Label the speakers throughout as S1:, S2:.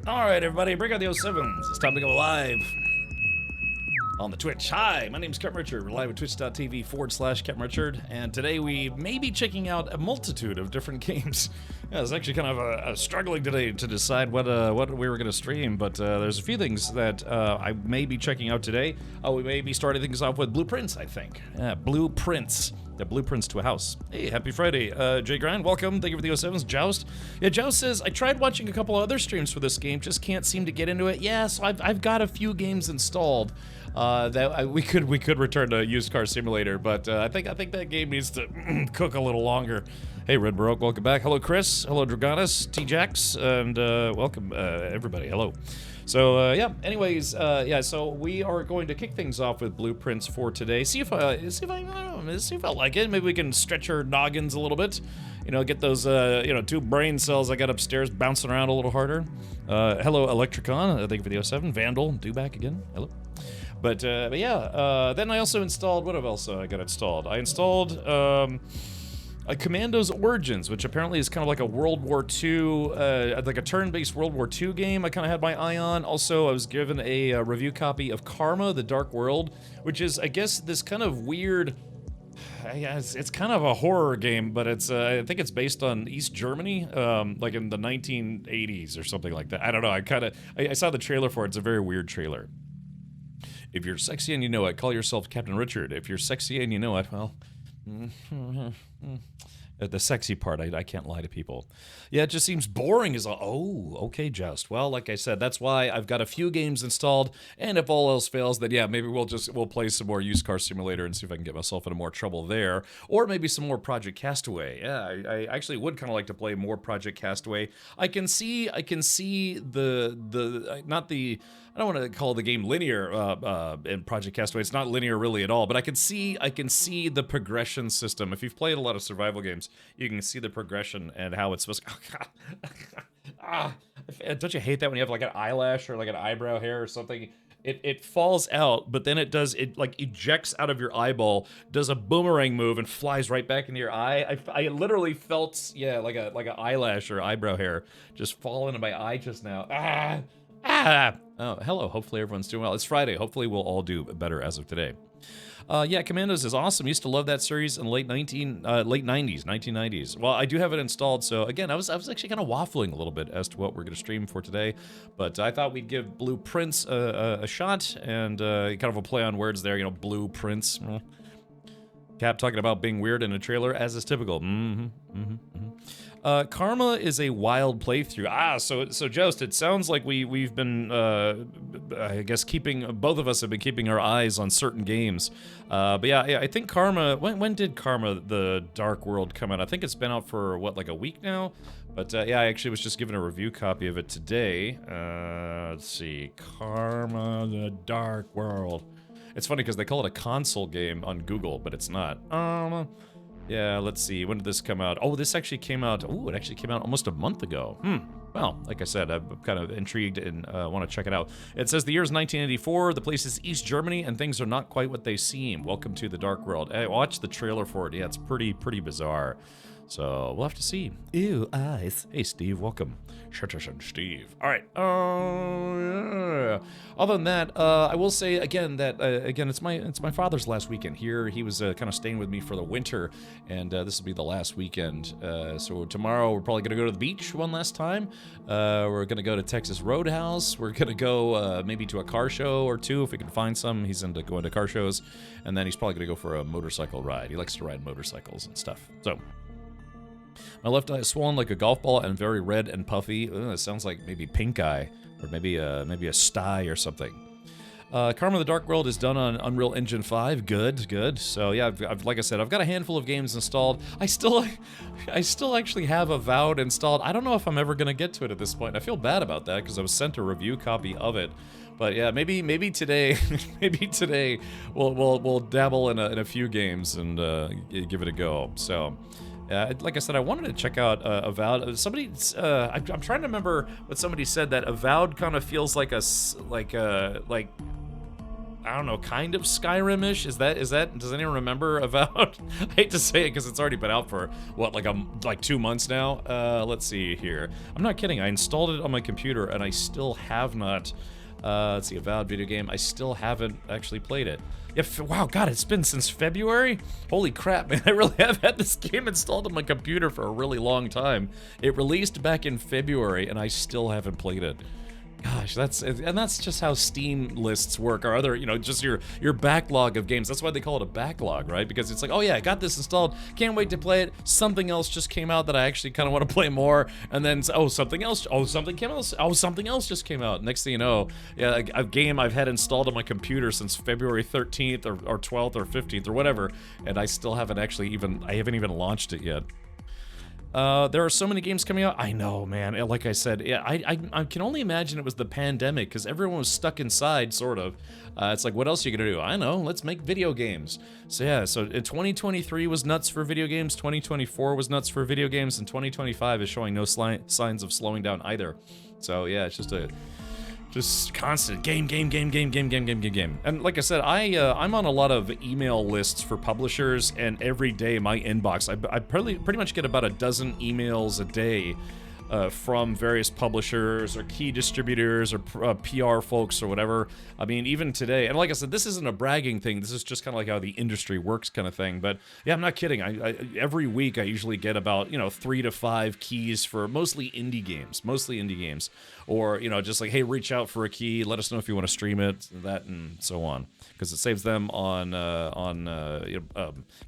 S1: All right, everybody, bring out the 07s. It's time to go live on the Twitch. Hi, my name's Captain Richard. We're live at twitch.tv/Captain Richard, and today we may be checking out a multitude of different games. Yeah, it's actually kind of a struggling today to decide what we were going to stream, but there's a few things that I may be checking out today. We may be starting things off with Blueprints, I think. Yeah, Blueprints. The blueprints to a house. Hey, happy Friday. Jay Grind, welcome. Thank you for the 07s. Joust. Yeah, Joust says, I tried watching a couple other streams for this game, just can't seem to get into it. Yeah, so I've got a few games installed that we could return to Used Car Simulator, but I think that game needs to cook a little longer. Hey, Red Baroque, welcome back. Hello, Chris. Hello, Dragonis, T-Jax, and welcome, everybody. Hello. So, yeah, anyways, yeah, so we are going to kick things off with Blueprints for today. See if I like it. Maybe we can stretch our noggins a little bit. You know, get those, two brain cells I got upstairs bouncing around a little harder. Hello, Electricon. Thank you for the 07. Vandal, do back again. Hello. But yeah, then I also installed, what else I got installed? I installed, Commandos Origins, which apparently is kind of like a World War II, like a turn-based World War II game I kind of had my eye on. Also, I was given a review copy of Karma, The Dark World, which is, I guess, this kind of weird... it's kind of a horror game, but it's I think it's based on East Germany, like in the 1980s or something like that. I don't know, I saw the trailer for it. It's a very weird trailer. If you're sexy and you know it, call yourself Captain Richard. If you're sexy and you know it, well... The sexy part, I can't lie to people. Yeah, it just seems boring as all. Oh, okay, Joust. Well, like I said, that's why I've got a few games installed, and if all else fails, then yeah, maybe we'll play some more Used Car Simulator and see if I can get myself into more trouble there, or maybe some more Project Castaway. Yeah, I actually would kind of like to play more Project Castaway. I can see the not the. I don't want to call the game linear in Project Castaway. It's not linear really at all, but I can see the progression system. If you've played a lot of survival games, you can see the progression and how it's supposed to... Oh, God. Don't you hate that when you have like an eyelash or like an eyebrow hair or something? It falls out, but then it like ejects out of your eyeball, does a boomerang move and flies right back into your eye. I literally felt, yeah, like an eyelash or eyebrow hair just fall into my eye just now. Oh, hello. Hopefully everyone's doing well. It's Friday. Hopefully we'll all do better as of today. Yeah, Commandos is awesome. Used to love that series in late 1990s. Well, I do have it installed, so again, I was actually kind of waffling a little bit as to what we're going to stream for today, but I thought we'd give Blueprints a shot, and kind of a play on words there, Blueprints. Cap talking about being weird in a trailer, as is typical. Karma is a wild playthrough. So Joust, it sounds like we've been, I guess, both of us have been keeping our eyes on certain games. But yeah, I think Karma, when did Karma, The Dark World come out? I think it's been out for, what, like a week now? But yeah, I actually was just given a review copy of it today. Let's see, Karma, The Dark World. It's funny because they call it a console game on Google, but it's not. Yeah, let's see. When did this come out? Oh, this actually came out... Oh, it actually came out almost a month ago. Well, like I said, I'm kind of intrigued and want to check it out. It says the year is 1984, the place is East Germany, and things are not quite what they seem. Welcome to the Dark World. Hey, watch the trailer for it. Yeah, it's pretty bizarre. So, we'll have to see. Ew, eyes. Hey, Steve, welcome. Shutterson Steve. All right. Yeah. Other than that, I will say again that it's my father's last weekend here. He was kind of staying with me for the winter, and this will be the last weekend. So tomorrow we're probably gonna go to the beach one last time. We're gonna go to Texas Roadhouse. We're gonna go maybe to a car show or two if we can find some. He's into going to car shows, and then he's probably gonna go for a motorcycle ride. He likes to ride motorcycles and stuff. So. My left eye is swollen like a golf ball and very red and puffy. It sounds like maybe pink eye, or maybe a sty or something. Karma the Dark World is done on Unreal Engine 5. Good. So yeah, like I said, I've got a handful of games installed. I still actually have Avowed installed. I don't know if I'm ever gonna get to it at this point. I feel bad about that because I was sent a review copy of it. But yeah, maybe today, we'll dabble in a few games and give it a go. So. Like I said, I wanted to check out Avowed. I'm trying to remember what somebody said, that Avowed kind of feels like I don't know, kind of Skyrim-ish. Is that? Does anyone remember Avowed? I hate to say it because it's already been out for what, like 2 months now. Let's see here. I'm not kidding. I installed it on my computer and I still have not. Let's see, Avowed video game. I still haven't actually played it. Yeah, wow, God, it's been since February? Holy crap, man, I really have had this game installed on my computer for a really long time. It released back in February, and I still haven't played it. Gosh, that's just how Steam lists work, or other, just your backlog of games. That's why they call it a backlog, right? Because it's like, oh yeah, I got this installed, can't wait to play it. Something else just came out that I actually kind of want to play more, and then something else just came out. Next thing you know, yeah, a game I've had installed on my computer since February 13th or 12th or 15th or whatever, and I still haven't I haven't even launched it yet. There are so many games coming out. I know, man. Like I said, yeah, I can only imagine it was the pandemic because everyone was stuck inside, sort of. It's like, what else are you gonna do? I know, let's make video games. So yeah, so 2023 was nuts for video games, 2024 was nuts for video games, and 2025 is showing no signs of slowing down either. So yeah, it's just constant game. And like I said, I'm on a lot of email lists for publishers, and every day my inbox, I pretty much get about a dozen emails a day from various publishers or key distributors or PR folks or whatever. I mean, even today, and like I said, this isn't a bragging thing. This is just kind of like how the industry works kind of thing. But yeah, I'm not kidding. Every week I usually get about, 3 to 5 keys for mostly indie games. Or, just like, hey, reach out for a key. Let us know if you want to stream it, that, and so on. Because it saves them on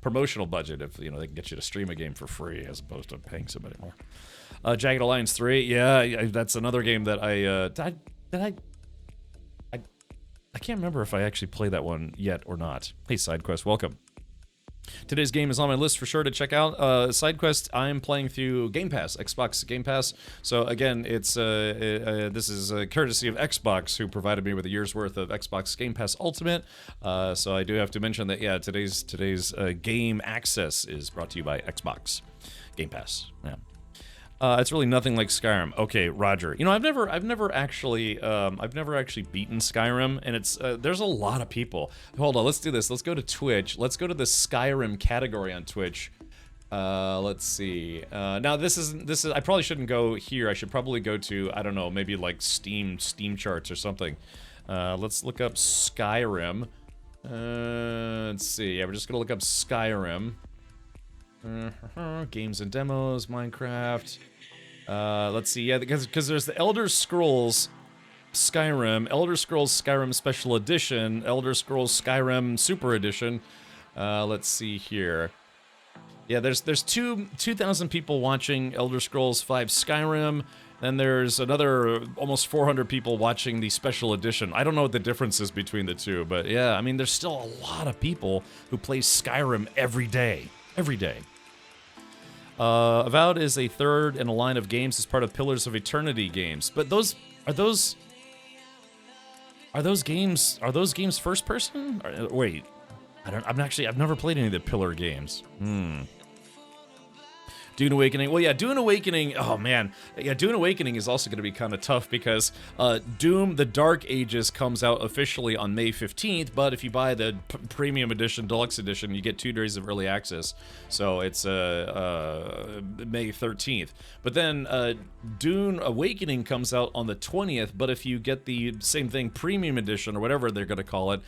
S1: promotional budget if, they can get you to stream a game for free as opposed to paying somebody more. Jagged Alliance 3, yeah, that's another game that I can't remember if I actually played that one yet or not. Hey, SideQuest, welcome. Today's game is on my list for sure to check out. SideQuest, I'm playing through Game Pass, Xbox Game Pass. So again, it's this is courtesy of Xbox, who provided me with a year's worth of Xbox Game Pass Ultimate. So I do have to mention that, yeah, today's game access is brought to you by Xbox Game Pass. Yeah. It's really nothing like Skyrim. Okay, Roger. I've never actually beaten Skyrim, and it's there's a lot of people. Hold on, let's do this. Let's go to Twitch. Let's go to the Skyrim category on Twitch. Let's see. Now this is. I probably shouldn't go here. I should probably go to, I don't know, maybe like Steam charts or something. Let's look up Skyrim. Let's see. Yeah, we're just gonna look up Skyrim. Games and demos, Minecraft. Let's see, yeah, because there's the Elder Scrolls Skyrim, Elder Scrolls Skyrim Special Edition, Elder Scrolls Skyrim Super Edition. Let's see here. Yeah, there's 2,000 people watching Elder Scrolls V Skyrim. Then there's another almost 400 people watching the Special Edition. I don't know what the difference is between the two, but yeah, I mean, there's still a lot of people who play Skyrim every day. Every day. Avowed is a third in a line of games as part of Pillars of Eternity games. But are those games first person? Wait, I've never played any of the Pillar games. Dune Awakening. Well, yeah, Dune Awakening. Oh man, yeah, Dune Awakening is also going to be kind of tough because Doom: The Dark Ages comes out officially on May 15th. But if you buy the Premium Edition, Deluxe Edition, you get 2 days of early access. So it's May 13th. But then Dune Awakening comes out on the 20th. But if you get the same thing, Premium Edition or whatever they're going to call it,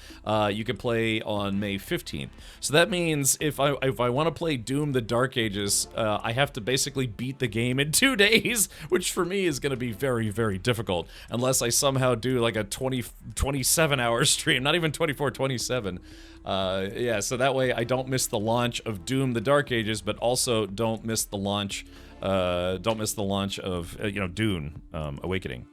S1: you can play on May 15th. So that means if I want to play Doom: The Dark Ages, I have to basically beat the game in 2 days, which for me is going to be very, very difficult, unless I somehow do like a 27 hour stream, not even 24, 27. Yeah, so that way I don't miss the launch of Doom: The Dark Ages, but also don't miss the launch of Dune Awakening.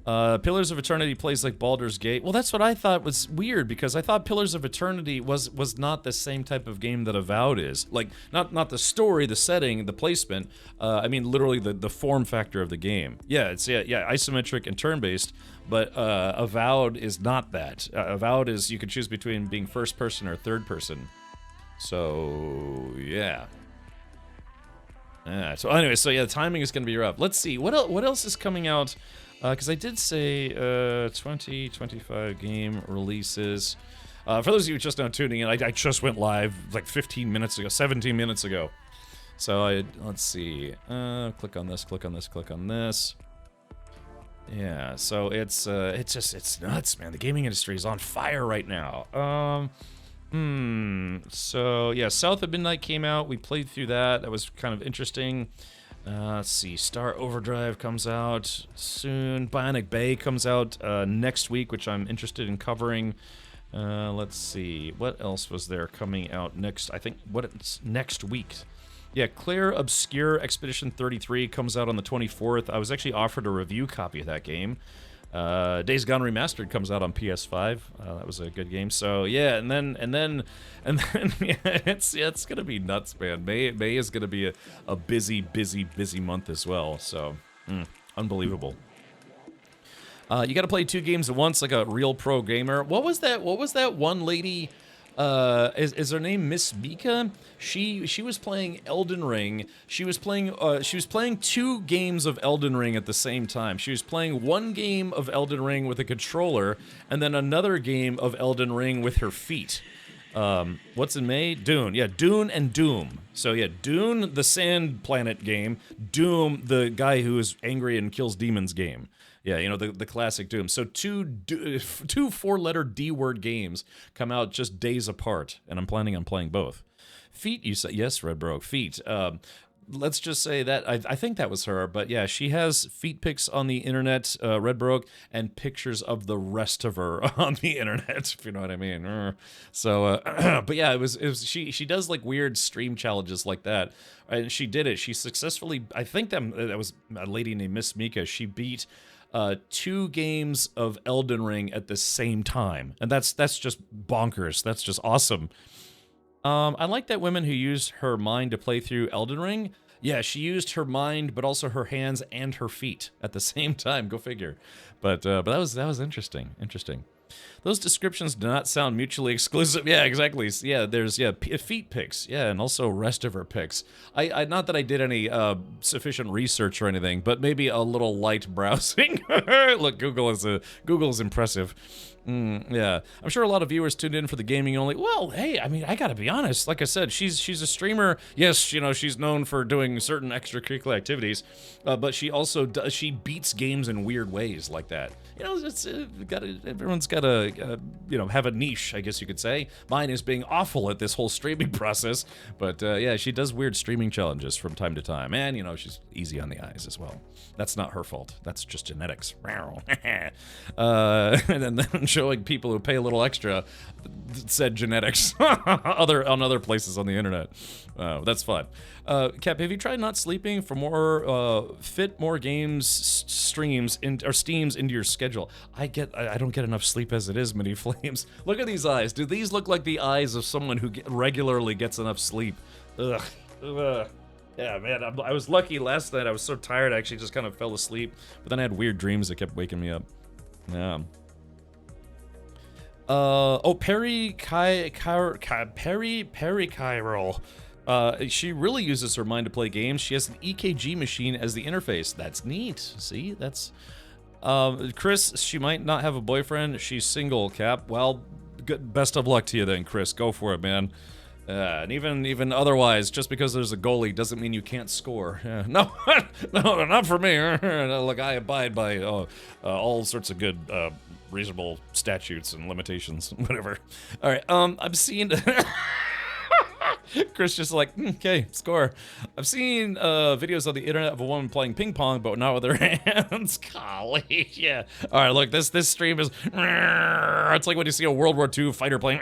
S1: Pillars of Eternity plays like Baldur's Gate. Well, that's what I thought was weird, because I thought Pillars of Eternity was not the same type of game that Avowed is. Like, not the story, the setting, the placement. I mean, literally the form factor of the game. Yeah, it's isometric and turn-based, but Avowed is not that. Avowed is, you can choose between being first person or third person. So, yeah. Yeah, so anyway, so yeah, the timing is going to be rough. Let's see, what else is coming out Because I did say 2025 game releases. For those of you just now tuning in, I just went live like 15 minutes ago, 17 minutes ago. So let's see. Click on this, click on this, click on this. Yeah, so it's nuts, man. The gaming industry is on fire right now. So yeah, South of Midnight came out. We played through that. That was kind of interesting. Let's see. Star Overdrive comes out soon. Bionic Bay comes out next week, which I'm interested in covering. Let's see. What else was there coming out next? I think it's next week. Yeah, Claire Obscure Expedition 33 comes out on the 24th. I was actually offered a review copy of that game. Days Gone Remastered comes out on PS5. That was a good game. So yeah, and then yeah, it's gonna be nuts, man. May is gonna be a busy month as well. So unbelievable. You got to play 2 games at once, like a real pro gamer. What was that one lady? Is her name Miss Mika? She was playing Elden Ring. She was playing 2 games of Elden Ring at the same time. She was playing one game of Elden Ring with a controller, and then another game of Elden Ring with her feet. What's in May? Dune. Yeah, Dune and Doom. So yeah, Dune, the sand planet game. Doom, the guy who is angry and kills demons game. Yeah, you know, the classic Doom. So two 4-letter D-word games come out just days apart, and I'm planning on playing both. Feet, you said? Yes, Red Broke. Feet. Let's just say that, I think that was her, but yeah, she has feet pics on the internet, Red Broke, and pictures of the rest of her on the internet, if you know what I mean. So, but yeah, it was she does like weird stream challenges like that, and she did it. She successfully, I think that was a lady named Miss Mika. She beat 2 games of Elden Ring at the same time, and that's just bonkers. That's just awesome. I like that women who use her mind to play through Elden Ring. Yeah, she used her mind, but also her hands and her feet at the same time. Go figure. But that was interesting. Interesting. Those descriptions do not sound mutually exclusive. Yeah, exactly. Yeah, there's feet pics. Yeah, and also rest of her pics. I not that I did any sufficient research or anything, but maybe a little light browsing. Look, Google is impressive. Yeah, I'm sure a lot of viewers tuned in for the gaming only. Well, hey, I mean, I gotta be honest. Like I said, she's a streamer. Yes, you know, she's known for doing certain extracurricular activities, but she also she beats games in weird ways like that. You know, everyone's got to you know, have a niche, I guess you could say. Mine is being awful at this whole streaming process, but yeah, she does weird streaming challenges from time to time, and you know, she's easy on the eyes as well. That's not her fault. That's just genetics. And then showing people who pay a little extra said genetics on other places on the internet. That's fun. Cap, have you tried not sleeping for more fit more games streams or steams into your schedule? I don't get enough sleep as it is, Mini Flames. Look at these eyes. Do these look like the eyes of someone who regularly gets enough sleep? Ugh. Ugh. Yeah, man, I was lucky last night. I was so tired, I actually just kind of fell asleep. But then I had weird dreams that kept waking me up. Yeah. Perry Chiral. She really uses her mind to play games. She has an EKG machine as the interface. That's neat. See, that's... Chris, she might not have a boyfriend. She's single, Cap. Well, best of luck to you then, Chris. Go for it, man. And even otherwise, just because there's a goalie doesn't mean you can't score. Yeah. No, no, not for me. Look, I abide by all sorts of good, reasonable statutes and limitations, whatever. All right, I've seen... Chris just like, okay, score. I've seen videos on the internet of a woman playing ping pong, but not with her hands. Golly, yeah. All right, look, this stream is, it's like when you see a World War II fighter playing,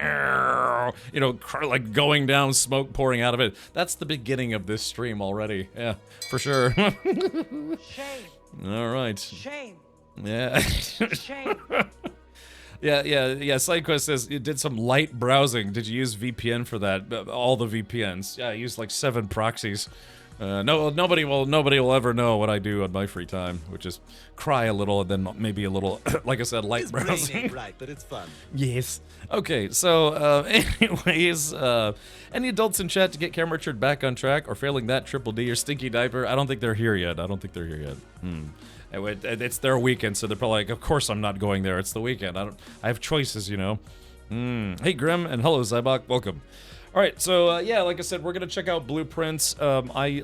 S1: you know, like going down, smoke pouring out of it. That's the beginning of this stream already. Yeah, for sure.
S2: Shame.
S1: All right.
S2: Shame.
S1: Yeah.
S2: Shame.
S1: Yeah. SideQuest says you did some light browsing. Did you use VPN for that? All the VPNs. Yeah, I used like 7 proxies. No, nobody will ever know what I do on my free time, which is cry a little and then maybe a little, like I said, light
S3: His brain
S1: browsing.
S3: ain't right, but it's fun.
S1: Yes. Okay, so anyways, any adults in chat to get Cam Richard back on track, or failing that, Triple D or Stinky Diaper? I don't think they're here yet. It's their weekend, so they're probably like, of course I'm not going there. It's the weekend. I have choices, you know. Hey Grim, and hello Zybok, welcome. All right, so yeah, like I said, we're gonna check out Blueprints. I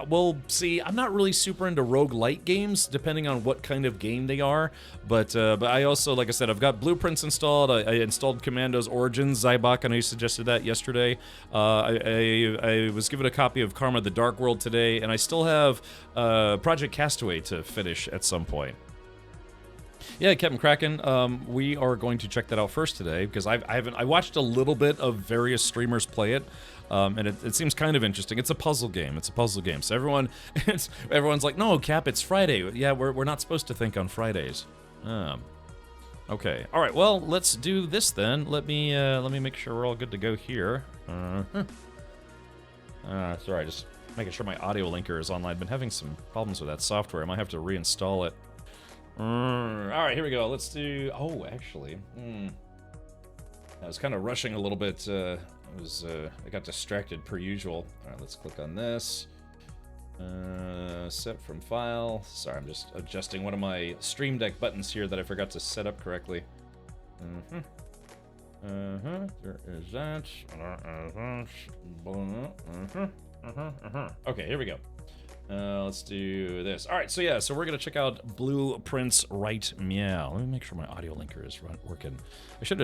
S1: will see. I'm not really super into roguelite games, depending on what kind of game they are. But I also, like I said, I've got Blueprints installed. I installed Commando's Origins. Zybok, I know you suggested that yesterday. I was given a copy of Karma: The Dark World today, and I still have Project Castaway to finish at some point. Yeah, Captain Kraken, we are going to check that out first today, because I watched a little bit of various streamers play it, and it seems kind of interesting. It's a puzzle game. So everyone's like, no, Cap, it's Friday. Yeah, we're not supposed to think on Fridays. Okay. All right. Well, let's do this then. Let me make sure we're all good to go here. Sorry, just making sure my audio linker is online. I've been having some problems with that software. I might have to reinstall it. All right, here we go. Let's do. Oh, actually, I was kind of rushing a little bit. I got distracted per usual. All right, let's click on this. Set from file. Sorry, I'm just adjusting one of my Stream Deck buttons here that I forgot to set up correctly. There is that. Okay, here we go. Let's do this. All right, so yeah, so we're gonna check out Blueprints Right Meow. Let me make sure my audio linker is working. I should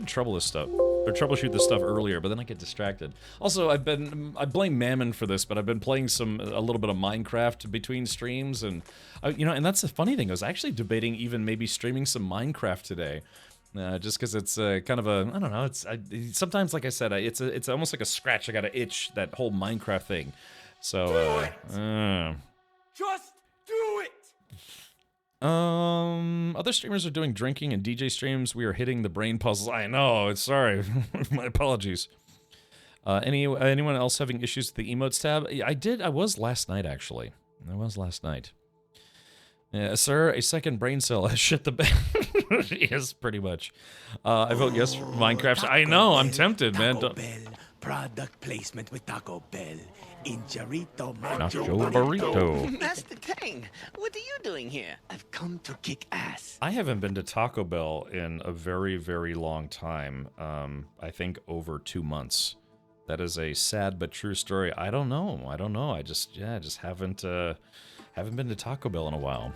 S1: troubleshoot this stuff earlier, but then I get distracted. Also, I blame Mammon for this, but I've been playing a little bit of Minecraft between streams, and and that's the funny thing. I was actually debating even maybe streaming some Minecraft today. Just because it's kind of a, I don't know, sometimes, like I said, it's almost like a scratch. I got to itch that whole Minecraft thing. So,
S3: Just do it!
S1: Other streamers are doing drinking and DJ streams. We are hitting the brain puzzles. I know, it's sorry. My apologies. Anyone else having issues with the emotes tab? I was last night, actually. Yeah, sir, a second brain cell has shit the bed. Yes, pretty much. I vote yes for Minecraft. I know, I'm tempted, man.
S3: Taco Bell. Product placement with Taco Bell. Injarito
S1: Nacho burrito.
S4: Master Tang, what are you doing here?
S3: I've come to kick ass.
S1: I haven't been to Taco Bell in a very, very long time. I think over 2 months. That is a sad but true story. I don't know. I just haven't been to Taco Bell in a while.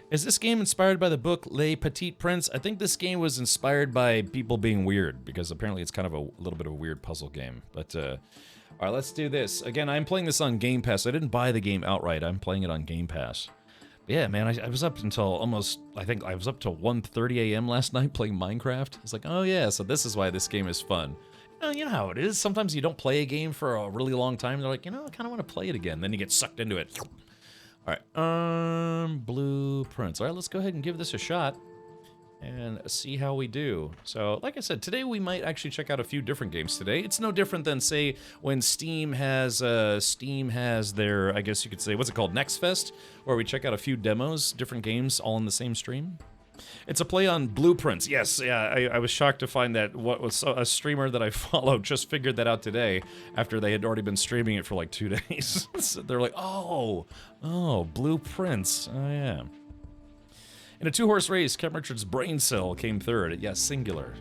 S1: Is this game inspired by the book Les Petits Princes? I think this game was inspired by people being weird, because apparently it's kind of a little bit of a weird puzzle game. But, all right, let's do this. Again, I'm playing this on Game Pass. I didn't buy the game outright. I'm playing it on Game Pass. But yeah, man, I was up until almost, I think I was up till 1:30 a.m. last night playing Minecraft. It's like, oh yeah, so this is why this game is fun. You know how it is. Sometimes you don't play a game for a really long time. They're like, I kind of want to play it again. Then you get sucked into it. All right, Blueprints. All right, let's go ahead and give this a shot and see how we do. So, like I said, today we might actually check out a few different games today. It's no different than, say, when Steam has their, I guess you could say, what's it called, Next Fest, where we check out a few demos, different games, all in the same stream. It's a play on Blueprints. Yes, yeah, I was shocked to find that what was a streamer that I follow just figured that out today after they had already been streaming it for like 2 days. So they're like, oh, Blueprints. Oh, yeah. In a 2-horse race, Cam Richard's brain cell came third. Yes, singular.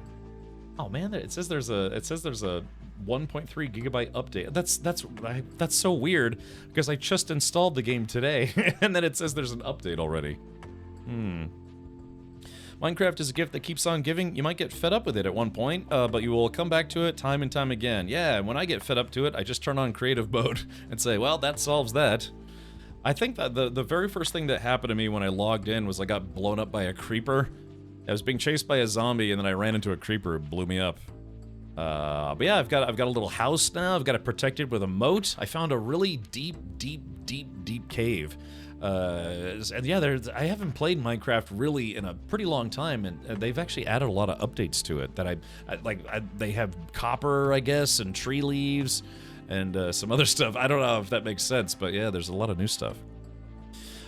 S1: Oh man, it says there's a 1.3 gigabyte update. That's so weird because I just installed the game today and then it says there's an update already. Minecraft is a gift that keeps on giving. You might get fed up with it at one point, but you will come back to it time and time again. Yeah, when I get fed up to it, I just turn on creative mode and say, well, that solves that. I think that the very first thing that happened to me when I logged in was I got blown up by a creeper. I was being chased by a zombie, and then I ran into a creeper. It blew me up. But yeah, I've got a little house now. I've got it protected with a moat. I found a really deep cave. And yeah, I haven't played Minecraft really in a pretty long time, and they've actually added a lot of updates to it that I like. They have copper, I guess, and tree leaves. and some other stuff. I don't know if that makes sense, but yeah, there's a lot of new stuff.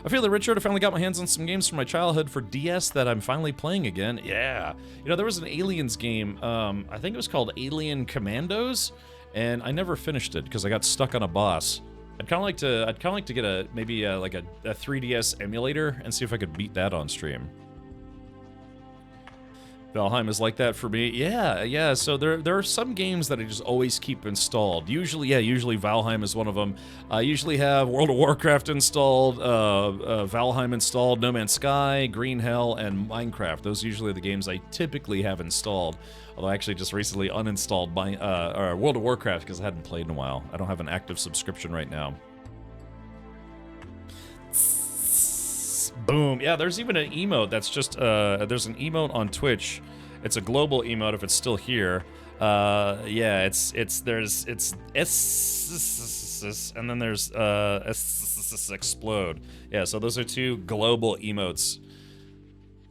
S1: I feel that Richard, I finally got my hands on some games from my childhood for DS that I'm finally playing again. Yeah. You know, there was an Aliens game, I think it was called Alien Commandos, and I never finished it because I got stuck on a boss. I'd kind of like to get maybe like a 3DS emulator and see if I could beat that on stream. Valheim is like that for me. Yeah. So there are some games that I just always keep installed. Usually Valheim is one of them. I usually have World of Warcraft installed, Valheim installed, No Man's Sky, Green Hell, and Minecraft. Those are usually the games I typically have installed. Although I actually just recently uninstalled World of Warcraft because I hadn't played in a while. I don't have an active subscription right now. Boom. Yeah, there's even an emote that's just, there's an emote on Twitch. It's a global emote if it's still here. Yeah, it's and then there's, explode. Yeah, so those are two global emotes.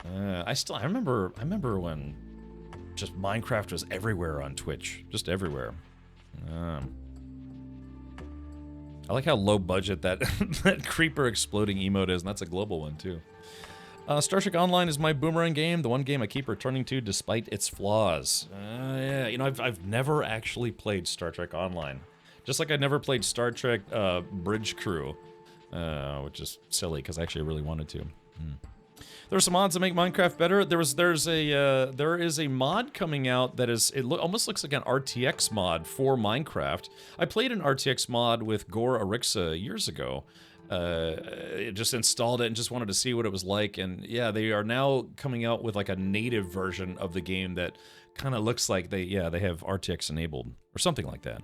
S1: I remember when just Minecraft was everywhere on Twitch. Just everywhere. I like how low budget that that creeper exploding emote is, and that's a global one too. Star Trek Online is my boomerang game, the one game I keep returning to despite its flaws. Yeah, you know, I've never actually played Star Trek Online. Just like I never played Star Trek Bridge Crew, which is silly because I actually really wanted to. There are some mods that make Minecraft better. There is a mod coming out that is almost looks like an RTX mod for Minecraft. I played an RTX mod with Gore Arixa years ago. Just installed it and just wanted to see what it was like, and yeah, they are now coming out with like a native version of the game that kind of looks like they have RTX enabled or something like that.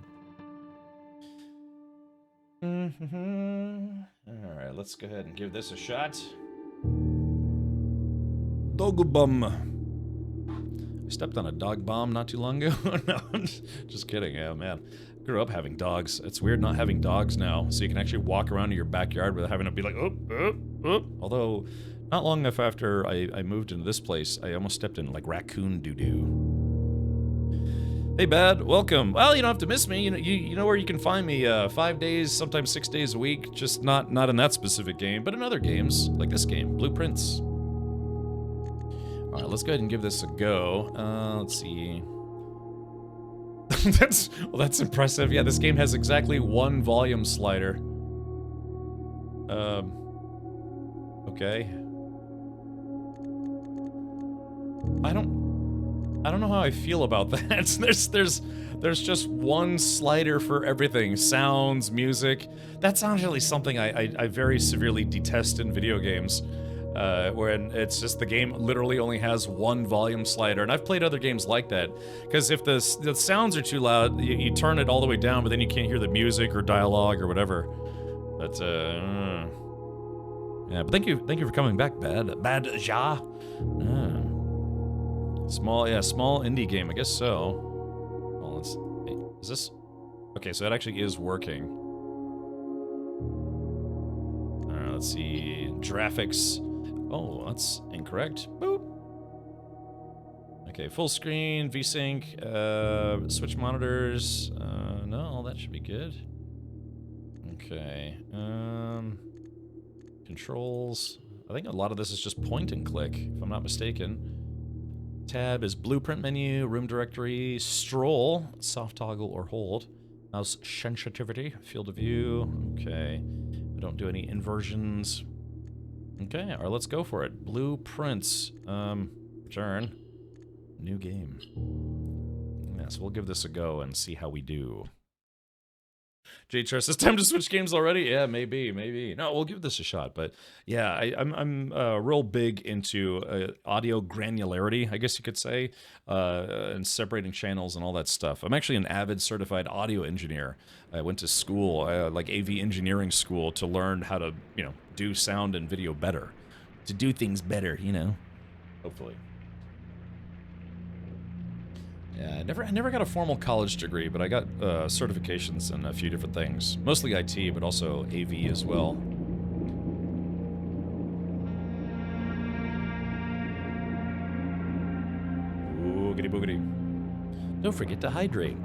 S1: All right, let's go ahead and give this a shot. Dog bomb. I stepped on a dog bomb not too long ago. No, I'm just kidding. Yeah, man. I grew up having dogs. It's weird not having dogs now, so you can actually walk around in your backyard without having to be like, oh. Although, not long enough after I moved into this place, I almost stepped in like raccoon doo-doo. Hey, Bad, welcome. Well, you don't have to miss me. You know where you can find me 5 days, sometimes 6 days a week. Just not in that specific game, but in other games, like this game, Blueprints. All right, let's go ahead and give this a go. Let's see. That's impressive. Yeah, this game has exactly one volume slider. Okay. I don't know how I feel about that. There's just one slider for everything. Sounds, music. That's actually something I very severely detest in video games. When it's just the game literally only has one volume slider, and I've played other games like that, because if the sounds are too loud, you turn it all the way down, but then you can't hear the music or dialogue or whatever. But yeah. But thank you for coming back, Bad Ja. Small indie game, I guess so. Well, is this? Okay, so that actually is working. All right, let's see. Graphics. Oh, that's incorrect. Boop. Okay, full screen, VSync, switch monitors. No, that should be good. Okay. Controls. I think a lot of this is just point and click, if I'm not mistaken. Tab is blueprint menu, room directory, stroll, soft toggle or hold. Mouse sensitivity, field of view. Okay. We don't do any inversions. Okay, all right, let's go for it. Blueprints. Return. New game. Yeah, so we'll give this a go and see how we do. JTR says, time to switch games already? Yeah, maybe. No, we'll give this a shot. But yeah, I'm real big into audio granularity, I guess you could say, and separating channels and all that stuff. I'm actually an avid certified audio engineer. I went to school, like AV engineering school, to learn how to, do sound and video better. To do things better, hopefully. Yeah, I never got a formal college degree, but I got certifications in a few different things. Mostly IT, but also AV as well. Oogity boogity. Don't forget to hydrate.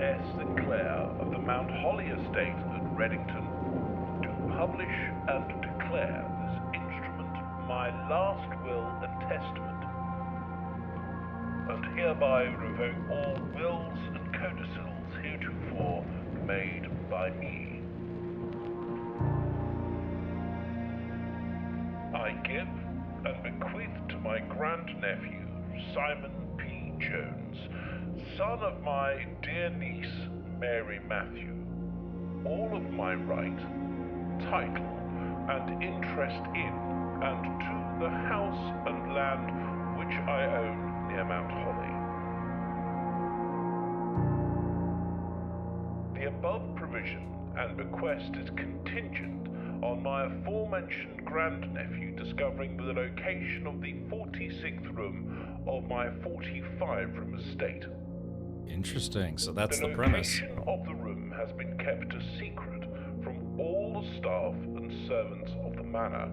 S5: S. Sinclair of the Mount Holly Estate at Reddington, do publish and declare this instrument my last will and testament, and hereby revoke all wills and codicils heretofore made by me. I give and bequeath to my grandnephew, Simon P. Jones, son of my dear niece, Mary Matthew, all of my right, title, and interest in and to the house and land which I own near Mount Holly. The above provision and bequest is contingent on my aforementioned grandnephew discovering the location of the 46th room of my 45-room estate.
S1: Interesting. So that's the premise.
S5: The location of the room has been kept a secret from all the staff and servants of the manor,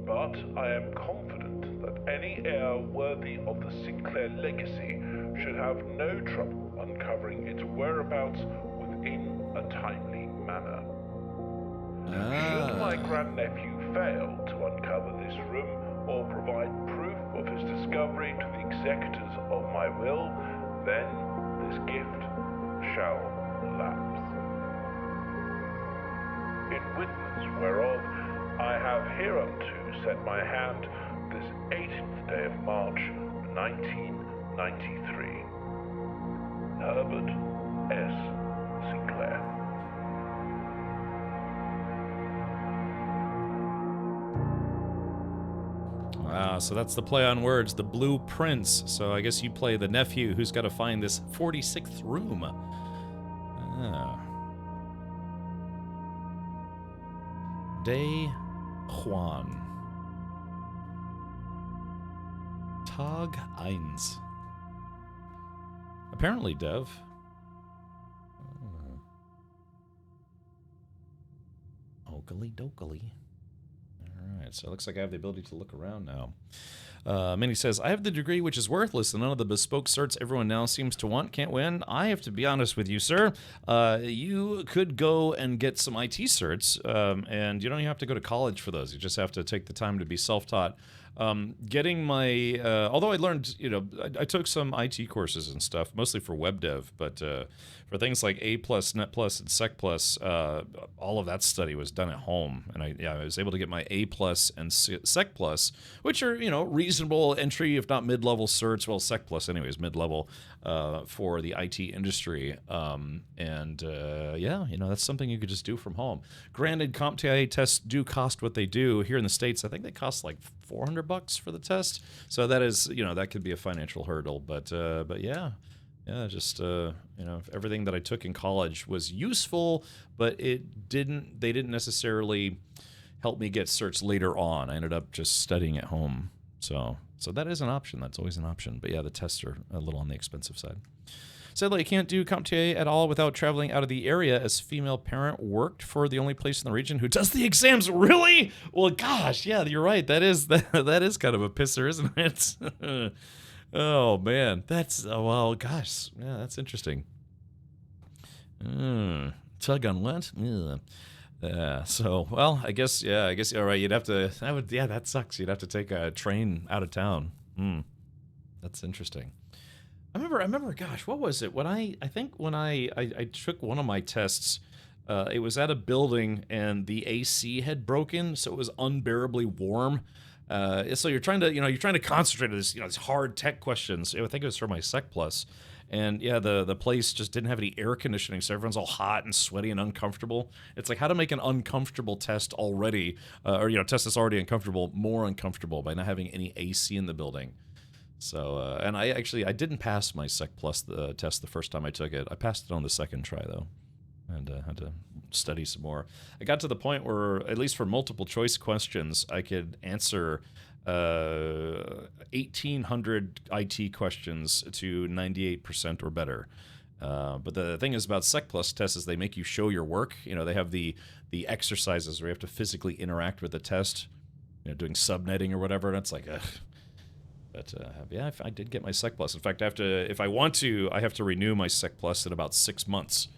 S5: but I am confident that any heir worthy of the Sinclair legacy should have no trouble uncovering its whereabouts within a timely manner. Should my grandnephew fail to uncover this room or provide proof of his discovery to the executors of my will, then this gift shall lapse. In witness whereof I have hereunto set my hand this 18th day of March, 1993. Herbert S. Sinclair.
S1: So that's the play on words, the Blue Prince. So I guess you play the nephew who's got to find this 46th room. Day Juan. Tag Eins. Apparently, Dev. Oakley dokley. Alright, so it looks like I have the ability to look around now. Minnie says, I have the degree which is worthless and none of the bespoke certs everyone now seems to want. Can't win. I have to be honest with you, sir. You could go and get some IT certs, and you don't even have to go to college for those. You just have to take the time to be self-taught. Getting my, although I learned, I took some IT courses and stuff, mostly for web dev, but for things like A+, Net+, and Sec+, all of that study was done at home, and I was able to get my A+ and Sec+, which are, reasonable entry, if not mid-level certs. Well, Sec+ anyways, mid-level for the IT industry, that's something you could just do from home. Granted, CompTIA tests do cost what they do. Here in the States, I think they cost like $400 for the test, so that is, that could be a financial hurdle, but everything that I took in college was useful, but they didn't necessarily help me get certs later on. I ended up just studying at home, so that is an option. That's always an option, but yeah, the tests are a little on the expensive side. Sadly, I can't do CompTIA at all without traveling out of the area, as female parent worked for the only place in the region who does the exams. Really? Well, gosh, yeah, you're right. That is kind of a pisser, isn't it? Oh, man. Well, gosh. Yeah, that's interesting. Tug on what? Well, I guess, all right, you'd have to, that sucks. You'd have to take a train out of town. That's interesting. I remember, gosh, what was it? When I took one of my tests, it was at a building and the AC had broken, so it was unbearably warm. So you're trying to concentrate on this, these hard tech questions. I think it was for my Sec+. And yeah, the place just didn't have any air conditioning, so everyone's all hot and sweaty and uncomfortable. It's like how to make an uncomfortable test already, test that's already uncomfortable, more uncomfortable by not having any AC in the building. So, and I didn't pass my Sec+ test the first time I took it. I passed it on the second try, though, and had to study some more. I got to the point where, at least for multiple choice questions, I could answer 1,800 IT questions to 98% or better. But the thing is about Sec+ tests is they make you show your work. They have the exercises where you have to physically interact with the test, doing subnetting or whatever, and it's like, But yeah, I did get my Sec Plus. In fact, if I want to, I have to renew my Sec Plus in about 6 months.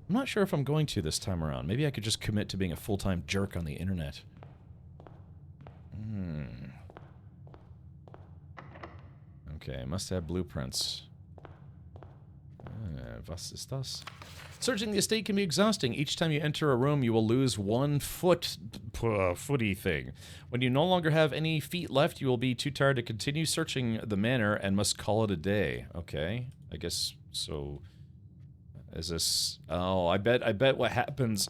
S1: I'm not sure if I'm going to this time around. Maybe I could just commit to being a full-time jerk on the internet. Okay, must have blueprints. Was ist das? Searching the estate can be exhausting. Each time you enter a room, you will lose 1 footy thing. When you no longer have any feet left, you will be too tired to continue searching the manor and must call it a day. Okay, I guess so. Is this? Oh, I bet what happens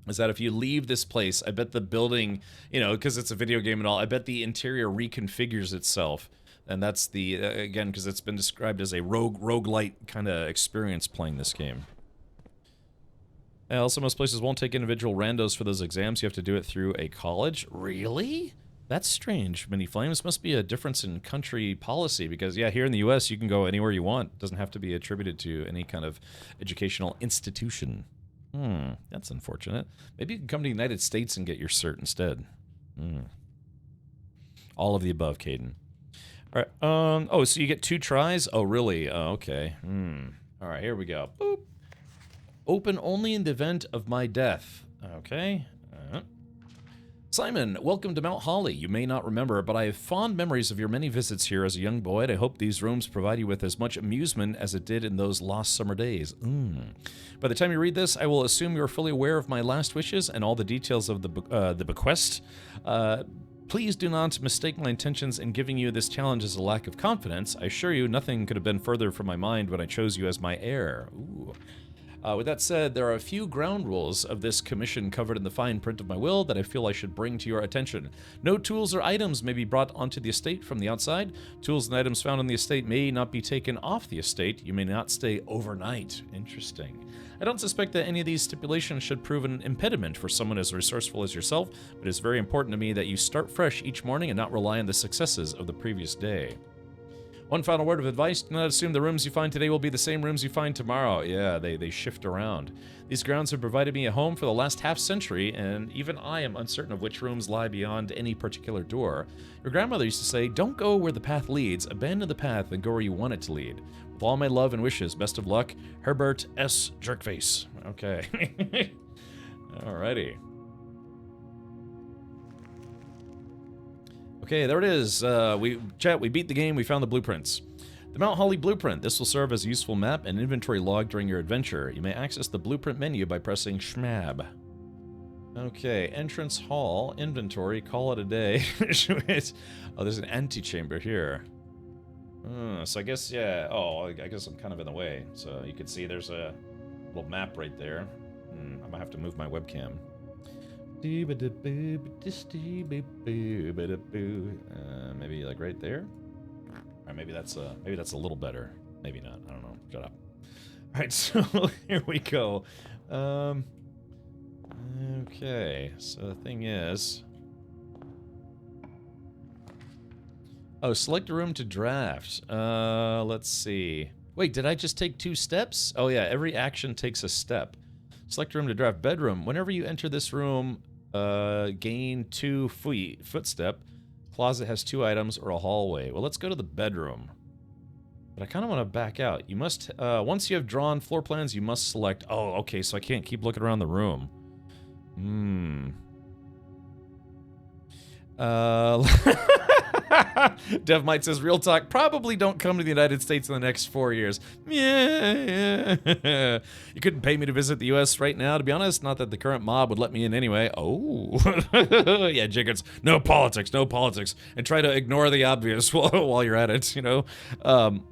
S1: is that if you leave this place, I bet the building, you know, because it's a video game and all, I bet the interior reconfigures itself. And that's the, again, because it's been described as a roguelite kind of experience playing this game. And also, most places won't take individual randos for those exams. You have to do it through a college. Really? That's strange. Mini Flames must be a difference in country policy, because, yeah, here in the U.S., you can go anywhere you want. It doesn't have to be attributed to any kind of educational institution. That's unfortunate. Maybe you can come to the United States and get your cert instead. All of the above, Caden. All right. Oh, so you get 2 tries? Oh, really? Oh, okay. All right, here we go. Boop. Open only in the event of my death. Okay. Simon, welcome to Mount Holly. You may not remember, but I have fond memories of your many visits here as a young boy, and I hope these rooms provide you with as much amusement as it did in those lost summer days. By the time you read this, I will assume you are fully aware of my last wishes and all the details of the bequest. Please do not mistake my intentions in giving you this challenge as a lack of confidence. I assure you, nothing could have been further from my mind when I chose you as my heir. Ooh. With that said, there are a few ground rules of this commission covered in the fine print of my will that I feel I should bring to your attention. No tools or items may be brought onto the estate from the outside. Tools and items found on the estate may not be taken off the estate. You may not stay overnight. Interesting. I don't suspect that any of these stipulations should prove an impediment for someone as resourceful as yourself, but it's very important to me that you start fresh each morning and not rely on the successes of the previous day. One final word of advice, do not assume the rooms you find today will be the same rooms you find tomorrow. Yeah, they shift around. These grounds have provided me a home for the last half-century, and even I am uncertain of which rooms lie beyond any particular door. Your grandmother used to say, don't go where the path leads, abandon the path and go where you want it to lead. With all my love and wishes, best of luck, Herbert S. Jerkface. Okay. Alrighty. Okay, there it is. We beat the game. We found the blueprints. The Mount Holly Blueprint. This will serve as a useful map and inventory log during your adventure. You may access the blueprint menu by pressing Schmab. Okay, entrance hall, inventory, call it a day. Oh, there's an antechamber here. So I guess, yeah. Oh, I guess I'm kind of in the way. So you can see there's a little map right there. I might have to move my webcam. Maybe like right there, or maybe that's a little better. Maybe not. I don't know. Shut up. All right, so here we go. Okay. So the thing is, oh, select a room to draft. Let's see. Wait, did I just take 2 steps? Oh yeah, every action takes a step. Select room to draft. Bedroom. Whenever you enter this room, gain 2 footstep. Closet has 2 items or a hallway. Well, let's go to the bedroom. But I kind of want to back out. You must, once you have drawn floor plans, you must select. Oh, okay, so I can't keep looking around the room. DevMite says, real talk, probably don't come to the United States in the next 4 years. Yeah. You couldn't pay me to visit the US right now, to be honest. Not that the current mob would let me in anyway. Oh. Yeah, Jiggers. No politics, no politics. And try to ignore the obvious while you're at it, you know.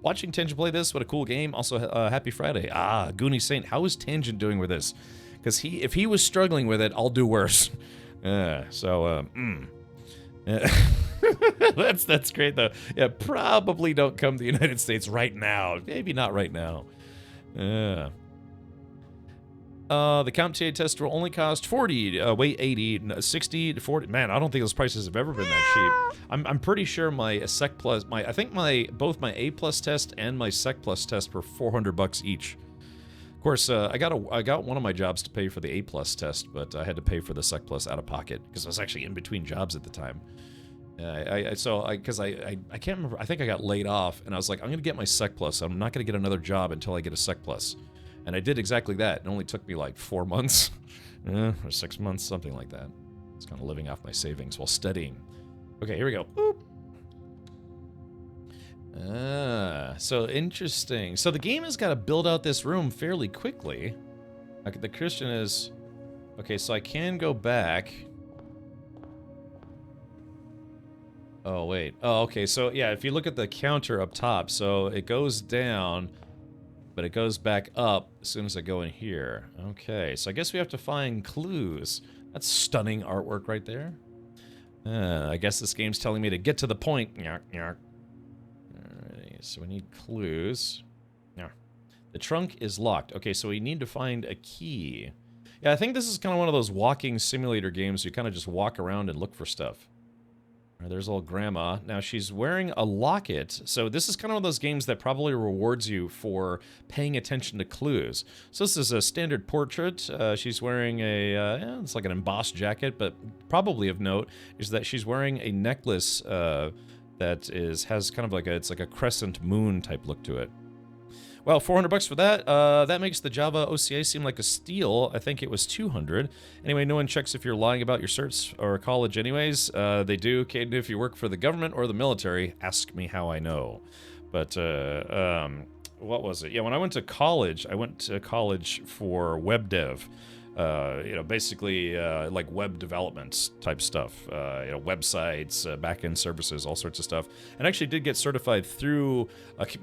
S1: Watching Tangent play this, what a cool game. Also, happy Friday. Ah, Goonie Saint, how is Tangent doing with this? Because if he was struggling with it, I'll do worse. That's great though. Yeah, probably don't come to the United States right now. Maybe not right now. The CompTIA test will only cost 40, weight 80, 60 to 40. Man, I don't think those prices have ever been that cheap. I'm pretty sure my Sec Plus, I think both my A Plus test and my Sec Plus test were $400 each. Of course, I got one of my jobs to pay for the A Plus test, but I had to pay for the Sec Plus out of pocket because I was actually in between jobs at the time. Because I can't remember. I think I got laid off, and I was like, I'm gonna get my Sec Plus. I'm not gonna get another job until I get a Sec Plus, and I did exactly that. It only took me like 4 months, or 6 months, something like that. I was kind of living off my savings while studying. Okay, here we go. Boop. So interesting. So the game has got to build out this room fairly quickly. Like the Christian is, okay. So I can go back. Oh, wait. Oh, okay. So, yeah, if you look at the counter up top, so it goes down, but it goes back up as soon as I go in here. Okay, so I guess we have to find clues. That's stunning artwork right there. I guess this game's telling me to get to the point. Alrighty, so we need clues. Yeah. The trunk is locked. Okay, so we need to find a key. Yeah, I think this is kind of one of those walking simulator games. You kind of just walk around and look for stuff. There's old grandma. Now she's wearing a locket. So this is kind of one of those games that probably rewards you for paying attention to clues. So this is a standard portrait. She's wearing a, it's like an embossed jacket, but probably of note is that she's wearing a necklace that has kind of like it's like a crescent moon type look to it. Well, $400 for that. That makes the Java OCA seem like a steal. I think it was $200. Anyway, no one checks if you're lying about your certs or college anyways. They do. Caden, if you work for the government or the military, ask me how I know. But, what was it? Yeah, when I went to college for web dev. Basically like web development type stuff, websites, back-end services, all sorts of stuff. And I actually did get certified through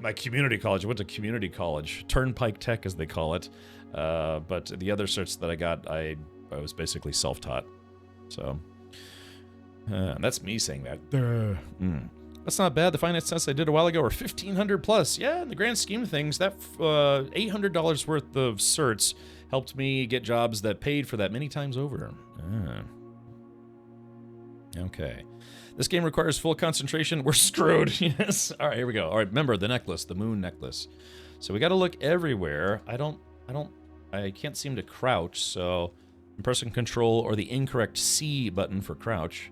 S1: my community college. I went to community college, Turnpike Tech as they call it. But the other certs that I got, I was basically self-taught. So that's me saying that. That's not bad. The finance tests I did a while ago are $1,500 plus. Yeah, in the grand scheme of things, that $800 worth of certs helped me get jobs that paid for that many times over. Okay. This game requires full concentration. We're screwed. Yes. All right, here we go. All right, remember the necklace, the moon necklace. So we got to look everywhere. I can't seem to crouch, so pressing control or the incorrect C button for crouch.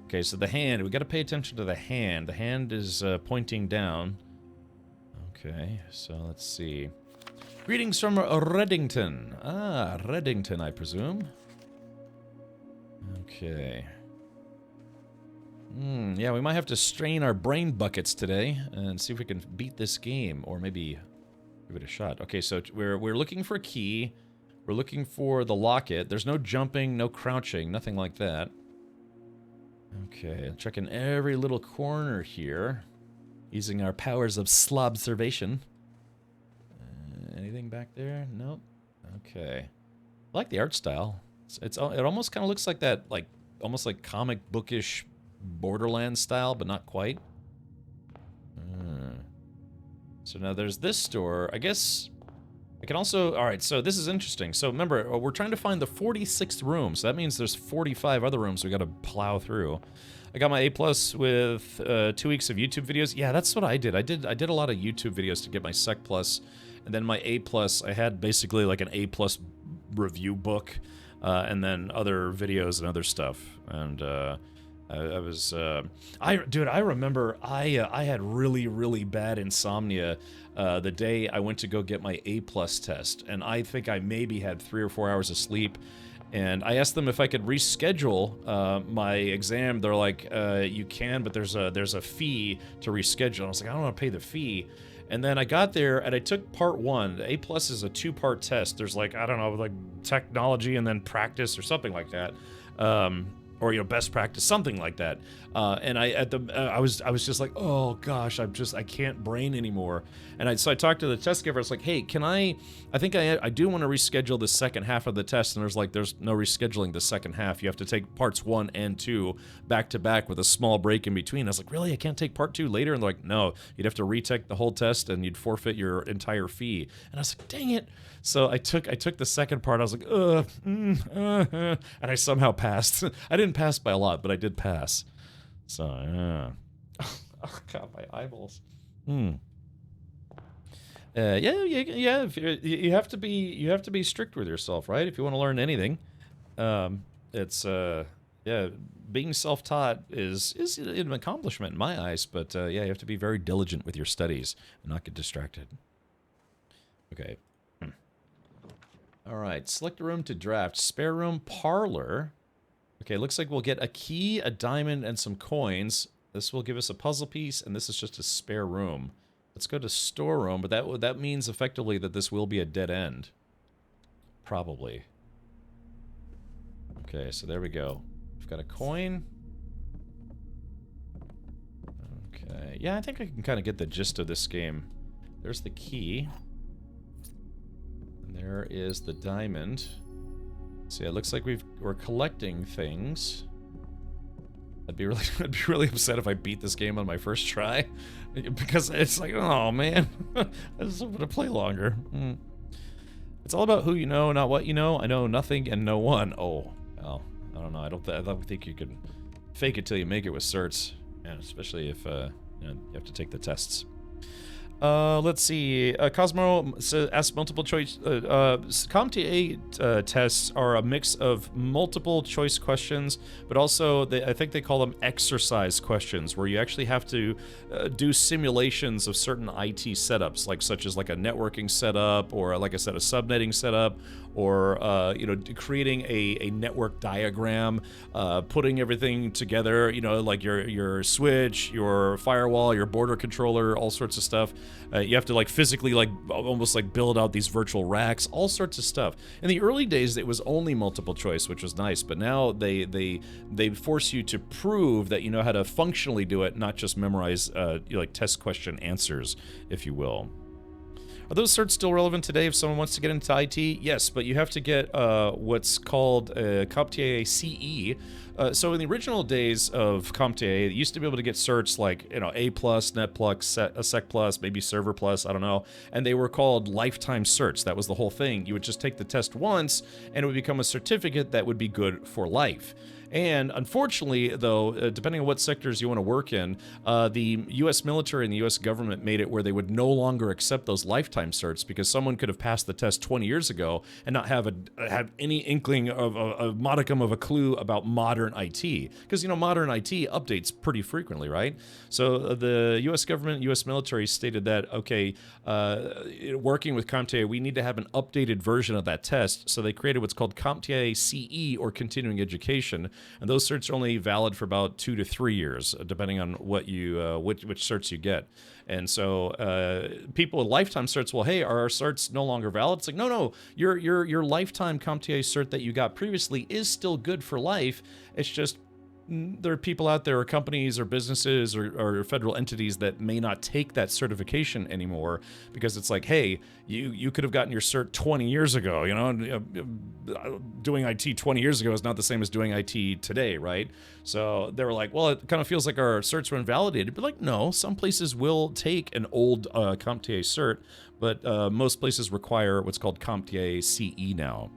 S1: Okay, so the hand, we got to pay attention to the hand. The hand is pointing down. Okay, so let's see. Greetings from Reddington. Ah, Reddington, I presume. Okay. Yeah, we might have to strain our brain buckets today and see if we can beat this game, or maybe give it a shot. Okay, so we're looking for a key. We're looking for the locket. There's no jumping, no crouching, nothing like that. Okay, checking every little corner here, using our powers of slobservation. Anything back there? Nope. Okay. I like the art style. It almost kind of looks like that, almost like comic bookish Borderlands style, but not quite. So now there's this store. I guess I can also... Alright, so this is interesting. So remember, we're trying to find the 46th room, so that means there's 45 other rooms we gotta plow through. I got my A+ with 2 weeks of YouTube videos. Yeah, that's what I did. I did a lot of YouTube videos to get my Sec Plus, and then my A+, I had basically like an A+ review book, and then other videos and other stuff. And I remember I had really bad insomnia the day I went to go get my A+ test, and I think I maybe had 3 or 4 hours of sleep. And I asked them if I could reschedule my exam. They're like, you can, but there's a fee to reschedule. And I was like, I don't want to pay the fee. And then I got there and I took part 1. The A+ is a 2-part test. There's like, I don't know, like technology and then practice or something like that. Or, best practice, something like that. And I was just like, oh gosh, I can't brain anymore. And so I talked to the test giver. It's like, hey, can I think I do want to reschedule the second half of the test. And there's no rescheduling the second half. You have to take parts 1 and 2 back to back with a small break in between. I was like, really? I can't take part 2 later? And they're like, no, you'd have to retake the whole test and you'd forfeit your entire fee. And I was like, dang it. So I took the second part. I was like, and I somehow passed. I didn't pass by a lot, but I did pass. So, oh God, my eyeballs. Yeah. You have to be strict with yourself, right? If you want to learn anything, yeah. yeah, being self-taught is an accomplishment in my eyes, but yeah, you have to be very diligent with your studies and not get distracted. Okay. All right, select a room to draft. Spare room, parlor. Okay, looks like we'll get a key, a diamond, and some coins. This will give us a puzzle piece, and this is just a spare room. Let's go to storeroom, but that means effectively that this will be a dead end. Probably. Okay, so there we go. We've got a coin. Okay, yeah, I think I can kind of get the gist of this game. There's the key. And there is the diamond. So yeah, it looks like we're collecting things. I'd be really upset if I beat this game on my first try, because it's like, oh man, I just want to play longer. It's all about who you know, not what you know. I know nothing and no one. Oh, well, I don't know. I don't think you can fake it till you make it with certs, and especially if you have to take the tests. Let's see. Cosmo asks multiple choice. CompTIA tests are a mix of multiple choice questions, but also I think they call them exercise questions, where you actually have to do simulations of certain IT setups, such as a networking setup, or like I said, a subnetting setup, or creating a network diagram, putting everything together. Like your switch, your firewall, your border controller, all sorts of stuff. You have to physically almost build out these virtual racks, all sorts of stuff. In the early days, it was only multiple choice, which was nice, but now they force you to prove that you know how to functionally do it, not just memorize test question answers, if you will. Are those certs still relevant today if someone wants to get into IT? Yes, but you have to get what's called CompTIA CE. So in the original days of CompTIA, you used to be able to get certs like, A+, Net Plus, Sec Plus, maybe Server Plus, I don't know, and they were called lifetime certs. That was the whole thing. You would just take the test once, and it would become a certificate that would be good for life. And unfortunately, though, depending on what sectors you want to work in, the U.S. military and the U.S. government made it where they would no longer accept those lifetime certs, because someone could have passed the test 20 years ago and not have any inkling of a modicum of a clue about modern IT. Because, modern IT updates pretty frequently, right? So the U.S. government, U.S. military stated that, okay, working with CompTIA, we need to have an updated version of that test. So they created what's called CompTIA CE, or continuing education. And those certs are only valid for about 2 to 3 years, depending on what you which certs you get. And so people with lifetime certs, well, hey, are our certs no longer valid? It's like, no, your lifetime CompTIA cert that you got previously is still good for life. It's just there are people out there, or companies, or businesses, or federal entities that may not take that certification anymore, because it's like, hey, you could have gotten your cert 20 years ago. Doing IT 20 years ago is not the same as doing IT today, right? So they were like, well, it kind of feels like our certs were invalidated. But no, some places will take an old CompTIA cert, but most places require what's called CompTIA CE now.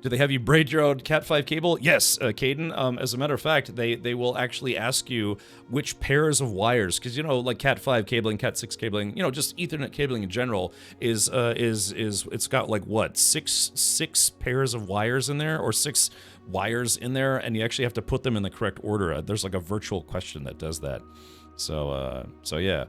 S1: Do they have you braid your own Cat5 cable? Yes, Caden. As a matter of fact, they will actually ask you which pairs of wires, because like Cat5 cabling, Cat6 cabling, just Ethernet cabling in general is it's got what, six pairs of wires in there, or 6 wires in there, and you actually have to put them in the correct order. There's a virtual question that does that. So yeah.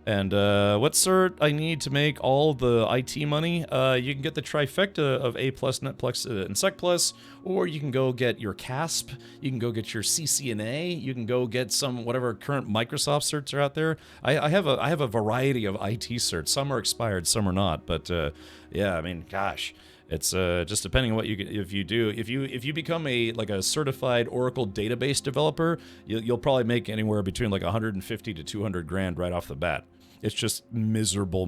S1: And what cert I need to make all the IT money? You can get the trifecta of A+, Net Plus, and Sec Plus, or you can go get your CASP, you can go get your CCNA, you can go get some whatever current Microsoft certs are out there. I have a variety of IT certs. Some are expired, some are not. But yeah, I mean, gosh. It's just depending on what if you become a certified Oracle database developer, you'll probably make anywhere between 150 to 200 grand right off the bat. It's just miserable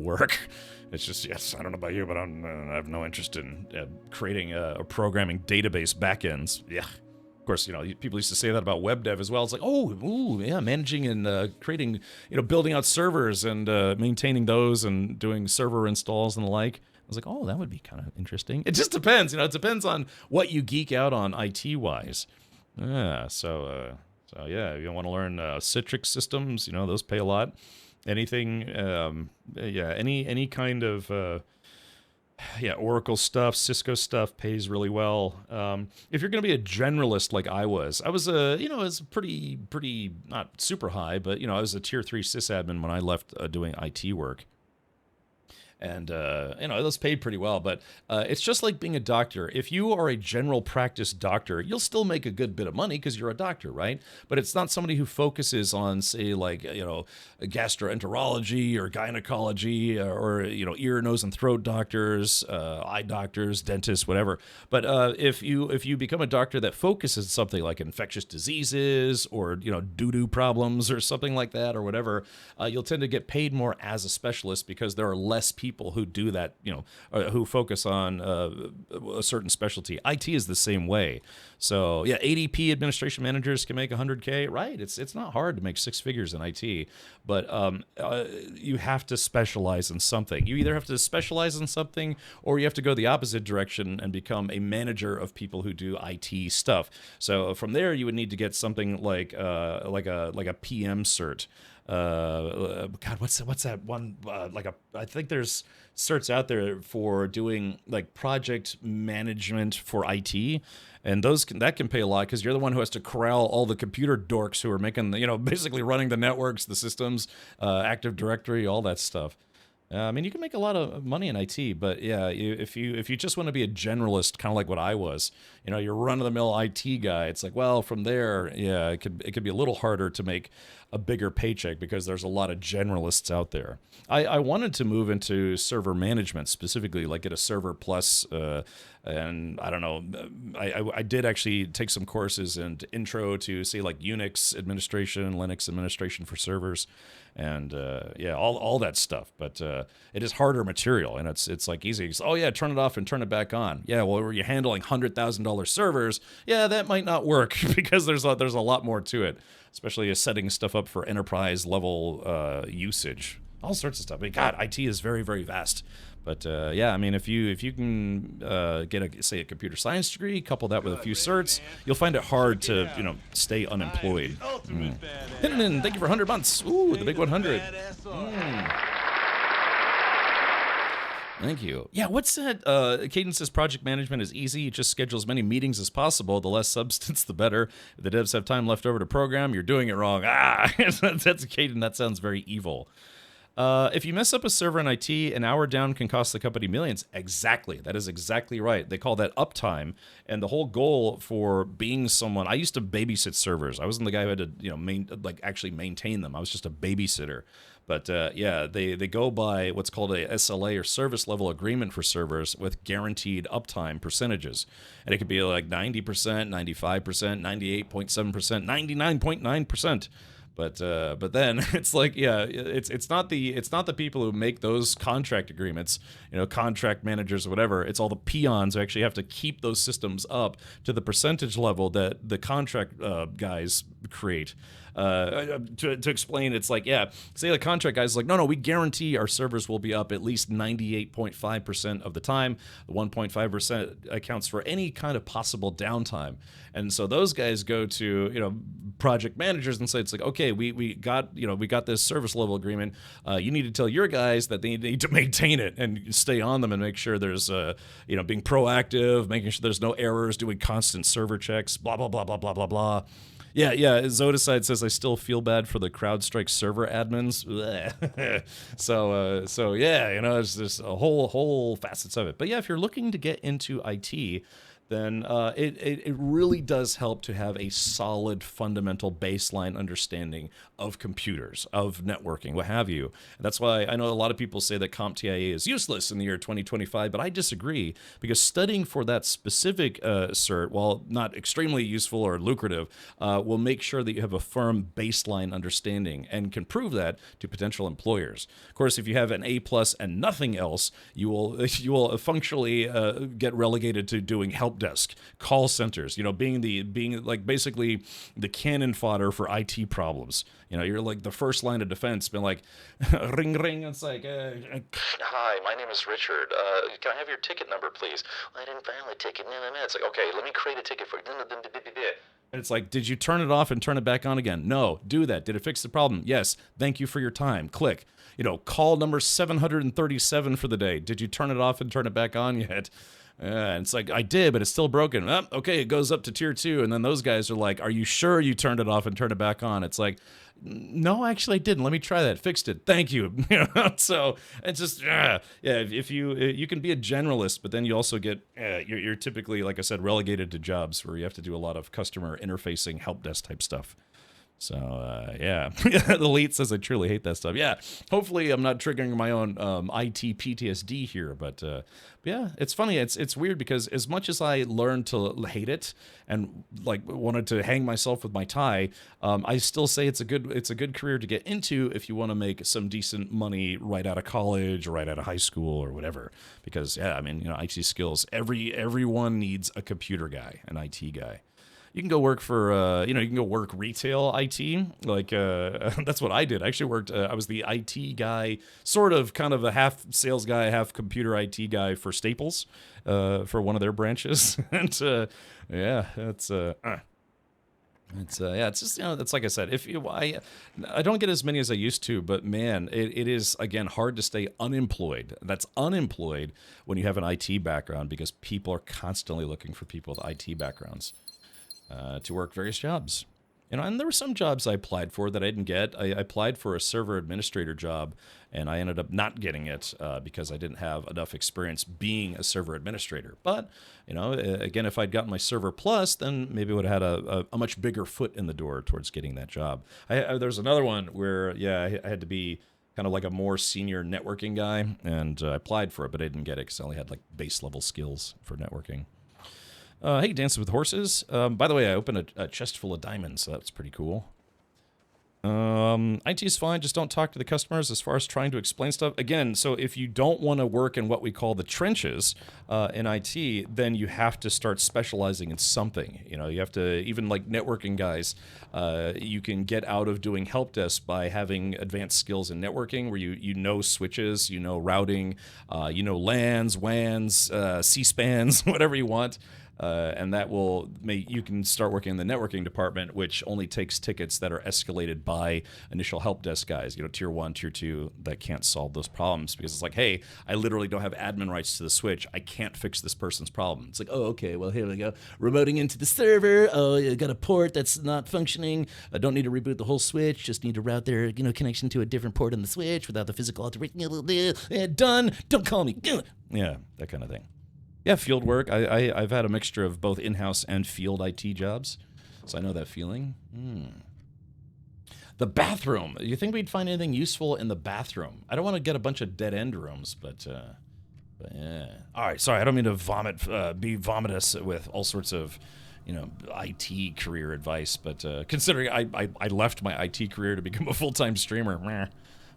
S1: work. It's just, yes, I don't know about you, but I have no interest in creating or programming database backends. Yeah. Of course, people used to say that about web dev as well. It's like, yeah, managing and creating, building out servers and maintaining those and doing server installs and the like. I was like, oh, that would be kind of interesting. It just depends, it depends on what you geek out on IT-wise. Yeah, so yeah, if you want to learn Citrix systems, those pay a lot. Anything, yeah, any kind of Yeah, Oracle stuff, Cisco stuff pays really well. If you're going to be a generalist like I was I was pretty not super high, but I was a tier 3 sysadmin when I left doing IT work. And those paid pretty well, but it's just like being a doctor. If you are a general practice doctor, you'll still make a good bit of money because you're a doctor, right? But it's not somebody who focuses on, say, like gastroenterology or gynecology or ear, nose, and throat doctors, eye doctors, dentists, whatever. But if you become a doctor that focuses on something like infectious diseases or doo-doo problems or something like that or whatever, you'll tend to get paid more as a specialist because there are less people who do that, who focus on a certain specialty. IT is the same way. So yeah, ADP administration managers can make 100K, right? It's not hard to make 6 figures in IT, but you have to specialize in something. You either have to specialize in something, or you have to go the opposite direction and become a manager of people who do IT stuff. So from there, you would need to get something like a PM cert. God, what's that one? I think there's certs out there for doing like project management for IT, and that can pay a lot because you're the one who has to corral all the computer dorks who are making basically running the networks, the systems, Active Directory, all that stuff. I mean, you can make a lot of money in IT, but yeah, if you just want to be a generalist, kind of like what I was, you're run-of-the-mill IT guy. It's like, well, from there, yeah, it could be a little harder to make a bigger paycheck because there's a lot of generalists out there. I wanted to move into server management specifically, like get a Server Plus, and I don't know, I did actually take some courses and intro to say like Unix administration, Linux administration for servers, and yeah, all that stuff. But it is harder material, and it's like easy. It's, oh yeah, turn it off and turn it back on. Yeah, well, were you handling $100,000 servers? Yeah, that might not work because there's a lot more to it, especially setting stuff up for enterprise level usage. All sorts of stuff. I mean, God, IT is very, very vast. But yeah, I mean, if you can get a computer science degree, couple that with a few certs, you'll find it hard to stay unemployed. Thank you for 100 months. Ooh, the big 100. Thank you. Yeah, what's that? Cadence's project management is easy. It just schedule as many meetings as possible. The less substance, the better. If the devs have time left over to program, you're doing it wrong. That's a Caden. That sounds very evil. If you mess up a server in IT, an hour down can cost the company millions. Exactly. That is exactly right. They call that uptime. And the whole goal for being someone, I used to babysit servers. I wasn't the guy who had to, actually maintain them. I was just a babysitter. But yeah, they go by what's called a SLA or service level agreement for servers with guaranteed uptime percentages. And it could be like 90%, 95%, 98.7%, 99.9%. But then it's like, yeah, it's not the people who make those contract agreements, contract managers or whatever. It's all the peons who actually have to keep those systems up to the percentage level that the contract guys create. To explain, it's like, yeah, say the contract guy's like, no, we guarantee our servers will be up at least 98.5% of the time. The 1.5% accounts for any kind of possible downtime. And so those guys go to, project managers and say, it's like, okay, we got this service level agreement. You need to tell your guys that they need to maintain it and stay on them and make sure there's, being proactive, making sure there's no errors, doing constant server checks, blah, blah, blah, blah, blah, blah, blah. Yeah. Zodicide says, I still feel bad for the CrowdStrike server admins. So yeah, there's a whole facets of it. But yeah, if you're looking to get into IT, then it really does help to have a solid fundamental baseline understanding of computers, of networking, what have you. And that's why I know a lot of people say that CompTIA is useless in the year 2025, but I disagree, because studying for that specific cert, while not extremely useful or lucrative, will make sure that you have a firm baseline understanding and can prove that to potential employers. Of course, if you have an A+ and nothing else, you will functionally get relegated to doing help desk, call centers, being like basically the cannon fodder for IT problems. You're like the first line of defense, been like, ring, ring. It's like, hi, my name is Richard. Can I have your ticket number, please? Well, I didn't file a ticket. It's like, okay, let me create a ticket for you. And it's like, did you turn it off and turn it back on again? No. Do that. Did it fix the problem? Yes. Thank you for your time. Click. Call number 737 for the day. Did you turn it off and turn it back on yet? And it's like, I did, but it's still broken. Oh, okay, it goes up to tier 2. And then those guys are like, are you sure you turned it off and turned it back on? It's like, no, actually I didn't. Let me try that. Fixed it. Thank you. So it's just, if you can be a generalist, but then you also get, you're typically, like I said, relegated to jobs where you have to do a lot of customer interfacing help desk type stuff. So, yeah. The elite says I truly hate that stuff. Yeah, hopefully I'm not triggering my own IT PTSD here, but yeah, it's funny. It's weird because as much as I learned to hate it and like wanted to hang myself with my tie, I still say it's a good career to get into if you want to make some decent money right out of college or right out of high school or whatever. Because yeah, I mean, IT skills. Everyone needs a computer guy, an IT guy. You can go work for, you can go work retail IT. Like, that's what I did. I actually worked, I was the IT guy, kind of a half sales guy, half computer IT guy for Staples, for one of their branches. And, yeah, it's just, it's like I said, I don't get as many as I used to, but man, it is, again, hard to stay unemployed. That's unemployed when you have an IT background because people are constantly looking for people with IT backgrounds. To work various jobs. And there were some jobs I applied for that I didn't get. I applied for a server administrator job, and I ended up not getting it because I didn't have enough experience being a server administrator. But, again, if I'd gotten my Server Plus, then maybe I would have had a much bigger foot in the door towards getting that job. There's another one where, I had to be kind of like a more senior networking guy, and I applied for it, but I didn't get it because I only had like base level skills for networking. Hey, Dancing with Horses. By the way, I opened a chest full of diamonds, so that's pretty cool. IT is fine, just don't talk to the customers as far as trying to explain stuff. Again, so if you don't want to work in what we call the trenches in IT, then you have to start specializing in something. You have to, even like networking guys, you can get out of doing help desk by having advanced skills in networking where you know switches, routing, LANs, WANs, C-SPANs, whatever you want. And that will make you can start working in the networking department, which only takes tickets that are escalated by initial help desk guys, tier 1, tier 2, that can't solve those problems because it's like, hey, I literally don't have admin rights to the switch. I can't fix this person's problem. It's like, oh, okay, well, here we go. Remoting into the server. Oh, you got a port that's not functioning. I don't need to reboot the whole switch. Just need to route their, connection to a different port on the switch without the physical alteration. Done. Don't call me. Yeah, that kind of thing. Yeah, field work. I've had a mixture of both in-house and field IT jobs, so I know that feeling. The bathroom. You think we'd find anything useful in the bathroom? I don't want to get a bunch of dead-end rooms, but yeah. All right, sorry, I don't mean to be vomitous with all sorts of, IT career advice, but considering I left my IT career to become a full-time streamer,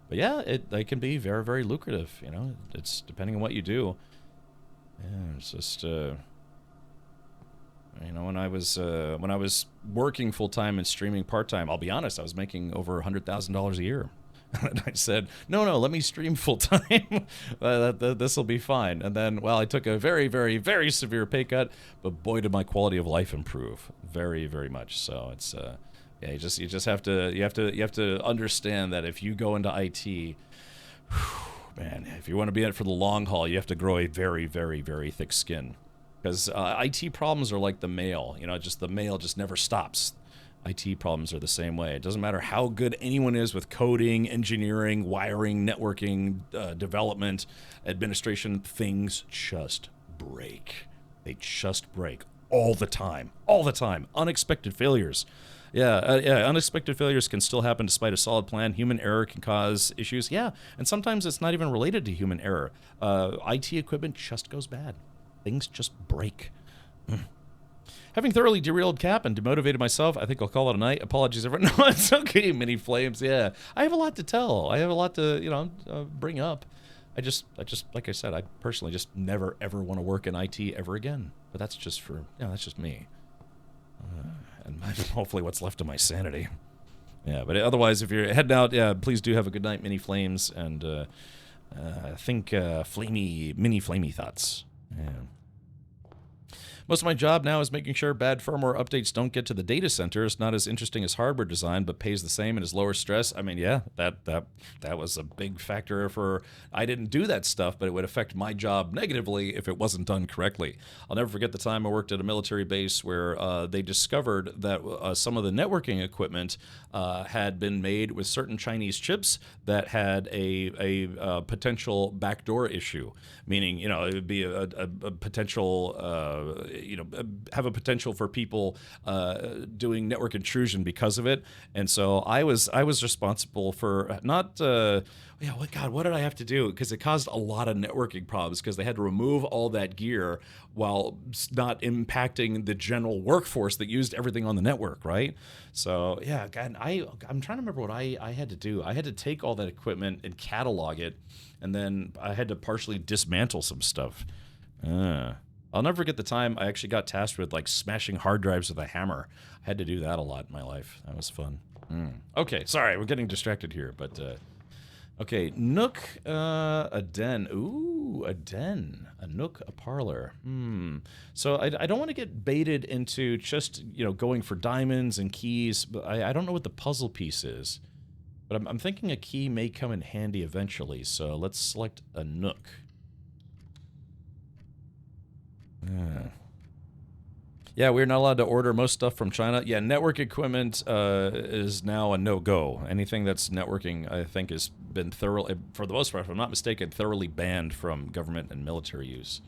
S1: but yeah, it can be very, very lucrative. It's depending on what you do. Yeah, it's just, when I was working full time and streaming part time, I'll be honest, I was making over $100,000 a year. And I said, no, let me stream full time. This will be fine. And then, I took a very, very, very severe pay cut, but boy, did my quality of life improve very, very much. So it's, you just have to understand that if you go into IT. Man, if you want to be in it for the long haul, you have to grow a very, very, very thick skin. Because IT problems are like the mail. The mail just never stops. IT problems are the same way. It doesn't matter how good anyone is with coding, engineering, wiring, networking, development, administration, things just break. They just break all the time. All the time. Unexpected failures. Yeah, unexpected failures can still happen despite a solid plan. Human error can cause issues. Yeah, and sometimes it's not even related to human error. IT equipment just goes bad. Things just break. Having thoroughly derailed Cap and demotivated myself, I think I'll call it a night. Apologies, everyone. No, it's okay, Mini Flames. Yeah, I have a lot to tell. I have a lot to, bring up. I just, like I said, I personally just never, ever want to work in IT ever again. But that's just that's just me. And hopefully what's left of my sanity. Yeah, but otherwise, if you're heading out, please do have a good night, Mini Flames, and think mini flamey thoughts. Yeah. Most of my job now is making sure bad firmware updates don't get to the data center. It's not as interesting as hardware design, but pays the same and is lower stress. I mean, yeah, that was a big factor for. I didn't do that stuff, but it would affect my job negatively if it wasn't done correctly. I'll never forget the time I worked at a military base where they discovered that some of the networking equipment had been made with certain Chinese chips that had a potential backdoor issue, meaning, you know, it would be a potential, have a potential for people doing network intrusion because of it. And so I was responsible for not, what did I have to do? Because it caused a lot of networking problems because they had to remove all that gear while not impacting the general workforce that used everything on the network, right? So yeah, God, I'm trying to remember what I had to do. I had to take all that equipment and catalog it, and then I had to partially dismantle some stuff. I'll never forget the time I actually got tasked with like smashing hard drives with a hammer. I had to do that a lot in my life. That was fun. Okay, sorry, we're getting distracted here, but okay, Nook, a den. Ooh, a den. A Nook, a parlor. So I don't want to get baited into just, going for diamonds and keys, but I don't know what the puzzle piece is. But I'm thinking a key may come in handy eventually, so let's select a Nook. Yeah, we're not allowed to order most stuff from China. Yeah, network equipment is now a no-go. Anything that's networking, I think, has been thoroughly, for the most part, if I'm not mistaken, thoroughly banned from government and military use.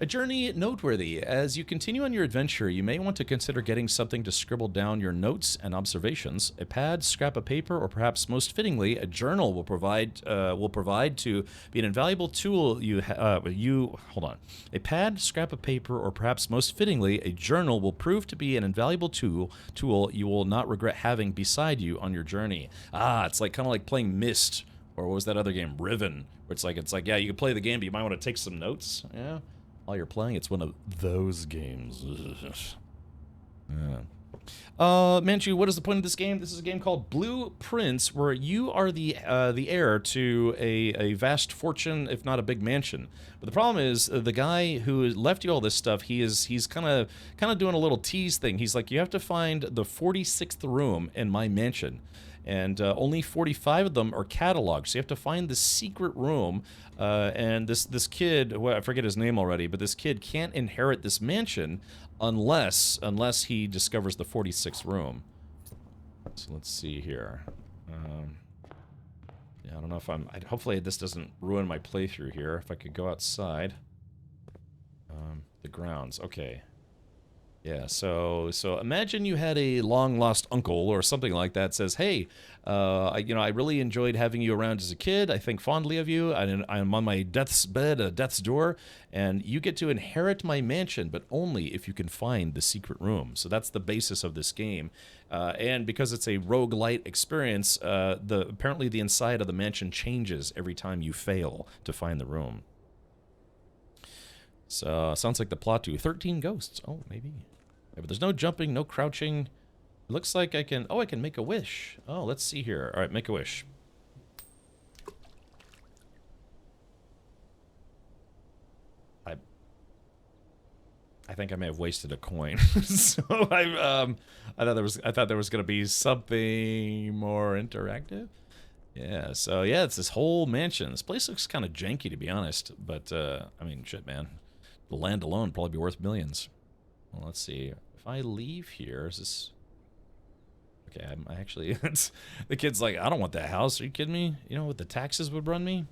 S1: A journey noteworthy. As you continue on your adventure, you may want to consider getting something to scribble down your notes and observations. A pad, scrap of paper, or perhaps most fittingly, a journal will provide to be an invaluable tool. Hold on. A pad, scrap of paper, or perhaps most fittingly, a journal will prove to be an invaluable tool you will not regret having beside you on your journey. It's like kind of like playing Myst, or what was that other game, Riven, where it's like yeah, you can play the game, but you might want to take some notes. Yeah. While you're playing, it's one of those games. Manchu, what is the point of this game? This is a game called Blue Prince, where you are the heir to a vast fortune, if not a big mansion. But the problem is, the guy who left you all this stuff, he's kind of doing a little tease thing. He's like, you have to find the 46th room in my mansion. And only 45 of them are cataloged. So you have to find the secret room. And this kid, well, I forget his name already, but this kid can't inherit this mansion unless he discovers the 46th room. So let's see here. Yeah, I don't know if hopefully this doesn't ruin my playthrough here. If I could go outside. The grounds, okay. Yeah, so imagine you had a long-lost uncle or something like that says, hey, I really enjoyed having you around as a kid. I think fondly of you. I'm on my death's bed, death's door, and you get to inherit my mansion, but only if you can find the secret room. So that's the basis of this game. And because it's a roguelite experience, apparently the inside of the mansion changes every time you fail to find the room. So, sounds like the plot to 13 Ghosts. Oh, maybe. Yeah, but there's no jumping, no crouching. It looks like I can make a wish. Oh, let's see here. All right, make a wish. I think I may have wasted a coin. So I thought there was going to be something more interactive. Yeah, so yeah, it's this whole mansion. This place looks kind of janky, to be honest, but I mean, shit, man. The land alone would probably be worth millions. Well, let's see. If I leave here, is this... Okay, I actually... the kid's like, I don't want that house. Are you kidding me? You know what the taxes would run me?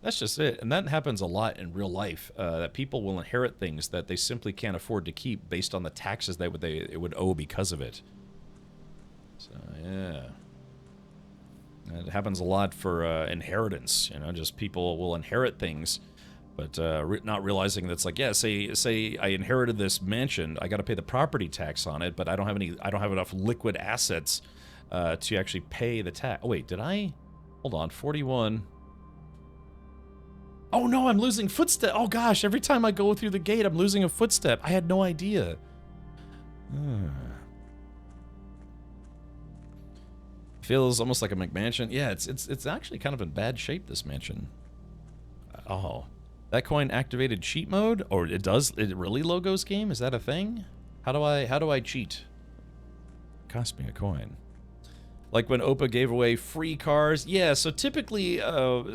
S1: That's just it. And that happens a lot in real life, that people will inherit things that they simply can't afford to keep based on the taxes they would owe because of it. So, yeah. It happens a lot for inheritance. Just people will inherit things, but not realizing that it's like, yeah, say I inherited this mansion, I got to pay the property tax on it, but I don't have enough liquid assets to actually pay the tax. Oh wait, hold on, 41. Oh no, I'm losing footstep. Oh gosh, every time I go through the gate, I'm losing a footstep. I had no idea. Feels almost like a McMansion. Yeah, it's actually kind of in bad shape, this mansion. Oh. That coin activated cheat mode, or it does? It really logos game? Is that a thing? How do I cheat? Cost me a coin. Like when Oppa gave away free cars. Yeah, so typically,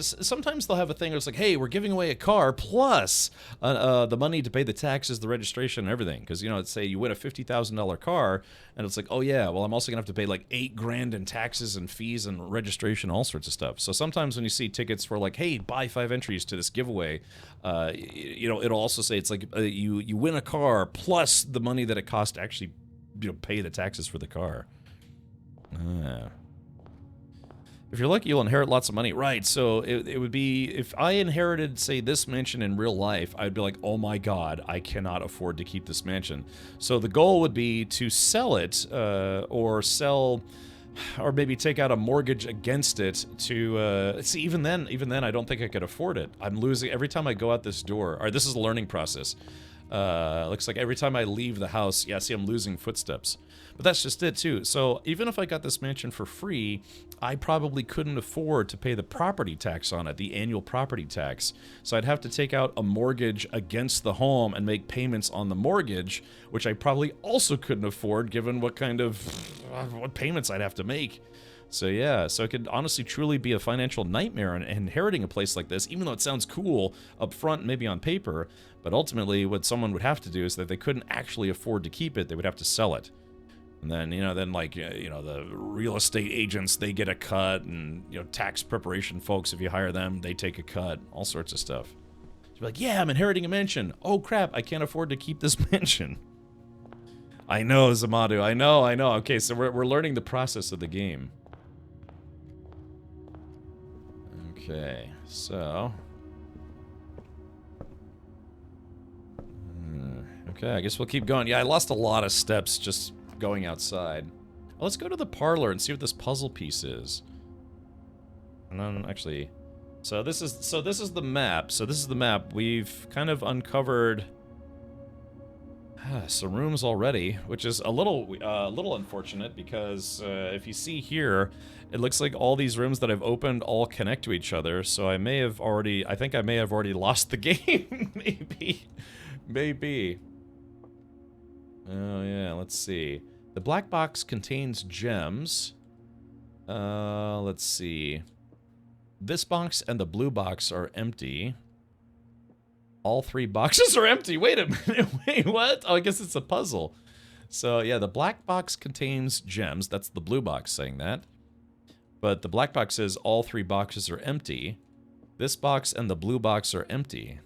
S1: sometimes they'll have a thing where it's like, hey, we're giving away a car plus the money to pay the taxes, the registration, and everything. Because, you know, let's say you win a $50,000 car, and it's like, oh yeah, well, I'm also going to have to pay like $8 grand in taxes and fees and registration, all sorts of stuff. So sometimes when you see tickets for like, hey, buy 5 entries to this giveaway, you know, it'll also say it's like you win a car plus the money that it costs to actually, you know, pay the taxes for the car. If you're lucky, you'll inherit lots of money. Right, so it would be, if I inherited, say, this mansion in real life, I'd be like, oh my god, I cannot afford to keep this mansion. So the goal would be to sell it, or maybe take out a mortgage against it to, see, even then, I don't think I could afford it. I'm losing, every time I go out this door, or this is a learning process. Looks like every time I leave the house, yeah, see, I'm losing footsteps. But that's just it, too. So even if I got this mansion for free, I probably couldn't afford to pay the property tax on it, the annual property tax. So I'd have to take out a mortgage against the home and make payments on the mortgage, which I probably also couldn't afford given what payments I'd have to make. So yeah, so it could honestly truly be a financial nightmare inheriting a place like this, even though it sounds cool up front, maybe on paper. But ultimately, what someone would have to do is that they couldn't actually afford to keep it, they would have to sell it. And then, you know, the real estate agents, they get a cut, and, you know, tax preparation folks, if you hire them, they take a cut, all sorts of stuff. You're like, yeah, I'm inheriting a mansion. Oh crap, I can't afford to keep this mansion. I know, Zamadu, I know. Okay, so we're learning the process of the game. Okay, so... Okay, I guess we'll keep going. Yeah, I lost a lot of steps just going outside. Well, let's go to the parlor and see what this puzzle piece is. And then, actually... So this is the map. So this is the map. We've kind of uncovered... some rooms already, which is a little unfortunate because if you see here, it looks like all these rooms that I've opened all connect to each other. So I think I may have already lost the game. Maybe. Oh yeah, let's see. The black box contains gems. Let's see. This box and the blue box are empty. All 3 boxes are empty. Wait a minute. Wait, what? Oh, I guess it's a puzzle. So, yeah, the black box contains gems. That's the blue box saying that. But the black box says all 3 boxes are empty. This box and the blue box are empty.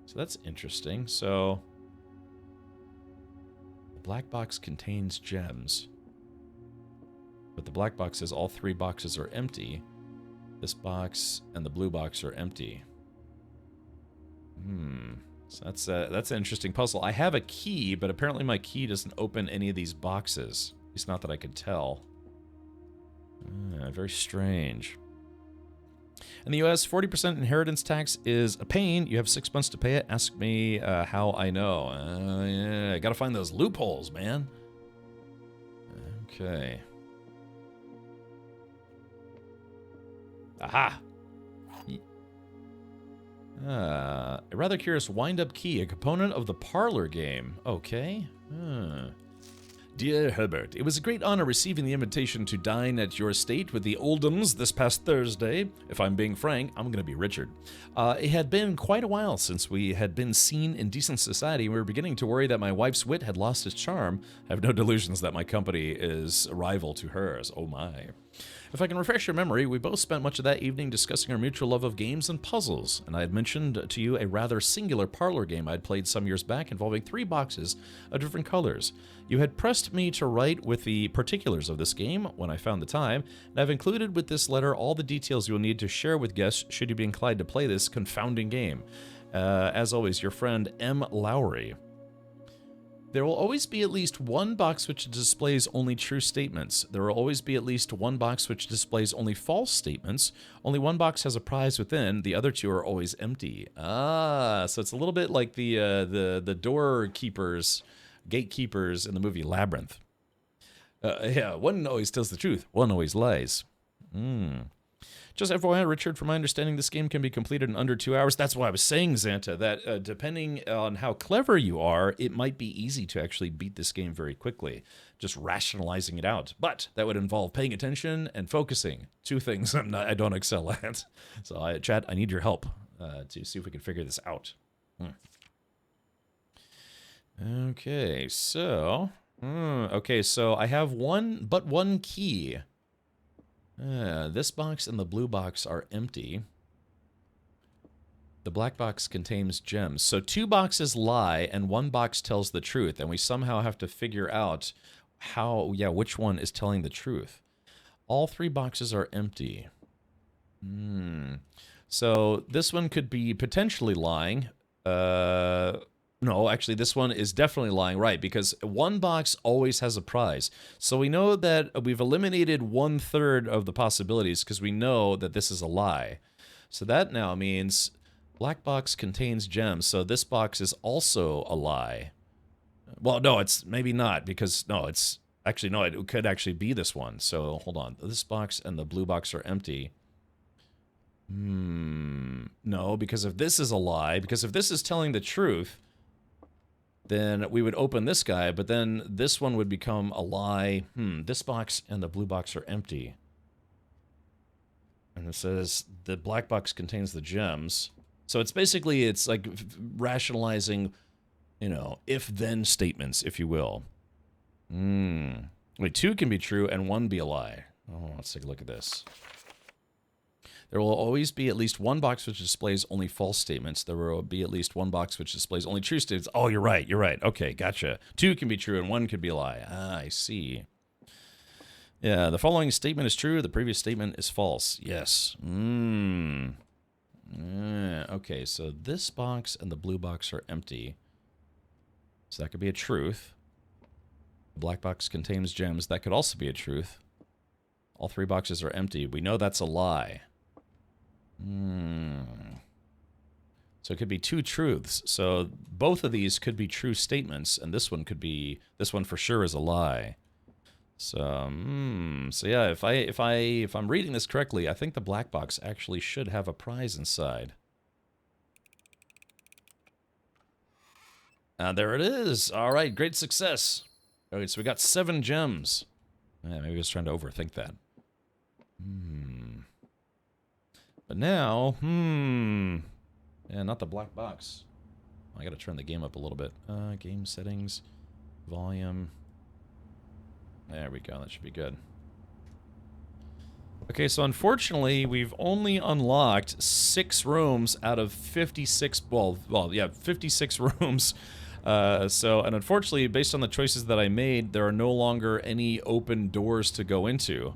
S1: So that's interesting. So, the black box contains gems. But the black box says all 3 boxes are empty. This box and the blue box are empty. So that's an interesting puzzle. I have a key, but apparently my key doesn't open any of these boxes. At least not that I could tell. Very strange. In the US, 40% inheritance tax is a pain. You have 6 months to pay it. Ask me how I know. Yeah, I gotta find those loopholes, man. Okay. Aha! A rather curious wind-up key, a component of the parlor game. Okay. Dear Herbert, it was a great honor receiving the invitation to dine at your estate with the Oldhams this past Thursday. If I'm being frank, I'm going to be Richard. It had been quite a while since we had been seen in decent society, and we were beginning to worry that my wife's wit had lost its charm. I have no delusions that my company is a rival to hers. Oh my. If I can refresh your memory, we both spent much of that evening discussing our mutual love of games and puzzles, and I had mentioned to you a rather singular parlor game I'd played some years back involving 3 boxes of different colors. You had pressed me to write with the particulars of this game when I found the time, and I've included with this letter all the details you'll need to share with guests should you be inclined to play this confounding game. As always, your friend M. Lowry. There will always be at least 1 box which displays only true statements. There will always be at least 1 box which displays only false statements. Only 1 box has a prize within. The other 2 are always empty. Ah, so it's a little bit like the doorkeepers, gatekeepers in the movie Labyrinth. Yeah, one always tells the truth. One always lies. Just FYI, Richard, from my understanding, this game can be completed in under 2 hours. That's why I was saying, Xanta, that depending on how clever you are, it might be easy to actually beat this game very quickly, just rationalizing it out. But that would involve paying attention and focusing. Two things I don't excel at. So, chat, I need your help to see if we can figure this out. Okay, so I have one key. This box and the blue box are empty. The black box contains gems. So 2 boxes lie and 1 box tells the truth, and we somehow have to figure out which one is telling the truth. All 3 boxes are empty. So this one could be potentially lying. No, actually, this one is definitely lying, right, because 1 box always has a prize. So we know that we've eliminated 1/3 of the possibilities because we know that this is a lie. So that now means black box contains gems, so this box is also a lie. Well, no, it's maybe not, because, no, it's... Actually, no, it could actually be this one. So, hold on. This box and the blue box are empty. No, because if this is a lie, because if this is telling the truth... then we would open this guy, but then this one would become a lie. This box and the blue box are empty. And it says the black box contains the gems. So it's basically, it's like rationalizing, you know, if-then statements, if you will. Wait, 2 can be true and 1 be a lie. Oh, let's take a look at this. There will always be at least 1 box which displays only false statements. There will be at least 1 box which displays only true statements. Oh, you're right. You're right. Okay, gotcha. 2 can be true and 1 could be a lie. Ah, I see. Yeah, the following statement is true. The previous statement is false. Yes. Okay, so this box and the blue box are empty. So that could be a truth. The black box contains gems. That could also be a truth. All 3 boxes are empty. We know that's a lie. So it could be 2 truths. So both of these could be true statements, and this one could be, this one for sure is a lie. So, so yeah, if I'm reading this correctly, I think the black box actually should have a prize inside. There it is. All right, great success. All right, so we got 7 gems. Yeah, maybe I was trying to overthink that. But now, yeah, not the black box. I gotta turn the game up a little bit. Game settings, volume. There we go, that should be good. Okay, so unfortunately, we've only unlocked 6 rooms out of 56, well, yeah, 56 rooms. And unfortunately, based on the choices that I made, there are no longer any open doors to go into.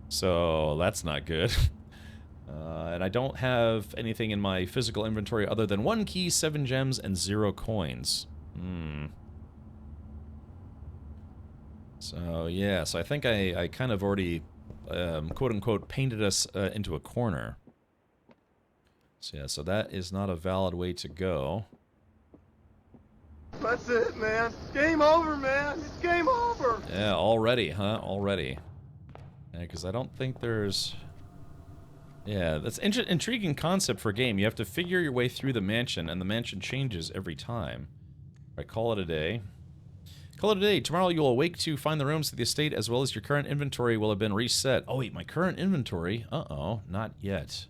S1: So, that's not good. And I don't have anything in my physical inventory other than 1 key, 7 gems, and 0 coins. So, yeah, so I think I kind of already, quote-unquote, painted us into a corner. So, yeah, so that is not a valid way to go.
S6: That's it, man. Game over, man. It's game over.
S1: Yeah, already, huh? Already. Yeah, because I don't think there's... Yeah, that's an intriguing concept for a game. You have to figure your way through the mansion, and the mansion changes every time. Alright, call it a day. Call it a day. Tomorrow you'll awake to find the rooms of the estate as well as your current inventory will have been reset. Oh wait, my current inventory? Uh-oh, not yet.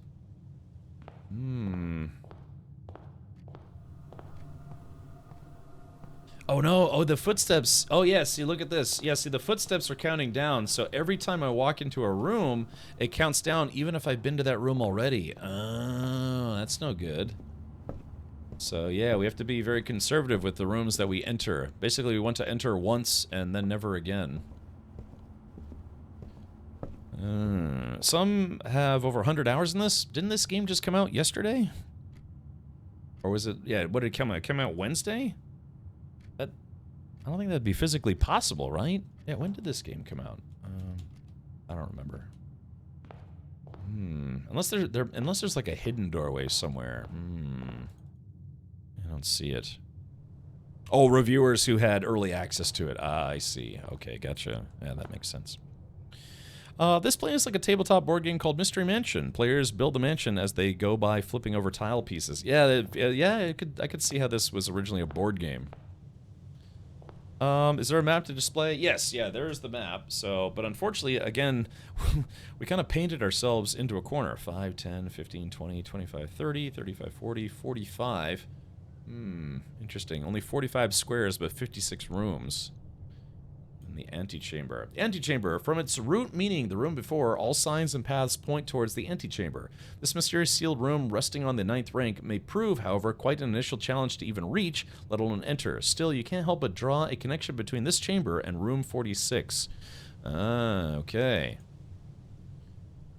S1: Oh no, oh the footsteps. Oh yeah, see look at this. Yeah, see the footsteps are counting down, so every time I walk into a room, it counts down even if I've been to that room already. Oh, that's no good. So yeah, we have to be very conservative with the rooms that we enter. Basically, we want to enter once and then never again. Some have over 100 hours in this. Didn't this game just come out yesterday? Or was it, yeah, what did it come out? It came out Wednesday? I don't think that'd be physically possible, right? Yeah, when did this game come out? I don't remember. Unless there's like a hidden doorway somewhere. I don't see it. Oh, reviewers who had early access to it. Ah, I see. Okay, gotcha. Yeah, that makes sense. This play is like a tabletop board game called Mystery Mansion. Players build a mansion as they go by flipping over tile pieces. Yeah, I could see how this was originally a board game. Is there a map to display? Yes, yeah, there's the map. So, but unfortunately, again, we kind of painted ourselves into a corner. 5, 10, 15, 20, 25, 30, 35, 40, 45. Interesting. Only 45 squares, but 56 rooms. The antechamber. Antechamber. From its root meaning, the room before, all signs and paths point towards the antechamber. This mysterious sealed room, resting on the 9th rank, may prove, however, quite an initial challenge to even reach, let alone enter. Still, you can't help but draw a connection between this chamber and room 46. Okay.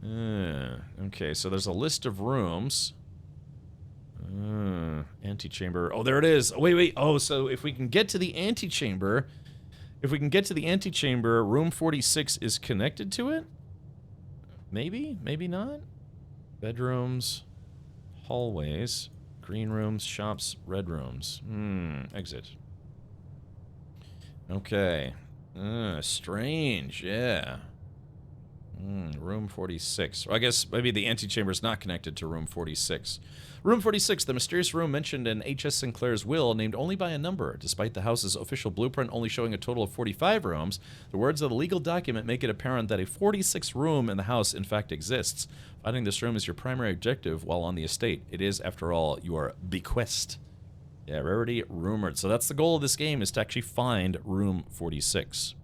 S1: Okay, so there's a list of rooms. Antechamber. Oh, there it is. Oh, wait. Oh, so if we can get to the antechamber... If we can get to the antechamber, room 46 is connected to it? Maybe? Maybe not? Bedrooms, hallways, green rooms, shops, red rooms. Exit. Okay. Strange, yeah. Room 46. Well, I guess maybe the antechamber is not connected to room 46. Room 46, the mysterious room mentioned in H.S. Sinclair's will, named only by a number. Despite the house's official blueprint only showing a total of 45 rooms, the words of the legal document make it apparent that a 46th room in the house in fact exists. Finding this room is your primary objective while on the estate. It is, after all, your bequest. Yeah, rarity rumored. So that's the goal of this game, is to actually find room 46.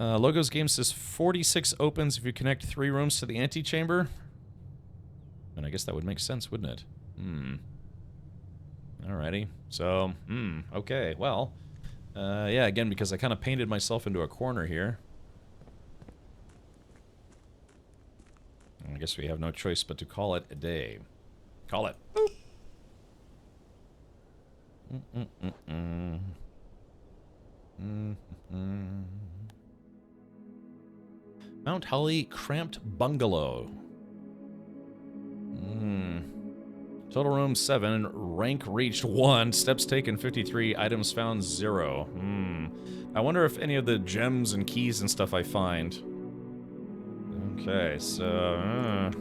S1: Logos game says 46 opens if you connect 3 rooms to the antechamber. And I guess that would make sense, wouldn't it? Alrighty. So, okay. Well, yeah, again, because I kind of painted myself into a corner here. I guess we have no choice but to call it a day. Call it. Mount Holly Cramped Bungalow. Total room 7, rank reached 1, steps taken 53, items found 0. I wonder if any of the gems and keys and stuff I find. Okay, so...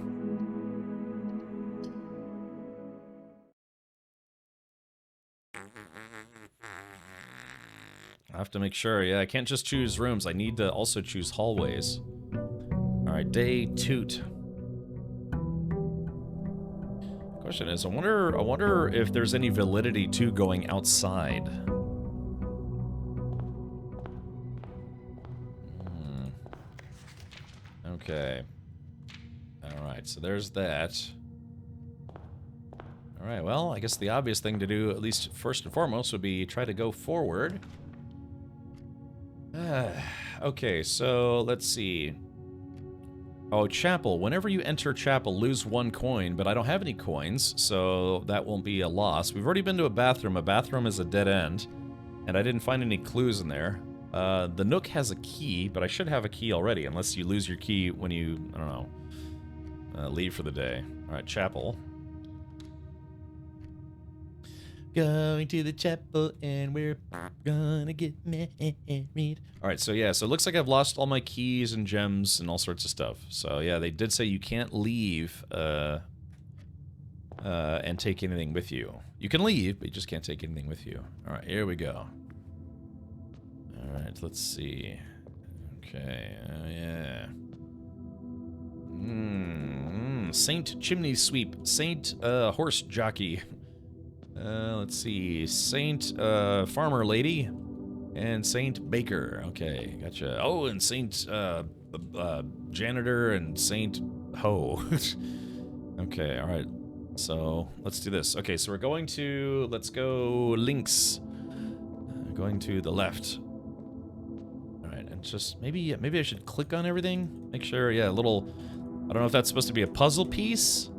S1: I have to make sure, yeah, I can't just choose rooms, I need to also choose hallways. Alright, day toot. Question is, I wonder if there's any validity to going outside. Okay. Alright, so there's that. Alright, well, I guess the obvious thing to do, at least first and foremost, would be try to go forward. Okay, so let's see. Oh, chapel. Whenever you enter chapel, lose 1 coin, but I don't have any coins, so that won't be a loss. We've already been to a bathroom. A bathroom is a dead end, and I didn't find any clues in there. The Nook has a key, but I should have a key already, unless you lose your key when you, I don't know, leave for the day. Alright, chapel. Going to the chapel and we're gonna get married. Alright, so yeah, so it looks like I've lost all my keys and gems and all sorts of stuff. So yeah, they did say you can't leave and take anything with you. You can leave, but you just can't take anything with you. Alright, here we go. Alright, let's see. Okay, yeah. Saint Chimney Sweep. Saint Horse Jockey. Let's see. Saint Farmer Lady and Saint Baker. Okay, gotcha. Oh, and Saint Janitor and Saint Ho. Okay, alright. So, let's do this. Okay, so we're going to... Let's go links. Going to the left. Alright, and just... Maybe I should click on everything? Make sure, yeah, a little... I don't know if that's supposed to be a puzzle piece.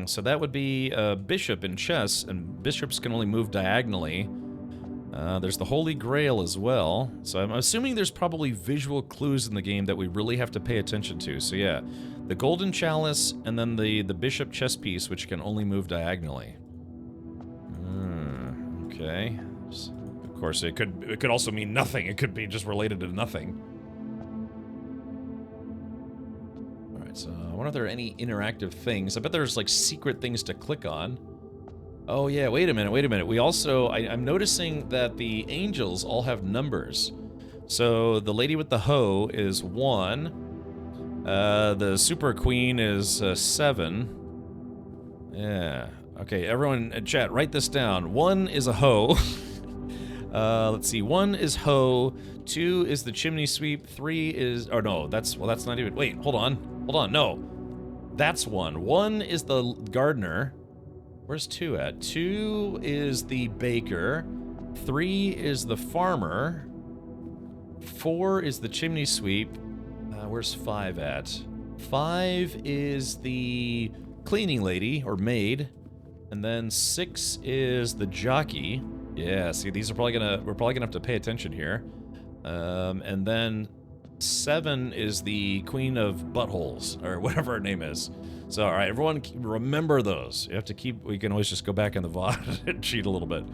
S1: So that would be a bishop in chess, and bishops can only move diagonally. There's the Holy Grail as well. So I'm assuming there's probably visual clues in the game that we really have to pay attention to. So yeah, the Golden Chalice, and then the bishop chess piece, which can only move diagonally. Okay. Just a course, it could also mean nothing. It could be just related to nothing. All right, so I wonder if there are any interactive things. I bet there's like secret things to click on. Oh yeah, wait a minute. We also, I'm noticing that the angels all have numbers. So the lady with the hoe is 1. The super queen is 7. Yeah. Okay, everyone in chat, write this down. 1 is a hoe. Let's see. 1 is hoe. 2 is the chimney sweep. 3 is... Oh, no. That's not even... Wait, hold on. No. That's 1. 1 is the gardener. Where's 2 at? 2 is the baker. 3 is the farmer. 4 is the chimney sweep. Where's 5 at? 5 is the cleaning lady, or maid. And then 6 is the jockey. Yeah, see, these are we're probably gonna have to pay attention here. And then 7 is the queen of buttholes, or whatever her name is. So, all right, everyone, remember those. You have to keep. We can always just go back in the VOD and cheat a little bit.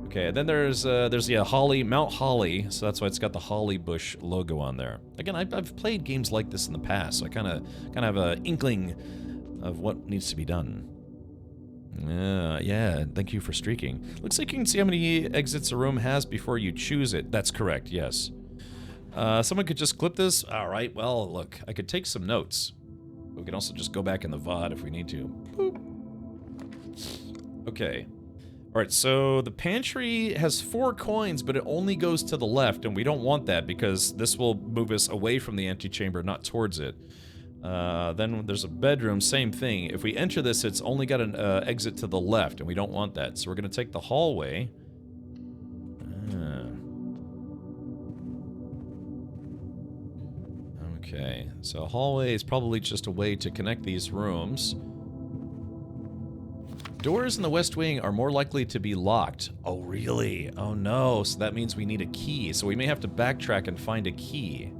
S1: Okay, and then there's Holly, Mount Holly. So that's why it's got the Holly Bush logo on there. Again, I've played games like this in the past, so I kind of have an inkling of what needs to be done. Yeah, thank you for streaking. Looks like you can see how many exits a room has before you choose it. That's correct, yes. Someone could just clip this. All right, well, look, I could take some notes. We can also just go back in the VOD if we need to. Boop. Okay. All right, so the pantry has 4 coins, but it only goes to the left, and we don't want that because this will move us away from the antechamber, not towards it. Then there's a bedroom, same thing. If we enter this, it's only got an exit to the left, and we don't want that. So we're going to take the hallway. Okay, so hallway is probably just a way to connect these rooms. Doors in the West Wing are more likely to be locked. Oh, really? Oh, no. So that means we need a key. So we may have to backtrack and find a key.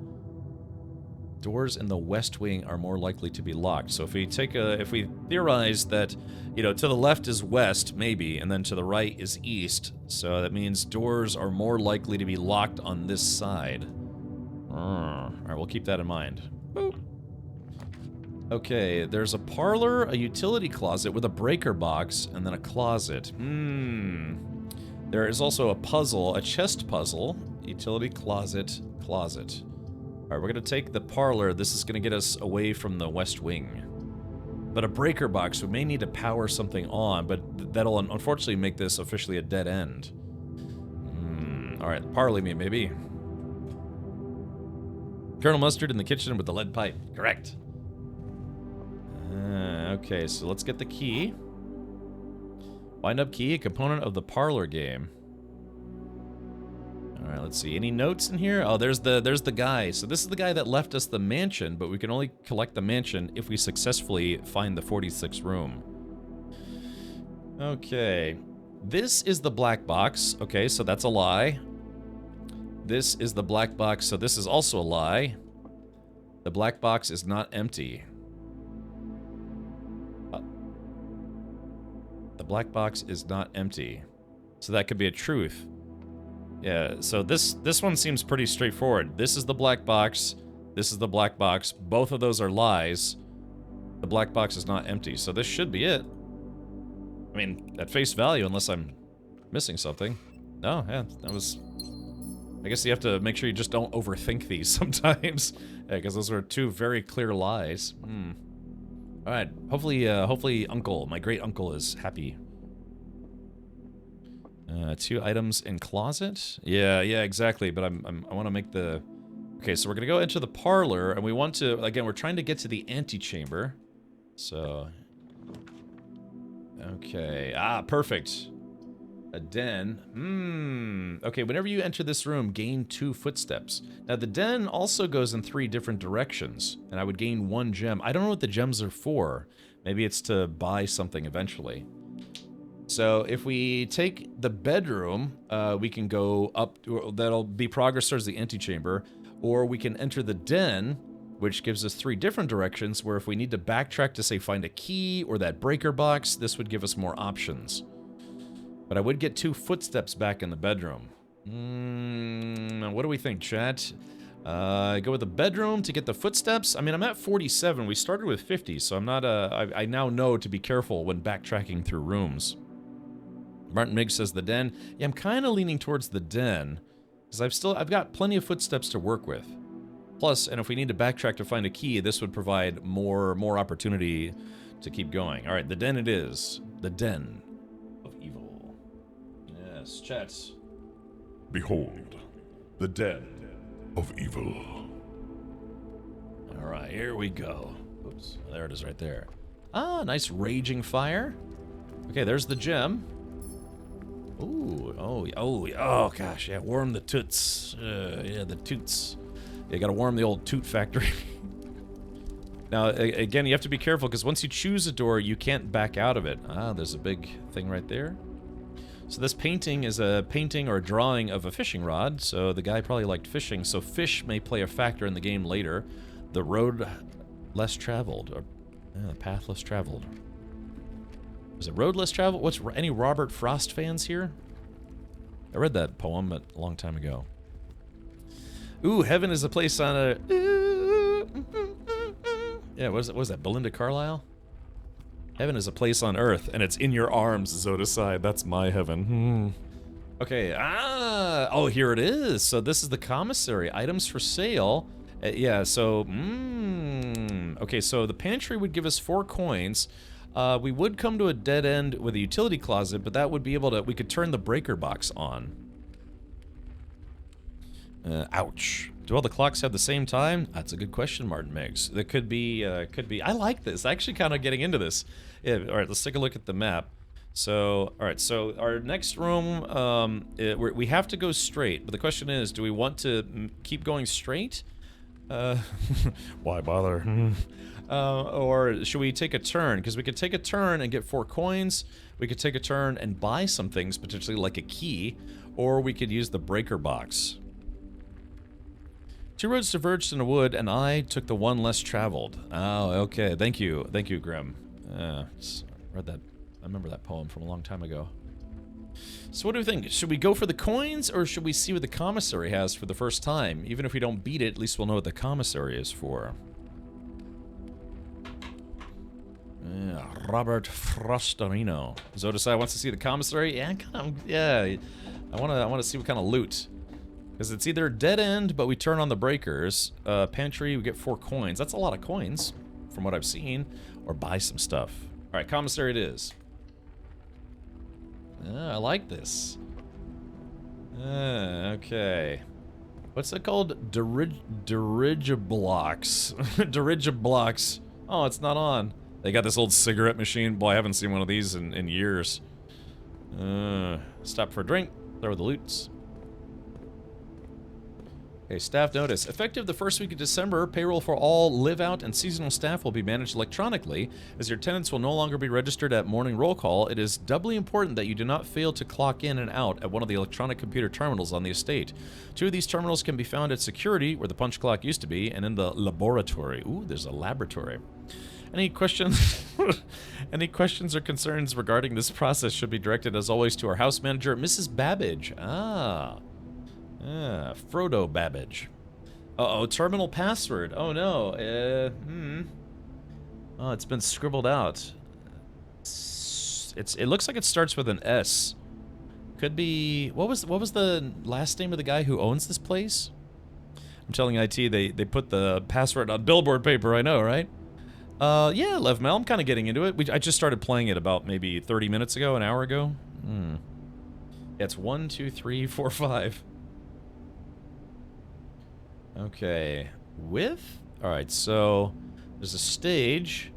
S1: Doors in the West Wing are more likely to be locked. So if we theorize that, you know, to the left is west, maybe, and then to the right is east, so that means doors are more likely to be locked on this side. All right, we'll keep that in mind. Boop. Okay, there's a parlor, a utility closet with a breaker box, and then a closet. There is also a puzzle, a chest puzzle, utility closet, closet. All right, we're going to take the parlor. This is going to get us away from the West Wing. But a breaker box, we may need to power something on, but that'll unfortunately make this officially a dead end. All right, parley me, maybe. Colonel Mustard in the kitchen with the lead pipe. Correct. Okay, so let's get the key. Wind up key, a component of the parlor game. All right, let's see. Any notes in here? Oh, there's the guy. So this is the guy that left us the mansion, but we can only collect the mansion if we successfully find the 46th room. Okay. This is the black box. Okay, so that's a lie. This is the black box, so this is also a lie. The black box is not empty. The black box is not empty. So that could be a truth. Yeah, so this one seems pretty straightforward. This is the black box. This is the black box. Both of those are lies. The black box is not empty, so this should be it. I mean, at face value, unless I'm missing something. No, yeah, that was... I guess you have to make sure you just don't overthink these sometimes. Yeah, because those are 2 very clear lies. Alright, hopefully Uncle, my great uncle, is happy. 2 items in closet? Yeah, exactly, but I want to make the... Okay, so we're going to go into the parlor, and we want to... Again, we're trying to get to the antechamber. So... Okay, perfect. A den. Okay, whenever you enter this room, gain 2 footsteps. Now, the den also goes in 3 different directions, and I would gain 1 gem. I don't know what the gems are for. Maybe it's to buy something eventually. So, if we take the bedroom, we can go up. That'll be progress towards the antechamber. Or we can enter the den, which gives us 3 different directions, where if we need to backtrack to, say, find a key or that breaker box, this would give us more options. But I would get 2 footsteps back in the bedroom. What do we think, chat? Go with the bedroom to get the footsteps. I mean, I'm at 47. We started with 50, so I'm not, I now know to be careful when backtracking through rooms. Martin Miggs says the den. Yeah, I'm kind of leaning towards the den, because I've got plenty of footsteps to work with. Plus, and if we need to backtrack to find a key, this would provide more opportunity to keep going. All right, the den it is. The den of evil. Yes, chat.
S5: Behold, the den of evil.
S1: All right, here we go. Oops, there it is right there. Ah, nice raging fire. Okay, there's the gem. Ooh, oh gosh, yeah, warm the toots. Yeah, the toots. You gotta warm the old toot factory. Now, again, you have to be careful, because once you choose a door, you can't back out of it. Ah, there's a big thing right there. So this painting is a painting or a drawing of a fishing rod, so the guy probably liked fishing, so fish may play a factor in the game later. The road less traveled, or the path less traveled. Is it road less traveled? What's any Robert Frost fans here? I read that poem a long time ago. Ooh, heaven is a place on a... Yeah, what was that, Belinda Carlisle? Heaven is a place on earth, and it's in your arms, Zodicide. That's my heaven. Okay, oh, here it is. So this is the commissary. Items for sale. Yeah, so, okay, so the pantry would give us 4 coins. We would come to a dead end with a utility closet, but that would be able to, we could turn the breaker box on. Ouch. Do all the clocks have the same time? That's a good question, Martin Miggs. That could be, I like this. Actually kind of getting into this. Yeah, all right, let's take a look at the map. So, all right, so our next room, we have to go straight, but the question is, do we want to keep going straight? Why bother? Or should we take a turn? Because we could take a turn and get 4 coins. We could take a turn and buy some things, potentially like a key, or we could use the breaker box. 2 roads diverged in a wood, and I took the one less traveled. Oh, okay. Thank you, Grim. Read that. I remember that poem from a long time ago. So what do we think? Should we go for the coins, or should we see what the commissary has for the first time? Even if we don't beat it, at least we'll know what the commissary is for. Robert Frostarino. Zodicide wants to see the commissary. Yeah, yeah. I want to see what kind of loot. Because it's either dead end, but we turn on the breakers. Pantry, we get 4 coins. That's a lot of coins, from what I've seen. Or buy some stuff. All right, commissary it is. I like this. Okay. What's it called? Dirigiblocks. Dirigiblocks. Oh, it's not on. They got this old cigarette machine. Boy, I haven't seen one of these in years. Stop for a drink. Throw the loots. Okay, staff notice. Effective the first week of December, payroll for all live-out and seasonal staff will be managed electronically. As your tenants will no longer be registered at morning roll call, it is doubly important that you do not fail to clock in and out at one of the electronic computer terminals on the estate. 2 of these terminals can be found at security, where the punch clock used to be, and in the laboratory. Ooh, there's a laboratory. Any questions? Any questions or concerns regarding this process should be directed, as always, to our house manager, Mrs. Babbage. Frodo Babbage. Uh-oh, terminal password. Oh no. Oh, it's been scribbled out. It looks like it starts with an S. Could be. What was the last name of the guy who owns this place? I'm telling IT they put the password on billboard paper. I know, right? Yeah, Levmel, I'm kind of getting into it. I just started playing it about maybe 30 minutes ago, an hour ago. Yeah, it's 1, 2, 3, 4, 5. Okay, alright, so there's a stage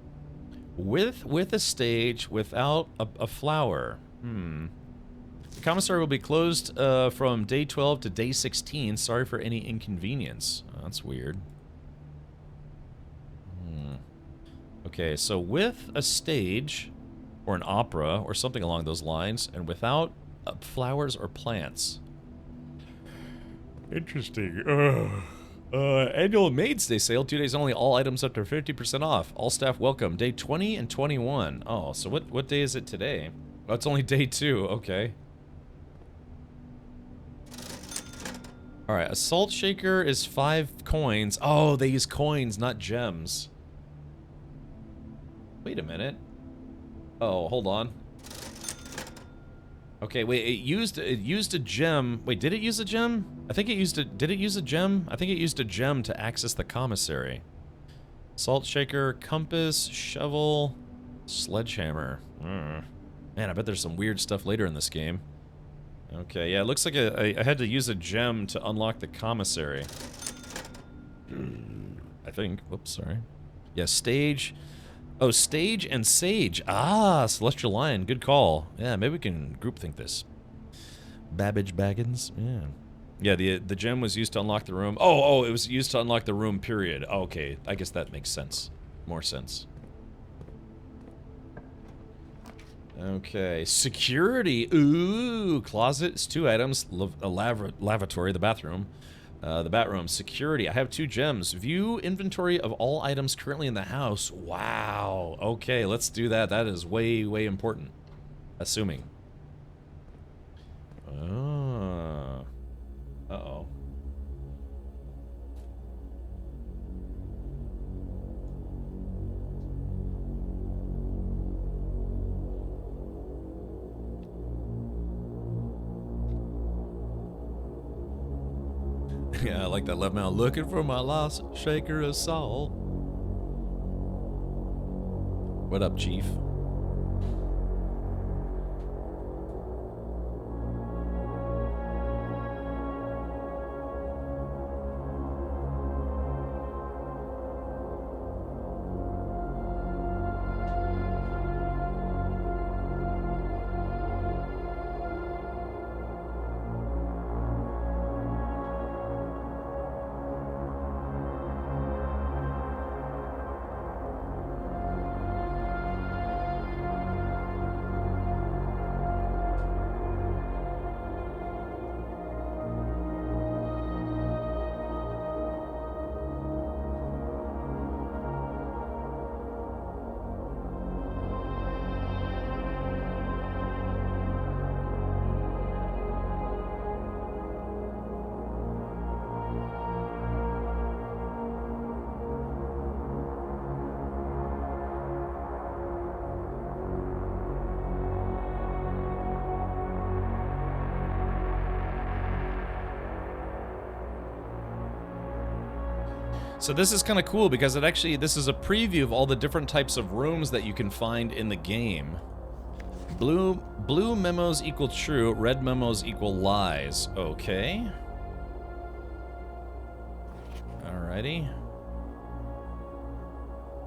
S1: with a stage without a flower. The commissary will be closed from day 12 to day 16. Sorry for any inconvenience. Oh, that's weird. Okay, so with a stage or an opera or something along those lines, and without flowers or plants. Interesting. Annual Maids Day sale, 2 days only, all items up to 50% off. All staff welcome. Day 20 and 21. Oh, so what day is it today? Oh, it's only day 2, okay. All right, a salt shaker is 5 coins. Oh, they use coins, not gems. Wait a minute. Oh, hold on. Okay, wait, it used a gem. Wait, did it use a gem? I think it used a, did it use a gem? I think it used a gem to access the commissary. Salt shaker, compass, shovel, sledgehammer. Man, I bet there's some weird stuff later in this game. Okay, yeah, it looks like I had to use a gem to unlock the commissary. I think. Whoops, sorry. Yeah, stage. Oh, stage and sage. Ah, Celestial Lion. Good call. Yeah, maybe we can groupthink this. Babbage Baggins. Yeah. Yeah, the gem was used to unlock the room. Oh, it was used to unlock the room, period. Okay, I guess that makes sense. More sense. Okay, security. Ooh, closet is 2 items. A lavatory, the bathroom. The bathroom. Security. I have 2 gems. View inventory of all items currently in the house. Wow. Okay, let's do that. That is way, way important. Assuming. Uh-oh. Yeah, I like that left mouth. Looking for my lost shaker of salt. What up, Chief? So this is kind of cool because this is a preview of all the different types of rooms that you can find in the game. Blue memos equal true, red memos equal lies. Okay. Alrighty.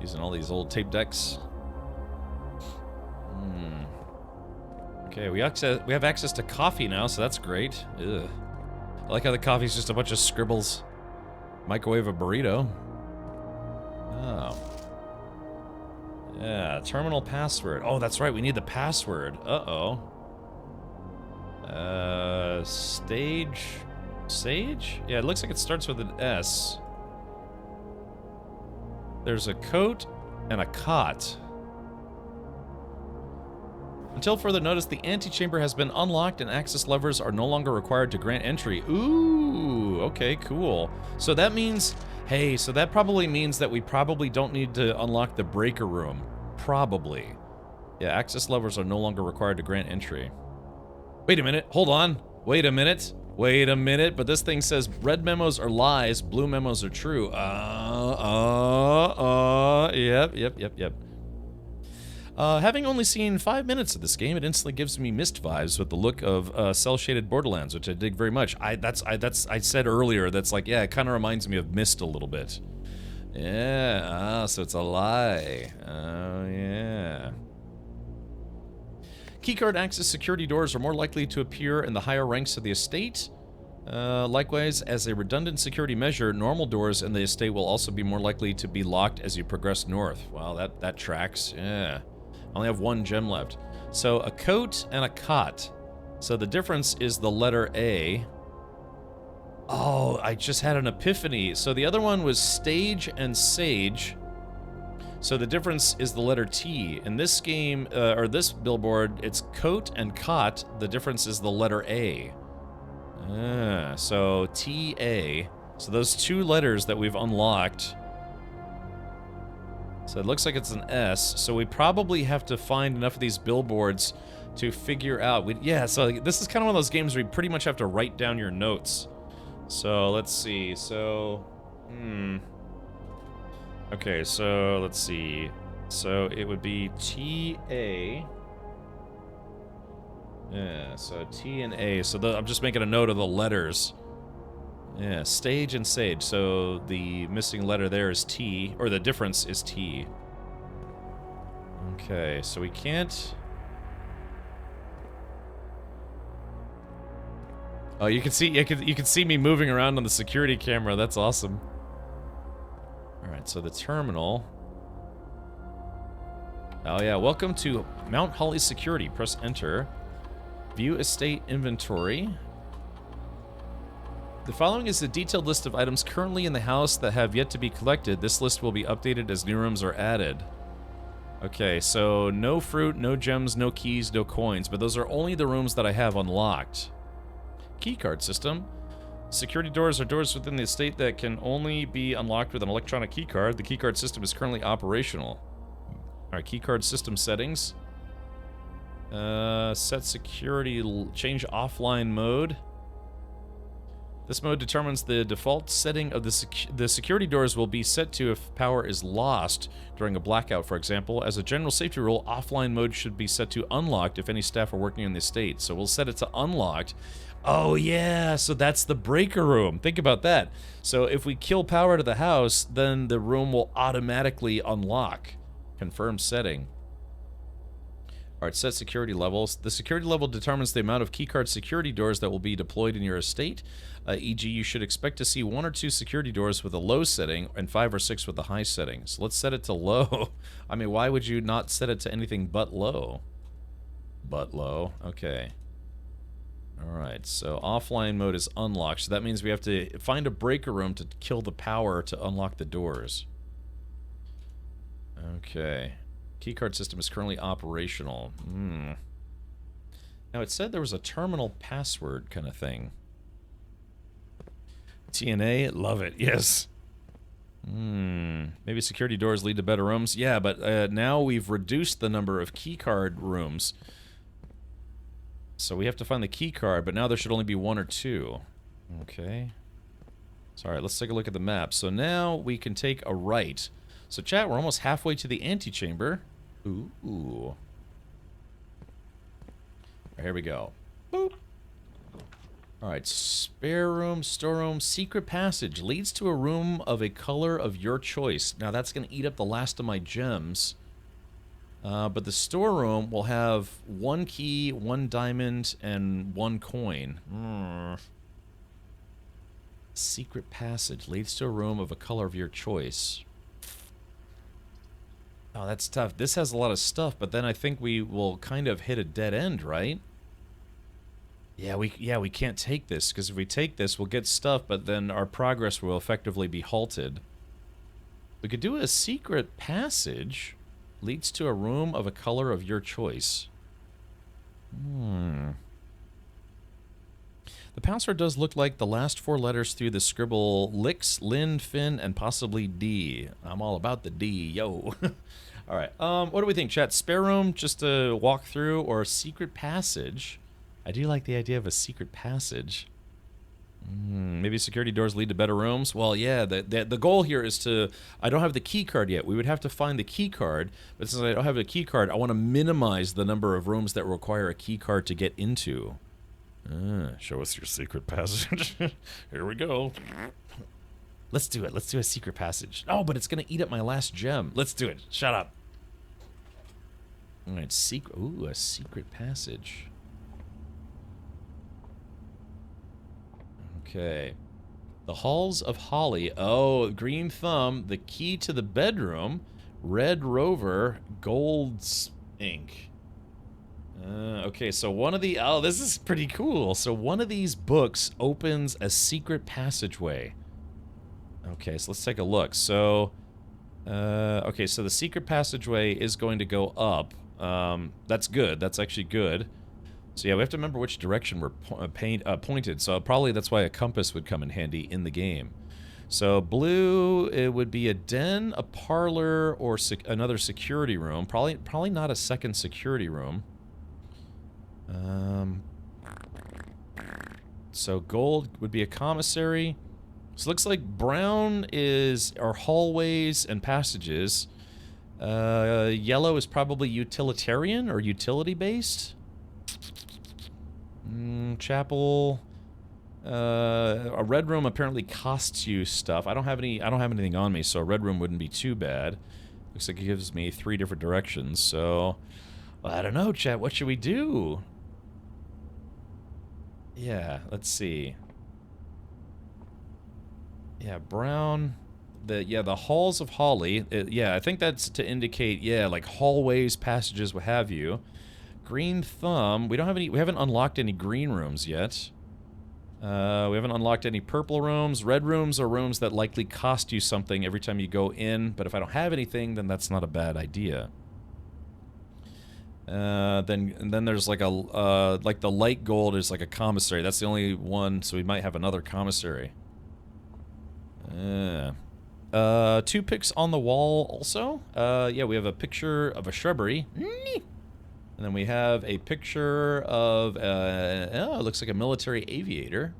S1: Using all these old tape decks. Okay, we have access to coffee now, so that's great. Ugh. I like how the coffee's just a bunch of scribbles. Microwave a burrito. Oh. Yeah, terminal password. Oh, that's right, we need the password. Uh-oh. Stage... Sage? Yeah, it looks like it starts with an S. There's a coat and a cot. Until further notice, the antechamber has been unlocked and access levers are no longer required to grant entry. Ooh, okay, cool. So that means, hey, so that probably means that we probably don't need to unlock the breaker room. Probably. Yeah, access levers are no longer required to grant entry. Wait a minute, hold on. Wait a minute, but this thing says red memos are lies, blue memos are true. Yep. Having only seen 5 minutes of this game, it instantly gives me Myst vibes with the look of cel-shaded Borderlands, which I dig very much. I said earlier, that's like, yeah, it kind of reminds me of Myst a little bit. Yeah, so it's a lie. Oh, yeah. Keycard access security doors are more likely to appear in the higher ranks of the estate. Likewise, as a redundant security measure, normal doors in the estate will also be more likely to be locked as you progress north. Wow, that tracks. Yeah. I only have 1 gem left. So a coat and a cot. So the difference is the letter A. Oh, I just had an epiphany. So the other one was stage and sage. So the difference is the letter T. In this game, or this billboard, it's coat and cot. The difference is the letter A. So TA. So those 2 letters that we've unlocked. So it looks like it's an S. So we probably have to find enough of these billboards to figure out. Yeah, so this is kind of one of those games where you pretty much have to write down your notes. So let's see. So, okay, so let's see. So it would be TA. Yeah, so T and A. So I'm just making a note of the letters. Yeah, stage and sage. So the missing letter there is T, or the difference is T. Okay, so we can't... Oh, you can see you can see me moving around on the security camera. That's awesome. All right, so the terminal. Oh yeah, welcome to Mount Holly Security. Press enter. View estate inventory. The following is a detailed list of items currently in the house that have yet to be collected. This list will be updated as new rooms are added. Okay, so no fruit, no gems, no keys, no coins, but those are only the rooms that I have unlocked. Keycard system. Security doors are doors within the estate that can only be unlocked with an electronic keycard. The keycard system is currently operational. Alright, keycard system settings. Set security, change offline mode. This mode determines the default setting of the security doors will be set to if power is lost during a blackout, for example. As a general safety rule, offline mode should be set to unlocked if any staff are working in the estate. So we'll set it to unlocked. Oh yeah, so that's the breaker room. Think about that. So if we kill power to the house, then the room will automatically unlock. Confirm setting. Alright, set security levels. The security level determines the amount of keycard security doors that will be deployed in your estate. E.g., you should expect to see 1 or 2 security doors with a low setting and 5 or 6 with a high setting. So let's set it to low. I mean, why would you not set it to anything but low? But low. Okay. Alright, so offline mode is unlocked. So that means we have to find a breaker room to kill the power to unlock the doors. Okay. Keycard system is currently operational. Now it said there was a terminal password kind of thing. TNA, love it, yes. Maybe security doors lead to better rooms. Yeah, but now we've reduced the number of keycard rooms. So we have to find the keycard, but now there should only be 1 or 2. Okay. So alright, let's take a look at the map. So now we can take a right. So chat, we're almost halfway to the antechamber. Ooh. Here we go. Boop. Alright, spare room, storeroom, secret passage. Leads to a room of a color of your choice. Now that's going to eat up the last of my gems. But the storeroom will have 1 key, 1 diamond, and 1 coin. Secret passage. Leads to a room of a color of your choice. Oh, that's tough. This has a lot of stuff, but then I think we will kind of hit a dead end, right? Yeah, we can't take this, because if we take this, we'll get stuff, but then our progress will effectively be halted. We could do a secret passage. Leads to a room of a color of your choice. The password does look like the last 4 letters through the scribble Lix, Lin, Fin, and possibly D. I'm all about the D, yo. Alright, what do we think, chat? Spare room, just to walk through, or secret passage? I do like the idea of a secret passage. Maybe security doors lead to better rooms? Well, yeah, the goal here is to... I don't have the key card yet. We would have to find the key card, but since I don't have a key card, I want to minimize the number of rooms that require a key card to get into. Show us your secret passage. Here we go. Let's do it. Let's do a secret passage. Oh, but it's going to eat up my last gem. Let's do it. Shut up. All right, secret. Ooh, a secret passage. Okay. The Halls of Holly. Oh, Green Thumb. The key to the bedroom. Red Rover. Gold's ink. Okay, so one of the... Oh, this is pretty cool. So one of these books opens a secret passageway. Okay, so let's take a look. So... okay, so the secret passageway is going to go up. That's good. That's actually good. So yeah, we have to remember which direction we're pointed. So probably that's why a compass would come in handy in the game. So blue, it would be a den, a parlor, or another security room. Probably not a second security room. So gold would be a commissary. So it looks like brown is our hallways and passages. Yellow is probably utilitarian or utility based. Chapel. A red room apparently costs you stuff. I don't have anything on me, so a red room wouldn't be too bad. Looks like it gives me 3 different directions. So well, I don't know, chat. What should we do? Yeah, let's see. Yeah, brown. The halls of Holly. Yeah, I think that's to indicate, yeah, like hallways, passages, what have you. Green thumb. We haven't unlocked any green rooms yet. We haven't unlocked any purple rooms. Red rooms are rooms that likely cost you something every time you go in, but if I don't have anything, then that's not a bad idea. Then there's like like the light gold is like a commissary. That's the only one, so we might have another commissary. 2 pics on the wall also. Yeah, we have a picture of a shrubbery. And then we have a picture of, it looks like a military aviator.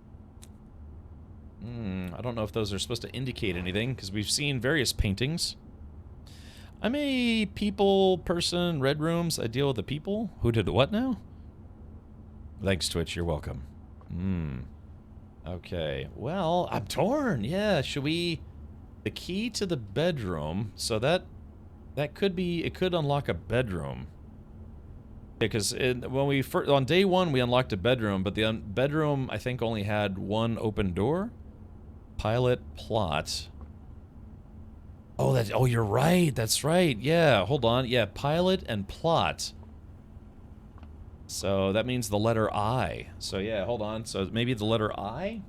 S1: I don't know if those are supposed to indicate anything, because we've seen various paintings. I'm a people person, red rooms. I deal with the people. Who did what now? Thanks, Twitch. You're welcome. Okay. Well, I'm torn. Yeah, should we... The key to the bedroom. So that could be... It could unlock a bedroom. Because when we on day 1 we unlocked a bedroom, but the bedroom I think only had 1 open door. Pilot plot. Oh, you're right. That's right. Yeah, hold on. Yeah, pilot and plot. So that means the letter I. So yeah, hold on. So maybe the letter I?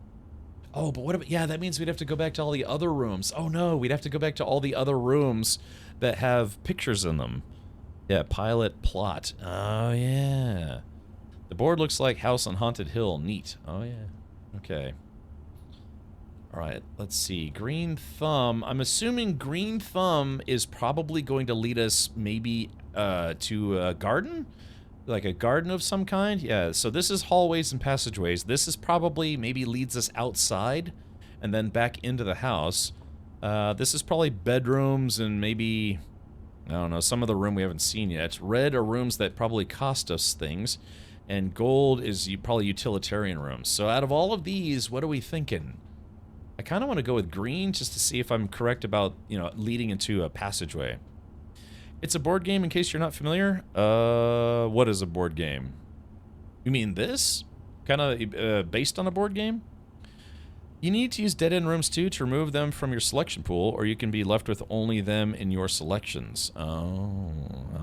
S1: Oh, but what about... Yeah, that means we'd have to go back to all the other rooms. Oh no, we'd have to go back to all the other rooms that have pictures in them. Yeah, pilot plot. Oh yeah. The board looks like House on Haunted Hill. Neat. Oh yeah. Okay. Alright, let's see. Green thumb. I'm assuming green thumb is probably going to lead us maybe to a garden? Like a garden of some kind? Yeah, so this is hallways and passageways. This is probably maybe leads us outside and then back into the house. This is probably bedrooms and maybe, I don't know, some of the room we haven't seen yet. Red are rooms that probably cost us things. And gold is probably utilitarian rooms. So out of all of these, what are we thinking? I kind of want to go with green just to see if I'm correct about, you know, leading into a passageway. It's a board game in case you're not familiar. What is a board game? You mean this? Kind of based on a board game? You need to use dead-end rooms too to remove them from your selection pool, or you can be left with only them in your selections. Oh,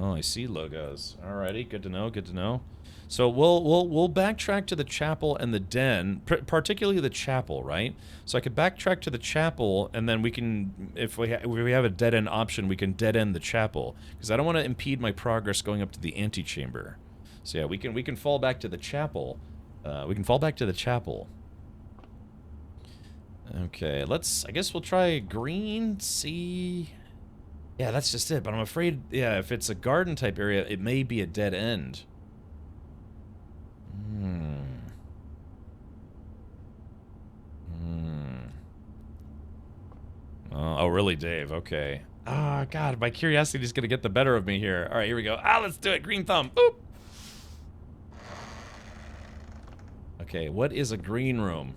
S1: I see logos. Alrighty, good to know, good to know. So we'll backtrack to the chapel and the den, particularly the chapel, right? So I could backtrack to the chapel, and then we can, if we have a dead end option, we can dead end the chapel, because I don't want to impede my progress going up to the antechamber. So yeah, we can fall back to the chapel. We can fall back to the chapel. Okay, I guess we'll try green. See. Yeah, that's just it. But I'm afraid, yeah, if it's a garden type area, it may be a dead end. Oh, really, Dave? Okay. Oh, God, my curiosity is going to get the better of me here. All right, here we go. Let's do it. Green thumb. Boop. Okay, what is a green room?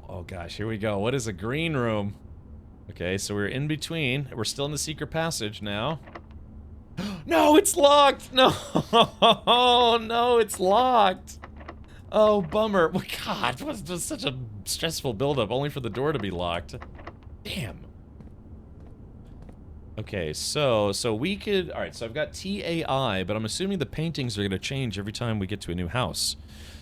S1: Oh, gosh, here we go. What is a green room? Okay, so we're in between. We're still in the secret passage now. No, it's locked! No! No, it's locked! Oh, bummer. Well, God, it was such a stressful buildup, only for the door to be locked. Damn. Okay, so we could... Alright, so I've got TAI, but I'm assuming the paintings are going to change every time we get to a new house.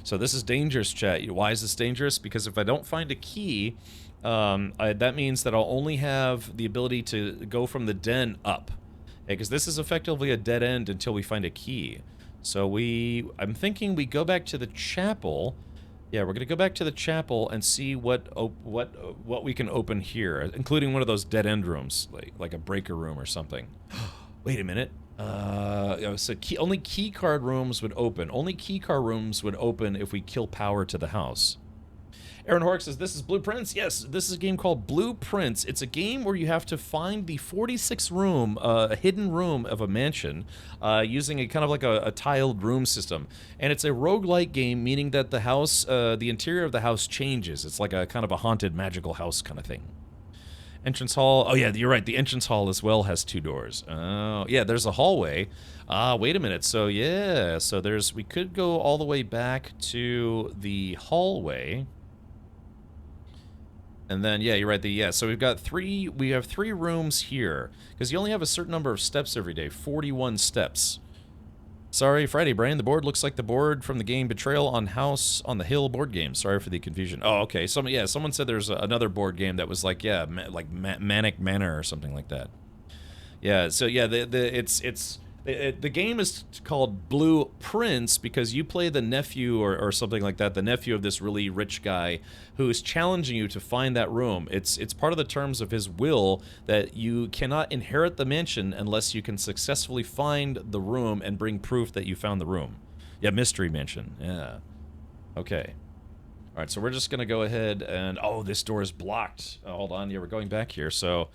S1: So this is dangerous, chat. Why is this dangerous? Because if I don't find a key, that means that I'll only have the ability to go from the den up. Because this is effectively a dead end until we find a key. So I'm thinking we go back to the chapel. Yeah, we're gonna go back to the chapel and see what we can open here, including one of those dead end rooms, like a breaker room or something. Wait a minute. So only key card rooms would open. Only key card rooms would open if we kill power to the house. Aaron Hork says, this is Blueprints? Yes, this is a game called Blueprints. It's a game where you have to find the 46th room, a hidden room of a mansion, using a kind of like a tiled room system. And it's a roguelike game, meaning that the house, the interior of the house changes. It's like a kind of a haunted magical house kind of thing. Entrance hall. Oh, yeah, you're right. The entrance hall as well has 2 doors. Oh, yeah, there's a hallway. Wait a minute. So, yeah, so we could go all the way back to the hallway. And then, yeah, you're right. So we have 3 rooms here, because you only have a certain number of steps every day, 41 steps. Sorry, Friday Brain, the board looks like the board from the game Betrayal on House on the Hill board game. Sorry for the confusion. Oh, okay. Someone said there's another board game that was like, yeah, like Manic Manor or something like that. Yeah, so yeah, the game is called Blueprints because you play the nephew or something like that, the nephew of this really rich guy who is challenging you to find that room. It's part of the terms of his will that you cannot inherit the mansion unless you can successfully find the room and bring proof that you found the room. Yeah, Mystery Mansion. Yeah. Okay. All right, so we're just going to go ahead and... Oh, this door is blocked. Oh, hold on. Yeah, we're going back here. So...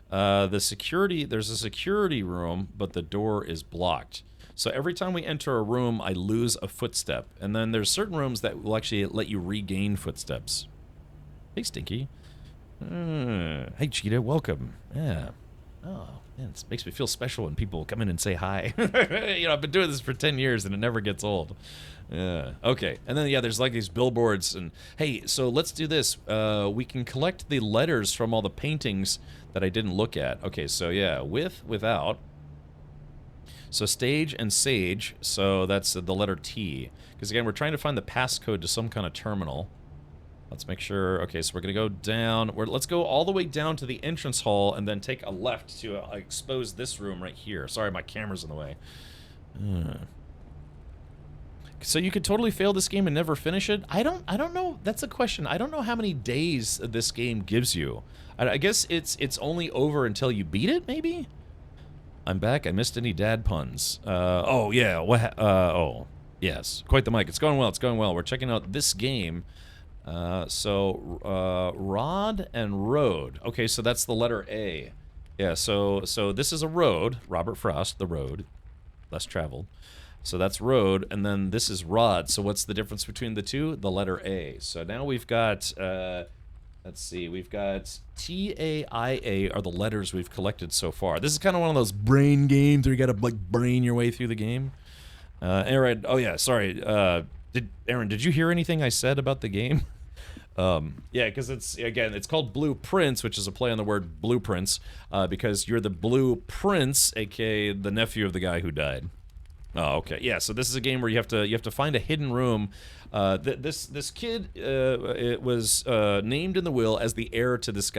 S1: there's a security room, but the door is blocked. So every time we enter a room, I lose a footstep. And then there's certain rooms that will actually let you regain footsteps. Hey, Stinky. Hey, Cheetah, welcome. Yeah. Oh, man, it makes me feel special when people come in and say hi. You know, I've been doing this for 10 years and it never gets old. Yeah. Okay. And then, yeah, there's like these billboards and, hey, so let's do this. We can collect the letters from all the paintings that I didn't look at. Okay, so yeah, without. So stage and sage, so that's the letter T. Because again, we're trying to find the passcode to some kind of terminal. Let's make sure, okay, so we're gonna go down, let's go all the way down to the entrance hall and then take a left to expose this room right here. Sorry, my camera's in the way. So you could totally fail this game and never finish it? I don't know, that's a question. I don't know how many days this game gives you. I guess it's only over until you beat it, maybe? I'm back. I missed any dad puns. Oh, yeah. Oh, yes. Quite the mic. It's going well. It's going well. We're checking out this game. Rod and Road. Okay, so that's the letter A. Yeah, so this is a road. Robert Frost, the road. Less traveled. So that's road, and then this is Rod. So what's the difference between the two? The letter A. So now we've got... let's see, we've got T-A-I-A are the letters we've collected so far. This is kind of one of those brain games where you gotta, like, brain your way through the game. Aaron, oh yeah, sorry, Aaron, did you hear anything I said about the game? Yeah, because it's called Blueprints, which is a play on the word blueprints, because you're the Blue Prince, aka the nephew of the guy who died. Oh, okay. Yeah, so this is a game where you have to find a hidden room. This kid it was named in the will as the heir to this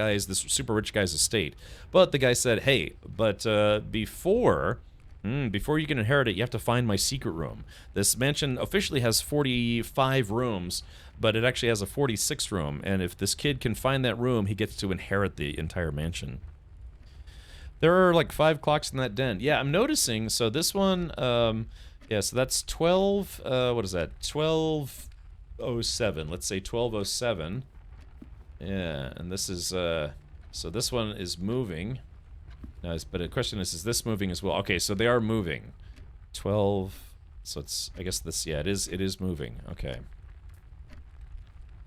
S1: super rich guy's estate. But the guy said, "Hey, but before you can inherit it, you have to find my secret room." This mansion officially has 45 rooms, but it actually has a 46th room. And if this kid can find that room, he gets to inherit the entire mansion. There are like 5 clocks in that den. Yeah, I'm noticing. So this one, yeah, so that's 12, what is that? 12:07. Let's say 12:07. Yeah, and this is, so this one is moving. But the question is this moving as well? Okay, so they are moving. 12, so it's, I guess this, yeah, it is moving. Okay.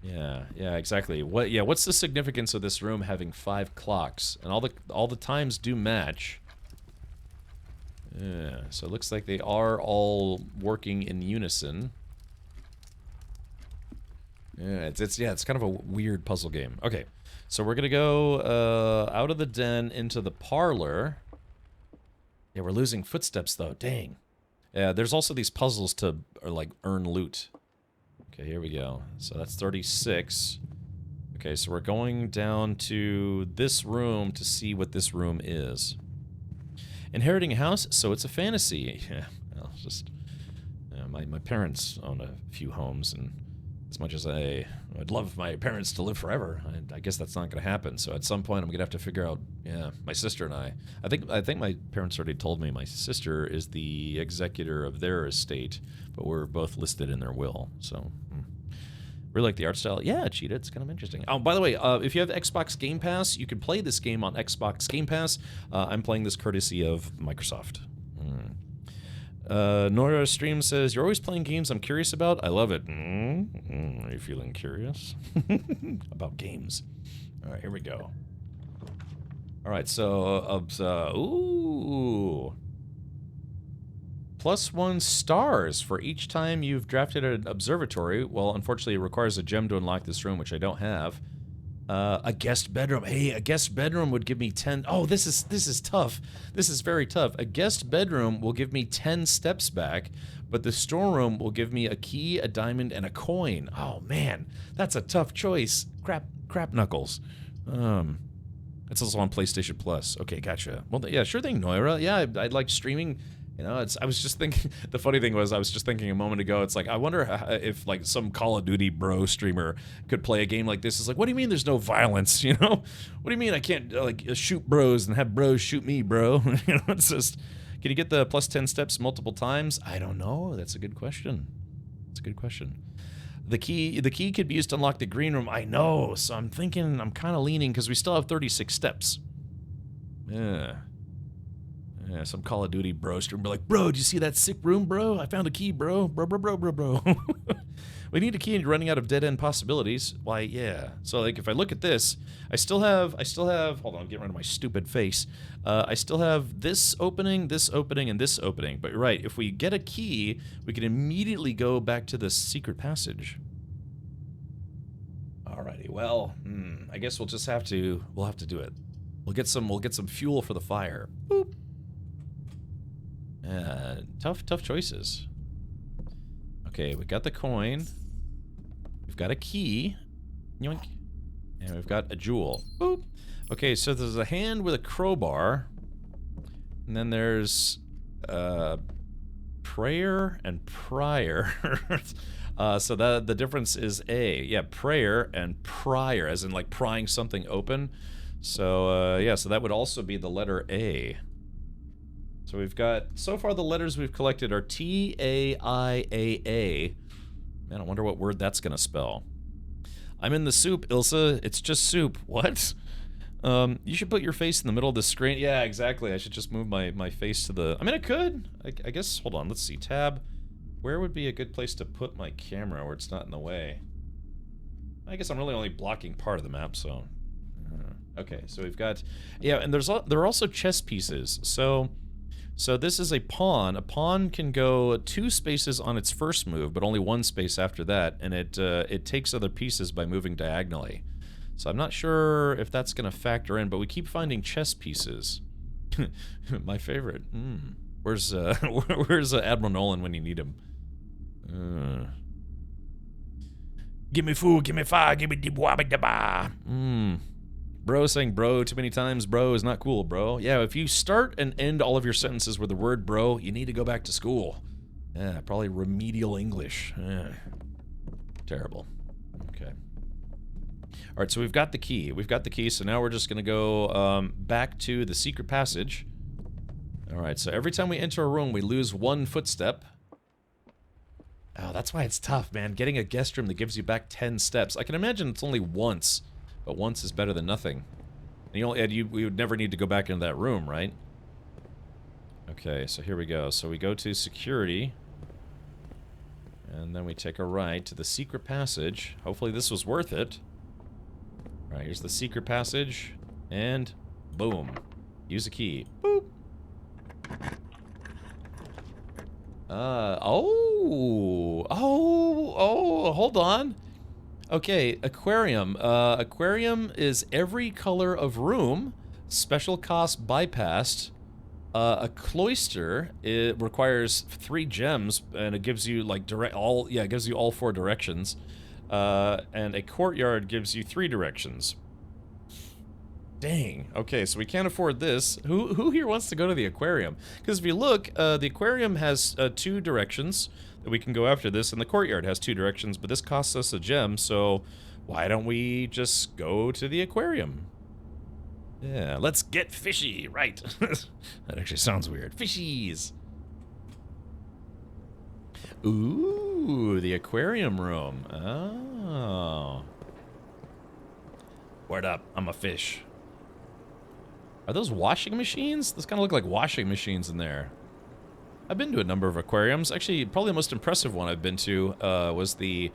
S1: Yeah, exactly. What's the significance of this room having 5 clocks? And all the times do match. Yeah, so it looks like they are all working in unison. Yeah, it's kind of a weird puzzle game. Okay, so we're gonna go out of the den into the parlor. Yeah, we're losing footsteps though. Dang. Yeah, there's also these puzzles to like earn loot. Okay, here we go. So that's 36. Okay, so we're going down to this room to see what this room is. Inheriting a house, so it's a fantasy. Yeah, well, just My parents own a few homes, and as much as I'd love my parents to live forever, I guess that's not going to happen. So at some point, I'm going to have to figure out. Yeah, my sister and I think my parents already told me my sister is the executor of their estate, but we're both listed in their will. So. Really like the art style. Yeah, Cheetah, it's kind of interesting. Oh, by the way, if you have Xbox Game Pass, you can play this game on Xbox Game Pass. I'm playing this courtesy of Microsoft. Nora Stream says, you're always playing games I'm curious about. I love it. Are you feeling curious? About games. All right, here we go. All right, so, ooh. +1 stars for each time you've drafted an observatory. Well, unfortunately, it requires a gem to unlock this room, which I don't have. A guest bedroom. Hey, a guest bedroom would give me 10. Oh, this is tough. This is very tough. A guest bedroom will give me 10 steps back, but the storeroom will give me a key, a diamond, and a coin. Oh man, that's a tough choice. Crap knuckles. It's also on PlayStation Plus. Okay, gotcha. Well, yeah, sure thing, Noira. Yeah, I'd like streaming. You know, I was just thinking, the funny thing was, I was just thinking a moment ago, it's like, I wonder if, like, some Call of Duty bro streamer could play a game like this. It's like, what do you mean there's no violence, you know? What do you mean I can't, like, shoot bros and have bros shoot me, bro? You know, it's just, can you get the +10 steps multiple times? I don't know. That's a good question. That's a good question. The key could be used to unlock the green room. I know, so I'm thinking, I'm kind of leaning, because we still have 36 steps. Yeah. Yeah, some Call of Duty bro stream be like, bro, did you see that sick room, bro? I found a key, bro. Bro. We need a key and you're running out of dead-end possibilities. Why, yeah. So, like, if I look at this, I still have, hold on, I'm getting rid of my stupid face. I still have this opening, and this opening. But you're right, if we get a key, we can immediately go back to the secret passage. Alrighty, well, I guess we'll have to do it. We'll get some fuel for the fire. Boop. Tough choices. Okay, we got the coin. We've got a key. Yoink. And we've got a jewel. Boop. Okay, so there's a hand with a crowbar. And then there's prayer and prior. So the difference is yeah, prayer and prior, as in like prying something open. So yeah, so that would also be the letter A. So we've got, so far the letters we've collected are T-A-I-A-A. Man, I wonder what word that's gonna spell. I'm in the soup, Ilsa. It's just soup. What? You should put your face in the middle of the screen. Yeah, exactly. I should just move my face to the... I mean, I could. I guess, hold on, let's see. Tab. Where would be a good place to put my camera where it's not in the way? I guess I'm really only blocking part of the map, so... Okay, so we've got... Yeah, and there are also chess pieces. So this is a pawn. A pawn can go 2 spaces on its first move, but only 1 space after that, and it takes other pieces by moving diagonally. So I'm not sure if that's going to factor in, but we keep finding chess pieces. My favorite. Where's Admiral Nolan when you need him? Give me food, give me fire, give me deep wabba da. Bro saying bro too many times, bro, is not cool, bro. Yeah, if you start and end all of your sentences with the word bro, you need to go back to school. Yeah, probably remedial English. Terrible. Okay. Alright, so we've got the key. So now we're just gonna go back to the secret passage. Alright, so every time we enter a room, we lose 1 footstep. Oh, that's why it's tough, man. Getting a guest room that gives you back 10 steps. I can imagine it's only once. But once is better than nothing. And we would never need to go back into that room, right? Okay, so here we go. So we go to security. And then we take a right to the secret passage. Hopefully this was worth it. Alright, here's the secret passage. And boom. Use a key. Boop. Hold on. Okay, aquarium. Aquarium is every color of room, special cost bypassed. A cloister, it requires 3 gems, and it gives you like it gives you all 4 directions. And a courtyard gives you 3 directions. Dang. Okay, so we can't afford this. Who here wants to go to the aquarium? Because if you look, the aquarium has 2 directions that we can go after this, and the courtyard has 2 directions, but this costs us a gem, so why don't we just go to the aquarium? Yeah, let's get fishy, right. That actually sounds weird. Fishies. Ooh, the aquarium room. Oh. Word up, I'm a fish. Are those washing machines? Those kind of look like washing machines in there. I've been to a number of aquariums. Actually, probably the most impressive one I've been to was the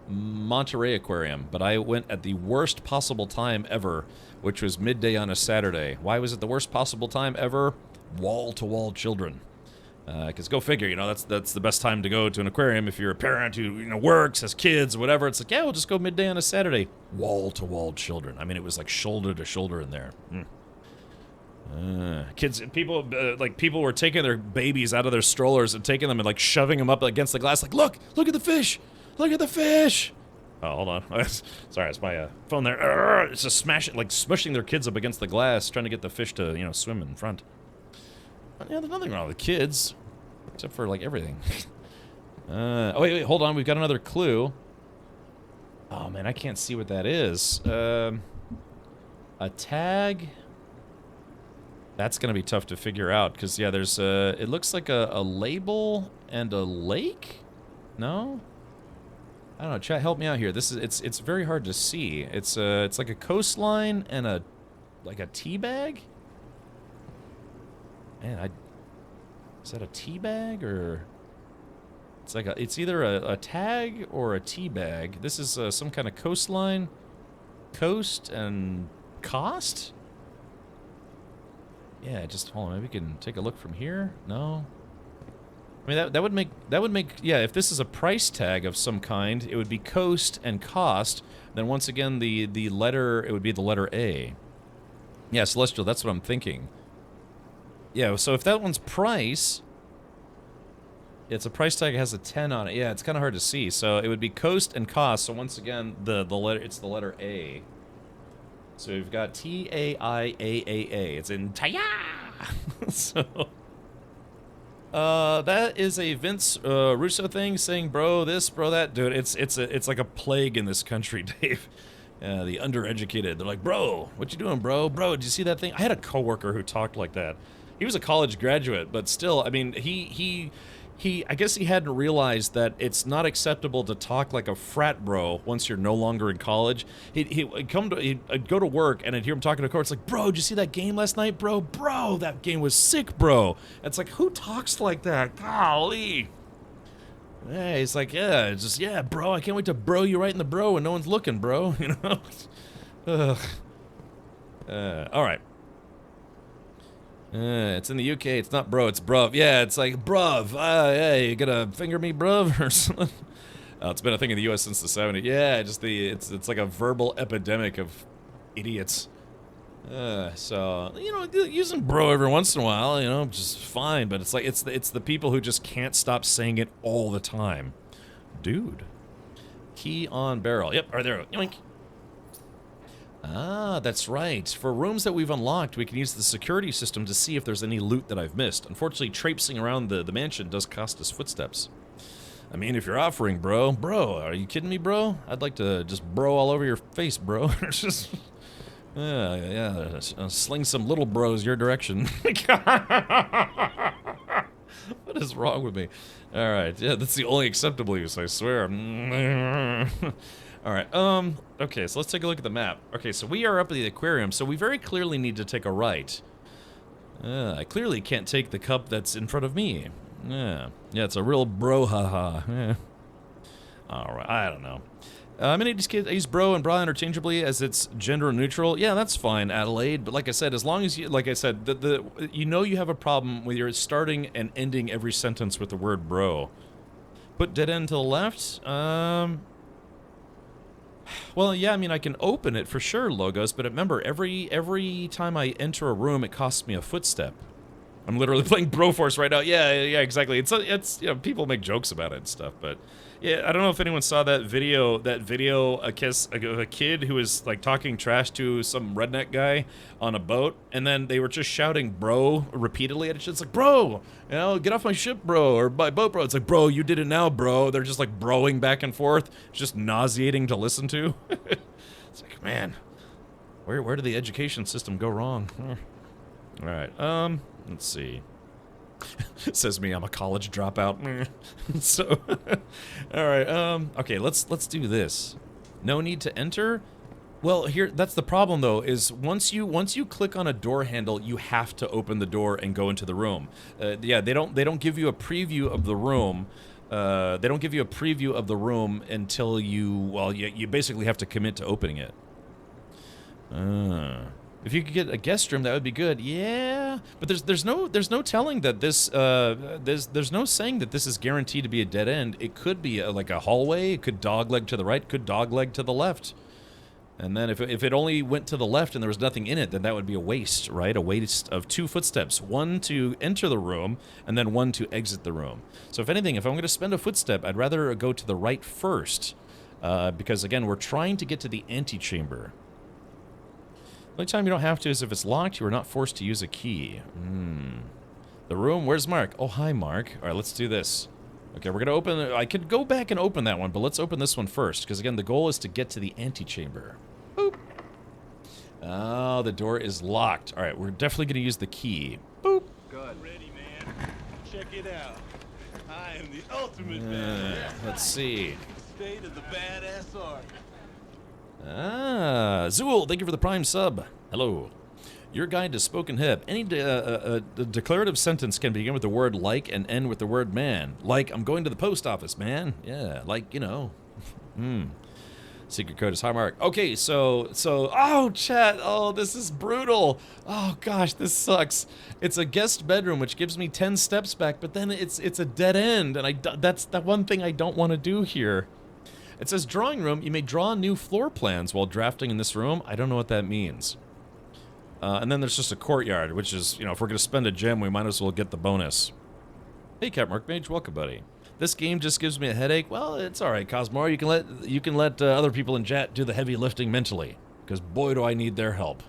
S1: Monterey Aquarium, but I went at the worst possible time ever, which was midday on a Saturday. Why was it the worst possible time ever? Wall-to-wall children. Because go figure, you know, that's the best time to go to an aquarium if you're a parent who, you know, works, has kids, whatever. It's like, yeah, we'll just go midday on a Saturday. Wall-to-wall children. I mean, it was like shoulder to shoulder in there. Kids, people were taking their babies out of their strollers and taking them and like shoving them up against the glass. Like, look at the fish, look at the fish. Oh, hold on. Sorry, it's my phone there. It's just smushing their kids up against the glass, trying to get the fish to, you know, swim in front. Yeah, there's nothing wrong with the kids, except for like everything. Oh wait, hold on. We've got another clue. Oh man, I can't see what that is. A tag. That's gonna be tough to figure out because yeah, there's it looks like a label and a lake. No, I don't know. Chat, help me out here. This is it's very hard to see. It's like a coastline and a tea bag. Man, is that a tea bag or? It's either a tag or a tea bag. This is some kind of coastline, coast and cost. Yeah, just hold on. Maybe we can take a look from here. No. I mean that would make yeah. If this is a price tag of some kind, it would be coast and cost. Then once again, the letter it would be the letter A. Yeah, Celestial. That's what I'm thinking. Yeah. So if that one's price, it's a price tag that has a 10 on it. Yeah, it's kind of hard to see. So it would be coast and cost. So once again, the letter it's the letter A. So we've got T-A-I-A-A-A. It's in Taya. So, that is a Vince Russo thing saying, "Bro, this, bro, that, dude." It's like a plague in this country, Dave. The undereducated. They're like, "Bro, what you doing, bro? Bro, did you see that thing?" I had a coworker who talked like that. He was a college graduate, but still, I mean, I guess he hadn't realized that it's not acceptable to talk like a frat bro once you're no longer in college. He'd go to work and I'd hear him talking to a coach. It's like, "Bro, did you see that game last night, bro? Bro, that game was sick, bro." It's like, who talks like that? Golly. Yeah, he's like, yeah, it's just, yeah, bro, I can't wait to bro you right in the bro when no one's looking, bro. You know? Ugh. All right. It's in the UK. It's not bro. It's bruv. Yeah, it's like bruv. Hey, you gonna finger me, bruv, or something? It's been a thing in the U.S. since the 70s. Yeah, just it's like a verbal epidemic of idiots. So you know, using bro every once in a while, you know, just fine. But it's like it's the people who just can't stop saying it all the time, dude. Key on barrel. Yep. Right there. Yoink. Ah, that's right. For rooms that we've unlocked, we can use the security system to see if there's any loot that I've missed. Unfortunately, traipsing around the mansion does cost us footsteps. I mean, if you're offering, bro, are you kidding me, bro? I'd like to just bro all over your face, bro. Just, yeah, sling some little bros your direction. What is wrong with me? All right, yeah, that's the only acceptable use, I swear. All right, okay, so let's take a look at the map. Okay, so we are up at the aquarium, so we very clearly need to take a right. I clearly can't take the cup that's in front of me. Yeah, it's a real bro-ha-ha. Yeah. All right, I don't know. Many of these kids use bro and bra interchangeably as it's gender neutral. Yeah, that's fine, Adelaide. But like I said, as long as you, like I said, you know you have a problem with your starting and ending every sentence with the word bro. Put dead end to the left. Well, yeah, I mean, I can open it for sure, Logos, but remember, every time I enter a room, it costs me a footstep. I'm literally playing Broforce right now. Yeah, exactly. It's you know, people make jokes about it and stuff, but yeah, I don't know if anyone saw that video of a kid who was like talking trash to some redneck guy on a boat, and then they were just shouting "bro" repeatedly at each other. It's like, "Bro, you know, get off my ship, bro," or "my boat, bro." It's like, "Bro, you did it now, bro." They're just like broing back and forth. It's just nauseating to listen to. It's like, man, where did the education system go wrong? All right, let's see. Says me, I'm a college dropout. So, all right. Okay, let's do this. No need to enter. Well, that's the problem though. Is once you click on a door handle, you have to open the door and go into the room. Yeah, they don't give you a preview of the room. They don't give you a preview of the room until you basically have to commit to opening it. If you could get a guest room, that would be good. Yeah, but there's no telling that this there's no saying that this is guaranteed to be a dead end. It could be like a hallway. It could dogleg to the right. Could dogleg to the left. And then if it only went to the left and there was nothing in it, then that would be a waste, right? A waste of 2 footsteps, one to enter the room and then one to exit the room. So if anything, if I'm going to spend a footstep, I'd rather go to the right first, because again, we're trying to get to the antechamber. The only time you don't have to is if it's locked, you are not forced to use a key. The room, where's Mark? Oh, hi, Mark. All right, let's do this. Okay, we're going to open, I could go back and open that one, but let's open this one first, because again, the goal is to get to the antechamber. Boop. Oh, the door is locked. All right, we're definitely going to use the key. Boop.
S3: Good. Ready, man. Check it out. I am the ultimate badass.
S1: Let's see.
S3: State of the badass art.
S1: Zool, thank you for the Prime sub. Hello. Your guide to spoken hip. Any declarative sentence can begin with the word like and end with the word man. Like, I'm going to the post office, man. Yeah, like, you know. Secret code is hi, Mark. Okay, so, oh, chat. Oh, this is brutal. Oh, gosh, this sucks. It's a guest bedroom, which gives me 10 steps back, but then it's a dead end, and that's the one thing I don't want to do here. It says drawing room. You may draw new floor plans while drafting in this room. I don't know what that means. And then there's just a courtyard, which is, you know, if we're going to spend a gem, we might as well get the bonus. Hey, Cat Mark Mage, welcome, buddy. This game just gives me a headache. Well, it's all right, Cosmore. You can let other people in chat do the heavy lifting mentally, because boy, do I need their help.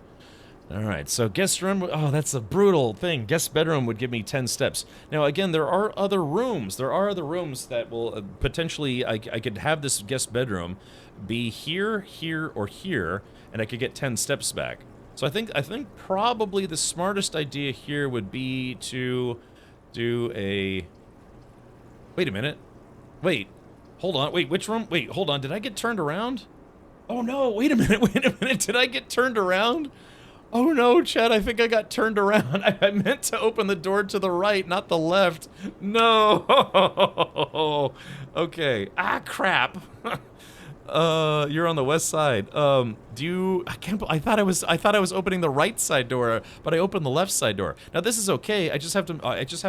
S1: All right, so guest room. Oh, that's a brutal thing. Guest bedroom would give me 10 steps. Now, again, there are other rooms. There are other rooms that will potentially, I could have this guest bedroom be here, here, or here, and I could get 10 steps back. So I think probably the smartest idea here would be to do a. Wait a minute. Wait. Hold on. Wait, which room? Wait, hold on. Did I get turned around? Oh no! Wait a minute. Wait a minute. Did I get turned around? Oh no, Chad, I think I got turned around. I meant to open the door to the right, not the left. No. Okay. Ah, crap. You're on the west side. I thought I was opening the right side door, but I opened the left side door. Now this is okay. I just have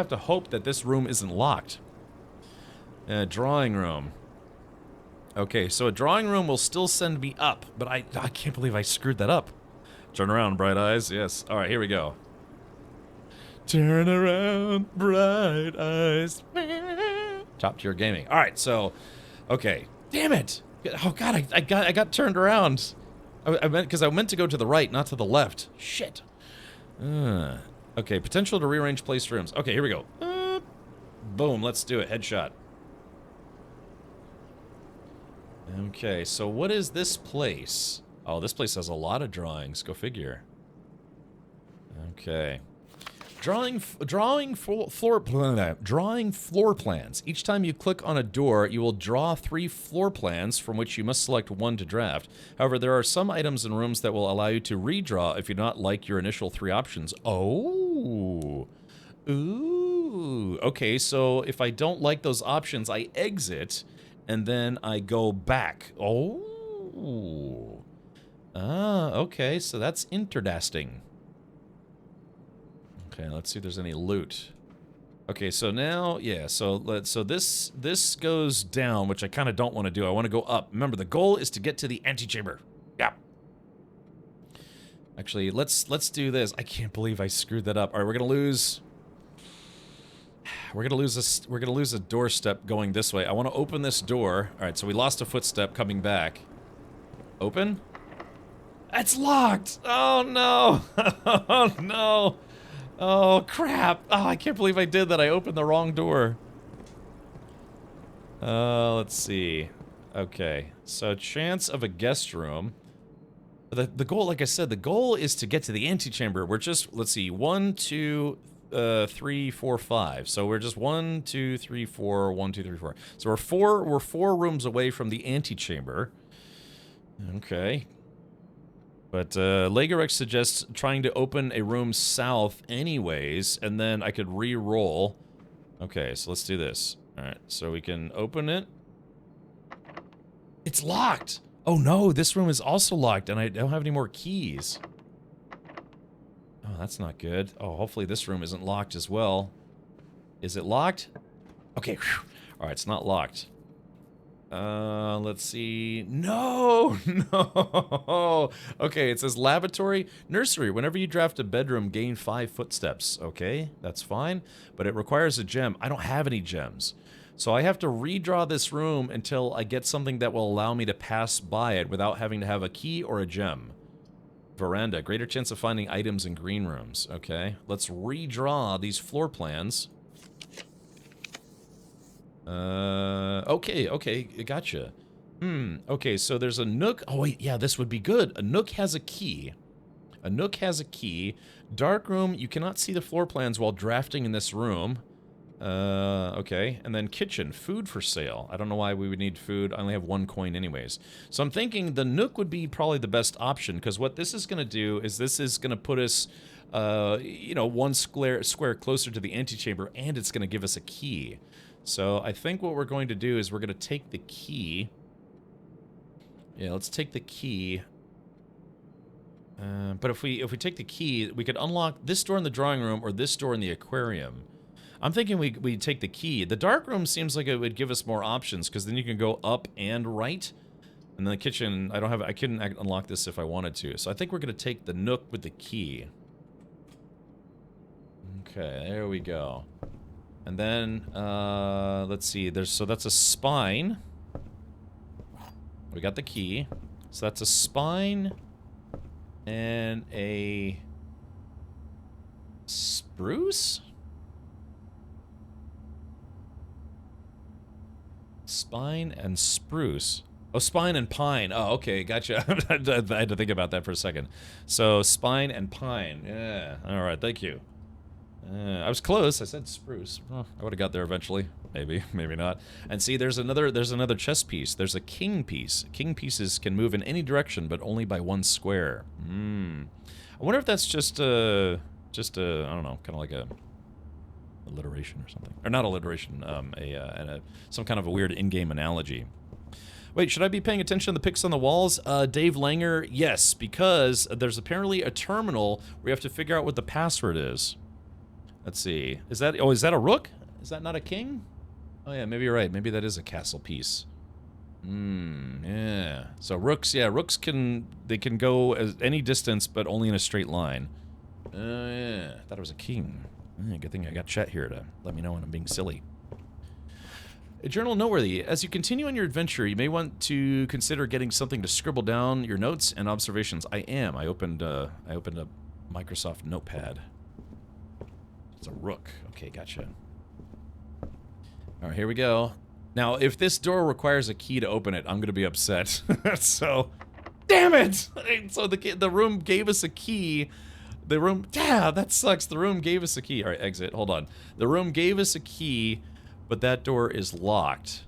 S1: to hope that this room isn't locked. Drawing room. Okay, so a drawing room will still send me up, but I can't believe I screwed that up. Turn around, bright eyes. Yes. All right, here we go. Turn around, bright eyes. Top tier gaming. All right, so, okay. Damn it! Oh God, I got turned around. I meant to go to the right, not to the left. Shit. Okay, potential to rearrange placed rooms. Okay, here we go. Boom. Let's do it. Headshot. Okay, so what is this place? Oh, this place has a lot of drawings. Go figure. Okay. Drawing floor plans. Each time you click on a door, you will draw 3 floor plans from which you must select 1 to draft. However, there are some items in rooms that will allow you to redraw if you do not like your initial 3 options. Oh. Ooh. Okay, so if I don't like those options, I exit and then I go back. Oh. Ah, okay, so that's interdasting. Okay, let's see if there's any loot. Okay, so now, yeah, so this goes down, which I kind of don't want to do. I want to go up. Remember, the goal is to get to the antechamber. Yeah. Actually, let's do this. I can't believe I screwed that up. All right, we're gonna lose We're gonna lose a doorstep going this way. I want to open this door. All right, so we lost a footstep coming back. Open? It's locked! Oh no! Oh no! Oh crap! Oh, I can't believe I did that. I opened the wrong door. Let's see. Okay, so chance of a guest room. The goal, like I said, the goal is to get to the antechamber. We're just, let's see, 1, 2, 3, 4, 5. So we're just 1, 2, 3, 4, 1, 2, 3, 4. So we're four rooms away from the antechamber. Okay. But Legorex suggests trying to open a room south anyways, and then I could re-roll. Okay, so let's do this. Alright, so we can open it. It's locked! Oh no, this room is also locked, and I don't have any more keys. Oh, that's not good. Oh, hopefully this room isn't locked as well. Is it locked? Okay, alright, it's not locked. Let's see. No! No! Okay, it says lavatory, nursery. Whenever you draft a bedroom, gain 5 footsteps. Okay, that's fine. But it requires a gem. I don't have any gems. So I have to redraw this room until I get something that will allow me to pass by it without having to have a key or a gem. Veranda. Greater chance of finding items in green rooms. Okay, let's redraw these floor plans. Okay, gotcha. Okay, so there's a nook. Oh, wait, yeah, this would be good. A nook has a key. A nook has a key. Dark room, you cannot see the floor plans while drafting in this room. Okay, and then kitchen, food for sale. I don't know why we would need food. I only have 1 coin anyways. So I'm thinking the nook would be probably the best option, because what this is going to do is this is going to put us, you know, 1 square closer to the antechamber, and it's going to give us a key. So I think what we're going to do is we're going to take the key. Yeah, let's take the key. But if we take the key, we could unlock this door in the drawing room or this door in the aquarium. I'm thinking we take the key. The dark room seems like it would give us more options, because then you can go up and right. And then the kitchen, I couldn't unlock this if I wanted to. So I think we're going to take the nook with the key. Okay, there we go. And then, let's see, so that's a spine. We got the key. So that's a spine and a spruce? Spine and spruce. Oh, spine and pine. Oh, okay, gotcha. I had to think about that for a second. So, spine and pine. Yeah, all right, thank you. I was close. I said spruce. Oh, I would have got there eventually. Maybe, maybe not. And see, there's another chess piece. There's a king piece. King pieces can move in any direction, but only by 1 square. I wonder if that's just a I don't know, kind of like a alliteration or something, or not alliteration. Some kind of a weird in-game analogy. Wait, should I be paying attention to the pics on the walls? Dave Langer, yes, because there's apparently a terminal where you have to figure out what the password is. Let's see. Is that a rook? Is that not a king? Oh yeah, maybe you're right. Maybe that is a castle piece. Yeah. So rooks, yeah, rooks can go any distance, but only in a straight line. Yeah. Thought it was a king. Good thing I got chat here to let me know when I'm being silly. A journal noteworthy. As you continue on your adventure, you may want to consider getting something to scribble down your notes and observations. I opened a Microsoft Notepad. It's a rook. Okay, gotcha. All right, here we go. Now, if this door requires a key to open it, I'm going to be upset. So, damn it! So the room gave us a key. Yeah, that sucks. The room gave us a key. All right, exit. Hold on. The room gave us a key, but that door is locked.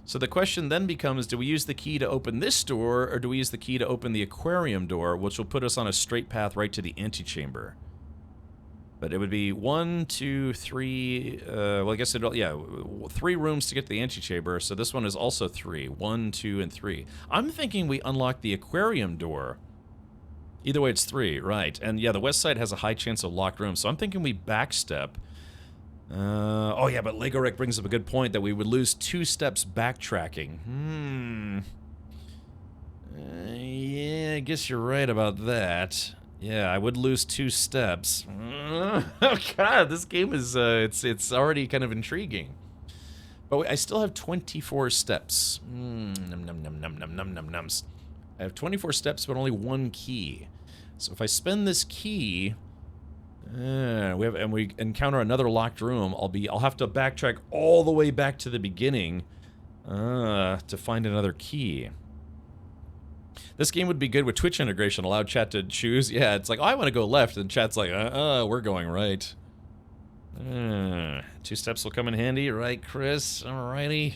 S1: So the question then becomes, do we use the key to open this door, or do we use the key to open the aquarium door, which will put us on a straight path right to the antechamber? But it would be 1, 2, 3, well, I guess yeah, 3 rooms to get to the antechamber, so this one is also 3. 1, 2, and 3. I'm thinking we unlock the aquarium door. Either way, it's 3, right. And yeah, the west side has a high chance of locked rooms, so I'm thinking we backstep. Oh yeah, but Lego Rick brings up a good point that we would lose 2 steps backtracking. Yeah, I guess you're right about that. Yeah, I would lose 2 steps. Oh god, this game is it's already kind of intriguing. But I still have 24 steps. Num num num num num num num nums. I have 24 steps, but only 1 key. So if I spend this key, we encounter another locked room, I'll have to backtrack all the way back to the beginning to find another key. This game would be good with Twitch integration, allow chat to choose. Yeah, it's like, oh, I want to go left, and chat's like, we're going right. 2 steps will come in handy, right, Chris? Alrighty.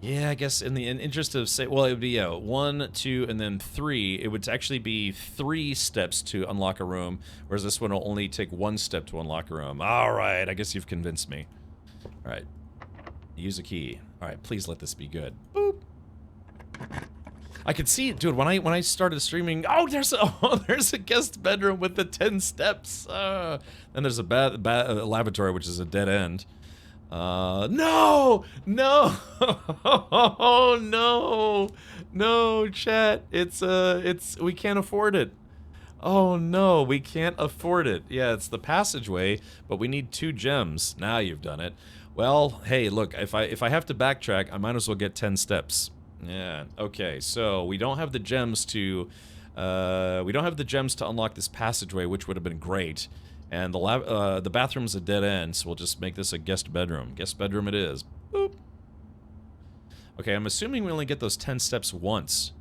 S1: Yeah, I guess in the interest of, it would be 1, 2, and then 3. It would actually be 3 steps to unlock a room, whereas this one will only take 1 step to unlock a room. Alright, I guess you've convinced me. Alright. Use a key. Alright, please let this be good. Boop. I could see, dude, when I started streaming, there's a guest bedroom with the 10 steps. Then there's a lavatory, which is a dead end. No, chat. We can't afford it. Oh no, we can't afford it. Yeah, it's the passageway, but we need 2 gems. Now you've done it. Well, hey, look, if I have to backtrack, I might as well get 10 steps. Yeah. Okay. So we don't have the gems to unlock this passageway, which would have been great. And the bathroom's a dead end, so we'll just make this a guest bedroom. Guest bedroom it is. Boop. Okay, I'm assuming we only get those 10 steps once.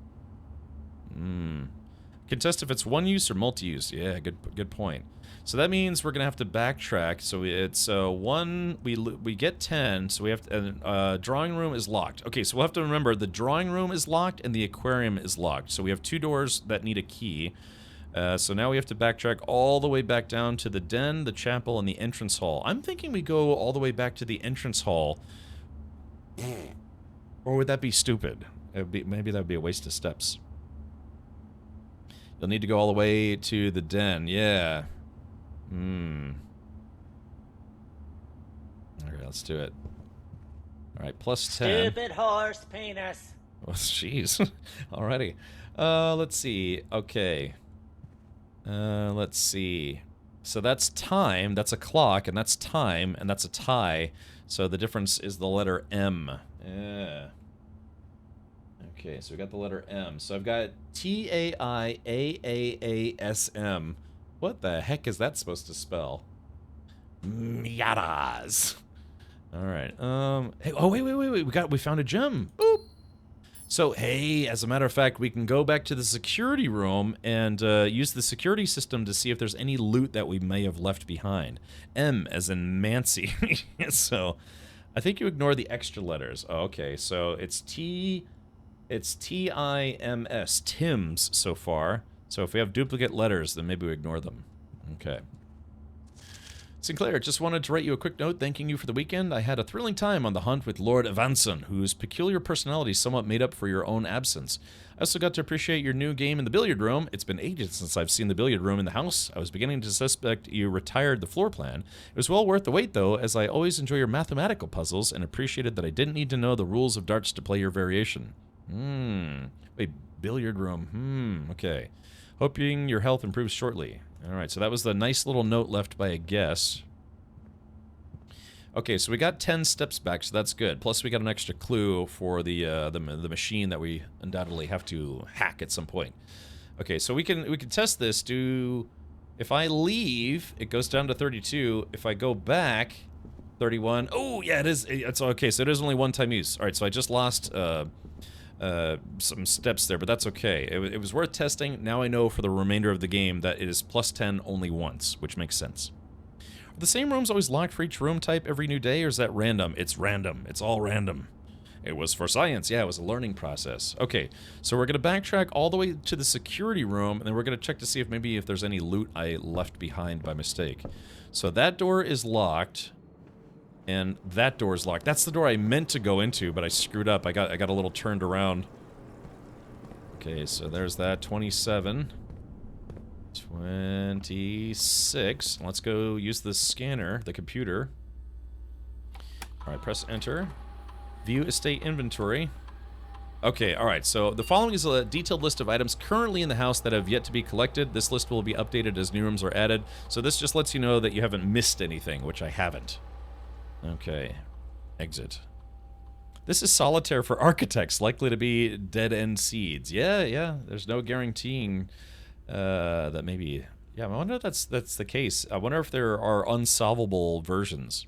S1: Contest if it's one use or multi-use. Yeah, good point. So that means we're gonna have to backtrack. So it's 1. We get 10. So we have to. Drawing room is locked. Okay, so we'll have to remember the drawing room is locked and the aquarium is locked. So we have 2 doors that need a key. So now we have to backtrack all the way back down to the den, the chapel, and the entrance hall. I'm thinking we go all the way back to the entrance hall. Or would that be stupid? Maybe that would be a waste of steps. You'll need to go all the way to the den. Yeah. Alright, let's do it. Alright, plus 10.
S2: Stupid horse penis.
S1: Oh, jeez. Alrighty. Let's see. Okay. Let's see. So that's time, that's a clock, and that's time, and that's a tie. So the difference is the letter M. Yeah. Okay, so we got the letter M. So I've got T-A-I-A-A-A-S-M. What the heck is that supposed to spell? Miatas. Alright, hey, oh, wait, we found a gem. Boop. So, hey, as a matter of fact, we can go back to the security room and use the security system to see if there's any loot that we may have left behind. M as in Mancy. So, I think you ignore the extra letters. Oh, okay, so it's T-I-M-S, Tim's so far. So if we have duplicate letters, then maybe we ignore them. Okay. Sinclair, just wanted to write you a quick note thanking you for the weekend. I had a thrilling time on the hunt with Lord Evanson, whose peculiar personality somewhat made up for your own absence. I also got to appreciate your new game in the billiard room. It's been ages since I've seen the billiard room in the house. I was beginning to suspect you retired the floor plan. It was well worth the wait, though, as I always enjoy your mathematical puzzles and appreciated that I didn't need to know the rules of darts to play your variation. Wait, billiard room. Okay. Hoping your health improves shortly. Alright, so that was the nice little note left by a guess. Okay, so we got 10 steps back, so that's good. Plus we got an extra clue for the machine that we undoubtedly have to hack at some point. Okay, so we can test this. If I leave, it goes down to 32. If I go back, 31. Oh, yeah, it is. It's okay, so it is only one-time use. Alright, so I just lost some steps there, but that's okay. It was worth testing. Now I know for the remainder of the game that it is plus 10 only once, which makes sense. Are the same rooms always locked for each room type every new day, or is that random? It's random. It's all random. It was for science. Yeah, it was a learning process. Okay, so we're going to backtrack all the way to the security room, and then we're going to check to see if maybe there's any loot I left behind by mistake. So that door is locked. And that door is locked. That's the door I meant to go into, but I screwed up. I got a little turned around. Okay, so there's that. 27. 26. Let's go use the scanner, the computer. Alright, press enter. View estate inventory. Okay, all right. So the following is a detailed list of items currently in the house that have yet to be collected. This list will be updated as new rooms are added. So this just lets you know that you haven't missed anything, which I haven't. Okay. Exit. This is solitaire for architects, likely to be dead-end seeds. Yeah. There's no guaranteeing that maybe... Yeah, I wonder if that's the case. I wonder if there are unsolvable versions.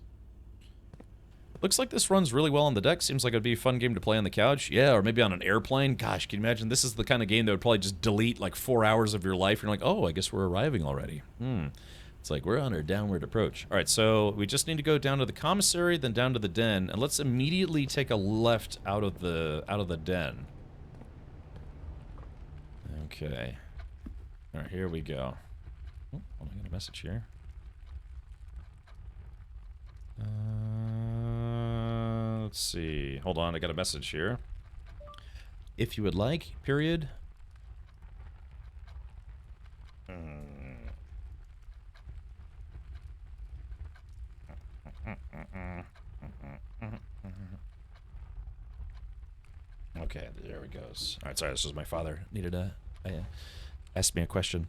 S1: Looks like this runs really well on the deck. Seems like it'd be a fun game to play on the couch. Yeah, or maybe on an airplane. Gosh, can you imagine? This is the kind of game that would probably just delete like 4 hours of your life. You're like, oh, I guess we're arriving already. It's like we're on our downward approach. All right, so we just need to go down to the commissary, then down to the den, and let's immediately take a left out of the den. Okay. All right, here we go. Oh, I got a message here. Let's see. Hold on, I got a message here. If you would like, period. Okay, there it goes. All right, sorry, this was my father. Asked me a question.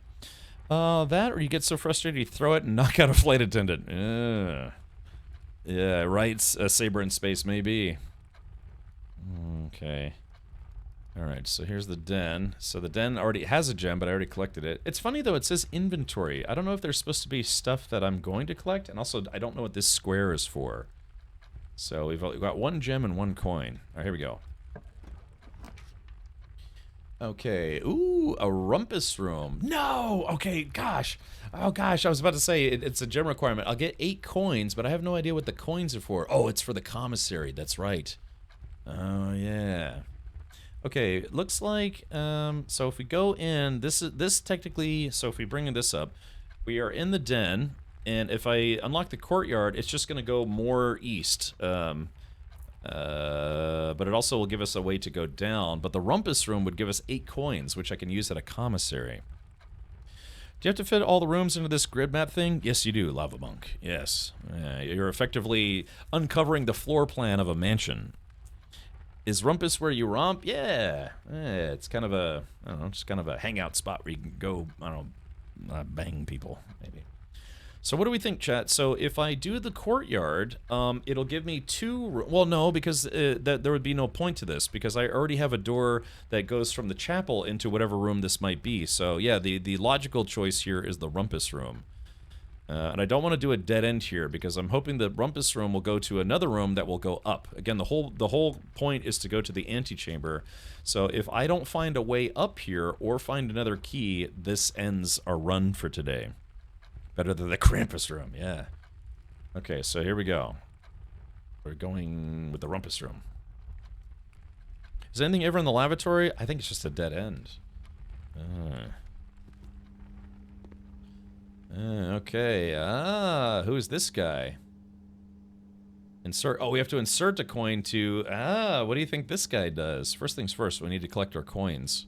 S1: That, or you get so frustrated you throw it and knock out a flight attendant. Yeah, right, Saber in space, maybe. Okay. Alright, so here's the den. So the den already has a gem, but I already collected it. It's funny, though, it says inventory. I don't know if there's supposed to be stuff that I'm going to collect, and also, I don't know what this square is for. So we've got 1 gem and 1 coin. Alright, here we go. Okay, ooh, a rumpus room. No! Okay, gosh. Oh, gosh, I was about to say, it's a gem requirement. I'll get 8 coins, but I have no idea what the coins are for. Oh, it's for the commissary, that's right. Oh, yeah. Okay, looks like, so if we go in, this technically, so if we bring this up, we are in the den, and if I unlock the courtyard, it's just going to go more east. But it also will give us a way to go down. But the rumpus room would give us 8 coins, which I can use at a commissary. Do you have to fit all the rooms into this grid map thing? Yes, you do, Lava Monk. Yes. You're effectively uncovering the floor plan of a mansion. Is rumpus where you romp? Yeah. It's kind of a, I don't know, just kind of a hangout spot where you can go, I don't know, bang people, maybe. So what do we think, chat? So if I do the courtyard, it'll give me 2... Well, no, because there would be no point to this, because I already have a door that goes from the chapel into whatever room this might be. So yeah, the logical choice here is the rumpus room. And I don't want to do a dead end here, because I'm hoping the rumpus room will go to another room that will go up. Again, the whole point is to go to the antechamber. So if I don't find a way up here or find another key, this ends our run for today. Better than the Krampus room, yeah. Okay, so here we go. We're going with the rumpus room. Is there anything ever in the lavatory? I think it's just a dead end. Okay, who's this guy? Insert, oh, we have to insert a coin to, what do you think this guy does? First things first, we need to collect our coins.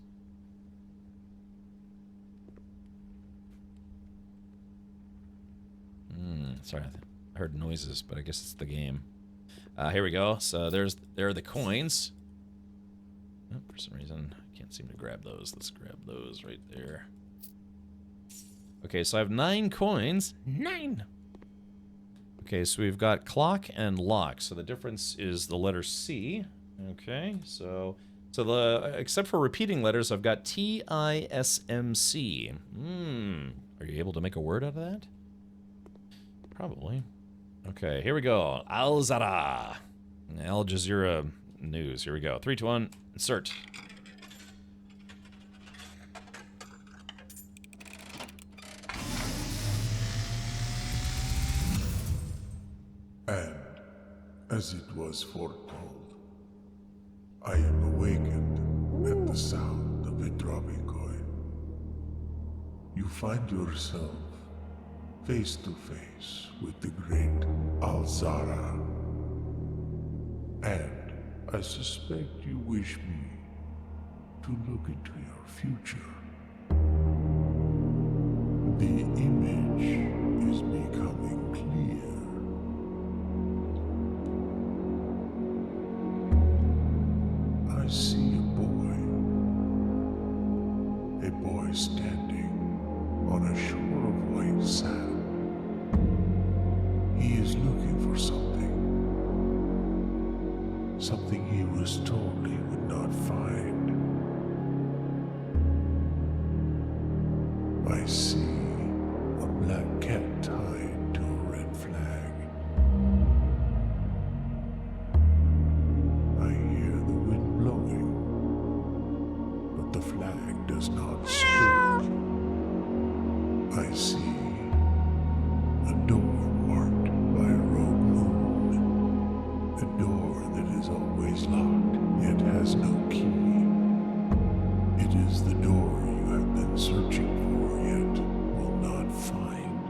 S1: Sorry, I heard noises, but I guess it's the game. Here we go. So there are the coins. Oh, for some reason, I can't seem to grab those. Let's grab those right there. Okay, so I have 9 coins. 9! Okay, so we've got clock and lock. So the difference is the letter C. Okay, so except for repeating letters, I've got T-I-S-M-C. Are you able to make a word out of that? Probably. Okay, here we go. Al Zara. Al Jazeera News. Here we go. 3, 2, 1, insert.
S7: And, as it was foretold, I am awakened at the sound of a dropping coin. You find yourself face to face with the great Al-Zara. And I suspect you wish me to look into your future. The image is becoming clear. I see a is standing on a shore of white sand. He is looking for something. Something he was told he would not find. I see a black cat tied to a red flag. I hear the wind blowing, but the flag does not stir. I see a door marked by a rogue moon. A door that is always locked, yet has no key. It is the door you have been searching for, yet will not find.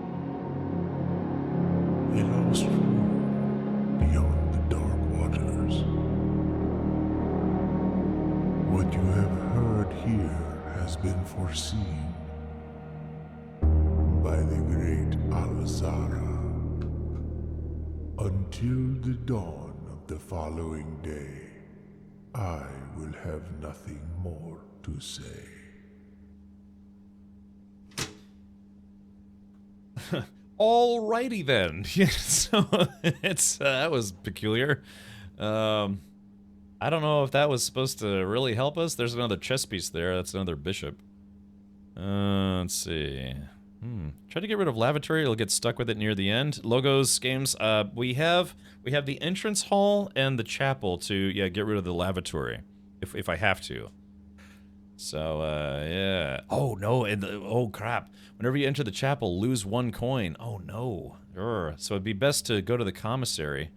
S7: A lost room beyond the dark waters. What you have heard here has been foreseen by the great Alzara. Until the dawn of the following day, I will have nothing more to say.
S1: Alrighty then. Yeah, so it's that was peculiar. I don't know if that was supposed to really help us. There's another chess piece there. That's another bishop. Let's see. Try to get rid of lavatory. It'll get stuck with it near the end. Logos games. We have the entrance hall and the chapel to get rid of the lavatory if I have to. So yeah. Oh no! And oh crap! Whenever you enter the chapel, lose 1 coin. Oh no! Urgh. So it'd be best to go to the commissary.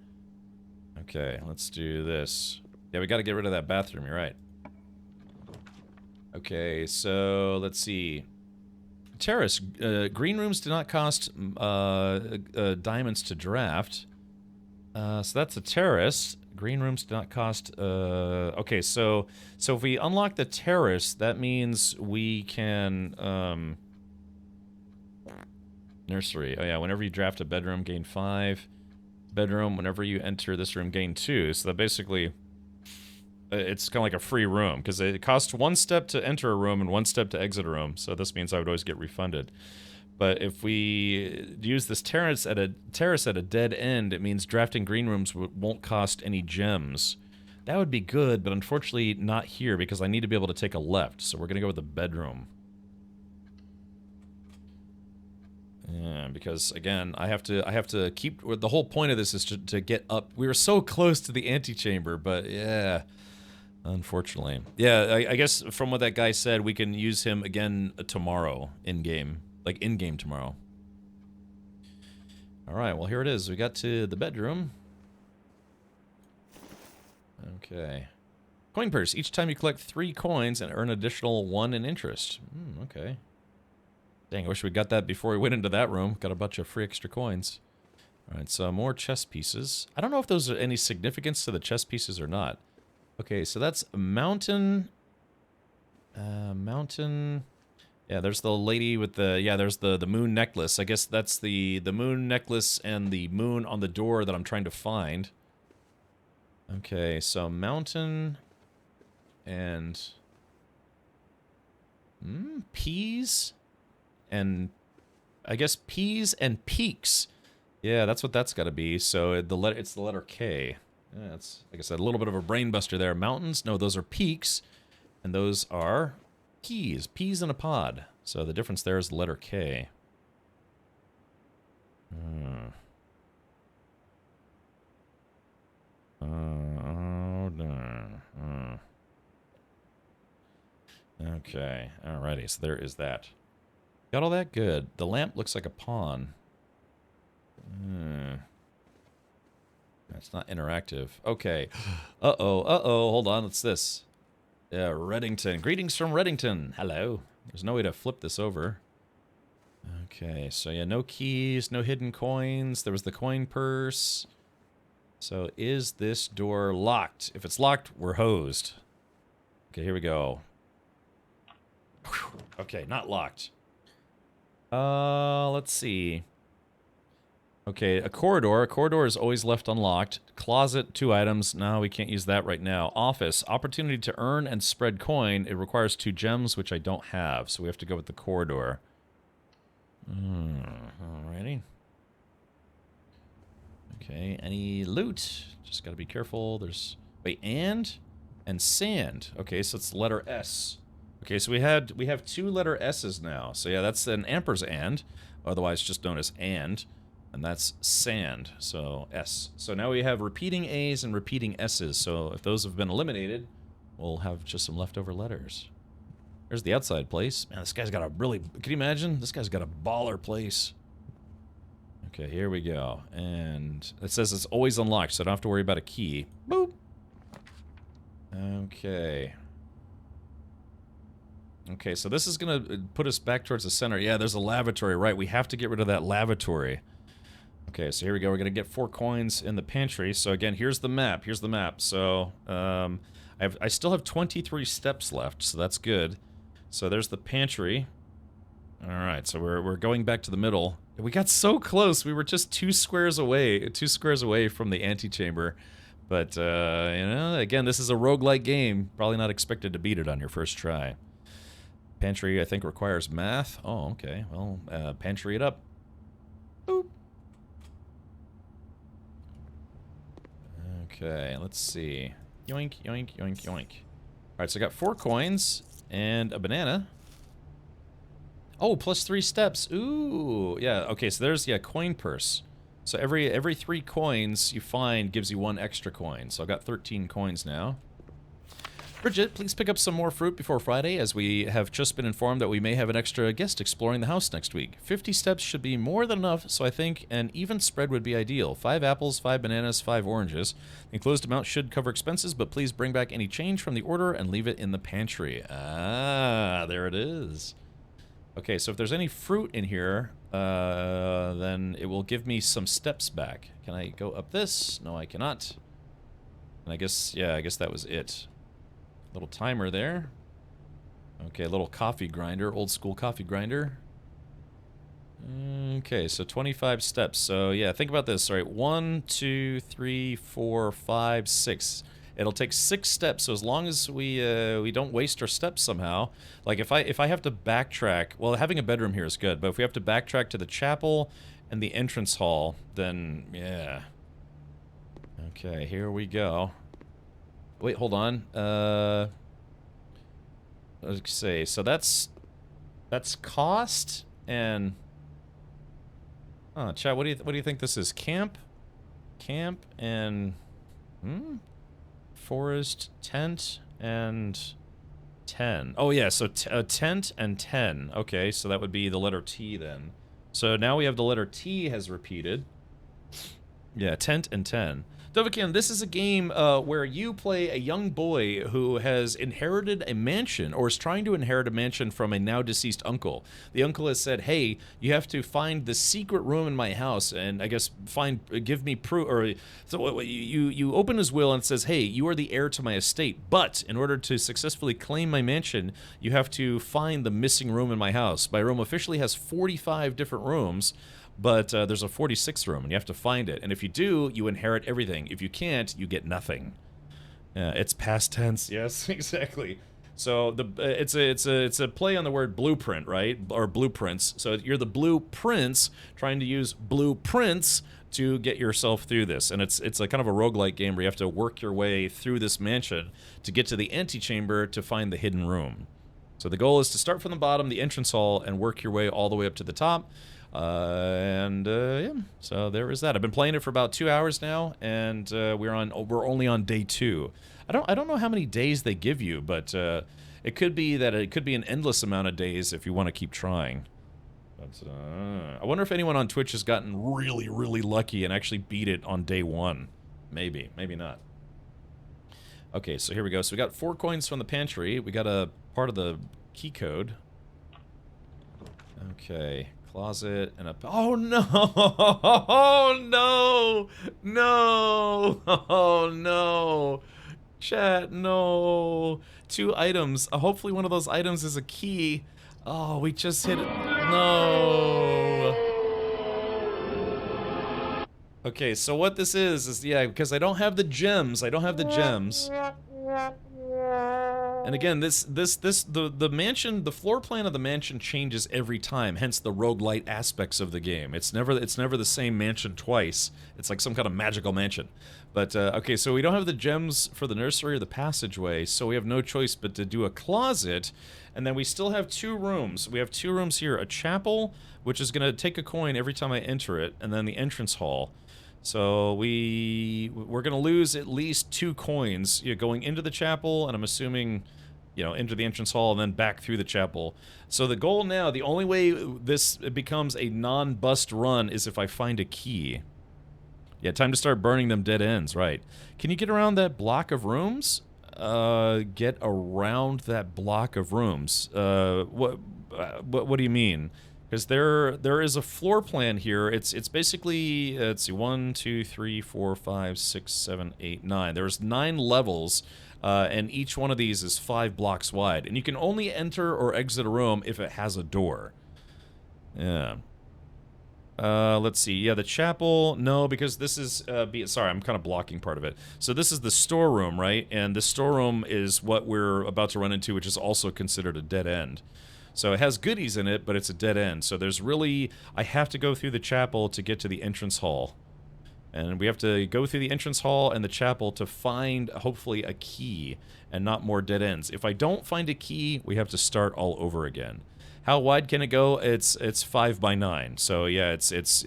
S1: Okay, let's do this. Yeah, we got to get rid of that bathroom. You're right. Okay, so let's see. Terrace. Green rooms do not cost diamonds to draft. So that's a terrace. Green rooms do not cost. Okay, so if we unlock the terrace, that means we can. Nursery. Oh yeah, whenever you draft a bedroom, gain 5. Bedroom. Whenever you enter this room, gain 2. So that basically. It's kind of like a free room, because it costs 1 step to enter a room and 1 step to exit a room, so this means I would always get refunded. But if we use this terrace at a dead end, it means drafting green rooms won't cost any gems. That would be good, but unfortunately not here, because I need to be able to take a left, so we're going to go with the bedroom. Yeah, because again, I have to keep. The whole point of this is to get up. We were so close to the antechamber, but yeah. Unfortunately. Yeah, I guess from what that guy said, we can use him again tomorrow in-game. Like, in-game tomorrow. Alright, well, here it is. We got to the bedroom. Okay. Coin purse. Each time you collect 3 coins and earn additional 1 in interest. Okay. Dang, I wish we got that before we went into that room. Got a bunch of free extra coins. Alright, so more chess pieces. I don't know if those are any significance to the chess pieces or not. Okay, so that's mountain. Mountain. Yeah, there's the lady with the. Yeah, there's the moon necklace. I guess that's the moon necklace and the moon on the door that I'm trying to find. Okay, so mountain and peas and I guess peas and peaks. Yeah, that's what that's got to be. So it's the letter K. Yeah, it's, like I said, a little bit of a brain buster there. Mountains? No, those are peaks. And those are peas. Peas in a pod. So the difference there is the letter K. Okay, alrighty, so there is that. Got all that? Good. The lamp looks like a pawn. That's not interactive. Okay. Uh-oh, hold on, what's this? Yeah, Reddington. Greetings from Reddington. Hello. There's no way to flip this over. Okay, so yeah, no keys, no hidden coins. There was the coin purse. So is this door locked? If it's locked, we're hosed. Okay, here we go. Okay, not locked. Let's see. Okay, a corridor. A corridor is always left unlocked. Closet, 2 items. No, we can't use that right now. Office, opportunity to earn and spread coin. It requires 2 gems, which I don't have, so we have to go with the corridor. Alrighty. Okay, any loot? Just gotta be careful. There's... Wait, and sand. Okay, so it's letter S. Okay, so we have 2 letter S's now. So yeah, that's an ampersand, otherwise just known as and that's sand. So S. So now we have repeating A's and repeating S's. So if those have been eliminated, we'll have just some leftover letters. There's the outside place. Man, this guy's got a really... Can you imagine? This guy's got a baller place. Okay, here we go. And it says it's always unlocked, so I don't have to worry about a key. Boop. Okay. Okay, so this is going to put us back towards the center. Yeah, there's a lavatory, right. We have to get rid of that lavatory. Okay, so here we go. We're going to get 4 coins in the pantry. So again, here's the map. Here's the map. So I still have 23 steps left, so that's good. So there's the pantry. All right, so we're going back to the middle. We got so close. We were just 2 squares away from the antechamber. But, you know, again, this is a roguelike game. Probably not expected to beat it on your first try. Pantry, I think, requires math. Oh, okay. Well, pantry it up. Boop. Okay, let's see. Yoink, yoink, yoink, yoink. Alright, so I got 4 coins and a banana. Oh, plus 3 steps. Ooh, yeah. Okay, so there's, yeah, coin purse. So every 3 coins you find gives you 1 extra coin. So I've got 13 coins now. Bridget, please pick up some more fruit before Friday, as we have just been informed that we may have an extra guest exploring the house next week. 50 steps should be more than enough, so I think an even spread would be ideal. 5 apples, 5 bananas, 5 oranges. The enclosed amount should cover expenses, but please bring back any change from the order and leave it in the pantry. Ah, there it is. Okay, so if there's any fruit in here, then it will give me some steps back. Can I go up this? No, I cannot. And I guess, yeah, I guess that was it. Little timer there. Okay, a little coffee grinder, old school coffee grinder. Okay, so 25 steps. So yeah, think about this. All right, 1, 2, 3, 4, 5, 6. It'll take 6 steps. So as long as we don't waste our steps somehow. Like if I have to backtrack, well, having a bedroom here is good. But if we have to backtrack to the chapel and the entrance hall, then yeah. Okay, here we go. Wait, hold on. Let's see. So that's cost and chat. What do you think this is? Camp and forest, tent, and 10. Oh yeah, so tent and 10. Okay, so that would be the letter T then. So now we have the letter T has repeated. Yeah, tent and 10. Dovakin, this is a game where you play a young boy who has inherited a mansion, or is trying to inherit a mansion from a now-deceased uncle. The uncle has said, hey, you have to find the secret room in my house, and I guess give me proof, or... So you open his will and it says, hey, you are the heir to my estate, but in order to successfully claim my mansion, you have to find the missing room in my house. My room officially has 45 different rooms, but there's a 46th room, and you have to find it. And if you do, you inherit everything. If you can't, you get nothing. It's past tense. Yes, exactly. So it's a play on the word blueprint, right? Or blueprints. So you're the blueprints trying to use blueprints to get yourself through this. And it's a kind of a roguelike game where you have to work your way through this mansion to get to the antechamber to find the hidden room. So the goal is to start from the bottom, the entrance hall, and work your way all the way up to the top. Yeah, so there is that. I've been playing it for about 2 hours now, and we're only on day 2. I don't know how many days they give you, but it could be an endless amount of days if you want to keep trying. But I wonder if anyone on Twitch has gotten really, really lucky and actually beat it on day 1. Maybe, maybe not. Okay, so here we go. So we got 4 coins from the pantry. We got a part of the key code. Okay. Closet and a... Oh, no! Oh, no! No! Oh, no! Chat, no! 2 items. Hopefully one of those items is a key. Oh, we just hit it. No! Okay, so what this is yeah, because I don't have the gems. I don't have the gems. And again, the mansion, the floor plan of the mansion changes every time, hence the roguelite aspects of the game. It's never the same mansion twice. It's like some kind of magical mansion. But, okay, so we don't have the gems for the nursery or the passageway, so we have no choice but to do a closet, and then we still have 2 rooms. We have 2 rooms here, a chapel, which is going to take a coin every time I enter it, and then the entrance hall. So we're going to lose at least 2 coins, you know, going into the chapel, and I'm assuming, you know, into the entrance hall and then back through the chapel. So the goal now, the only way this becomes a non-bust run is if I find a key. Yeah, time to start burning them dead ends, right. Can you get around that block of rooms? Get around that block of rooms. What do you mean? Because there is a floor plan here. It's basically, let's see, 1, 2, 3, 4, 5, 6, 7, 8, 9. There's 9 levels, and each one of these is 5 blocks wide. And you can only enter or exit a room if it has a door. Yeah. Let's see. Yeah, the chapel. No, because this is, sorry, I'm kind of blocking part of it. So this is the storeroom, right? And the storeroom is what we're about to run into, which is also considered a dead end. So it has goodies in it, but it's a dead end. So there's really, I have to go through the chapel to get to the entrance hall. And we have to go through the entrance hall and the chapel to find, hopefully, a key and not more dead ends. If I don't find a key, we have to start all over again. How wide can it go? It's 5 by 9. So yeah, it's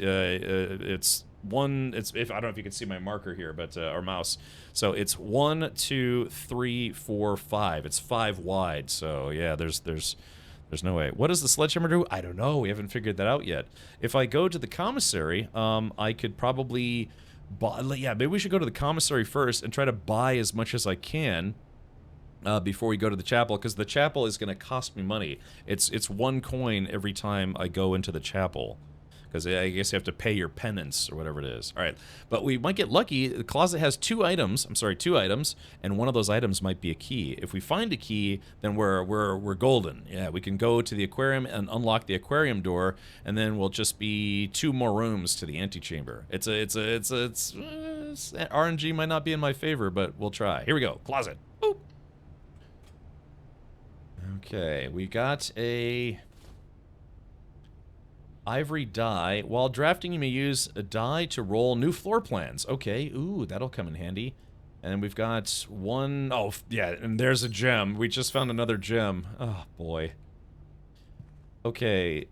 S1: one. It's, if I don't know if you can see my marker here, but or mouse. So it's 1, 2, 3, 4, 5. It's 5 wide. So yeah, there's no way. What does the sledgehammer do? I don't know. We haven't figured that out yet. If I go to the commissary, I could probably buy. Yeah, maybe we should go to the commissary first and try to buy as much as I can. Before we go to the chapel, because the chapel is going to cost me money. It's 1 coin every time I go into the chapel, because I guess you have to pay your penance or whatever it is. All right, but we might get lucky. The closet has 2 items. I'm sorry, 2 items, and one of those items might be a key. If we find a key, then we're golden. Yeah, we can go to the aquarium and unlock the aquarium door, and then we'll just be 2 more rooms to the antechamber. RNG might not be in my favor, but we'll try. Here we go. Closet. Boop. Okay, we got a ivory die. While drafting, you may use a die to roll new floor plans. Okay, ooh, that'll come in handy. And we've got 1... Oh, yeah, and there's a gem. We just found another gem. Oh, boy. Okay,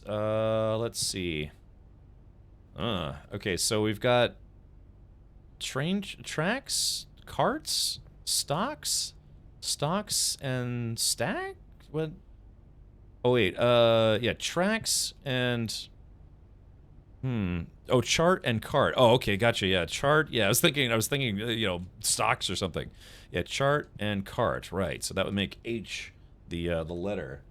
S1: let's see. Okay, so we've got tracks, carts, stocks and stack? What? Oh wait, yeah, tracks and oh, chart and cart. Oh, okay, gotcha. Yeah, chart. Yeah, I was thinking, you know, stocks or something. Yeah, chart and cart. Right. So that would make H the letter.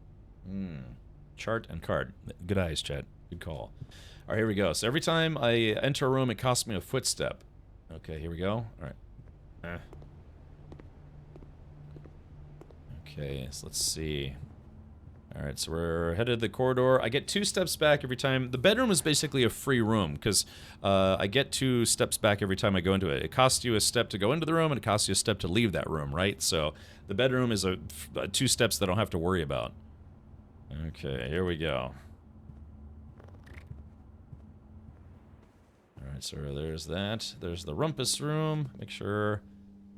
S1: Chart and cart. Good eyes, Chad. Good call. All right, here we go. So every time I enter a room, it costs me a footstep. Okay, here we go. All right. Okay, so let's see. Alright, so we're headed to the corridor. I get 2 steps back every time. The bedroom is basically a free room, because I get 2 steps back every time I go into it. It costs you a step to go into the room, and it costs you a step to leave that room, right? So the bedroom is 2 steps that I don't have to worry about. Okay, here we go. Alright, so there's that. There's the rumpus room. Make sure...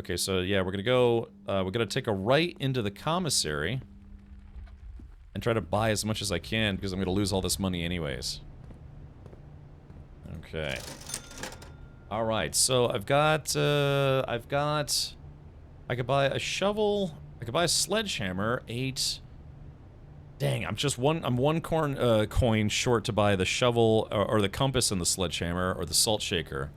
S1: Okay, so yeah, we're gonna take a right into the commissary and try to buy as much as I can, because I'm gonna lose all this money anyways. Okay. Alright, so I could buy a shovel, I could buy a sledgehammer, 8. Dang, I'm 1 coin short to buy the shovel, or the compass and the sledgehammer, or the salt shaker.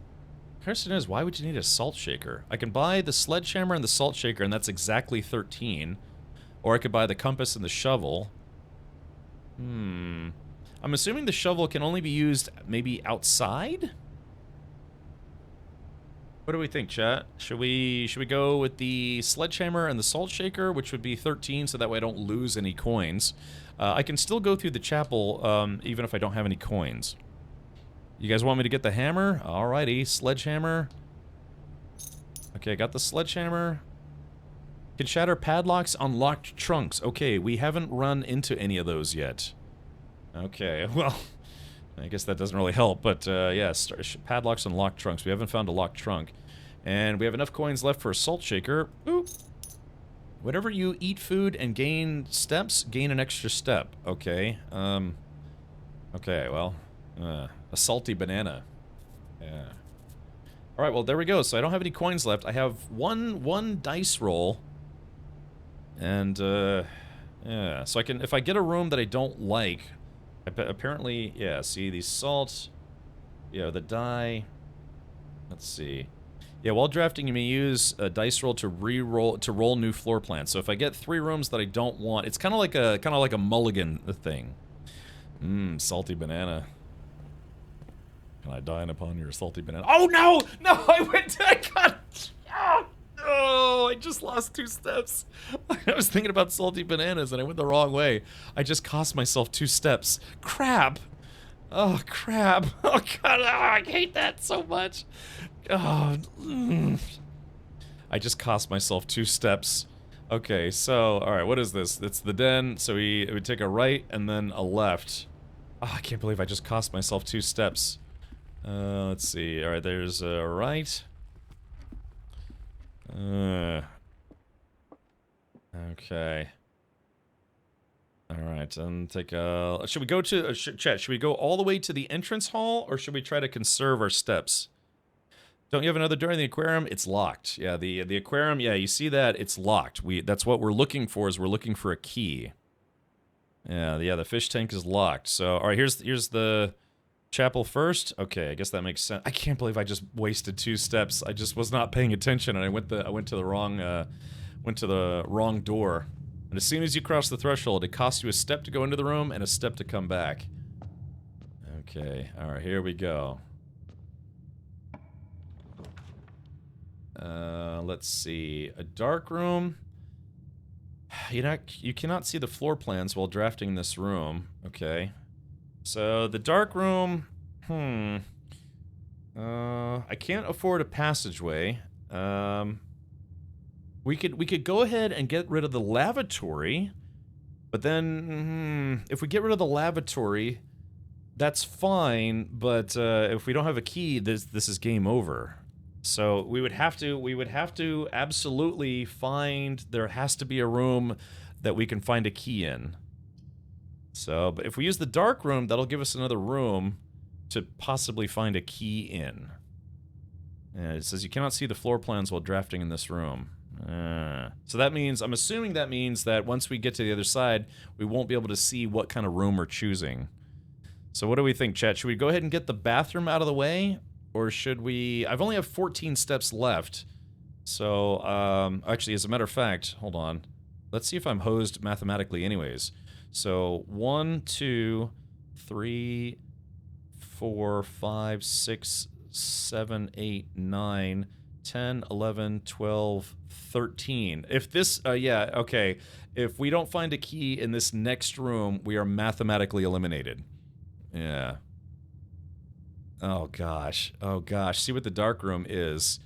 S1: The question is, why would you need a salt shaker? I can buy the sledgehammer and the salt shaker, and that's exactly 13. Or I could buy the compass and the shovel. I'm assuming the shovel can only be used maybe outside? What do we think, chat? Should we go with the sledgehammer and the salt shaker, which would be 13, so that way I don't lose any coins. I can still go through the chapel, even if I don't have any coins. You guys want me to get the hammer? Alrighty, sledgehammer. Okay, got the sledgehammer. Can shatter padlocks on locked trunks. Okay, we haven't run into any of those yet. Okay, well, I guess that doesn't really help, but yeah, padlocks on locked trunks. We haven't found a locked trunk. And we have enough coins left for a salt shaker. Oop. Whenever you eat food and gain steps, gain an extra step. Okay, okay, well, a salty banana. Yeah. Alright, well, there we go. So I don't have any coins left. I have one dice roll. And, yeah. So I can, if I get a room that I don't like, apparently, yeah, see, these salt, yeah, the die. Let's see. Yeah, while drafting, you may use a dice roll to roll new floor plans. So if I get 3 rooms that I don't want, it's kind of like a mulligan thing. Salty banana. Can I dine upon your salty banana? Oh no! No, I got. Oh, I just lost 2 steps. I was thinking about salty bananas and I went the wrong way. I just cost myself 2 steps. Crap! Oh, crap. Oh, God. Oh, I hate that so much. Oh. I just cost myself 2 steps. Okay, so, alright, what is this? It's the den, so we would take a right and then a left. Oh, I can't believe I just cost myself 2 steps. Let's see. Alright, there's a right. Okay. Alright, and take a... Should we go to... Chat, should we go all the way to the entrance hall, or should we try to conserve our steps? Don't you have another door in the aquarium? It's locked. Yeah, the aquarium, yeah, you see that? It's locked. That's what we're looking for, is we're looking for a key. Yeah, the fish tank is locked. So, alright, here's the... chapel first? Okay, I guess that makes sense. I can't believe I just wasted 2 steps. I just was not paying attention and I went to the wrong door. And as soon as you cross the threshold, it costs you a step to go into the room and a step to come back. Okay, alright, here we go. Let's see. A dark room. You cannot see the floor plans while drafting this room. Okay. So, the dark room, I can't afford a passageway. We could go ahead and get rid of the lavatory, but then, if we get rid of the lavatory, that's fine, but, if we don't have a key, this is game over. So, we would have to absolutely find, there has to be a room that we can find a key in. So, but if we use the dark room, that'll give us another room to possibly find a key in. Yeah, it says you cannot see the floor plans while drafting in this room. So that means, I'm assuming that means that once we get to the other side, we won't be able to see what kind of room we're choosing. So what do we think, chat? Should we go ahead and get the bathroom out of the way? Or should we... I've only have 14 steps left. So, actually, as a matter of fact, hold on. Let's see if I'm hosed mathematically anyways. So, 1, 2, 3, 4, 5, 6, 7, 8, 9, 10, 11, 12, 13. If this, yeah, okay. If we don't find a key in this next room, we are mathematically eliminated. Yeah. Oh, gosh. Oh, gosh. See what the dark room is.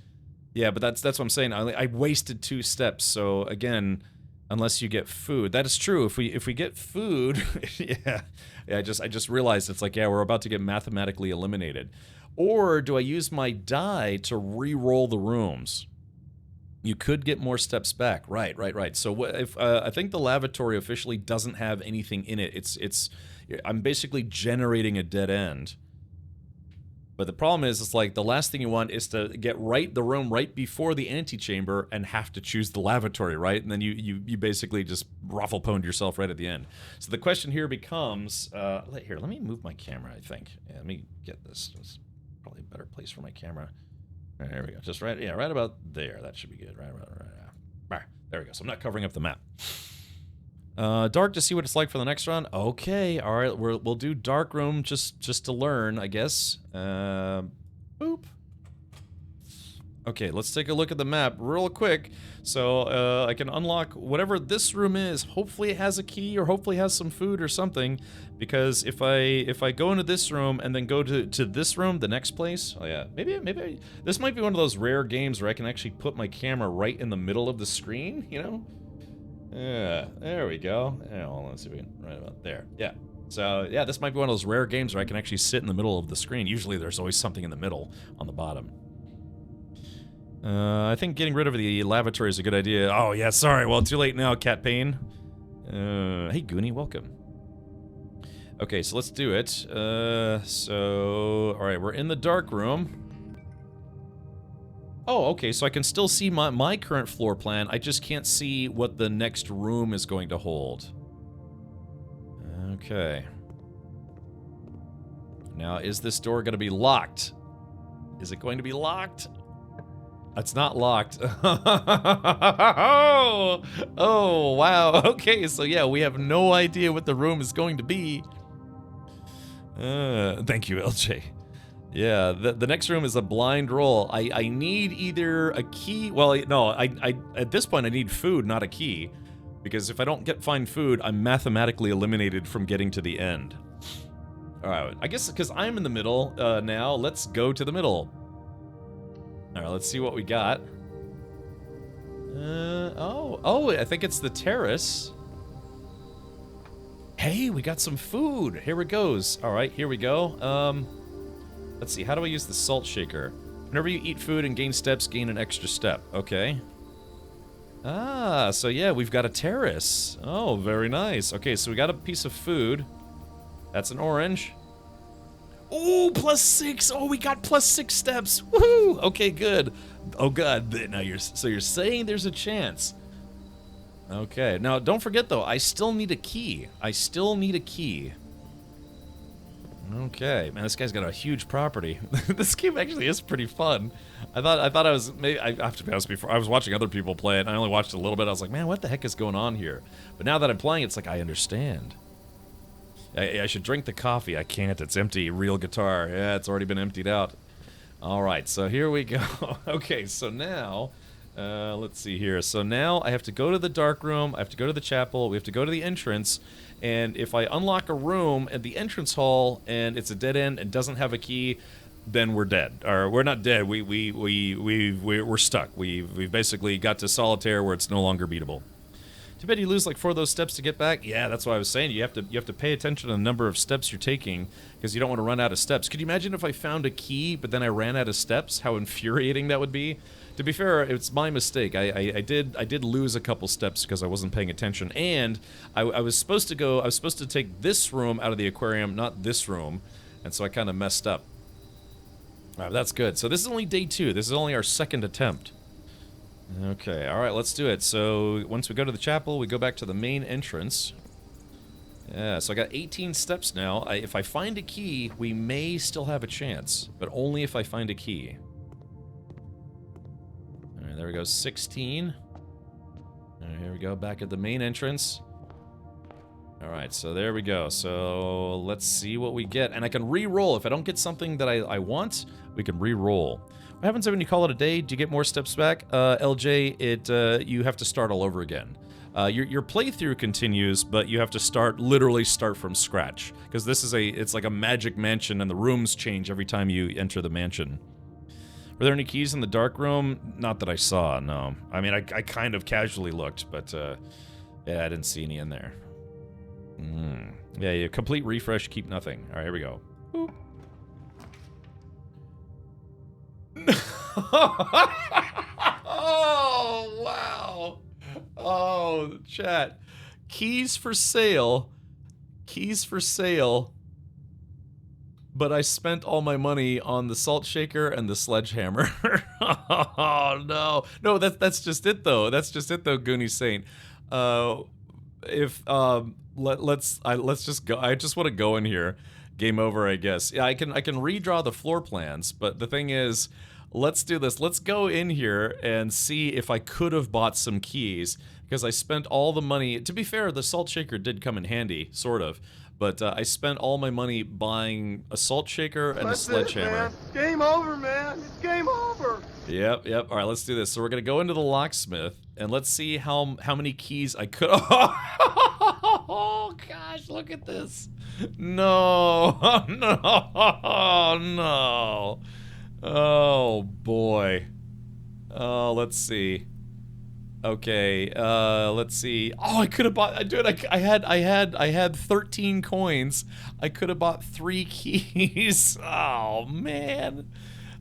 S1: Yeah, but that's what I'm saying. I wasted 2 steps, so, again... Unless you get food. That is true. If we get food, yeah. I just realized it's like, yeah, we're about to get mathematically eliminated. Or do I use my die to re-roll the rooms? You could get more steps back. Right. So if I think the lavatory officially doesn't have anything in it. I'm basically generating a dead end. But the problem is, it's like the last thing you want is to get the room right before the antechamber and have to choose the lavatory, right? And then you basically just raffle-pwned yourself right at the end. So the question here becomes, here, let me move my camera, I think. Yeah, let me get this. It's probably a better place for my camera. Right, there we go. Just right about there. That should be good. Right. There we go. So I'm not covering up the map. Dark to see what it's like for the next run. Okay, all right, we'll do dark room just to learn, I guess. Boop. Okay, let's take a look at the map real quick. So I can unlock whatever this room is. Hopefully it has a key, or hopefully has some food or something. Because if I go into this room and then go to this room, the next place. Oh yeah, maybe this might be one of those rare games where I can actually put my camera right in the middle of the screen. You know? Yeah, there we go. Yeah, well, let's see if we can right about there. Yeah. So yeah, this might be one of those rare games where I can actually sit in the middle of the screen. Usually there's always something in the middle on the bottom. I think getting rid of the lavatory is a good idea. Oh, yeah, sorry. Well, too late now, Cat Payne. Hey, Goonie, welcome. Okay, so let's do it. Alright, we're in the dark room. Oh, okay, so I can still see my current floor plan. I just can't see what the next room is going to hold. Okay. Now, is this door going to be locked? Is it going to be locked? It's not locked. Oh, wow. Okay, so yeah, we have no idea what the room is going to be. Thank you, LJ. Yeah, the next room is a blind roll. I need either a key. Well, no, I at this point I need food, not a key, because if I don't find food, I'm mathematically eliminated from getting to the end. All right, I guess because I'm in the middle now, let's go to the middle. Alright, let's see what we got. Oh, I think it's the terrace. Hey, we got some food. Here it goes. Alright, here we go. Let's see, how do I use the salt shaker? Whenever you eat food and gain steps, gain an extra step. Okay. Ah, so yeah, we've got a terrace. Oh, very nice. Okay, so we got a piece of food. That's an orange. Oh, +6. Oh, we got +6 steps. Woohoo! Okay, good. Oh, God. Now you're saying there's a chance. Okay. Now, don't forget, though, I still need a key. Okay. Man, this guy's got a huge property. This game actually is pretty fun. I thought I was... Maybe, I have to be honest, before I was watching other people play it, and I only watched it a little bit. I was like, man, what the heck is going on here? But now that I'm playing, it's like, I understand. I should drink the coffee. I can't. It's empty. Real guitar. Yeah, it's already been emptied out. All right, so here we go. Okay, so now, let's see here. So now I have to go to the dark room. I have to go to the chapel. We have to go to the entrance. And if I unlock a room at the entrance hall and it's a dead end and doesn't have a key, then we're dead. Or we're not dead. We're stuck. We've basically got to solitaire where it's no longer beatable. Too bad you lose like 4 of those steps to get back. Yeah, that's what I was saying. You have to pay attention to the number of steps you're taking because you don't want to run out of steps. Could you imagine if I found a key but then I ran out of steps? How infuriating that would be. To be fair, it's my mistake. I did lose a couple steps because I wasn't paying attention, and I was supposed to take this room out of the aquarium, not this room, and so I kind of messed up. All right, that's good. So this is only day 2. This is only our second attempt. Okay, alright, let's do it. So, once we go to the chapel, we go back to the main entrance. Yeah, so I got 18 steps now. If I find a key, we may still have a chance, but only if I find a key. Alright, there we go, 16. Alright, here we go, back at the main entrance. Alright, so there we go. So, let's see what we get. And I can re-roll. If I don't get something that I want, we can re-roll. What happens when you call it a day? Do you get more steps back? LJ, you have to start all over again. Your playthrough continues, but you have to literally start from scratch. Because it's like a magic mansion, and the rooms change every time you enter the mansion. Were there any keys in the dark room? Not that I saw, no. I mean, I kind of casually looked, but yeah, I didn't see any in there. Yeah, complete refresh, keep nothing. All right, here we go. Boop. Oh, wow. Oh, chat. Keys for sale. Keys for sale. But I spent all my money on the salt shaker and the sledgehammer. Oh, no. No, that's just it, though. That's just it, though, Goonie Saint. Let's just go. I just want to go in here. Game over, I guess. Yeah, I can redraw the floor plans, but the thing is, let's do this. Let's go in here and see if I could have bought some keys, because I spent all the money. To be fair, the salt shaker did come in handy, sort of, but I spent all my money buying a salt shaker and a sledgehammer.
S6: It, man. Game over, man. It's game over.
S1: Yep, yep. All right, let's do this. So we're gonna go into the locksmith and let's see how many keys I could. Oh gosh, look at this. No, no, no. Oh boy. Oh, let's see. Okay, let's see. Oh, I could have bought. Dude, I had 13 coins. I could have bought 3 keys. Oh man.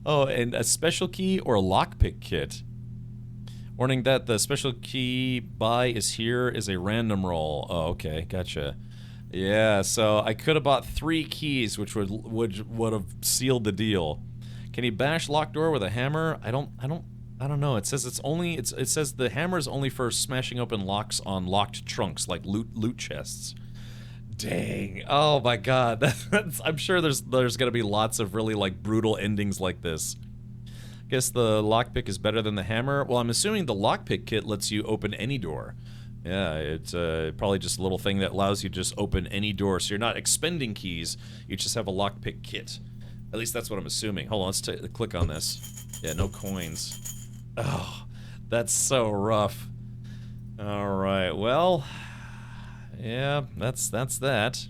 S1: Oh, and a special key or a lockpick kit. Warning that the special key buy is here is a random roll. Oh, okay, gotcha. Yeah, so I could have bought 3 keys, which would have sealed the deal. Can he bash locked door with a hammer? I don't know. It says it says the hammer is only for smashing open locks on locked trunks, like loot chests. Dang. Oh my god. I'm sure there's gonna be lots of really like brutal endings like this. Guess the lockpick is better than the hammer. Well, I'm assuming the lockpick kit lets you open any door. Yeah, it's probably just a little thing that allows you to just open any door, so you're not expending keys. You just have a lockpick kit. At least that's what I'm assuming. Hold on, let's click on this. Yeah, no coins. Oh, that's so rough. All right, well. Yeah, that's that.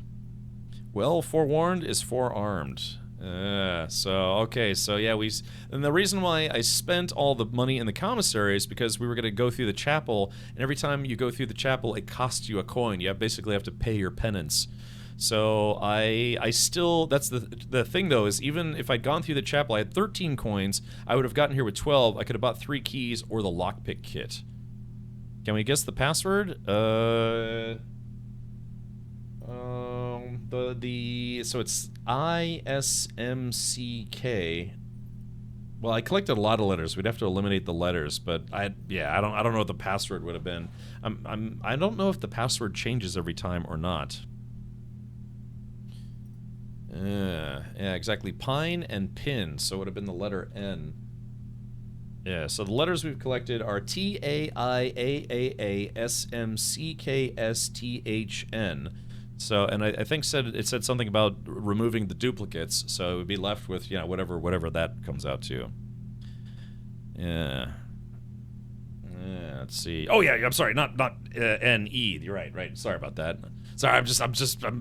S1: Well forewarned is forearmed. Okay, so yeah, and the reason why I spent all the money in the commissary is because we were gonna go through the chapel, and every time you go through the chapel, it costs you a coin. You basically have to pay your penance. So I still, that's the thing though, is even if I'd gone through the chapel, I had 13 coins, I would have gotten here with 12, I could have bought 3 keys or the lockpick kit. Can we guess the password? So it's ISMCK. Well, I collected a lot of letters. We'd have to eliminate the letters, but I don't know what the password would have been. I don't know if the password changes every time or not. Yeah, exactly. Pine and pin, so it would have been the letter N. Yeah, so the letters we've collected are TAIAAASMCKSTHN. So, and I think it said something about removing the duplicates, so it would be left with, you know, whatever that comes out to. Yeah. Let's see. Oh yeah, I'm sorry, not N-E. You're right. Sorry about that. Sorry, I'm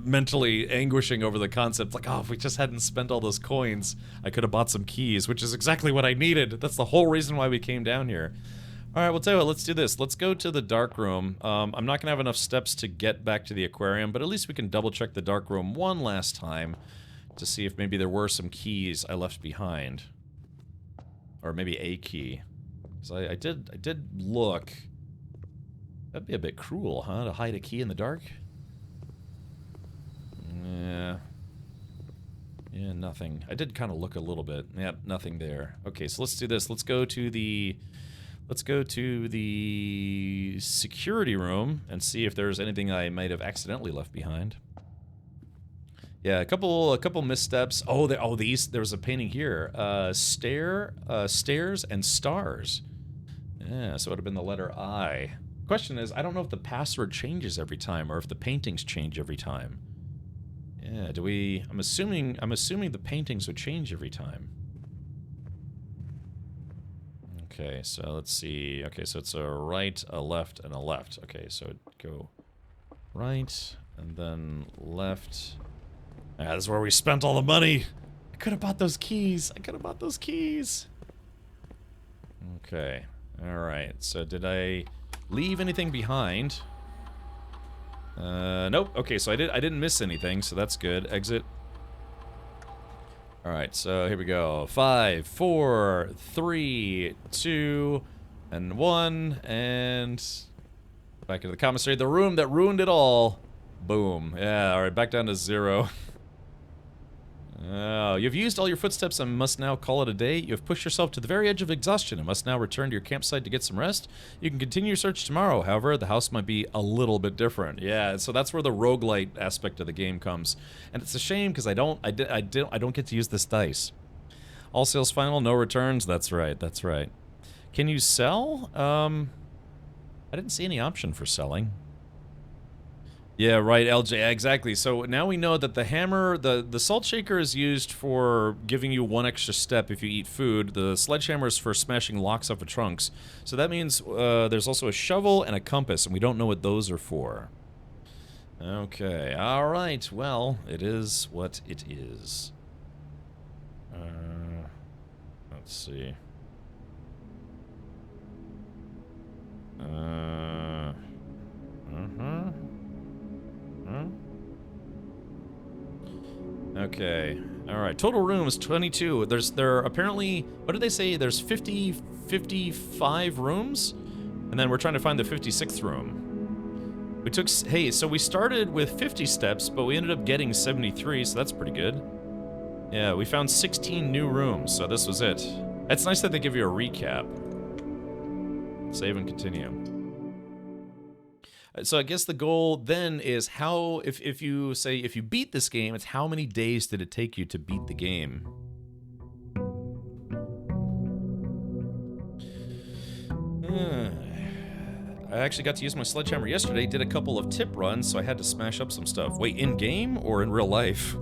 S1: mentally anguishing over the concept. Like, oh, if we just hadn't spent all those coins, I could have bought some keys, which is exactly what I needed. That's the whole reason why we came down here. All right, we'll tell you what, let's do this. Let's go to the dark room. I'm not gonna have enough steps to get back to the aquarium, but at least we can double check the dark room one last time to see if maybe there were some keys I left behind. Or maybe a key. So I did look. That'd be a bit cruel, huh, to hide a key in the dark? Yeah, nothing. I did kind of look a little bit. Yeah, nothing there. Okay, so let's do this. Let's go to the security room and see if there's anything I might have accidentally left behind. Yeah, a couple missteps. Oh, there was a painting here. Stairs and stars. Yeah, so it would have been the letter I. Question is, I don't know if the password changes every time or if the paintings change every time. Yeah, I'm assuming the paintings would change every time. Okay, so let's see. Okay, so it's a right, a left, and a left. Okay, so go right, and then left. Ah, this is where we spent all the money. I could have bought those keys. Okay, alright. So did I leave anything behind? Nope. Okay, so I didn't miss anything, so that's good. Exit. Alright, so here we go. 5, 4, 3, 2, and 1, and back into the commissary. The room that ruined it all. Boom. Yeah, alright, back down to 0. Oh, you've used all your footsteps and must now call it a day. You have pushed yourself to the very edge of exhaustion and must now return to your campsite to get some rest. You can continue your search tomorrow, however, the house might be a little bit different. Yeah, so that's where the roguelite aspect of the game comes. And it's a shame because I don't get to use this dice. All sales final, no returns. That's right. Can you sell? I didn't see any option for selling. Yeah, right, LJ, exactly. So now we know that the hammer, the salt shaker is used for giving you one extra step if you eat food. The sledgehammer is for smashing locks off of trunks. So that means there's also a shovel and a compass, and we don't know what those are for. Okay, alright, well, it is what it is. Let's see. Okay. Alright. Total rooms 22. There are apparently, what did they say? There's 55 rooms? And then we're trying to find the 56th room. We took, hey, so we started with 50 steps, but we ended up getting 73, so that's pretty good. Yeah, we found 16 new rooms, so this was it. It's nice that they give you a recap. Save and continue. So I guess the goal then is how, if you say, if you beat this game, it's how many days did it take you to beat the game? I actually got to use my sledgehammer yesterday, did a couple of tip runs, so I had to smash up some stuff. Wait, in-game or in real life?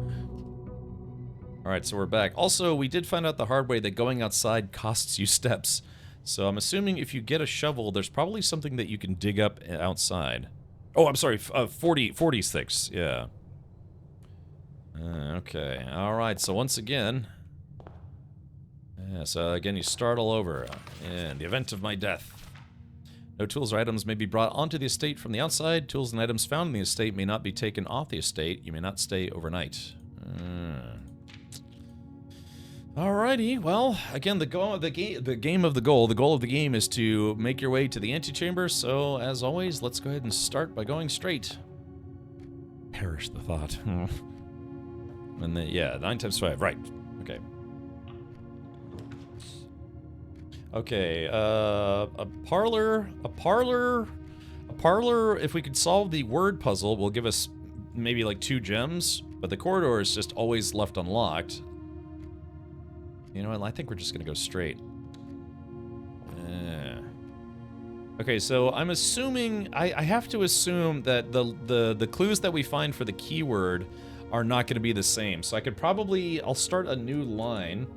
S1: Alright, so we're back. Also, we did find out the hard way that going outside costs you steps. So I'm assuming if you get a shovel, there's probably something that you can dig up outside. Oh, I'm sorry, 46, yeah. Okay, alright, so once again... Yeah, so again, you start all over. In the event of my death. No tools or items may be brought onto the estate from the outside. Tools and items found in the estate may not be taken off the estate. You may not stay overnight. Alrighty, well, again, the goal of the game is to make your way to the antechamber, so as always, let's go ahead and start by going straight. Perish the thought. And then, yeah, 9 times 5, right, okay. Okay, a parlor, if we could solve the word puzzle, will give us maybe like 2 gems, but the corridor is just always left unlocked. You know what, I think we're just gonna go straight. Okay, so I'm assuming, I have to assume that the clues that we find for the keyword are not gonna be the same. So I could probably, I'll start a new line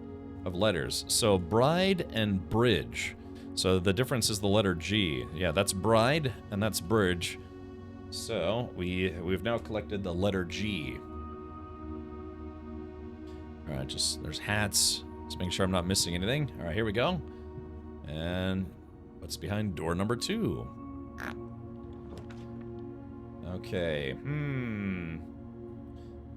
S1: of letters. So bride and bridge. So the difference is the letter G. Yeah, that's bride and that's bridge. So we've now collected the letter G. Alright, there's hats. Just making sure I'm not missing anything. Alright, here we go. And what's behind door number 2? Okay,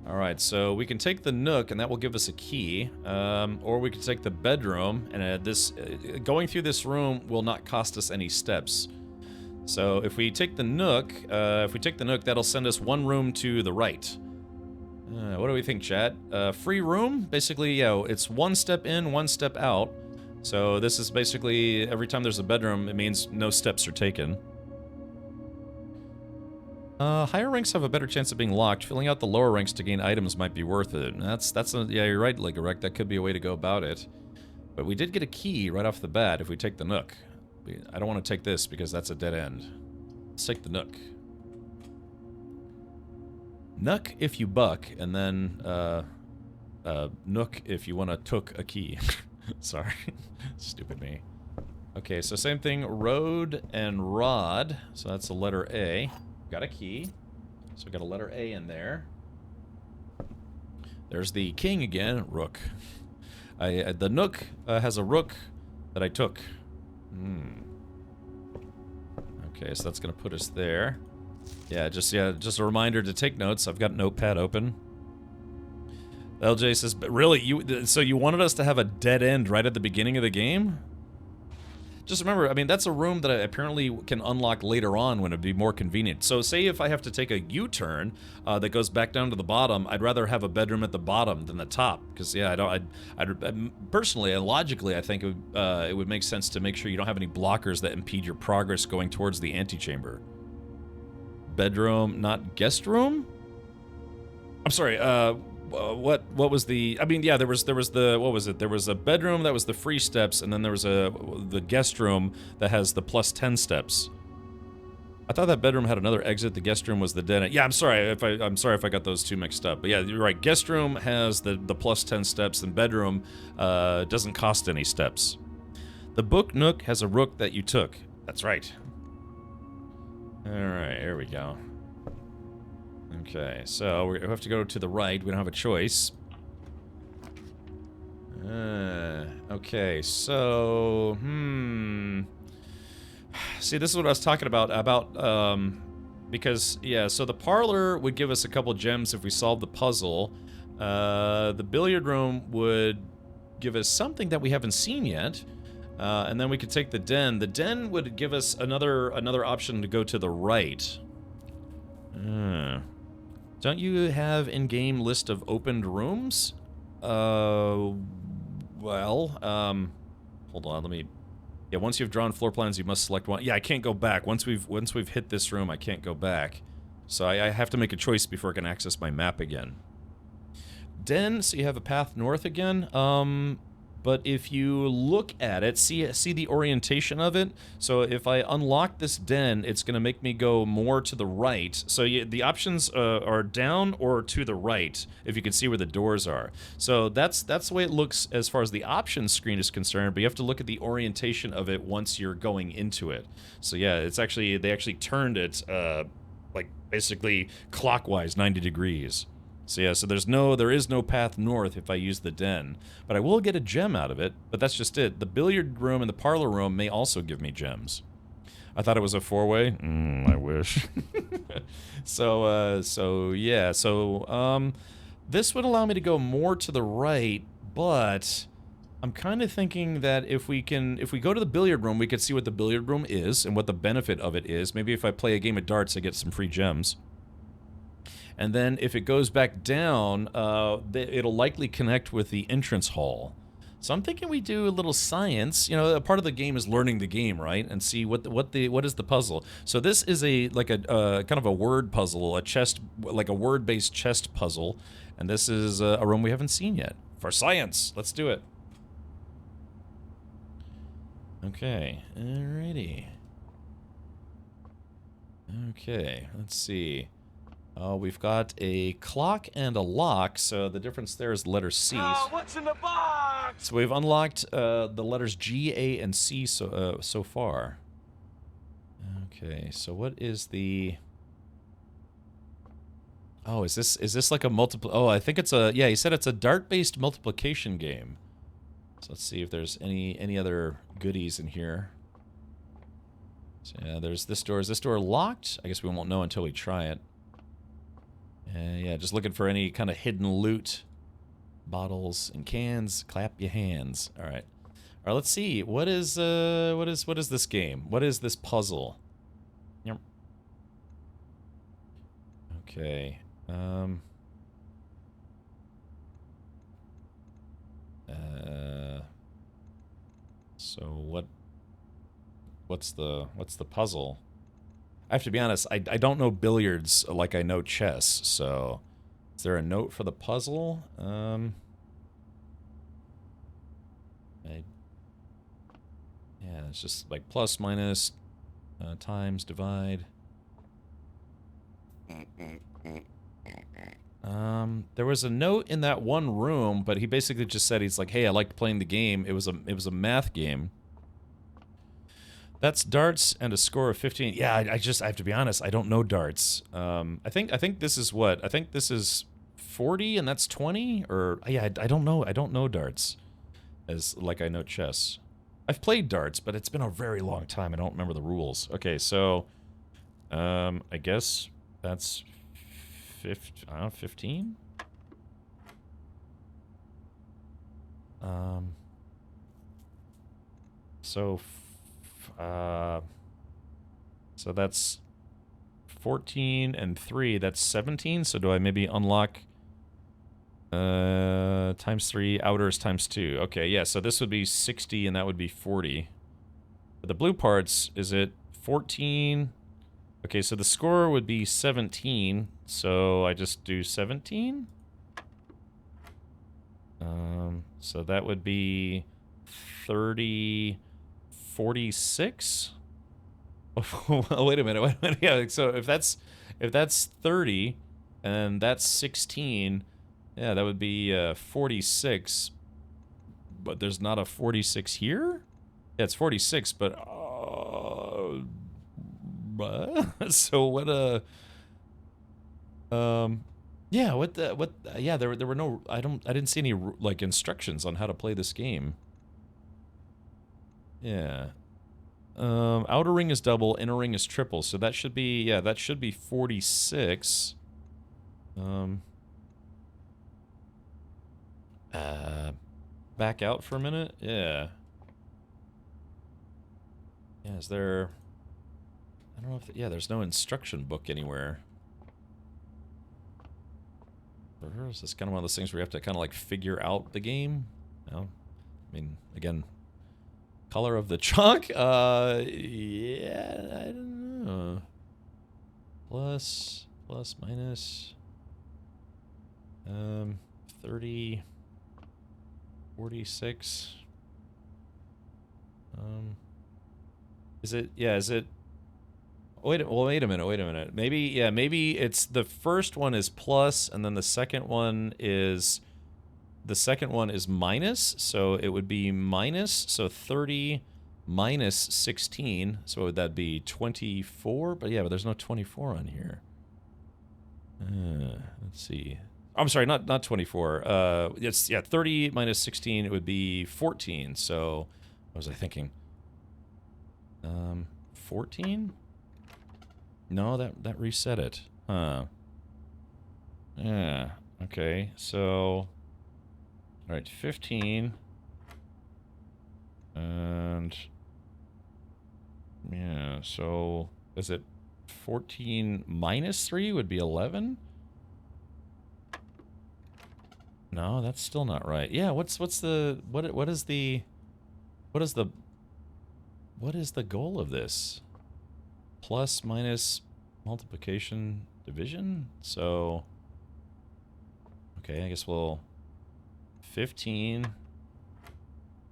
S1: Alright, so we can take the nook, and that will give us a key. Or we can take the bedroom, and going through this room will not cost us any steps. So if we take the nook, that'll send us 1 room to the right. What do we think, chat? Free room? Basically, yeah, it's 1 step in, 1 step out. So this is basically, every time there's a bedroom, it means no steps are taken. Higher ranks have a better chance of being locked. Filling out the lower ranks to gain items might be worth it. Yeah, you're right, Ligorek. That could be a way to go about it. But we did get a key right off the bat if we take the nook. I don't want to take this because that's a dead end. Let's take the nook. Nook if you buck, and then, nook if you want to took a key. Sorry. Stupid me. Okay, so same thing, road and rod. So that's the letter A. Got a key. So we got a letter A in there. There's the king again, rook. The nook has a rook that I took. Okay, so that's gonna put us there. Yeah, just a reminder to take notes. I've got Notepad open. LJ says, but really, so you wanted us to have a dead end right at the beginning of the game? Just remember, I mean, that's a room that I apparently can unlock later on when it'd be more convenient. So say if I have to take a U-turn that goes back down to the bottom, I'd rather have a bedroom at the bottom than the top. Because, yeah, I'd personally and logically, I think it would make sense to make sure you don't have any blockers that impede your progress going towards the antechamber. Bedroom, not guest room? I'm sorry, what was the, I mean, yeah, there was the, what was it? There was a bedroom that was the free steps, and then there was the guest room that has the +10 steps. I thought that bedroom had another exit. The guest room was the den. Yeah, I'm sorry if I got those two mixed up. But yeah, you're right. Guest room has the plus 10 steps, and bedroom doesn't cost any steps. The book nook has a rook that you took. That's right. All right, here we go. Okay, so we have to go to the right. We don't have a choice. Okay, so see, this is what I was talking about because yeah, so the parlor would give us a couple gems if we solved the puzzle. The billiard room would give us something that we haven't seen yet. And then we could take the den. The den would give us another option to go to the right. Don't you have in-game list of opened rooms? Well, hold on, let me... Yeah, once you've drawn floor plans, you must select one. Yeah, I can't go back. Once we've hit this room, I can't go back. So I have to make a choice before I can access my map again. Den, so you have a path north again. But if you look at it, see the orientation of it. So if I unlock this den, it's going to make me go more to the right. So the options are down or to the right, if you can see where the doors are. So that's the way it looks as far as the options screen is concerned. But you have to look at the orientation of it once you're going into it. So yeah, they actually turned it like basically clockwise 90 degrees. So yeah, so there is no path north if I use the den. But I will get a gem out of it, but that's just it. The billiard room and the parlor room may also give me gems. I thought it was a four-way. I wish. So yeah, this would allow me to go more to the right, but I'm kind of thinking that if we go to the billiard room, we could see what the billiard room is and what the benefit of it is. Maybe if I play a game of darts, I get some free gems. And then if it goes back down, it'll likely connect with the entrance hall. So I'm thinking we do a little science. You know, a part of the game is learning the game, right? And see what is the puzzle. So this is like a kind of a word puzzle, like a word-based chest puzzle. And this is a room we haven't seen yet. For science, let's do it. Okay, alrighty. Okay, let's see. We've got a clock and a lock, so the difference there is the letter C.
S6: Oh, what's in the box?
S1: So we've unlocked the letters G, A, and C so far. Okay, so what is the... Oh, is this like a multiple... Oh, I think it's a... Yeah, he said it's a dart-based multiplication game. So let's see if there's any other goodies in here. So yeah, there's this door. Is this door locked? I guess we won't know until we try it. Yeah, just looking for any kind of hidden loot. Bottles and cans. Clap your hands. All right. All right, let's see. What is this game? What is this puzzle? Yep. Okay. So what's the puzzle? I have to be honest, I don't know billiards like I know chess, so... Is there a note for the puzzle? Yeah, it's just like plus, minus, times, divide. There was a note in that one room, but he basically just said, he's like, hey, I liked playing the game. It was a math game. That's darts and a score of 15. Yeah, I have to be honest, I don't know darts. I think this is what? I think this is 40 and that's 20? Or, yeah, I don't know. I don't know darts as like I know chess. I've played darts, but it's been a very long time. I don't remember the rules. Okay, so, I guess that's 15? So that's 14 and 3, that's 17, so do I maybe unlock times 3, outers times 2. Okay, yeah, so this would be 60 and that would be 40. But the blue parts, is it 14? Okay, so the score would be 17, so I just do 17? So that would be 30... 46? Well, wait a minute. Wait a minute. Yeah. So if that's 30, and that's 16, yeah, that would be 46. But there's not a 46 here. Yeah, it's 46, but so what? Yeah. What? Yeah. There were no. I didn't see any like instructions on how to play this game. Yeah. Outer ring is double, inner ring is triple, so that should be, yeah, that should be 46. Back out for a minute? Yeah. Yeah, is there... I don't know if... Yeah, there's no instruction book anywhere. Or is this kind of one of those things where you have to kind of like figure out the game? No? I mean, again... Color of the chalk? Yeah, I don't know. Plus, minus. 30, 46. Is it, yeah, is it, wait a minute. Maybe it's the first one is plus, and then the second one is minus, so it would be minus, so 30 minus 16, so would that be 24? But yeah, but there's no 24 on here. Let's see. I'm sorry, not 24. It's, yeah, 30 minus 16, it would be 14, so what was I thinking? 14? No, that reset it. Huh. Yeah, okay, so... Alright, 15. And... yeah, so... is it 14 minus 3 would be 11? No, that's still not right. Yeah, what is the goal of this? Plus, minus, multiplication, division? So... okay, I guess we'll... 15,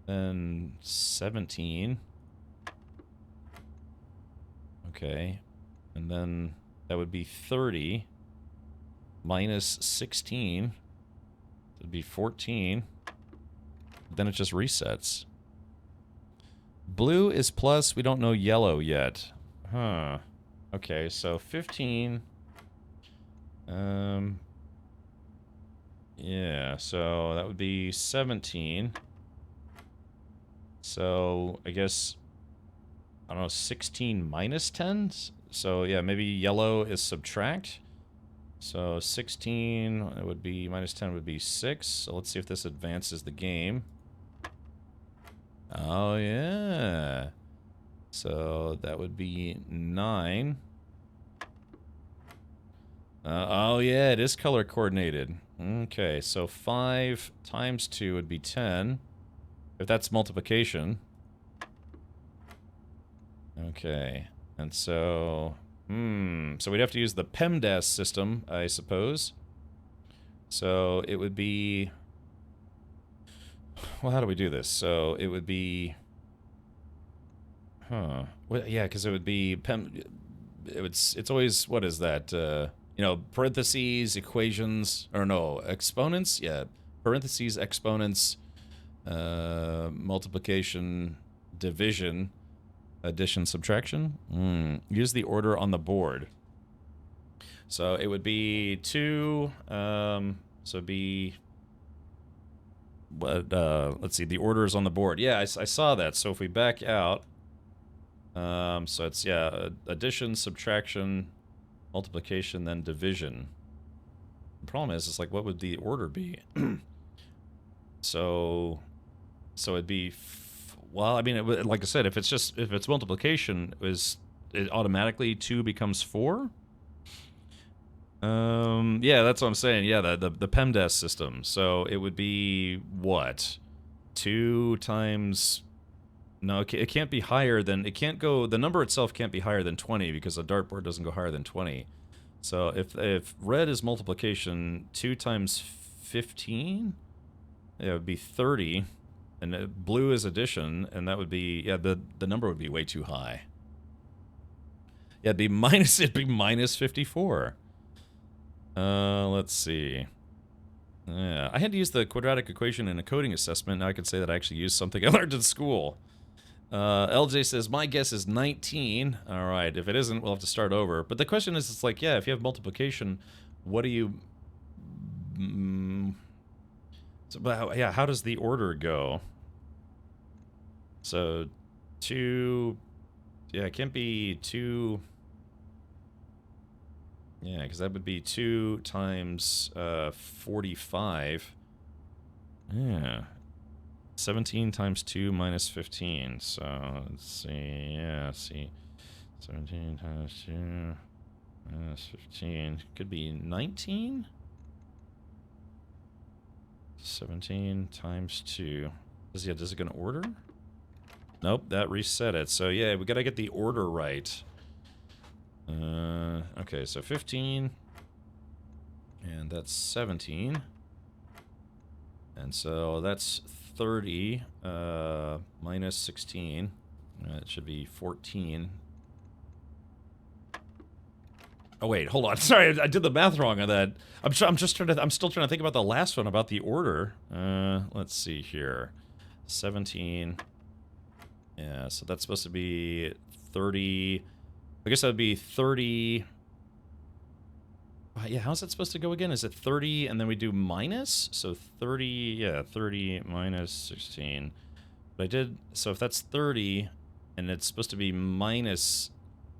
S1: then 17. Okay, and then that would be 30 minus 16. It'd be 14. Then it just resets. Blue is plus. We don't know yellow yet. Huh. Okay, so 15. Yeah, so that would be 17. So, I guess, I don't know, 16 minus 10? So, yeah, maybe yellow is subtract. So, 16, it would be, minus 10 would be 6. So, let's see if this advances the game. Oh, yeah. So, that would be 9. Oh, yeah, it is color coordinated. Okay, so 5 times 2 would be 10. If that's multiplication. Okay, and so... so we'd have to use the PEMDAS system, I suppose. So it would be... well, how do we do this? So it would be... huh. Well, yeah, because it would be... it's always... what is that? You know, parentheses, equations, or no, exponents? Yeah, parentheses, exponents, multiplication, division, addition, subtraction. Use the order on the board. So it would be 2, so it'd be, let's see, the order is on the board. Yeah, I saw that. So if we back out, so it's, yeah, addition, subtraction, multiplication, then division. The problem is, it's like, what would the order be? so it'd be, well, I mean, like I said, if it's multiplication, it automatically 2 becomes 4? Yeah, that's what I'm saying. Yeah, the PEMDAS system. So it would be, what? 2 times... no, it can't be higher than... it can't go... the number itself can't be higher than 20 because a dartboard doesn't go higher than 20. So if red is multiplication, 2 times 15, yeah, it would be 30. And blue is addition, and that would be... yeah, the number would be way too high. Yeah, it'd be minus 54. Let's see. Yeah, I had to use the quadratic equation in a coding assessment. Now I can say that I actually used something I learned in school. LJ says, my guess is 19. All right, if it isn't, we'll have to start over. But the question is, it's like, yeah, if you have multiplication, what do you... So, but yeah, how does the order go? So, 2... Yeah, it can't be 2... Yeah, because that would be 2 times 45. Yeah. 17 times 2 minus 15. So, let's see. Yeah, see. 17 times 2 minus 15. Could be 19? 17 times 2. Is it going to order? Nope, that reset it. So, yeah, we got to get the order right. Okay, so 15, and that's 17, and so that's 30, minus 16, it should be 14. Oh wait, hold on, sorry, I did the math wrong on that. I'm still trying to think about the last one, about the order. Let's see here, 17, yeah, so that's supposed to be 30, I guess that would be 30. Yeah, how's that supposed to go again? Is it 30 and then we do minus? So 30, yeah, 30 minus 16. But I did, so if that's 30 and it's supposed to be minus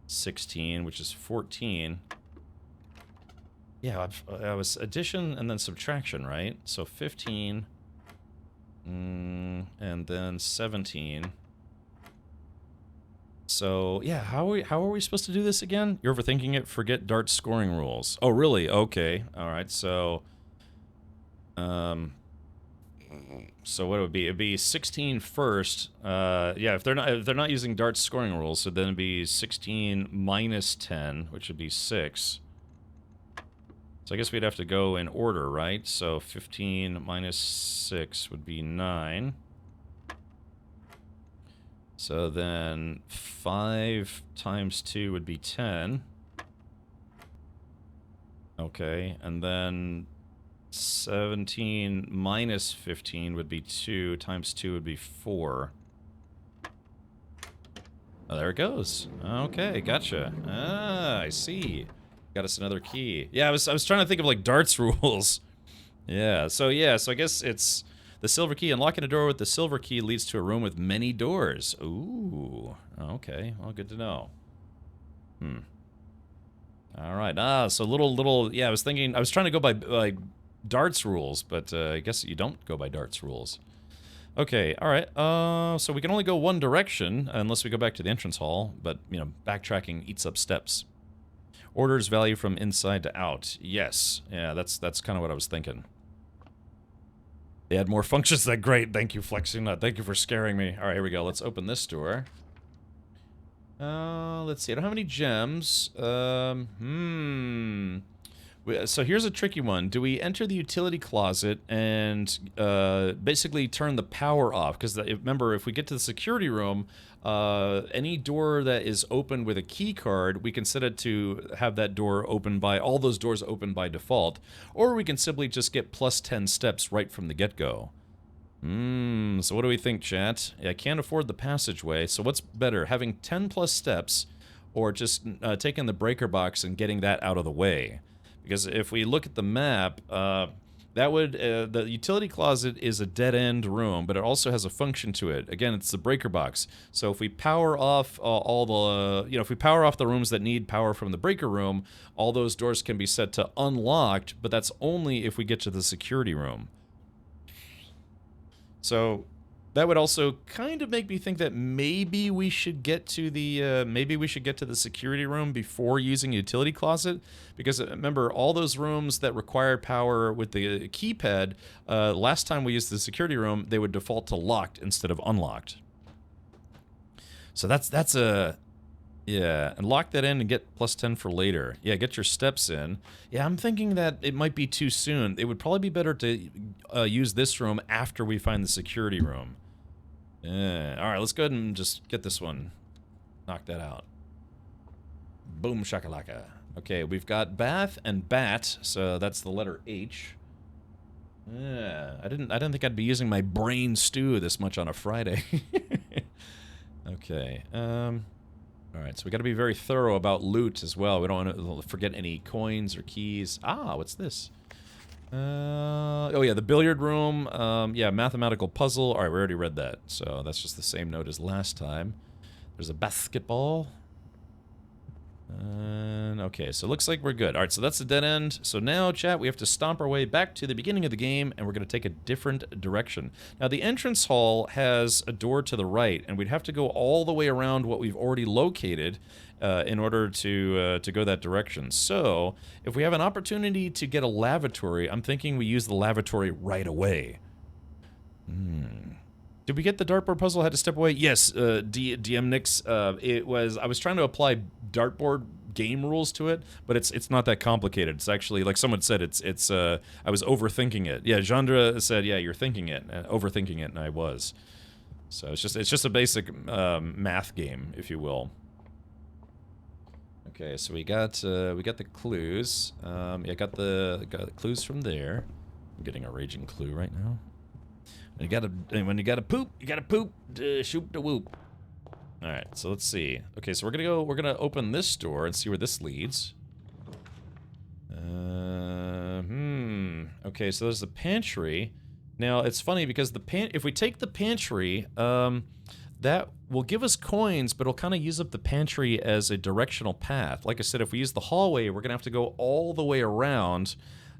S1: 16, which is 14. Yeah, I was addition and then subtraction, right? So 15 and then 17. So, yeah, how are we supposed to do this again? You're overthinking it, forget Dart's scoring rules. Oh, really? Okay. All right, so... So what would it be? It'd be 16 first. Yeah, if they're not using Dart's scoring rules, so then it'd be 16 minus 10, which would be 6. So I guess we'd have to go in order, right? So 15 minus 6 would be 9. So then 5 times 2 would be 10. Okay, and then 17 minus 15 would be 2, times 2 would be 4. Oh, there it goes. Okay, gotcha. Ah, I see. Got us another key. Yeah, I was trying to think of like Dart's rules. Yeah, so I guess it's the silver key. Unlocking a door with the silver key leads to a room with many doors. Ooh, okay. Well, good to know. All right. So little. Yeah, I was trying to go by Dart's rules, but I guess you don't go by Dart's rules. Okay. All right. So we can only go one direction unless we go back to the entrance hall. But you know, backtracking eats up steps. Orders value from inside to out. Yes. Yeah. That's kind of what I was thinking. They had more functions than great. Thank you, Flexing Nut. Thank you for scaring me. All right, here we go. Let's open this door. Let's see. I don't have any gems. So here's a tricky one. Do we enter the utility closet and basically turn the power off? Because remember, if we get to the security room, any door that is open with a key card, we can set it to have that door open by all those doors open by default, or we can simply just get plus 10 steps right from the get-go. So what do we think, chat? I can't afford the passageway, so what's better, having 10 plus steps, or just taking the breaker box and getting that out of the way? Because if we look at the map, that would, the utility closet is a dead-end room, but it also has a function to it. Again, it's the breaker box. So if we power off all the, if we power off the rooms that need power from the breaker room, all those doors can be set to unlocked, but that's only if we get to the security room. So that would also kind of make me think that maybe we should get to the security room before using a utility closet, because remember, all those rooms that require power with the keypad, last time we used the security room, they would default to locked instead of unlocked. So that's a yeah, and lock that in and get plus 10 for later. Yeah, get your steps in. Yeah, I'm thinking that it might be too soon. It would probably be better to use this room after we find the security room. All right, let's go ahead and just get this one. Knock that out. Boom shakalaka. Okay, we've got bath and bat, so that's the letter H. Yeah, I didn't think I'd be using my brain stew this much on a Friday. Okay. All right, so we got to be very thorough about loot as well. We don't want to forget any coins or keys. Ah, what's this? Oh yeah, the billiard room. Yeah, mathematical puzzle. All right, we already read that, so that's just the same note as last time. There's a basketball. And okay, so it looks like we're good. All right, so that's the dead end. So now, chat, we have to stomp our way back to the beginning of the game, and we're going to take a different direction. Now, the entrance hall has a door to the right, and we'd have to go all the way around what we've already located in order to go that direction. So, if we have an opportunity to get a lavatory, I'm thinking we use the lavatory right away. Did we get the dartboard puzzle? I had to step away? Yes, DM Nix. It was. I was trying to apply dartboard game rules to it, but it's not that complicated. It's actually, like someone said, it's. I was overthinking it. Yeah, Jandra said, yeah, you're thinking it, overthinking it, and I was. So it's just a basic math game, if you will. Okay, so we got the clues. Yeah, got the clues from there. I'm getting a raging clue right now. When you gotta poop, shoot the whoop. All right, so let's see. Okay, so we're gonna open this door and see where this leads. Okay, so there's the pantry. Now it's funny because if we take the pantry, that will give us coins, but it'll kind of use up the pantry as a directional path. Like I said, if we use the hallway, we're gonna have to go all the way around.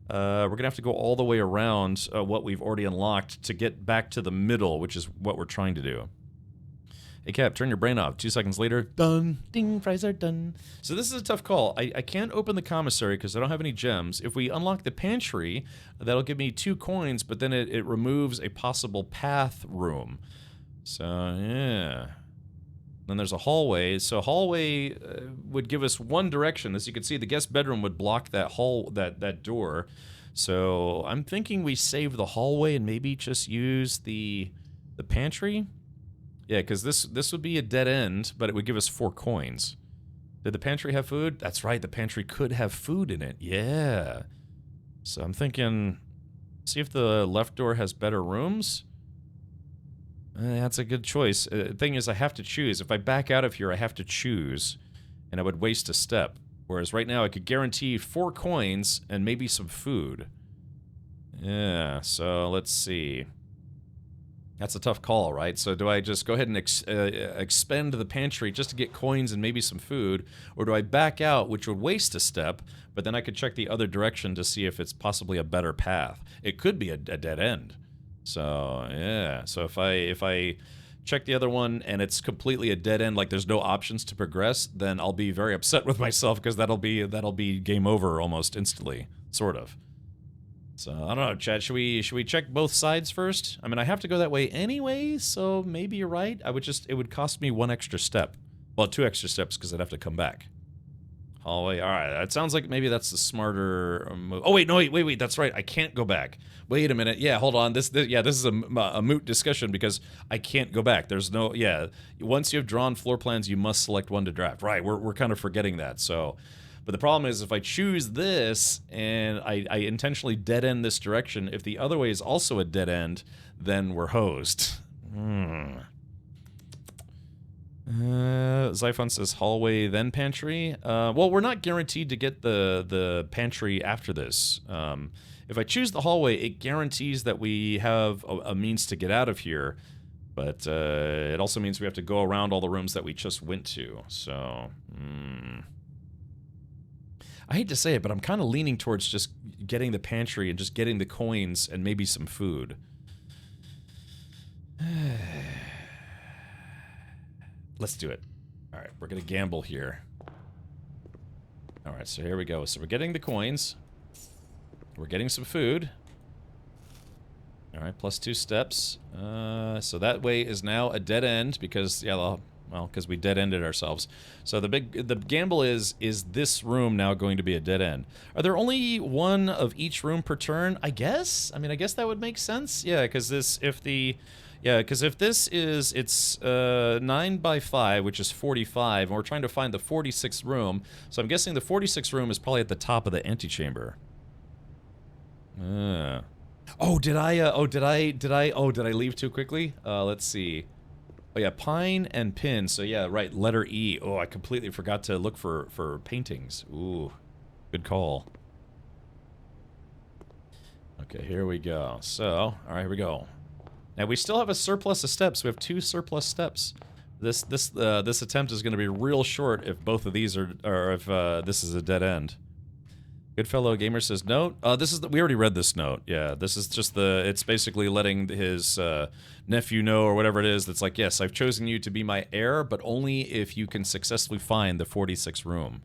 S1: We're going to have to go all the way around what we've already unlocked to get back to the middle, which is what we're trying to do. Hey, Cap, turn your brain off. 2 seconds later, done. Ding, fries are done. So this is a tough call. I can't open the commissary because I don't have any gems. If we unlock the pantry, that'll give me 2 coins, but then it removes a possible path room. So, yeah. Then there's a hallway. So hallway would give us one direction. As you can see, the guest bedroom would block that that door. So I'm thinking we save the hallway and maybe just use the pantry. Yeah, because this would be a dead end, but it would give us 4 coins. Did the pantry have food? That's right, the pantry could have food in it. Yeah. So I'm thinking, see if the left door has better rooms. That's a good choice. Thing is, I have to choose. If I back out of here, I have to choose, and I would waste a step. Whereas right now, I could guarantee 4 coins and maybe some food. Yeah, so let's see. That's a tough call, right? So do I just go ahead and expend the pantry just to get coins and maybe some food, or do I back out, which would waste a step, but then I could check the other direction to see if it's possibly a better path? It could be a dead end. So, yeah. So if I check the other one and it's completely a dead end, like there's no options to progress, then I'll be very upset with myself because that'll be game over almost instantly, sort of. So, I don't know, Chad, should we check both sides first? I mean, I have to go that way anyway, so maybe you're right. It would cost me 1 extra step. Well, 2 extra steps because I'd have to come back. Hallway. All right. It sounds like maybe that's the smarter move. Oh wait, no, wait. That's right. I can't go back. Wait a minute. Yeah, hold on. This is a moot discussion because I can't go back. There's no. Yeah. Once you have drawn floor plans, you must select one to draft. Right. We're kind of forgetting that. So, but the problem is if I choose this and I intentionally dead end this direction, if the other way is also a dead end, then we're hosed. Zyphon says hallway, then pantry. Well, we're not guaranteed to get the pantry after this. If I choose the hallway, it guarantees that we have a means to get out of here, but it also means we have to go around all the rooms that we just went to. So, I hate to say it, but I'm kind of leaning towards just getting the pantry and just getting the coins and maybe some food. Let's do it. All right, we're going to gamble here. All right, so here we go. So we're getting the coins. We're getting some food. All right, plus 2 steps. So that way is now a dead end because, yeah, well, because we dead-ended ourselves. So the gamble is this room now going to be a dead end? Are there only 1 of each room per turn? I guess? I mean, I guess that would make sense. Yeah, because if the Yeah, because if this is, it's 9 by 5, which is 45, and we're trying to find the 46th room, so I'm guessing the 46th room is probably at the top of the antechamber. Oh, did I leave too quickly? Let's see. Oh yeah, pine and pin, so yeah, right, letter E. Oh, I completely forgot to look for paintings. Ooh, good call. Okay, here we go. So, alright, here we go. Now we still have a surplus of steps. We have 2 surplus steps. This attempt is going to be real short if both of these are, or if this is a dead end. Goodfellow Gamer says note. We already read this note. Yeah, this is just it's basically letting his nephew know or whatever it is. That's like, yes, I've chosen you to be my heir, but only if you can successfully find the 46th room.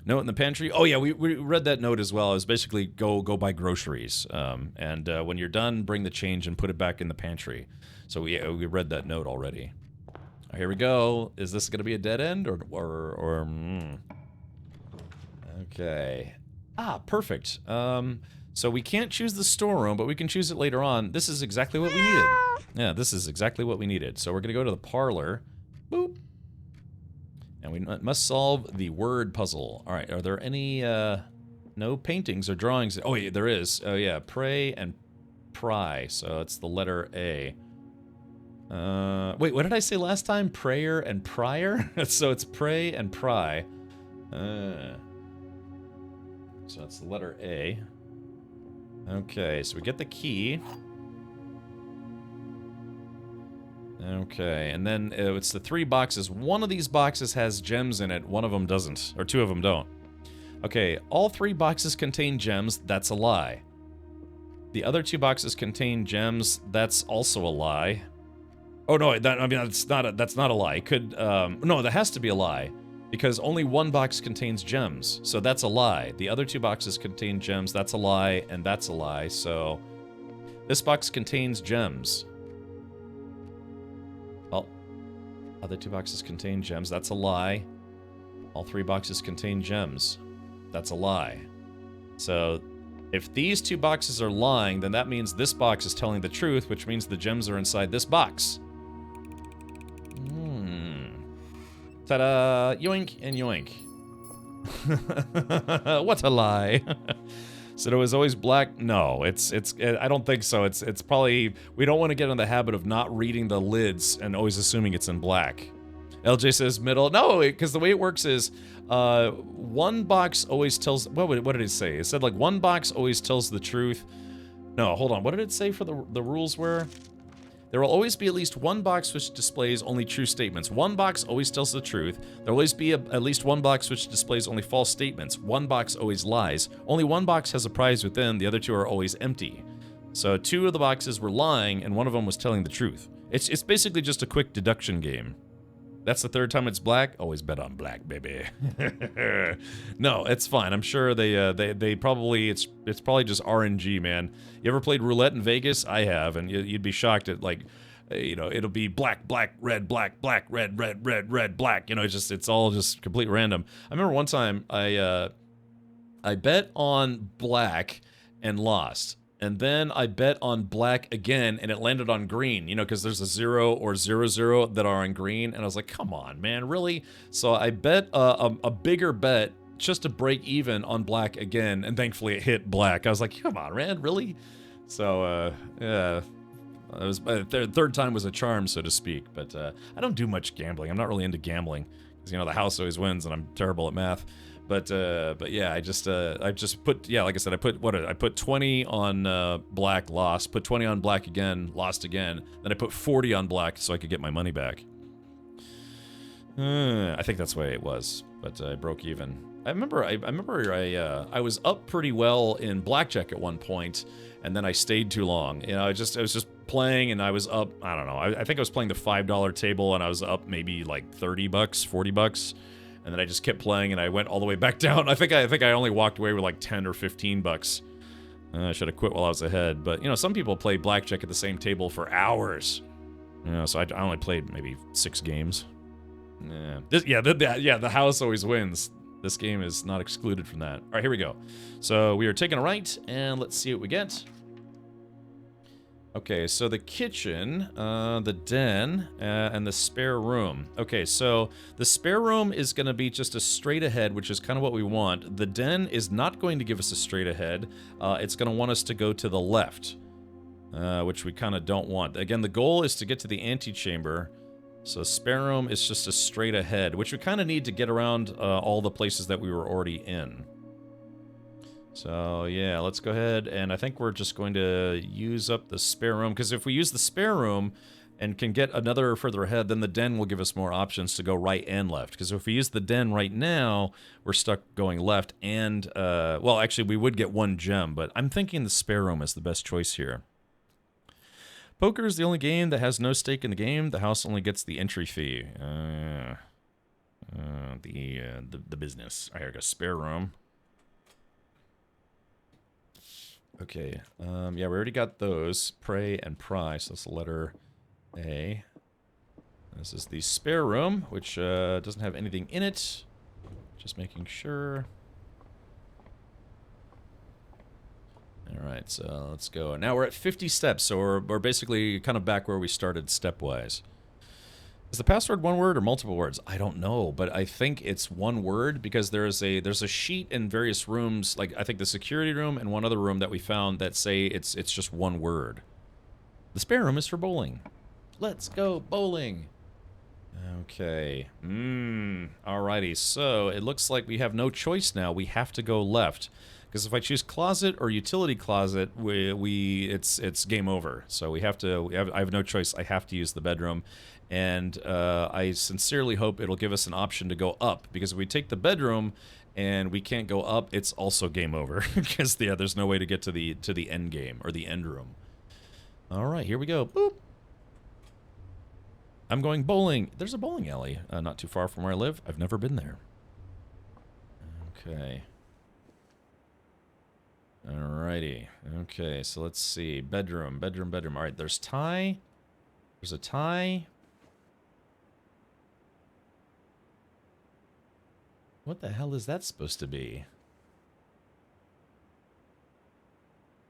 S1: Note in the pantry. Oh yeah, we read that note as well. It was basically go buy groceries, and when you're done, bring the change and put it back in the pantry. So we read that note already. Here we go. Is this going to be a dead end or? Okay. Ah, perfect. So we can't choose the storeroom, but we can choose it later on. This is exactly what we needed. Yeah, this is exactly what we needed. So we're going to go to the parlor. Boop. And we must solve the word puzzle. All right, are there any, no paintings or drawings? Oh, yeah, there is. Oh, yeah, pray and pry. So it's the letter A. Wait, what did I say last time? Prayer and prior? So it's pray and pry. So that's the letter A. Okay, so we get the key. Okay, and then it's the 3 boxes. One of these boxes has gems in it, one of them doesn't. Or 2 of them don't. Okay, all 3 boxes contain gems, that's a lie. The other 2 boxes contain gems, that's also a lie. Oh no, that's not a lie. It could, no, that has to be a lie. Because only 1 box contains gems, so that's a lie. The other 2 boxes contain gems, that's a lie, and that's a lie, so... This box contains gems. Well, other 2 boxes contain gems, that's a lie. All 3 boxes contain gems. That's a lie. So, if these 2 boxes are lying, then that means this box is telling the truth, which means the gems are inside this box. Ta-da! Yoink and yoink. What a lie. So it was always black? No, I don't think so. It's probably, we don't want to get in the habit of not reading the lids and always assuming it's in black. LJ says middle. No, because the way it works is, 1 box always tells, what did it say? It said like 1 box always tells the truth. No, hold on. What did it say for the rules were? There will always be at least 1 box which displays only true statements. 1 box always tells the truth. There will always be at least 1 box which displays only false statements. 1 box always lies. Only 1 box has a prize within. The other 2 are always empty. So 2 of the boxes were lying, and 1 of them was telling the truth. It's basically just a quick deduction game. That's the 3rd time it's black. Always bet on black, baby. No, it's fine. I'm sure they probably it's probably just RNG, man. You ever played roulette in Vegas? I have, and you'd be shocked at like, you know, it'll be black, black, red, black, black, red, red, red, red, black. You know, it's all just complete random. I remember one time I bet on black and lost. And then I bet on black again, and it landed on green, you know, because there's a 0 or 0 that are on green. And I was like, come on, man, really? So I bet a bigger bet just to break even on black again, and thankfully it hit black. I was like, come on, man, really? So, yeah, it was, third time was a charm, so to speak. But I don't do much gambling. I'm not really into gambling, because, you know, the house always wins, and I'm terrible at math. But yeah, I just put, yeah, like I said, I put 20 on black, lost, put 20 on black again, lost again, then I put 40 on black so I could get my money back. I think that's the way it was, but I broke even. I remember I was up pretty well in blackjack at one point, and then I stayed too long. You know, I was just playing, and I was up, I don't know, I think I was playing the $5 table, and I was up maybe like 30 bucks, 40 bucks. And then I just kept playing, and I went all the way back down. I think I only walked away with like 10 or 15 bucks. I should have quit while I was ahead. But, you know, some people play blackjack at the same table for hours. You know, so I only played maybe 6 games. Yeah. The house always wins. This game is not excluded from that. All right, here we go. So we are taking a right, and let's see what we get. Okay, so the kitchen, the den, and the spare room. Okay, so the spare room is going to be just a straight ahead, which is kind of what we want. The den is not going to give us a straight ahead. It's going to want us to go to the left, which we kind of don't want. Again, the goal is to get to the antechamber. So spare room is just a straight ahead, which we kind of need to get around all the places that we were already in. So, yeah, let's go ahead, and I think we're just going to use up the spare room, because if we use the spare room and can get another further ahead, then the den will give us more options to go right and left. Because if we use the den right now, we're stuck going left and, well, actually, we would get one gem, but I'm thinking the spare room is the best choice here. Poker is the only game that has no stake in the game. The house only gets the entry fee. The business. All right, here we go. Spare room. Okay, yeah, we already got those. Pray and pry, so that's the letter A. This is the spare room, which doesn't have anything in it. Just making sure. Alright, so let's go. Now we're at 50 steps, so we're basically kind of back where we started stepwise. Is the password one word or multiple words? I don't know, but I think it's one word because there's a sheet in various rooms, like I think the security room and one other room that we found that say it's just one word. The spare room is for bowling. Let's go bowling. Okay. Alrighty. So it looks like we have no choice now. We have to go left. Because if I choose closet or utility closet, it's game over. So I have no choice. I have to use the bedroom. And I sincerely hope it'll give us an option to go up. Because if we take the bedroom and we can't go up, it's also game over. Because yeah, there's no way to get to the end game or the end room. All right, here we go. Boop. I'm going bowling. There's a bowling alley not too far from where I live. I've never been there. Okay. Alrighty. Okay, so let's see. Bedroom. Alright, there's tie. There's a tie. What the hell is that supposed to be?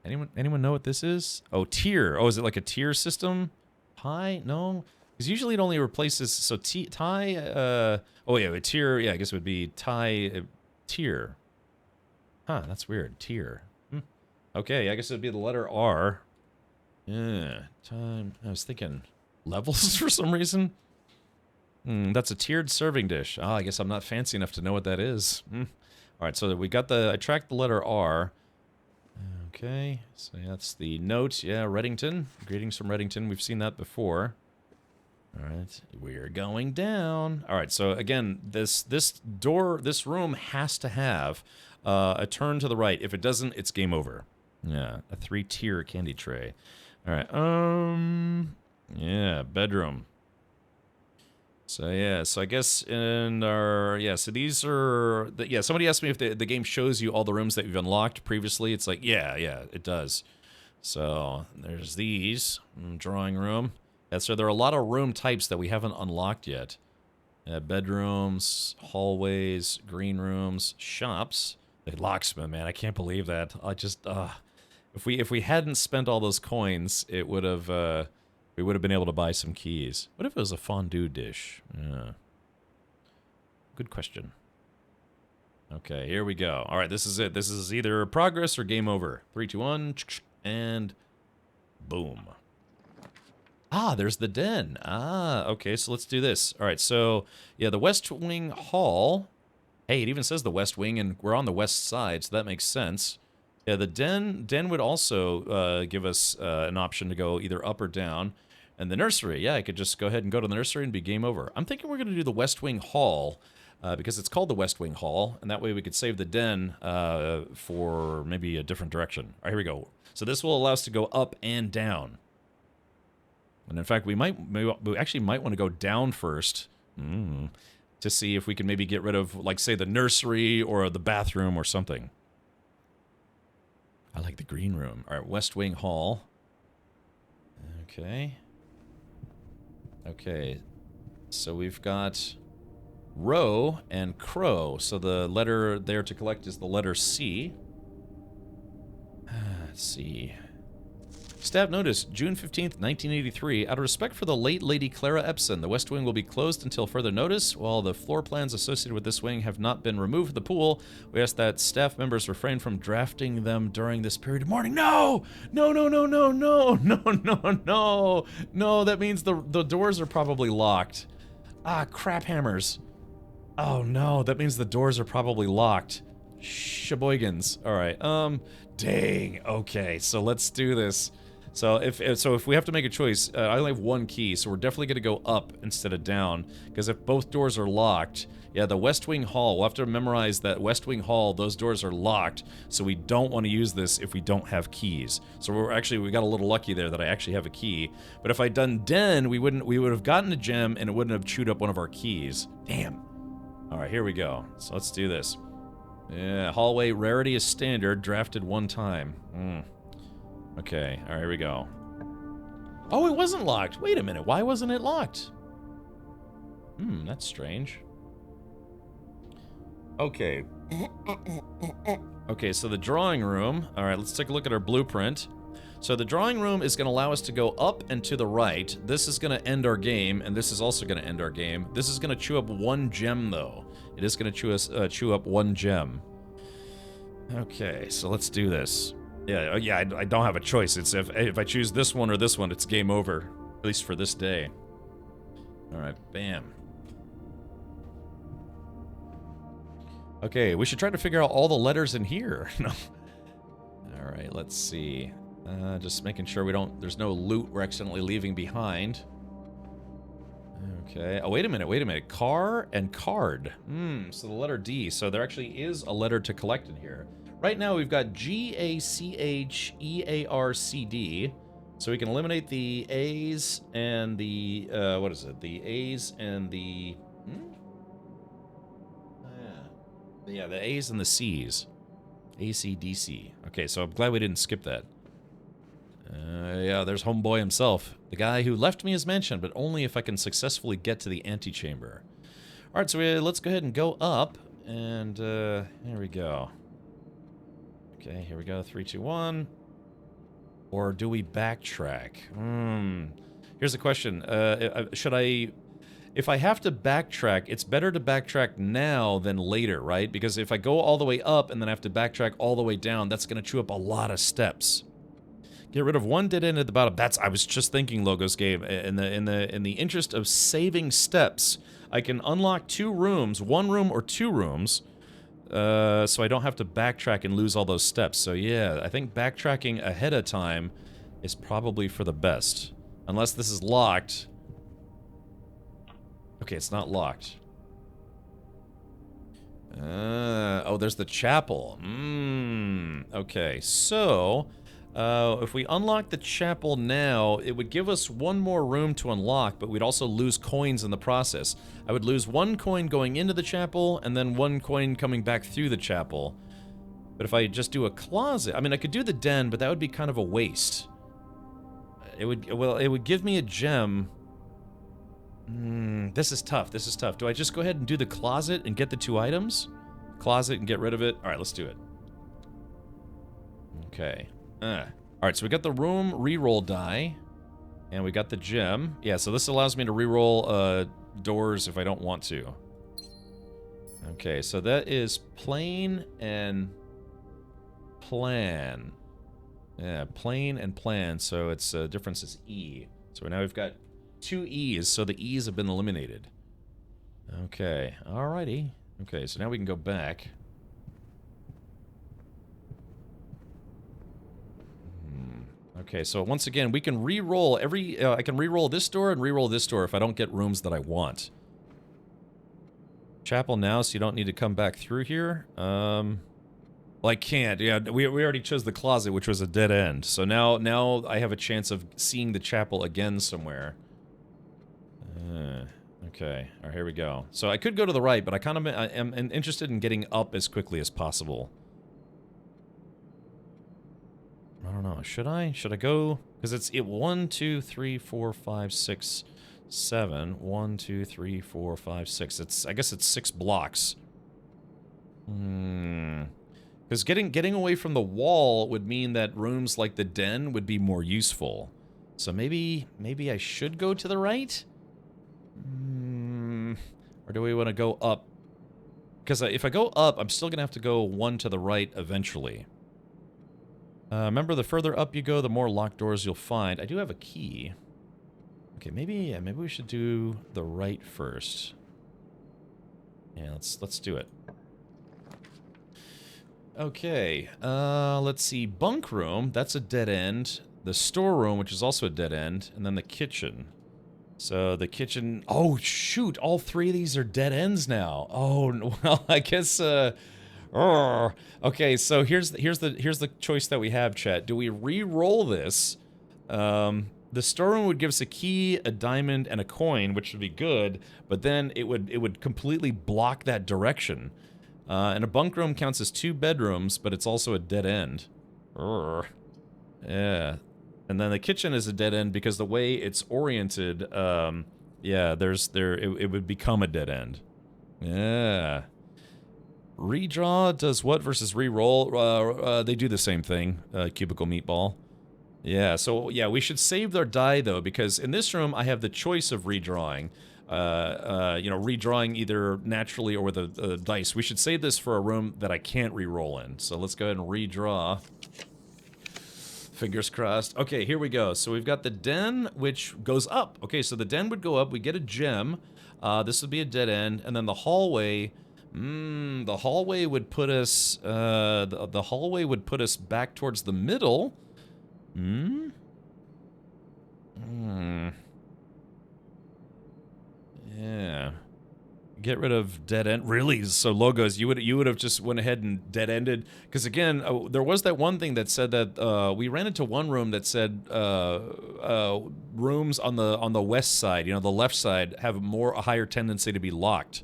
S1: Anyone know what this is? Oh, tier. Oh, is it like a tier system? Tie? No. Because usually it only replaces... So, tie... oh, yeah, a tier... Yeah, I guess it would be tie... tier. Huh, that's weird. Tier. Okay, I guess it would be the letter R. Yeah, time... I was thinking levels for some reason. That's a tiered serving dish. Ah, I guess I'm not fancy enough to know what that is. Alright, so we got the... I tracked the letter R. Okay, so that's the note. Yeah, Reddington. Greetings from Reddington. We've seen that before. Alright, we're going down. Alright, so again, this room has to have a turn to the right. If it doesn't, it's game over. Yeah, a 3-tier candy tray. Alright, yeah, bedroom. So yeah, so I guess in our, yeah, so these are, yeah, somebody asked me if the game shows you all the rooms that you've unlocked previously. It's like, yeah, it does. So there's these, drawing room. Yeah, so there are a lot of room types that we haven't unlocked yet. Bedrooms, hallways, green rooms, shops. The locksmith, man, I can't believe that. I just, if we hadn't spent all those coins, it would have, we would have been able to buy some keys. What if it was a fondue dish? Yeah. Good question. Okay, here we go. All right, this is it. This is either progress or game over. 3, 2, 1, and boom. Ah, there's the den. Ah, okay, so let's do this. All right, so, yeah, the West Wing Hall. Hey, it even says the West Wing, and we're on the west side, so that makes sense. Yeah, the den would also give us an option to go either up or down. And the nursery, yeah, I could just go ahead and go to the nursery and be game over. I'm thinking we're going to do the West Wing Hall, because it's called the West Wing Hall, and that way we could save the den for maybe a different direction. All right, here we go. So this will allow us to go up and down. And in fact, we actually might want to go down first to see if we can maybe get rid of, like, say, the nursery or the bathroom or something. I like the green room. All right, West Wing Hall. Okay. Okay. So we've got row and crow. So the letter there to collect is the letter C. Let's see. Staff notice, June 15th, 1983. Out of respect for the late Lady Clara Epson, the West Wing will be closed until further notice. While the floor plans associated with this wing have not been removed from the pool, we ask that staff members refrain from drafting them during this period of mourning. No! No, no, no, no, no, no, no, no. No, that means the doors are probably locked. Ah, crap hammers. Oh no, that means the doors are probably locked. Sheboygans. Alright, dang. Okay, so let's do this. So if we have to make a choice, I only have one key, so we're definitely going to go up instead of down. Because if both doors are locked, yeah, the West Wing Hall, we'll have to memorize that West Wing Hall, those doors are locked, so we don't want to use this if we don't have keys. So we got a little lucky there that I actually have a key. But if I'd done Den, we would have gotten a gem and it wouldn't have chewed up one of our keys. Damn. Alright, here we go. So let's do this. Yeah, hallway rarity is standard, drafted one time. Okay, alright, here we go. Oh, it wasn't locked. Wait a minute, why wasn't it locked? That's strange. Okay. Okay, so the drawing room. Alright, let's take a look at our blueprint. So the drawing room is going to allow us to go up and to the right. This is going to end our game, and this is also going to end our game. This is going to chew up one gem, though. It is going to chew up one gem. Okay, so let's do this. Yeah, I don't have a choice. It's if I choose this one or this one, it's game over. At least for this day. Alright, bam. Okay, we should try to figure out all the letters in here. No. Alright, let's see. Just making sure there's no loot we're accidentally leaving behind. Okay. Oh, wait a minute. Car and card. So the letter D. So there actually is a letter to collect in here. Right now we've got G-A-C-H-E-A-R-C-D. So we can eliminate the A's and the, what is it? The A's and the... Yeah, the A's and the C's. A-C-D-C. Okay, so I'm glad we didn't skip that. Yeah, there's homeboy himself. The guy who left me his mansion, but only if I can successfully get to the antechamber. Alright, so let's go ahead and go up. And, here we go. Okay, here we go. 3, 2, 1. Or do we backtrack? Here's the question. If I have to backtrack, it's better to backtrack now than later, right? Because if I go all the way up and then I have to backtrack all the way down, that's going to chew up a lot of steps. Get rid of one dead end at the bottom. I was just thinking, Logos Game. In the interest of saving steps, I can unlock 2 rooms, 1 room or 2 rooms, so I don't have to backtrack and lose all those steps. So yeah, I think backtracking ahead of time is probably for the best. Unless this is locked. Okay, it's not locked. Oh, there's the chapel. Okay, so... if we unlock the chapel now, it would give us 1 more room to unlock, but we'd also lose coins in the process. I would lose 1 coin going into the chapel, and then 1 coin coming back through the chapel. But if I just do a closet... I mean, I could do the den, but that would be kind of a waste. It would give me a gem... this is tough. Do I just go ahead and do the closet and get the 2 items? Closet and get rid of it? Alright, let's do it. Okay. Alright, so we got the room reroll die. And we got the gem. Yeah, so this allows me to reroll doors if I don't want to. Okay, so that is plane and plan. Yeah, plane and plan, so its difference is E. So now we've got 2 E's, so the E's have been eliminated. Okay, alrighty. Okay, so now we can go back. Okay, so once again, we can re-roll every... I can re-roll this door and re-roll this door if I don't get rooms that I want. Chapel now, so you don't need to come back through here. Well, I can't. Yeah, we already chose the closet, which was a dead end. So now I have a chance of seeing the chapel again somewhere. Okay, alright, here we go. So I could go to the right, but I am interested in getting up as quickly as possible. I don't know, should I? Should I go? Because it's 1, 2, 3, 4, 5, 6, 7. 1, 2, 3, 4, 5, 6. I guess it's 6 blocks. Because getting away from the wall would mean that rooms like the den would be more useful. So maybe I should go to the right? Or do we want to go up? Because if I go up, I'm still going to have to go one to the right eventually. Remember, the further up you go, the more locked doors you'll find. I do have a key. Okay, maybe we should do the right first. Yeah, let's do it. Okay, let's see. Bunk room, that's a dead end. The storeroom, which is also a dead end, and then the kitchen. So the kitchen. Oh shoot! All three of these are dead ends now. Oh well, I guess. Okay, so here's the choice that we have, chat. Do we re-roll this? The storeroom would give us a key, a diamond, and a coin, which would be good. But then it would completely block that direction. And a bunk room counts as 2 bedrooms, but it's also a dead end. Yeah. And then the kitchen is a dead end because the way it's oriented, yeah, it would become a dead end. Yeah. Redraw does what versus re-roll? They do the same thing, cubicle meatball. Yeah, so yeah, we should save our die though, because in this room I have the choice of redrawing. You know, redrawing either naturally or with a dice. We should save this for a room that I can't re-roll in. So let's go ahead and redraw. Fingers crossed. Okay, here we go. So we've got the den, which goes up. Okay, so the den would go up. We get a gem. This would be a dead end. And then the hallway. The hallway would put us. The hallway would put us back towards the middle. Yeah. Get rid of dead end. Really? So logos, you would have just went ahead and dead ended. Because again, there was that one thing that said that we ran into one room that said rooms on the west side, you know, the left side, have a higher tendency to be locked.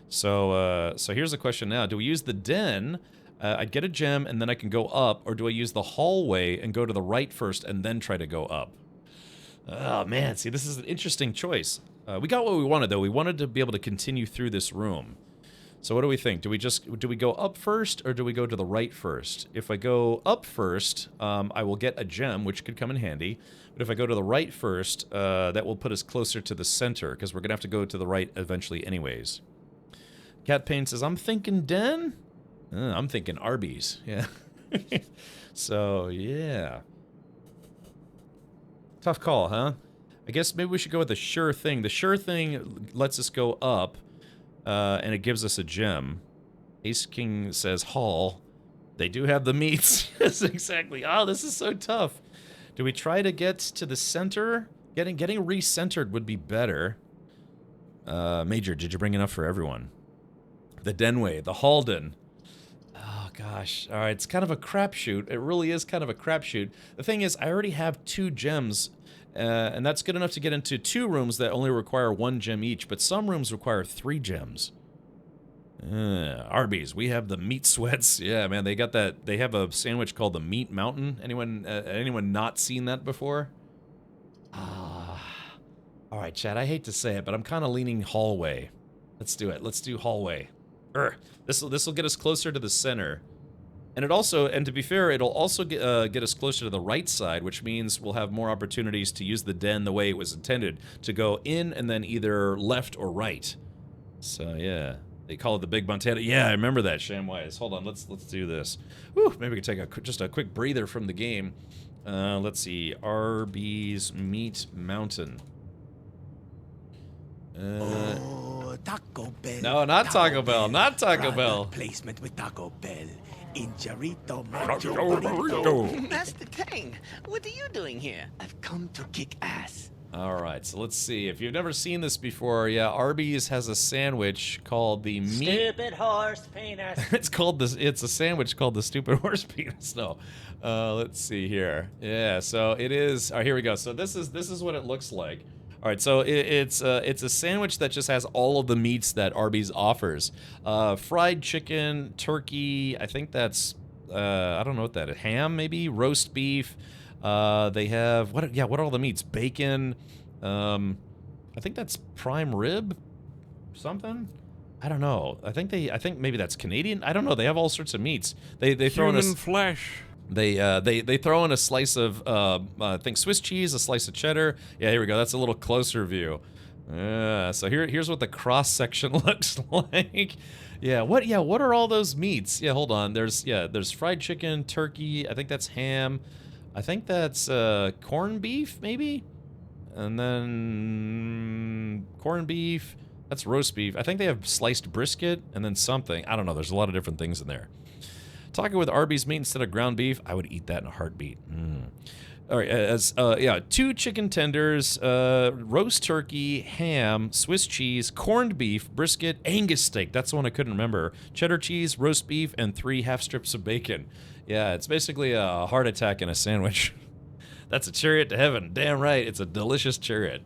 S1: So so here's the question now: do we use the den? I'd get a gem and then I can go up, or do I use the hallway and go to the right first and then try to go up? Oh man, see, this is an interesting choice. We got what we wanted, though. We wanted to be able to continue through this room. So what do we think? Do we go up first, or do we go to the right first? If I go up first, I will get a gem, which could come in handy. But if I go to the right first, that will put us closer to the center, because we're going to have to go to the right eventually anyways. Cat Pain says, I'm thinking den? I'm thinking Arby's. Yeah. So, yeah. Tough call, huh? I guess maybe we should go with the sure thing. The sure thing lets us go up, and it gives us a gem. Ace King says hall. They do have the meats. Yes, exactly. Oh, this is so tough. Do we try to get to the center? Getting recentered would be better. Major, did you bring enough for everyone? The Denway, the Halden. Oh, gosh. All right, it's kind of a crapshoot. It really is kind of a crapshoot. The thing is, I already have 2 gems. And that's good enough to get into 2 rooms that only require 1 gem each, but some rooms require 3 gems. Arby's, we have the meat sweats. Yeah, man, they got that. They have a sandwich called the Meat Mountain. Anyone not seen that before? All right, Chad, I hate to say it, but I'm kind of leaning hallway. Let's do it. Let's do hallway. This will get us closer to the center. And it also, and to be fair, it'll also get us closer to the right side, which means we'll have more opportunities to use the den the way it was intended, to go in and then either left or right. So yeah, they call it the Big Montana. Yeah, I remember that, Shamwise. Hold on, let's do this. Whew, maybe we can take just a quick breather from the game. Let's see, Arby's Meat Mountain.
S8: Taco Bell.
S1: No, not Taco Bell. Not Taco Bell.
S8: Placement with Taco Bell. Injarito
S4: Master Tang, what are you doing here?
S8: I've come to kick ass.
S1: All right, so let's see. If you've never seen this before, yeah, Arby's has a sandwich called the meat.
S2: Stupid horse penis.
S1: It's a sandwich called the stupid horse penis. No, let's see here. Yeah, so it is. All right, here we go. So this is what it looks like. All right, so it's a sandwich that just has all of the meats that Arby's offers. Fried chicken, turkey, I think that's, I don't know what that is, ham maybe, roast beef. They have, what are all the meats? Bacon, I think that's prime rib, something? I don't know. I think maybe that's Canadian. I don't know. They have all sorts of meats. They throw in
S9: Human flesh.
S1: They throw in a slice of I think Swiss cheese, a slice of cheddar. Yeah, here we go. That's a little closer view. So here's what the cross section looks like. What are all those meats? Yeah, hold on. There's fried chicken, turkey. I think that's ham. I think that's corned beef maybe. And then corned beef. That's roast beef. I think they have sliced brisket and then something. I don't know. There's a lot of different things in there. Taco with Arby's meat instead of ground beef. I would eat that in a heartbeat. All right, 2 chicken tenders, roast turkey, ham, Swiss cheese, corned beef, brisket, Angus steak. That's the one I couldn't remember. Cheddar cheese, roast beef, and 3 half strips of bacon. Yeah, it's basically a heart attack in a sandwich. That's a chariot to heaven. Damn right, it's a delicious chariot.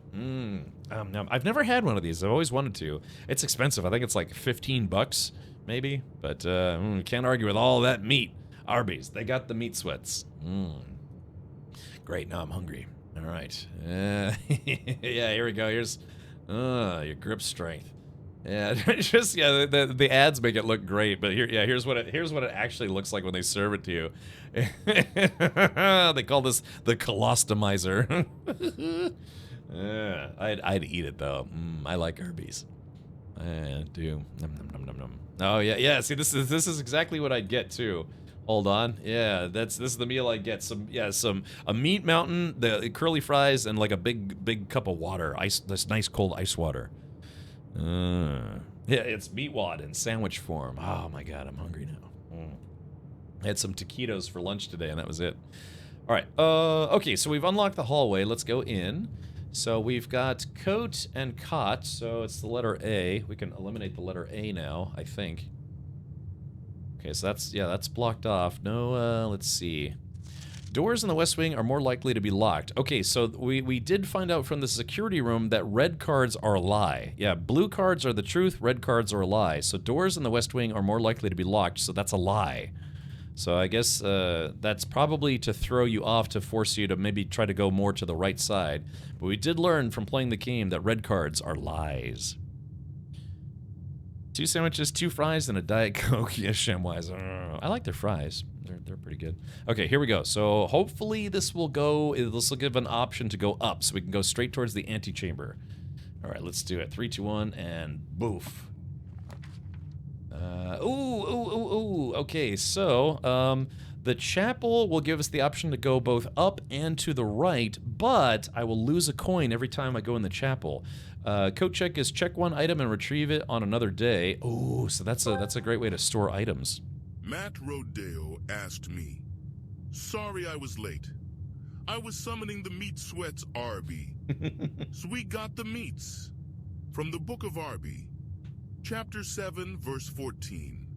S1: I've never had one of these. I've always wanted to. It's expensive. I think it's like $15, maybe. But can't argue with all that meat. Arby's, they got the meat sweats. Great, now I'm hungry. All right. Yeah, here we go. Here's your grip strength. Yeah, the ads make it look great, but here's what it actually looks like when they serve it to you. They call this the colostomizer. I'd eat it though. I like Arby's. I do. Nom, nom, nom, nom, nom. Oh yeah. See, this is exactly what I'd get too. Hold on. Yeah, this is the meal I get. A meat mountain, the curly fries, and like a big cup of water. This nice cold ice water. Yeah, it's meat wad in sandwich form. Oh my god, I'm hungry now. I had some taquitos for lunch today, and that was it. All right. Okay, so we've unlocked the hallway. Let's go in. So we've got coat and cot. So it's the letter A. We can eliminate the letter A now, I think. Okay, so that's blocked off. No, let's see. Doors in the West Wing are more likely to be locked. Okay, so we did find out from the security room that red cards are a lie. Yeah, blue cards are the truth, red cards are a lie. So doors in the West Wing are more likely to be locked, so that's a lie. So I guess that's probably to throw you off, to force you to maybe try to go more to the right side. But we did learn from playing the game that red cards are lies. 2 sandwiches, 2 fries, and a Diet Coke. Yes, Shamwise. I like their fries. They're pretty good. Okay, here we go. So hopefully this will give an option to go up, so we can go straight towards the antechamber. All right, let's do it. 3, 2, 1, and boof. Ooh. Okay, so the chapel will give us the option to go both up and to the right, but I will lose a coin every time I go in the chapel. Coat check is check 1 item and retrieve it on another day. Oh, so that's a great way to store items.
S7: Matt Rodeo asked me. Sorry I was late. I was summoning the meat sweats Arby. So we got the meats. From the Book of Arby, chapter 7, verse 14.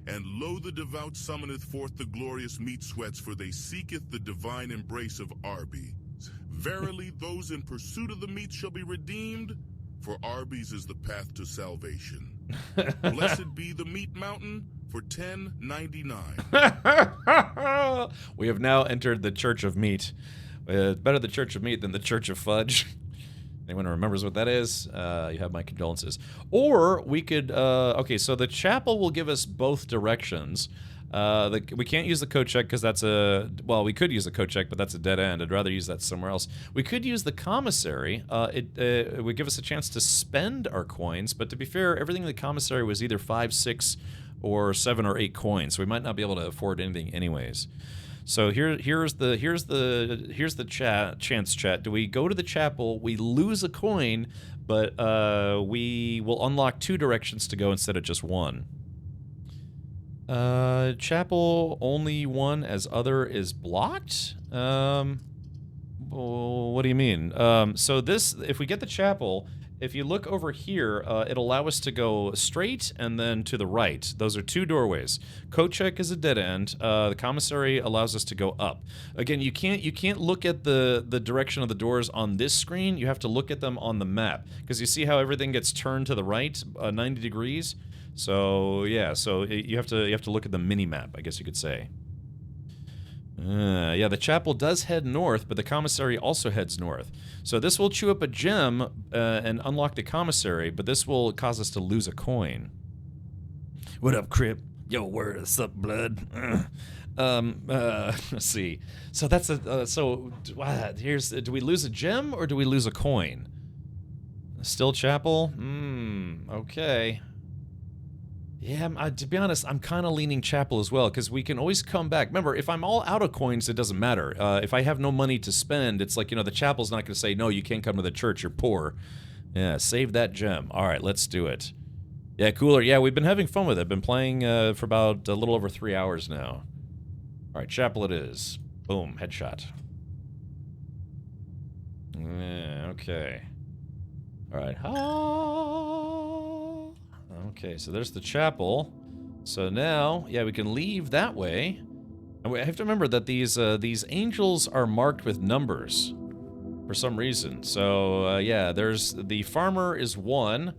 S7: And lo, the devout summoneth forth the glorious meat sweats, for they seeketh the divine embrace of Arby. Verily, those in pursuit of the meat shall be redeemed, for Arby's is the path to salvation. Blessed be the meat mountain for $10.99.
S1: We have now entered the Church of Meat. Better the Church of Meat than the Church of Fudge. Anyone who remembers what that is, you have my condolences. Or we could, okay, so the chapel will give us both directions. We can't use the coat check because that's well, we could use the coat check, but that's a dead end. I'd rather use that somewhere else. We could use the commissary. It would give us a chance to spend our coins, but to be fair, everything in the commissary was either 5, 6, or 7 or 8 coins, so we might not be able to afford anything anyways. So here's the chance chat. Do we go to the chapel? We lose a coin, but we will unlock 2 directions to go instead of just 1. Chapel only 1 as other is blocked? What do you mean? So this, if we get the chapel, if you look over here, it'll allow us to go straight and then to the right. Those are 2 doorways. Coat check is a dead end. The commissary allows us to go up. Again, you can't look at the direction of the doors on this screen. You have to look at them on the map, because you see how everything gets turned to the right 90 degrees. So yeah, so you have to look at the mini map, I guess you could say. Yeah, the chapel does head north, but the commissary also heads north. So this will chew up a gem and unlock the commissary, but this will cause us to lose a coin. What up, Crip? Yo, what's up, blood? Let's see. So that's here's, do we lose a gem or do we lose a coin? Still chapel? Okay. Yeah, to be honest, I'm kind of leaning chapel as well, because we can always come back. Remember, if I'm all out of coins, it doesn't matter. If I have no money to spend, it's like, you know, the chapel's not going to say, no, you can't come to the church, you're poor. Yeah, save that gem. All right, let's do it. Yeah, cooler. Yeah, we've been having fun with it. Been playing for about a little over 3 hours now. All right, chapel it is. Boom, headshot. Yeah, okay. All right. Okay, so there's the chapel. So now, yeah, we can leave that way. And we have to remember that these angels are marked with numbers for some reason. So, yeah, there's the farmer is 1.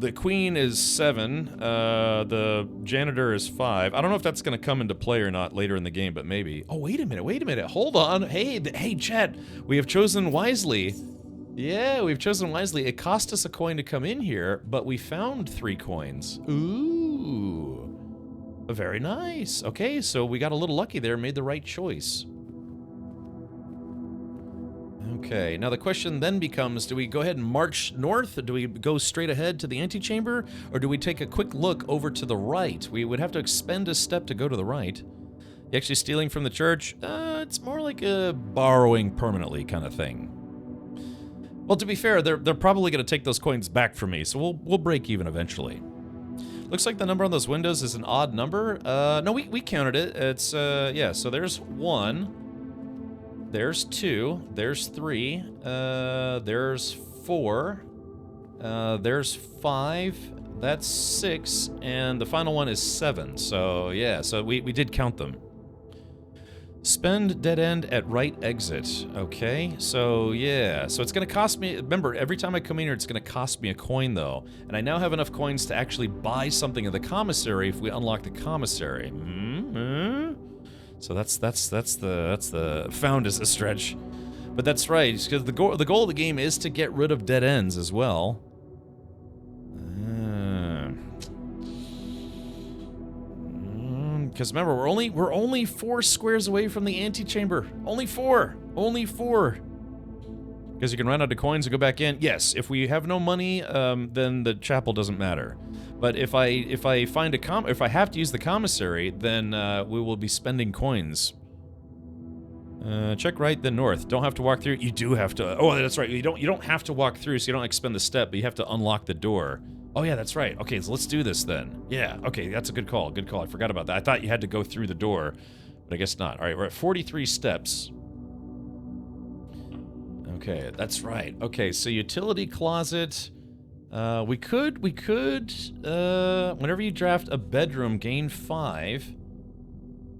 S1: The queen is 7. The janitor is 5. I don't know if that's going to come into play or not later in the game, but maybe. Oh, wait a minute. Hold on. Hey, chat. We have chosen wisely. Yeah, we've chosen wisely. It cost us a coin to come in here, but we found 3 coins. Ooh. Very nice. Okay, so we got a little lucky there, made the right choice. Okay, now the question then becomes, do we go ahead and march north? Do we go straight ahead to the antechamber? Or do we take a quick look over to the right? We would have to expend a step to go to the right. You actually stealing from the church? It's more like a borrowing permanently kind of thing. Well, to be fair, they're probably going to take those coins back from me, so we'll break even eventually. Looks like the number on those windows is an odd number. No, we counted it. It's, yeah, so there's 1. There's 2, there's 3, there's 4, there's 5, that's 6, and the final one is 7. So, yeah, so we did count them. Spend dead end at right exit. Okay, so, yeah, so it's going to cost me, remember, every time I come in here, it's going to cost me a coin, though. And I now have enough coins to actually buy something at the commissary if we unlock the commissary. So that's the found is a stretch, but that's right, because the goal of the game is to get rid of dead ends as well. Because remember, we're only 4 squares away from the antechamber. Only 4. Because you can run out of coins and go back in. Yes, if we have no money, then the chapel doesn't matter. But if I have to use the commissary, then we will be spending coins. Check right, then north. Don't have to walk through. You do have to. Oh, that's right. You don't have to walk through, so you don't expend the step. But you have to unlock the door. Oh yeah, that's right. Okay, so let's do this then. Yeah. Okay, that's a good call. Good call. I forgot about that. I thought you had to go through the door, but I guess not. All right, we're at 43 steps. Okay, that's right. Okay, so utility closet. We could, whenever you draft a bedroom, gain 5.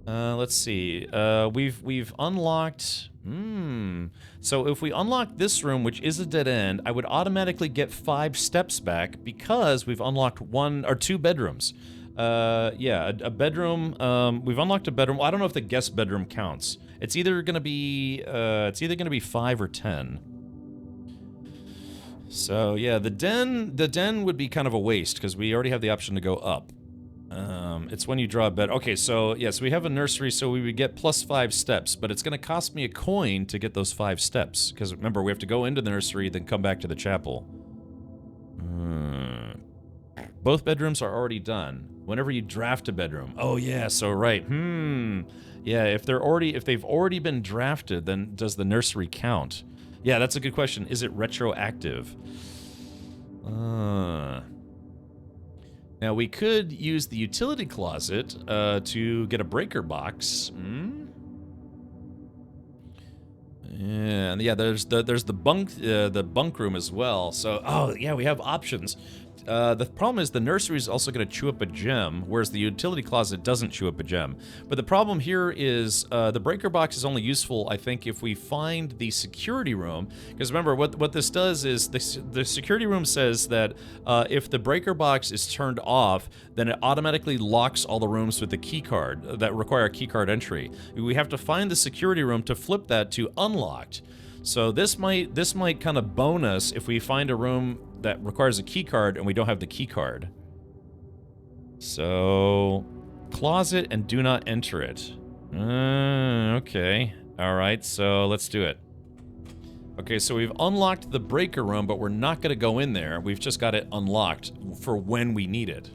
S1: Let's see. We've unlocked, so if we unlock this room, which is a dead end, I would automatically get 5 steps back because we've unlocked 1 or 2 bedrooms. Yeah, a bedroom, we've unlocked a bedroom. Well, I don't know if the guest bedroom counts. It's either gonna be 5 or 10. So yeah, the den would be kind of a waste because we already have the option to go up. It's when you draw a bed. Okay, so yes, we have a nursery, so we would get plus 5 steps, but it's going to cost me a coin to get those 5 steps because remember we have to go into the nursery, then come back to the chapel. Both bedrooms are already done. Whenever you draft a bedroom. Oh yeah, so right. Yeah, if they've already been drafted, then does the nursery count? Yeah, that's a good question. Is it retroactive? Now, we could use the utility closet to get a breaker box. Yeah, there's the bunk room as well. So, oh yeah, we have options. The problem is the nursery is also going to chew up a gem, whereas the utility closet doesn't chew up a gem. But the problem here is the breaker box is only useful, I think, if we find the security room. Because remember, what this does is the security room says that if the breaker box is turned off, then it automatically locks all the rooms with the key card that require a key card entry. We have to find the security room to flip that to unlocked. So this might kind of bone us if we find a room that requires a key card and we don't have the key card. So, closet and do not enter it. Okay. Alright, so let's do it. Okay, so we've unlocked the breaker room, but we're not going to go in there. We've just got it unlocked for when we need it.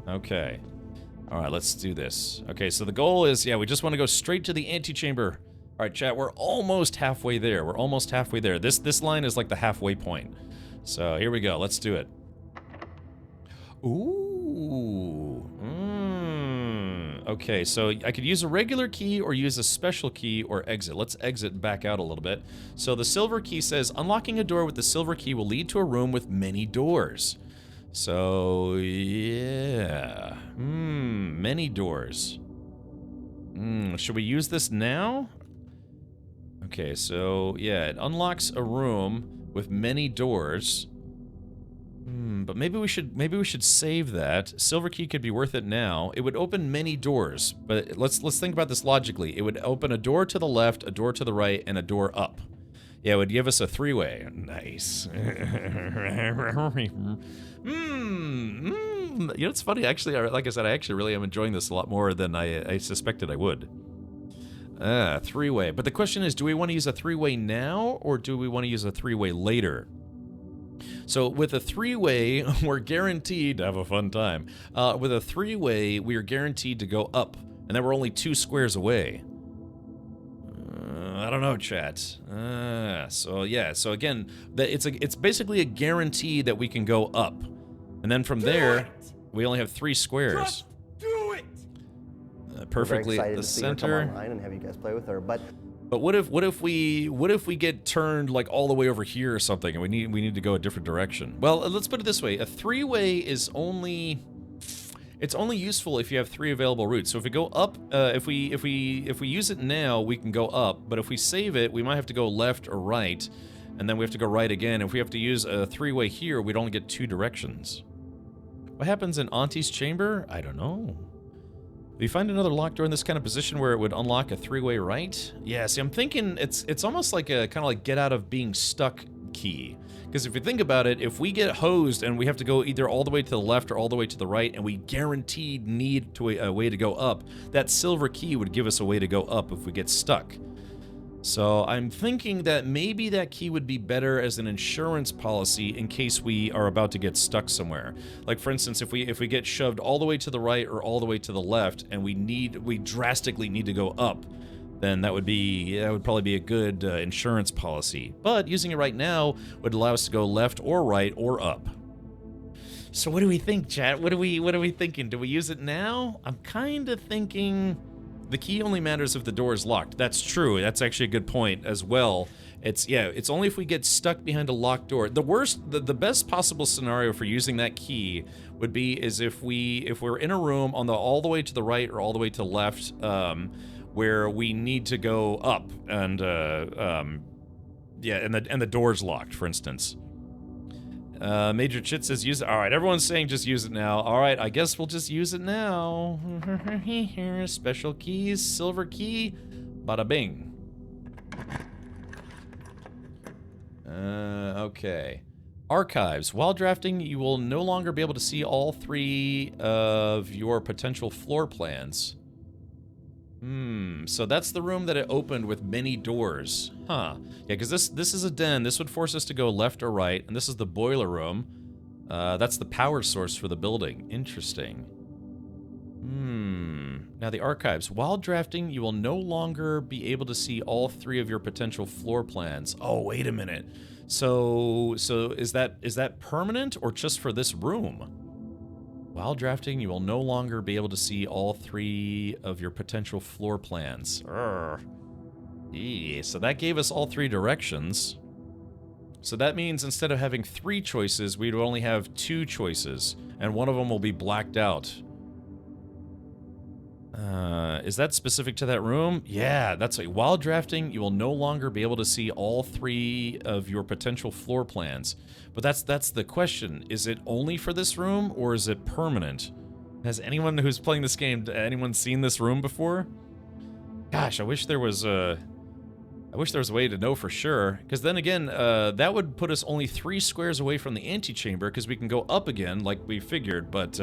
S1: Okay. Alright, let's do this. Okay, so the goal is, yeah, we just want to go straight to the antechamber. Alright, chat, we're almost halfway there. We're almost halfway there. This line is like the halfway point. So, here we go. Let's do it. Ooh. Okay, so I could use a regular key or use a special key or exit. Let's exit and back out a little bit. So the silver key says, unlocking a door with the silver key will lead to a room with many doors. So, yeah. Many doors. Should we use this now? Okay, so, yeah, it unlocks a room with many doors. But maybe we should save that. Silver key could be worth it now. It would open many doors, but let's think about this logically. It would open a door to the left, a door to the right, and a door up. Yeah, it would give us a three-way. Nice. You know, it's funny, actually, like I said, I actually really am enjoying this a lot more than I suspected I would. Three-way. But the question is, do we want to use a three-way now, or do we want to use a three-way later? So with a three-way, we're guaranteed to have a fun time. With a three-way, we are guaranteed to go up, and then we're only 2 squares away. I don't know, chat. So yeah, so again, it's basically a guarantee that we can go up, and then from there, we only have 3 squares.
S6: Just do it!
S1: Perfectly at the center.
S9: And have you guys play with her, but
S1: what if we get turned like all the way over here or something, and we need to go a different direction? Well, let's put it this way: a three-way is only useful if you have 3 available routes. So if we go up, if we use it now, we can go up. But if we save it, we might have to go left or right, and then we have to go right again. If we have to use a three-way here, we'd only get 2 directions. What happens in Auntie's chamber? I don't know. Do you find another locked door in this kind of position where it would unlock a 3-way right? Yeah, see, I'm thinking it's almost like a kind of like get out of being stuck key. Because if you think about it, if we get hosed and we have to go either all the way to the left or all the way to the right, and we guaranteed need a way to go up, that silver key would give us a way to go up if we get stuck. So I'm thinking that maybe that key would be better as an insurance policy in case we are about to get stuck somewhere. Like for instance, if we get shoved all the way to the right or all the way to the left, and we drastically need to go up, then that would probably be a good insurance policy. But using it right now would allow us to go left or right or up. So what do we think, chat? What are we thinking? Do we use it now? I'm kind of thinking the key only matters if the door is locked. That's true. That's actually a good point as well. It's only if we get stuck behind a locked door. The best possible scenario for using that key would be is if we're in a room on the all the way to the right or all the way to the left, where we need to go up, and and the door's locked, for instance. Major Chit says use it. All right, everyone's saying just use it now. All right, I guess we'll just use it now. Special keys, silver key, bada bing. Okay. Archives. While drafting, you will no longer be able to see all 3 of your potential floor plans. So that's the room that it opened with many doors. Huh. Yeah, because this is a den. This would force us to go left or right, and this is the boiler room. That's the power source for the building. Interesting. Now the archives. While drafting, you will no longer be able to see all 3 of your potential floor plans. Oh, wait a minute. So is that permanent or just for this room? While drafting, you will no longer be able to see all 3 of your potential floor plans. So that gave us all 3 directions. So that means instead of having 3 choices, we'd only have 2 choices, and one of them will be blacked out. Is that specific to that room? Yeah, that's like, while drafting, you will no longer be able to see all 3 of your potential floor plans. But that's the question. Is it only for this room, or is it permanent? Has anyone who's playing this game, anyone seen this room before? Gosh, I wish there was I wish there was a way to know for sure, because then again, that would put us only 3 squares away from the antechamber, because we can go up again, like we figured, but,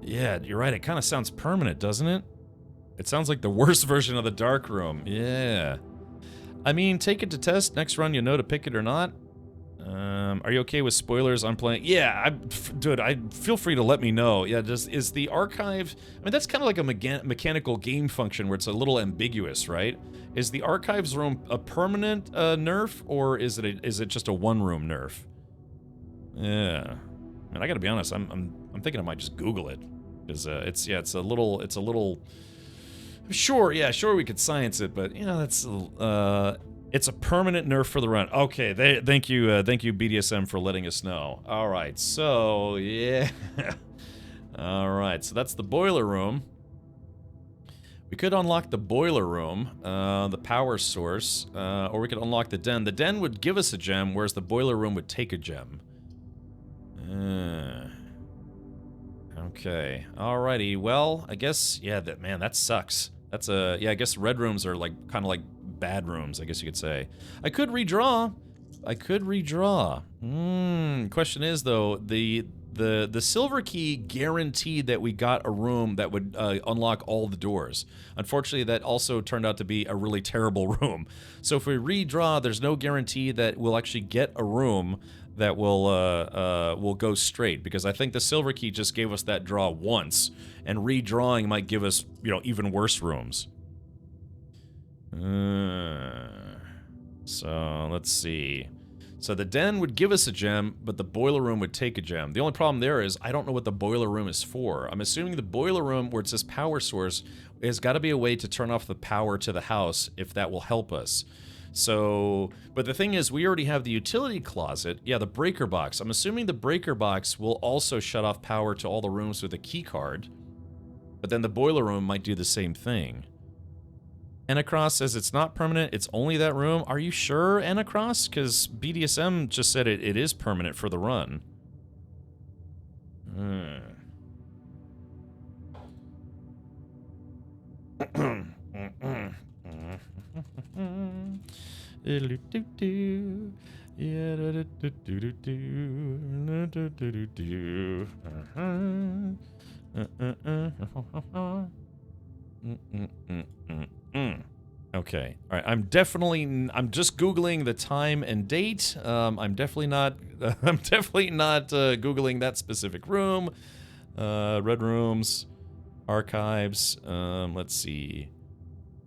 S1: yeah, you're right, it kind of sounds permanent, doesn't it? It sounds like the worst version of the dark room, yeah. I mean, take it to test, next run you'll know to pick it or not. Are you okay with spoilers on playing? Yeah, dude, feel free to let me know. Yeah, is the archive... I mean, that's kind of like a mechanical game function where it's a little ambiguous, right? Is the archives room a permanent nerf, or is it just a one-room nerf? Yeah. And I gotta be honest, I'm thinking I might just Google it. Because, it's a little... Sure, yeah, sure we could science it, but, you know, that's... it's a permanent nerf for the run. Okay, thank you BDSM for letting us know. All right, so yeah, all right, so that's the boiler room. We could unlock the boiler room, the power source, or we could unlock the den. The den would give us a gem, whereas the boiler room would take a gem. Okay, alrighty. Well, I guess man, that sucks. That's I guess red rooms are like kind of like bad rooms, I guess you could say. I could redraw. Question is though, the silver key guaranteed that we got a room that would unlock all the doors. Unfortunately, that also turned out to be a really terrible room. So if we redraw, there's no guarantee that we'll actually get a room that will go straight, because I think the silver key just gave us that draw once, and redrawing might give us, you know, even worse rooms. So let's see. So the den would give us a gem, but the boiler room would take a gem. The only problem there is I don't know what the boiler room is for. I'm assuming the boiler room, where it says power source, has got to be a way to turn off the power to the house, if that will help us. So, but the thing is, we already have the utility closet. Yeah, the breaker box. I'm assuming the breaker box will also shut off power to all the rooms with a key card. But then the boiler room might do the same thing. Anacross says it's not permanent, it's only that room. Are you sure, Anacross? Because BDSM just said it is permanent for the run. Okay. All right. I'm just Googling the time and date. I'm definitely not Googling that specific room. Red rooms, archives. Let's see.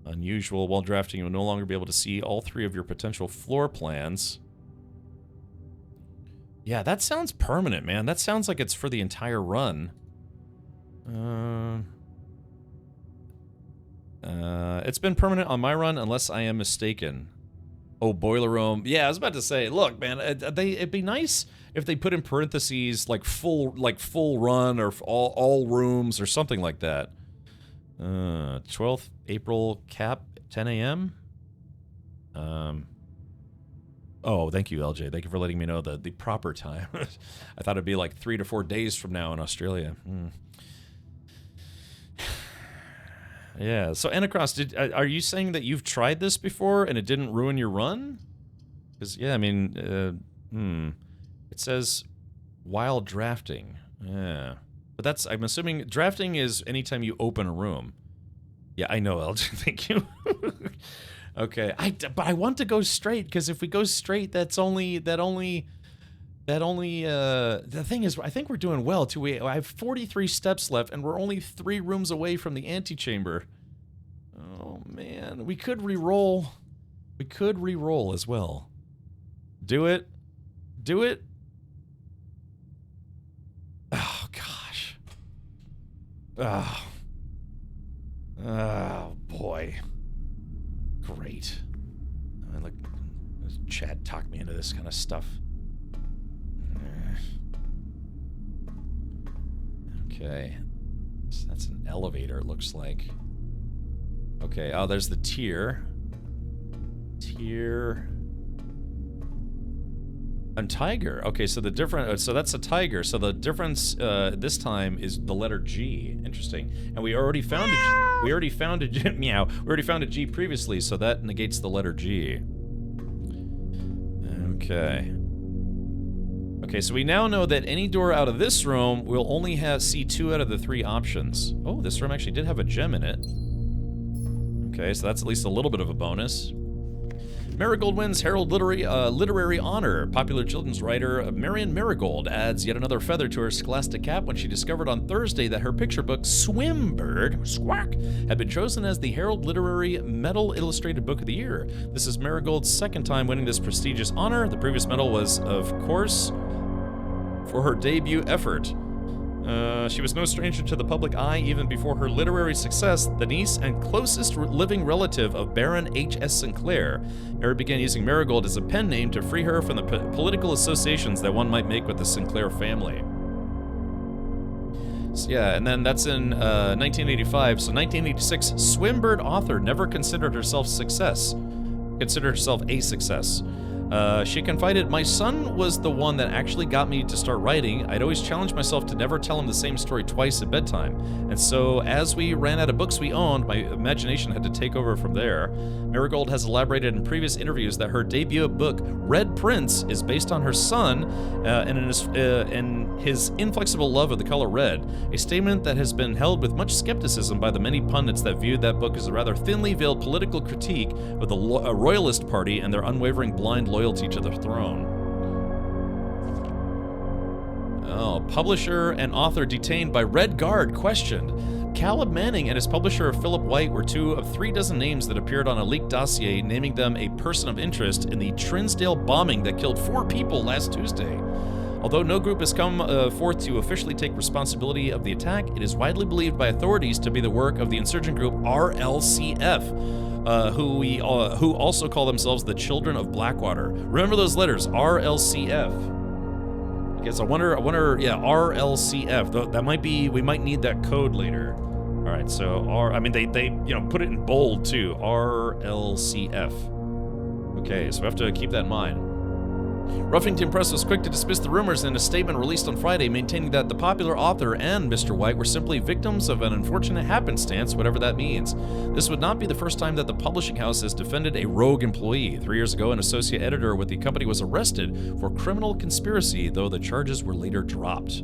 S1: Unusual. While drafting, you will no longer be able to see all 3 of your potential floor plans. Yeah, that sounds permanent, man. That sounds like it's for the entire run. It's been permanent on my run, unless I am mistaken. Oh, boiler room. Yeah, I was about to say, look, man, it'd be nice if they put in parentheses like full run, or all rooms, or something like that. 12th April cap, 10 a.m. Oh, thank you, LJ. Thank you for letting me know the proper time. I thought it'd be like 3 to 4 days from now in Australia. Yeah, so Anacross, are you saying that you've tried this before and it didn't ruin your run? Because, yeah, I mean, it says while drafting. Yeah. But that's, I'm assuming, drafting is anytime you open a room. Yeah, I know, LJ, thank you. Okay, but I want to go straight, because if we go straight, the thing is, I think we're doing well, too. I have 43 steps left, and we're only 3 rooms away from the antechamber. Oh, man. We could re-roll. We could re-roll as well. Do it. Do it. Oh, gosh. Oh, boy. Great. Like, Chad talked me into this kind of stuff. Okay. So that's an elevator, it looks like. Okay, oh, there's the tier. Tier. And tiger. Okay, so the different, so that's a tiger. So the difference this time is the letter G. Interesting. And we already found a We already found a G. Meow. We already found a G previously, so that negates the letter G. Okay. Okay, so we now know that any door out of this room will only see 2 out of the 3 options. Oh, this room actually did have a gem in it. Okay, so that's at least a little bit of a bonus. Marigold wins Herald Literary Honor. Popular children's writer Marion Marigold adds yet another feather to her scholastic cap when she discovered on Thursday that her picture book, Swimbird, Squawk, had been chosen as the Herald Literary Medal Illustrated Book of the Year. This is Marigold's 2nd time winning this prestigious honor. The previous medal was, of course, for her debut effort. She was no stranger to the public eye even before her literary success, the niece and closest living relative of Baron H.S. Sinclair. Mary began using Marigold as a pen name to free her from the political associations that one might make with the Sinclair family. So, yeah, and then that's in 1985. So 1986, Swimbird author never considered herself a success. She confided, "My son was the one that actually got me to start writing. I'd always challenged myself to never tell him the same story twice at bedtime. And so, as we ran out of books we owned, my imagination had to take over from there." Marigold has elaborated in previous interviews that her debut book, Red Prince, is based on her son and in his inflexible love of the color red, a statement that has been held with much skepticism by the many pundits that viewed that book as a rather thinly veiled political critique of the Royalist Party and their unwavering blind loyalty to the throne. Oh, publisher and author detained by Red Guard questioned. Caleb Manning and his publisher Philip White were 2 of 3 dozen names that appeared on a leaked dossier naming them a person of interest in the Trinsdale bombing that killed 4 people last Tuesday. Although no group has come forth to officially take responsibility of the attack, it is widely believed by authorities to be the work of the insurgent group RLCF, who also call themselves the Children of Blackwater. Remember those letters, RLCF. Okay, so I wonder, yeah, RLCF. That might be, we might need that code later. All right, so they put it in bold too, RLCF. Okay, so we have to keep that in mind. Ruffington Press was quick to dismiss the rumors in a statement released on Friday, maintaining that the popular author and Mr. White were simply victims of an unfortunate happenstance, whatever that means. This would not be the first time that the publishing house has defended a rogue employee. 3 years ago, an associate editor with the company was arrested for criminal conspiracy, though the charges were later dropped.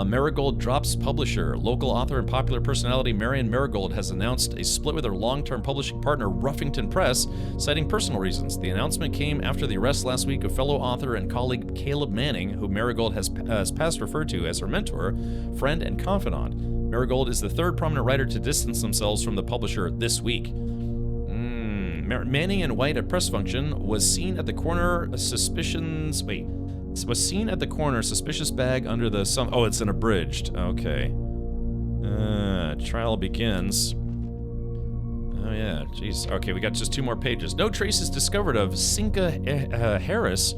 S1: Marigold drops publisher. Local author and popular personality Marion Marigold has announced a split with her long-term publishing partner Ruffington Press, citing personal reasons. The announcement came after the arrest last week of fellow author and colleague Caleb Manning, who Marigold has past referred to as her mentor, friend, and confidant. Marigold is the 3rd prominent writer to distance themselves from the publisher this week. Manning and White at press function was seen at the corner suspicious bag under the oh, it's an abridged. Okay. Trial begins. Oh yeah, jeez. Okay, we got just 2 more pages. No traces discovered of Cinca Harris,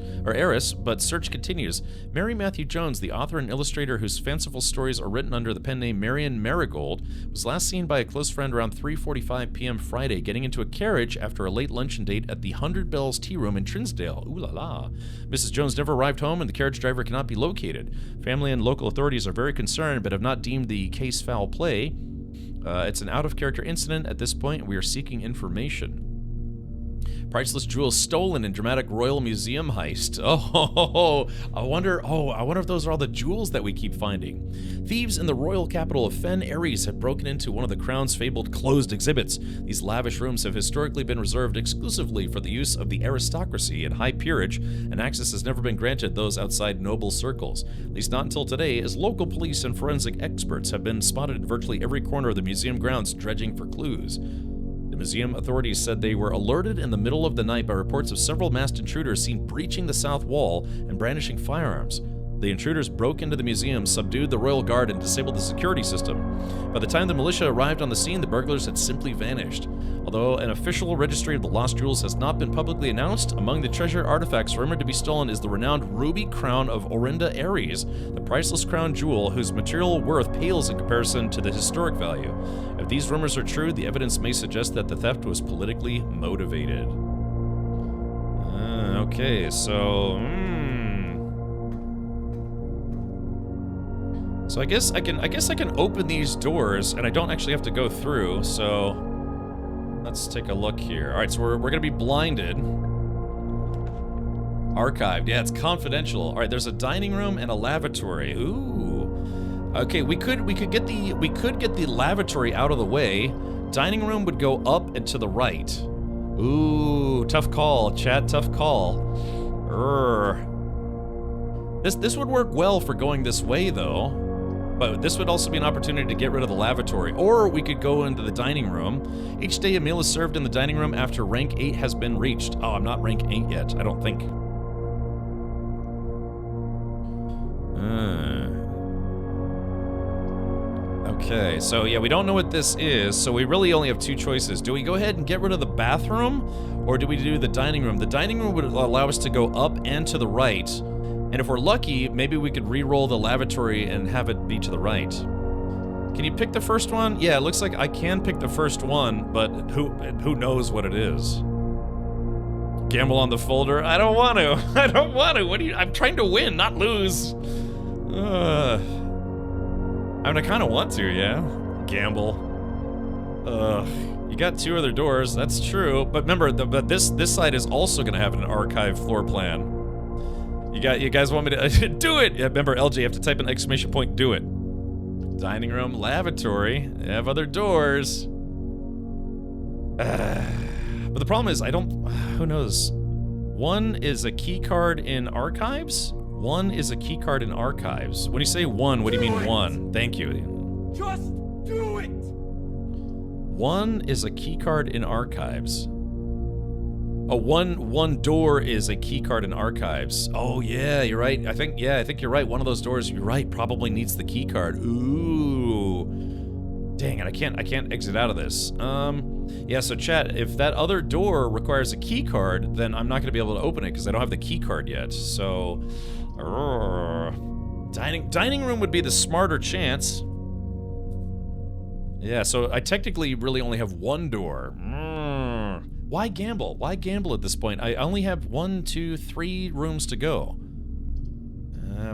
S1: but search continues. Mary Matthew Jones, the author and illustrator whose fanciful stories are written under the pen name Marion Marigold, was last seen by a close friend around 3:45 p.m. Friday, getting into a carriage after a late luncheon date at the 100 Bells Tea Room in Trinsdale. Ooh la la. Mrs. Jones never arrived home and the carriage driver cannot be located. Family and local authorities are very concerned but have not deemed the case foul play. It's an out-of-character incident at this point, and we are seeking information. Priceless jewels stolen in dramatic Royal Museum heist. Oh, I wonder if those are all the jewels that we keep finding. Thieves in the royal capital of Fen Ares have broken into one of the Crown's fabled closed exhibits. These lavish rooms have historically been reserved exclusively for the use of the aristocracy and high peerage, and access has never been granted those outside noble circles. At least not until today, as local police and forensic experts have been spotted in virtually every corner of the museum grounds dredging for clues. The museum authorities said they were alerted in the middle of the night by reports of several masked intruders seen breaching the south wall and brandishing firearms. The intruders broke into the museum, subdued the royal guard, and disabled the security system. By the time the militia arrived on the scene, the burglars had simply vanished. Although an official registry of the lost jewels has not been publicly announced, among the treasure artifacts rumored to be stolen is the renowned ruby crown of Orinda Ares, the priceless crown jewel whose material worth pales in comparison to the historic value. If these rumors are true, the evidence may suggest that the theft was politically motivated. Okay, so... So I guess I can open these doors, and I don't actually have to go through. So let's take a look here. All right, so we're gonna be blinded. Archived. Yeah, it's confidential. All right, there's a dining room and a lavatory. Ooh. Okay, we could get the lavatory out of the way. Dining room would go up and to the right. Ooh, tough call, chat. Tough call. This would work well for going this way, though. But this would also be an opportunity to get rid of the lavatory. Or we could go into the dining room. Each day a meal is served in the dining room after rank 8 has been reached. Oh, I'm not rank 8 yet, I don't think. Okay, so yeah, we don't know what this is, so we really only have two choices. Do we go ahead and get rid of the bathroom, or do we do the dining room? The dining room would allow us to go up and to the right. And if we're lucky, maybe we could re-roll the lavatory and have it be to the right. Can you pick the first one? Yeah, it looks like I can pick the first one, but who knows what it is? Gamble on the folder? I don't want to. I don't want to. What do you? I'm trying to win, not lose. I mean, I kind of want to, yeah. Gamble. You got two other doors. That's true. But remember, but this side is also gonna have an archive floor plan. You guys want me to do it? Yeah, remember, LJ, you have to type an exclamation point. Do it. Dining room, lavatory. They have other doors. But the problem is, I don't. Who knows? One is a key card in archives. One is a key card in archives. When you say one, what do you mean one? Thank you.
S8: Just do it!
S1: One is a key card in archives. Oh, one door is a key card in archives. Oh yeah, you're right. I think you're right. One of those doors, you're right, probably needs the key card. Ooh. Dang it, I can't exit out of this. Yeah, so chat, if that other door requires a key card, then I'm not gonna be able to open it because I don't have the key card yet. So dining room would be the smarter chance. Yeah, so I technically really only have one door. Why gamble? Why gamble at this point? I only have 1, 2, 3 rooms to go.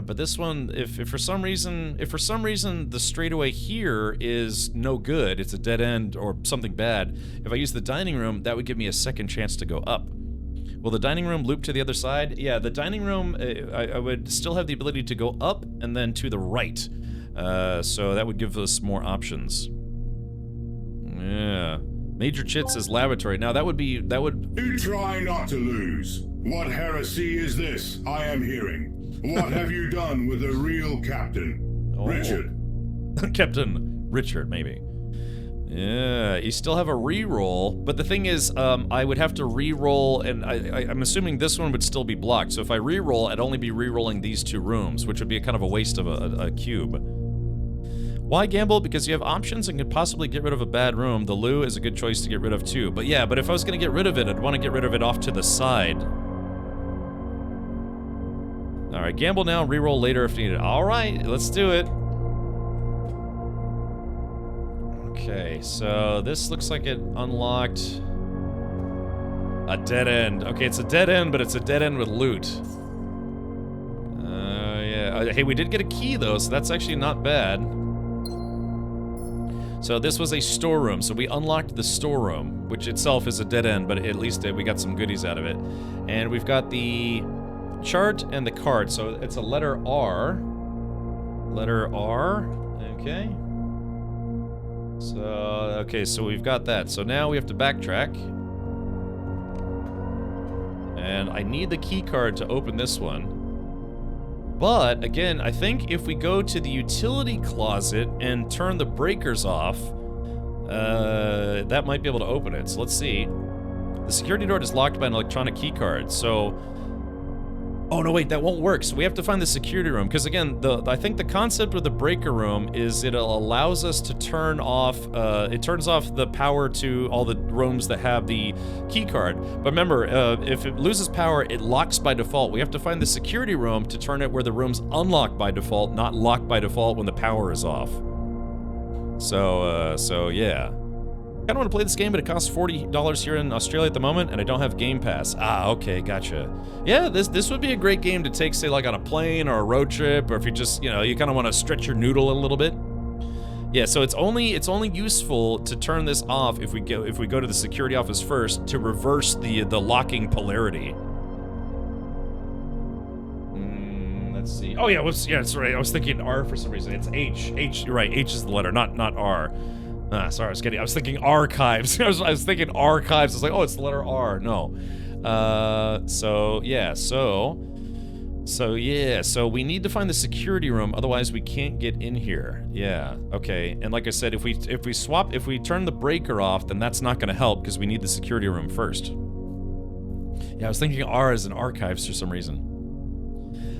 S1: But this one, if for some reason the straightaway here is no good, it's a dead end or something bad, if I use the dining room, that would give me a second chance to go up. Will the dining room loop to the other side? Yeah, the dining room, I would still have the ability to go up and then to the right. So that would give us more options. Yeah. Major Chit says lavatory. Now that would...
S9: You try not to lose. What heresy is this I am hearing? What have you done with the real captain? Richard.
S1: Captain Richard, maybe. Yeah, you still have a re-roll, but the thing is, I would have to re-roll, and I'm assuming this one would still be blocked, so if I re-roll, I'd only be re-rolling these two rooms, which would be kind of a waste of a cube. Why gamble? Because you have options and could possibly get rid of a bad room. The loo is a good choice to get rid of too. But yeah, but if I was gonna get rid of it, I'd want to get rid of it off to the side. Alright, gamble now, reroll later if needed. Alright, let's do it. Okay, so this looks like it unlocked a dead end. Okay, it's a dead end, but it's a dead end with loot. Yeah. Hey, we did get a key though, so that's actually not bad. So this was a storeroom, so we unlocked the storeroom, which itself is a dead end, but at least we got some goodies out of it. And we've got the chart and the card, so it's a letter R. Letter R, okay. So we've got that. So now we have to backtrack. And I need the key card to open this one. But, again, I think if we go to the utility closet and turn the breakers off, that might be able to open it. So let's see. The security door is locked by an electronic key card, so... Oh, no, wait, that won't work. So we have to find the security room. Because, again, I think the concept with the breaker room is it allows us to turn off... it turns off the power to all the rooms that have the key card. But remember, if it loses power, it locks by default. We have to find the security room to turn it where the room's unlocked by default, not locked by default when the power is off. So yeah. Kind of want to play this game, but it costs $40 here in Australia at the moment, and I don't have Game Pass. Ah, okay, gotcha. Yeah, this would be a great game to take, say, like on a plane or a road trip, or if you just, you know, you kind of want to stretch your noodle a little bit. Yeah, so it's only useful to turn this off if we go to the security office first to reverse the locking polarity. Let's see. Oh yeah, that's right. I was thinking R for some reason. It's H. H. You're right. H is the letter, not R. Sorry, I was thinking archives. I was thinking archives. I was like, oh, it's the letter R. No. So we need to find the security room, otherwise we can't get in here. Yeah, okay. And like I said, if we turn the breaker off, then that's not gonna help because we need the security room first. Yeah, I was thinking R as in archives for some reason.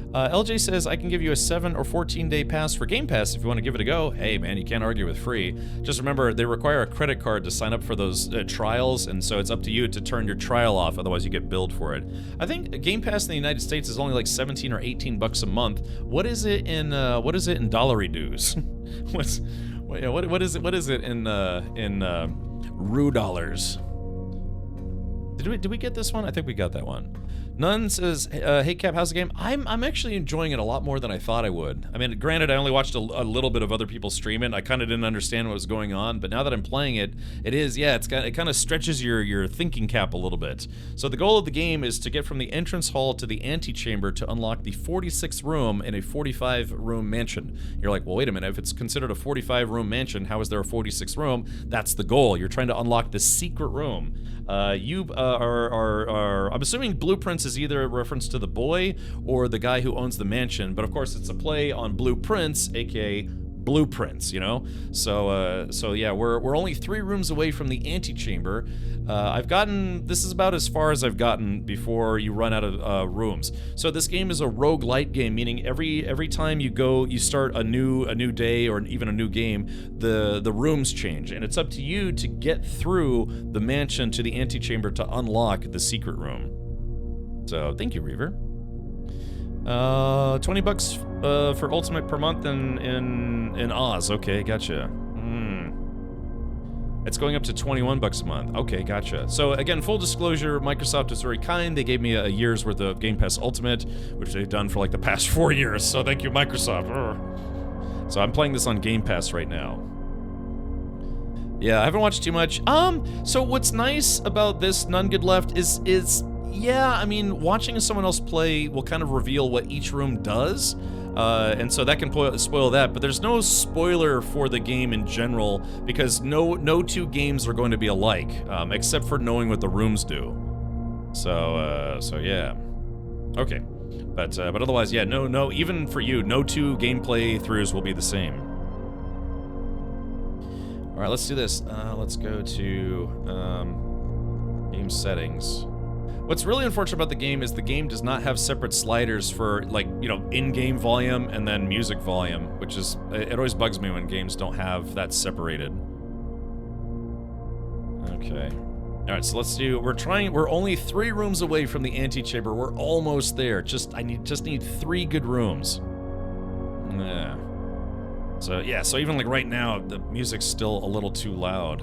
S1: LJ says, I can give you a 7 or 14-day pass for Game Pass if you want to give it a go. Hey, man, you can't argue with free. Just remember, they require a credit card to sign up for those trials, and so it's up to you to turn your trial off, otherwise you get billed for it. I think Game Pass in the United States is only like 17 or 18 bucks a month. What is it in dollary dues? What is it in Rue dollars? Did we get this one? I think we got that one. Nunn says, hey Cap, how's the game? I'm actually enjoying it a lot more than I thought I would. I mean, granted, I only watched a little bit of other people stream it. I kind of didn't understand what was going on, but now that I'm playing it, it kind of stretches your thinking cap a little bit. So the goal of the game is to get from the entrance hall to the antechamber to unlock the 46th room in a 45-room mansion. You're like, well, wait a minute. If it's considered a 45-room mansion, how is there a 46th room? That's the goal. You're trying to unlock the secret room. I'm assuming Blueprints is either a reference to the boy or the guy who owns the mansion, but of course it's a play on Blueprints, aka Blueprints, you know? So yeah, we're only 3 rooms away from the antechamber. This is about as far as I've gotten before you run out of rooms. So this game is a roguelite game, meaning every time you start a new day or even a new game, the rooms change, and it's up to you to get through the mansion to the antechamber to unlock the secret room. So thank you, Reaver. 20 bucks for Ultimate per month in Oz. Okay, gotcha. It's going up to 21 bucks a month. Okay, gotcha. So again, full disclosure, Microsoft is very kind. They gave me a year's worth of Game Pass Ultimate, which they've done for like the past 4 years. So thank you, Microsoft. So I'm playing this on Game Pass right now. Yeah, I haven't watched too much. So what's nice about this None Good Left is yeah, I mean, watching someone else play will kind of reveal what each room does, and so that can spoil that, but there's no spoiler for the game in general, because no 2 games are going to be alike, except for knowing what the rooms do. So yeah. Okay. But otherwise, yeah, no, even for you, no 2 gameplay throughs will be the same. Alright, let's do this. Let's go to game settings. What's really unfortunate about the game is the game does not have separate sliders for, like, you know, in-game volume and then music volume, which is, it always bugs me when games don't have that separated. Okay. Alright, so let's do, we're only 3 rooms away from the antechamber. We're almost there. I just need 3 good rooms. Yeah. So, yeah, so even like right now, the music's still a little too loud.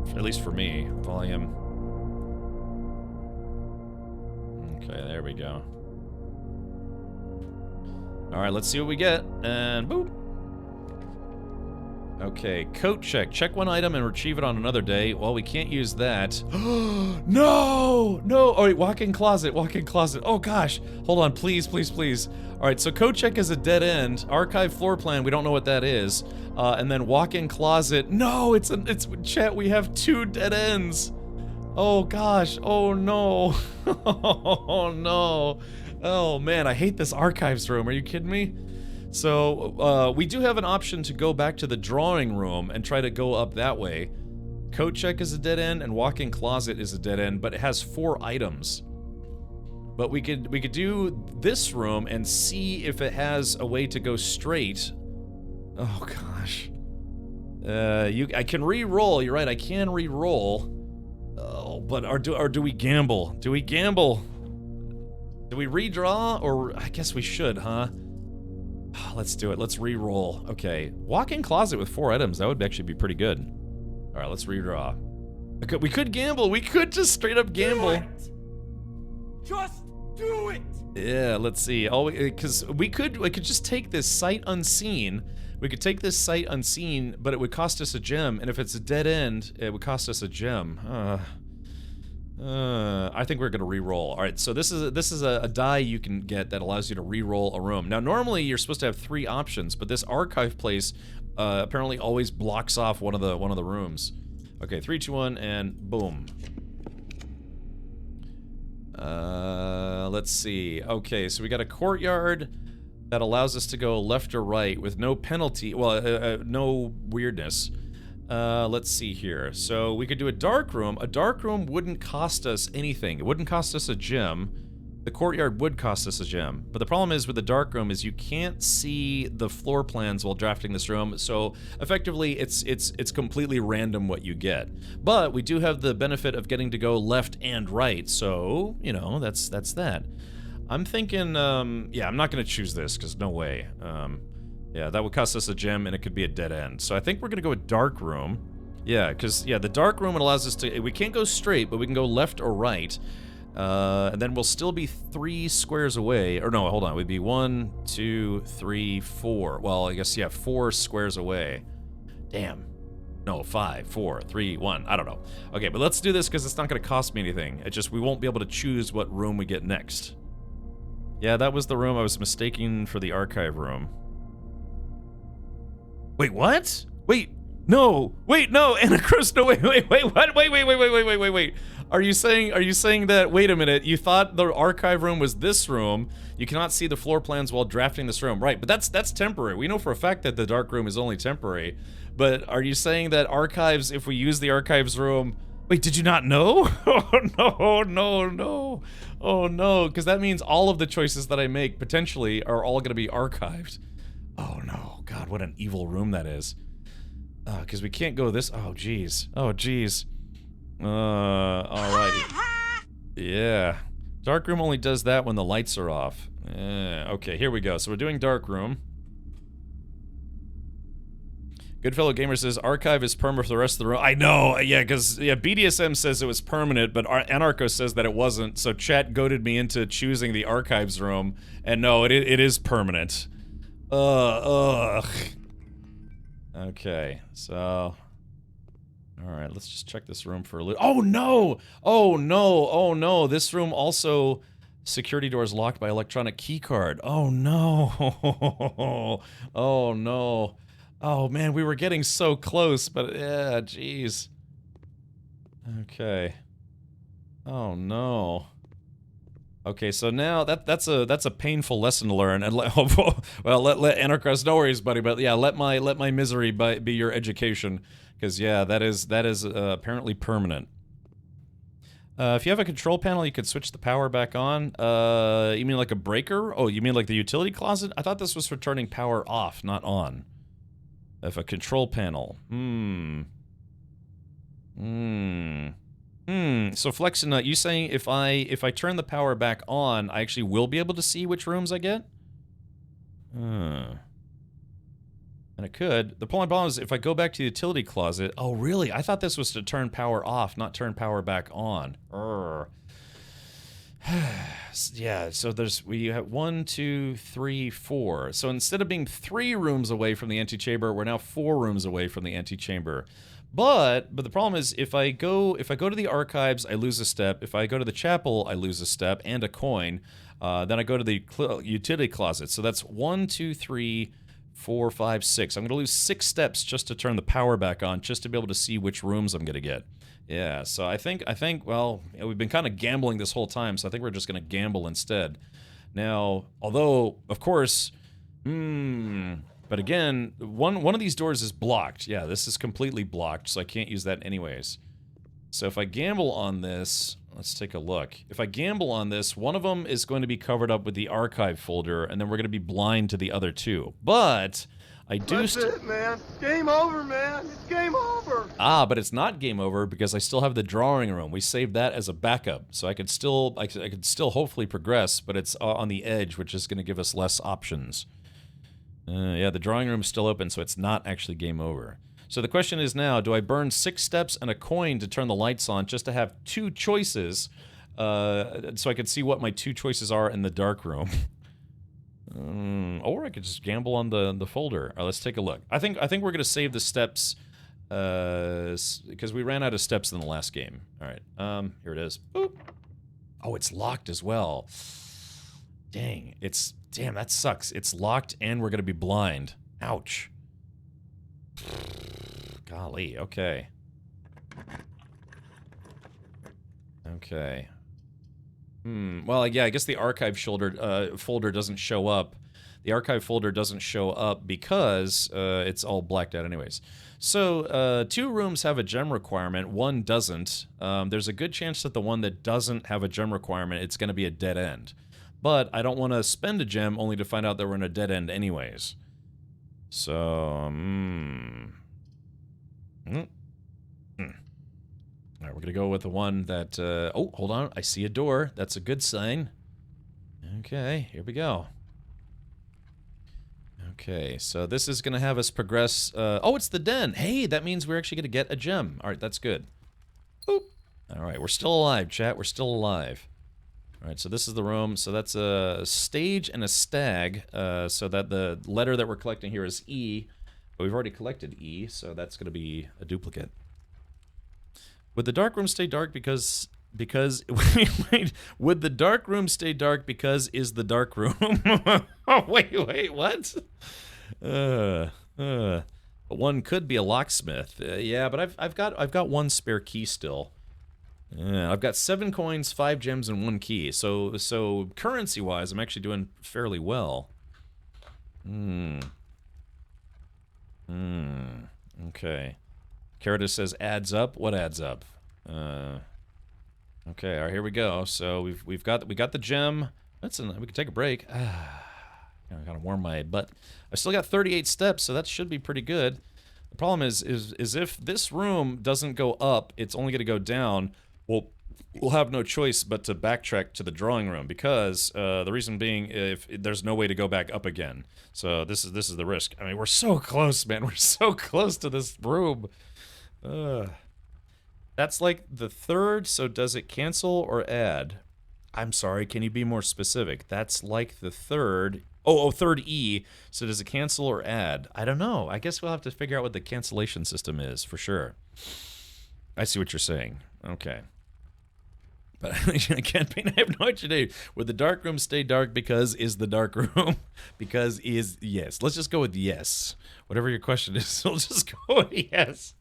S1: At least for me. Volume. Okay, there we go. Alright, let's see what we get. And boop. Okay, coat check. Check one item and retrieve it on another day. Well, we can't use that. No! No! Oh, wait, walk-in closet, walk-in closet. Oh, gosh. Hold on, please, please, please. Alright, so coat check is a dead end. Archive floor plan, we don't know what that is. And then walk-in closet. No, it's chat, we have 2 dead ends. Oh gosh, oh no. Oh no. Oh man, I hate this archives room, are you kidding me? So, we do have an option to go back to the drawing room and try to go up that way. Coat check is a dead end and walk-in closet is a dead end, but it has 4 items. But we could do this room and see if it has a way to go straight. Oh gosh. I can re-roll, you're right, I can re-roll. Oh, but or do we gamble? Do we gamble? Do we redraw? Or I guess we should, huh? Let's do it. Let's re-roll. Okay. Walk-in closet with 4 items. That would actually be pretty good. All right, let's redraw. We could gamble. We could just straight up gamble.
S8: Just do it!
S1: Yeah, let's see. Because we could just take this sight unseen. We could take this sight unseen, but it would cost us a gem. And if it's a dead end, it would cost us a gem. I think we're gonna re-roll. All right, so this is a die you can get that allows you to re-roll a room. Now, normally you're supposed to have 3 options, but this archive place apparently always blocks off one of the rooms. Okay, 3, 2, 1, and boom. Let's see. Okay, so we got a courtyard that allows us to go left or right with no penalty. Well, no weirdness. Let's see here. So we could do a dark room. A dark room wouldn't cost us anything. It wouldn't cost us a gem. The courtyard would cost us a gem. But the problem is with the dark room is you can't see the floor plans while drafting this room. So effectively, it's completely random what you get. But we do have the benefit of getting to go left and right. So, you know, that's that. I'm thinking, yeah, I'm not going to choose this because no way. Yeah, that would cost us a gem and it could be a dead end. So I think we're going to go with dark room. Yeah, because, yeah, the dark room, it allows us to, we can't go straight, but we can go left or right. And then we'll still be 3 squares away. Or no, hold on. We'd be 1, 2, 3, 4. Well, I guess, yeah, 4 squares away. Damn. No, 5, 4, 3, 1. I don't know. Okay, but let's do this because it's not going to cost me anything. It's just we won't be able to choose what room we get next. Yeah, that was the room I was mistaking for the archive room. Wait, what? Wait, no. Wait, no. Anacross, no, wait, what? Wait. Are you saying that, wait a minute, you thought the archive room was this room, you cannot see the floor plans while drafting this room, right, but that's temporary. We know for a fact that the dark room is only temporary, but are you saying that archives, if we use the archives room, wait, did you not know? Oh, no. Oh, no, because that means all of the choices that I make, potentially, are all going to be archived. Oh, no, God, what an evil room that is. Because we can't go this, oh, jeez. Alrighty. Yeah. Dark room only does that when the lights are off. Okay, here we go. So we're doing dark room. Goodfellow Gamer says archive is perma for the rest of the room. I know, yeah, because BDSM says it was permanent, but Anarcho says that it wasn't. So chat goaded me into choosing the archives room, and no, it is permanent. Ugh. Okay, so. Alright, let's just check this room for a little. Oh no! Oh no! This room also, security doors locked by electronic keycard. Oh no! Oh no! Oh man, we were getting so close, but yeah, jeez. Okay. Oh no. Okay, so now that's a painful lesson to learn, and let Anarchist, no worries, buddy, but yeah, let my misery be your education. Because, yeah, that is apparently permanent. If you have a control panel, you could switch the power back on. You mean like a breaker? Oh, you mean like the utility closet? I thought this was for turning power off, not on. If a control panel. So, Flexinut, you saying if I turn the power back on, I actually will be able to see which rooms I get? And it could. The problem is if I go back to the utility closet... Oh, really? I thought this was to turn power off, not turn power back on. Yeah, so we have 1, 2, 3, 4. So instead of being 3 rooms away from the antechamber, we're now 4 rooms away from the antechamber. But the problem is if I go to the archives, I lose a step. If I go to the chapel, I lose a step and a coin. Then I go to the utility closet. So that's 1, 2, 3... 4, 5, 6. I'm going to lose 6 steps just to turn the power back on, just to be able to see which rooms I'm going to get. Yeah, so I think, well, we've been kind of gambling this whole time, so I think we're just going to gamble instead. Now, although, of course, but again, one of these doors is blocked. Yeah, this is completely blocked, so I can't use that anyways. So if I gamble on this, let's take a look. If I gamble on this, one of them is going to be covered up with the archive folder, and then we're going to be blind to the other 2. But I do.
S6: That's it, man. Game over, man. It's game over.
S1: But it's not game over because I still have the drawing room. We saved that as a backup, so I could still hopefully progress, but it's on the edge, which is going to give us less options. Yeah, the drawing room's still open, so it's not actually game over. So the question is now, do I burn 6 steps and a coin to turn the lights on just to have 2 choices, so I can see what my 2 choices are in the dark room? Or I could just gamble on the folder. All right, let's take a look. I think we're gonna save the steps, because we ran out of steps in the last game. All right, here it is. Boop. Oh, it's locked as well. Dang, damn, that sucks. It's locked and we're gonna be blind. Ouch. Golly, okay. Okay. Well, yeah, I guess the archive folder doesn't show up. The archive folder doesn't show up because it's all blacked out anyways. So, 2 rooms have a gem requirement, 1 doesn't. There's a good chance that the one that doesn't have a gem requirement, it's going to be a dead end. But I don't want to spend a gem only to find out that we're in a dead end anyways. So, Alright, we're going to go with the one that, oh, hold on, I see a door. That's a good sign. Okay, here we go. Okay, so this is going to have us progress, oh, it's the den! Hey, that means we're actually going to get a gem. Alright, that's good. Boop. Alright, we're still alive, chat, we're still alive. Alright, so this is the room, so that's a stage and a stag, so that the letter that we're collecting here is E, but we've already collected E, so that's going to be a duplicate. Would the dark room stay dark because wait, would the dark room stay dark because is the dark room? Oh, wait, what? One could be a locksmith. Yeah, but I've got 1 spare key still. I've got 7 coins, 5 gems, and 1 key. So currency-wise, I'm actually doing fairly well. Okay. Caritas says adds up. What adds up? Okay, all right, here we go. So we got the gem. We can take a break. I gotta warm my butt. I still got 38 steps, so that should be pretty good. The problem is if this room doesn't go up, it's only gonna go down. Well, we'll have no choice but to backtrack to the drawing room because the reason being, if there's no way to go back up again. So this is the risk. I mean, we're so close, man. We're so close to this room. That's like the 3rd. So does it cancel or add? I'm sorry. Can you be more specific? That's like the 3rd. Oh, 3rd E. So does it cancel or add? I don't know. I guess we'll have to figure out what the cancellation system is for sure. I see what you're saying. Okay. But I have no idea. Would the dark room stay dark because is the dark room? Because is yes. Let's just go with yes. Whatever your question is, we'll just go with yes.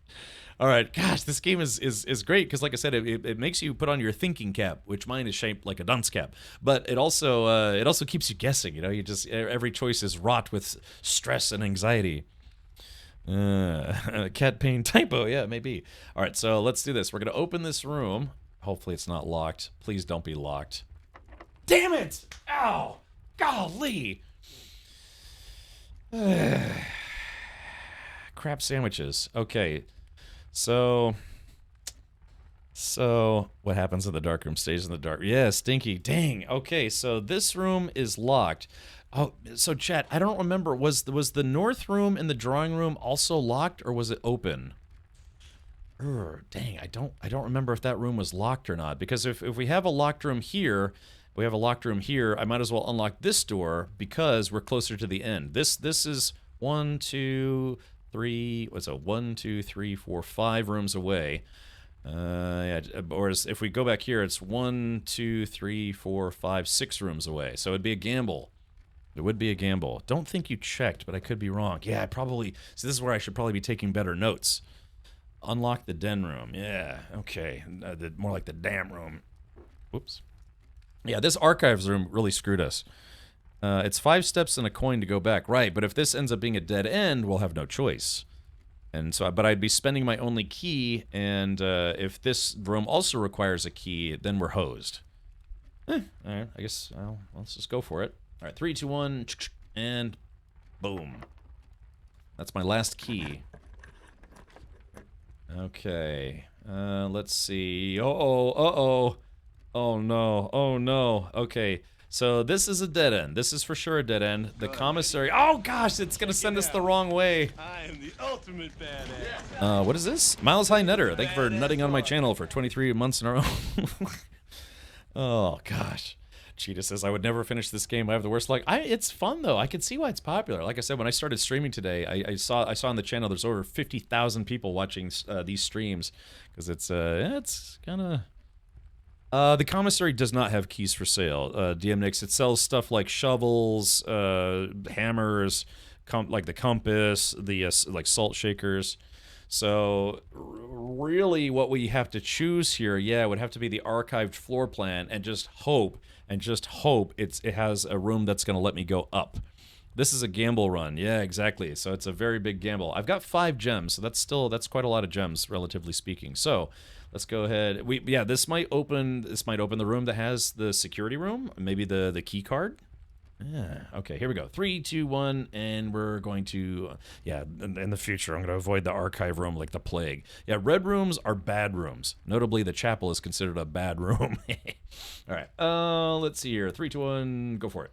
S1: All right. Gosh, this game is great because, like I said, it makes you put on your thinking cap, which mine is shaped like a dunce cap. But it also keeps you guessing. You know, every choice is wrought with stress and anxiety. Cat pain typo. Yeah, maybe. All right. So let's do this. We're gonna open this room. Hopefully it's not locked. Please don't be locked. Damn it! Ow! Golly! Crap sandwiches. Okay. So what happens in the dark room stays in the dark. Yeah, stinky. Dang. Okay, so this room is locked. Oh, so chat, I don't remember. Was the north room in the drawing room also locked or was it open? Dang, I don't remember if that room was locked or not. Because if we have a locked room here, I might as well unlock this door because we're closer to the end. This is 1, 2, 3. What's it? 1, 2, 3, 4, 5 rooms away. Yeah. Or if we go back here, it's 1, 2, 3, 4, 5, 6 rooms away. So it'd be a gamble. It would be a gamble. Don't think you checked, but I could be wrong. Yeah, I probably. So this is where I should probably be taking better notes. Unlock the den room. Yeah, okay. More like the damn room. Whoops. Yeah, this archives room really screwed us. It's 5 steps and a coin to go back. Right, but if this ends up being a dead end, we'll have no choice. And so, but I'd be spending my only key, and if this room also requires a key, then we're hosed. All right, I guess, well, let's just go for it. All right, 3, 2, 1, and boom. That's my last key. Okay, let's see. Oh no. Okay, So this is a dead end. This is for sure a dead end. The commissary. Oh gosh, it's gonna send us the wrong way.
S3: I am the ultimate badass.
S1: What is this? Miles High Nutter. Thank you for nutting on my channel for 23 months in a row. Oh gosh. Cheetah says I would never finish this game. I have the worst luck. It's fun though. I can see why it's popular. Like I said, when I started streaming today, I saw on the channel there's over 50,000 people watching these streams because it's kind of. The commissary does not have keys for sale. DMNix, it sells stuff like shovels, hammers, like the compass, the like salt shakers. So really what we have to choose here, yeah, would have to be the archived floor plan and just hope it has a room that's going to let me go up. This is a gamble run. Yeah, exactly. So it's a very big gamble. I've got 5 gems, so that's quite a lot of gems, relatively speaking. So let's go ahead. This might open the room that has the security room, maybe the key card. Yeah. Okay, here we go. 3, 2, 1, and we're going to in the future I'm going to avoid the archive room like the plague. Yeah, red rooms are bad rooms. Notably, the chapel is considered a bad room. All right. Let's see here. 3, 2, 1, go for it.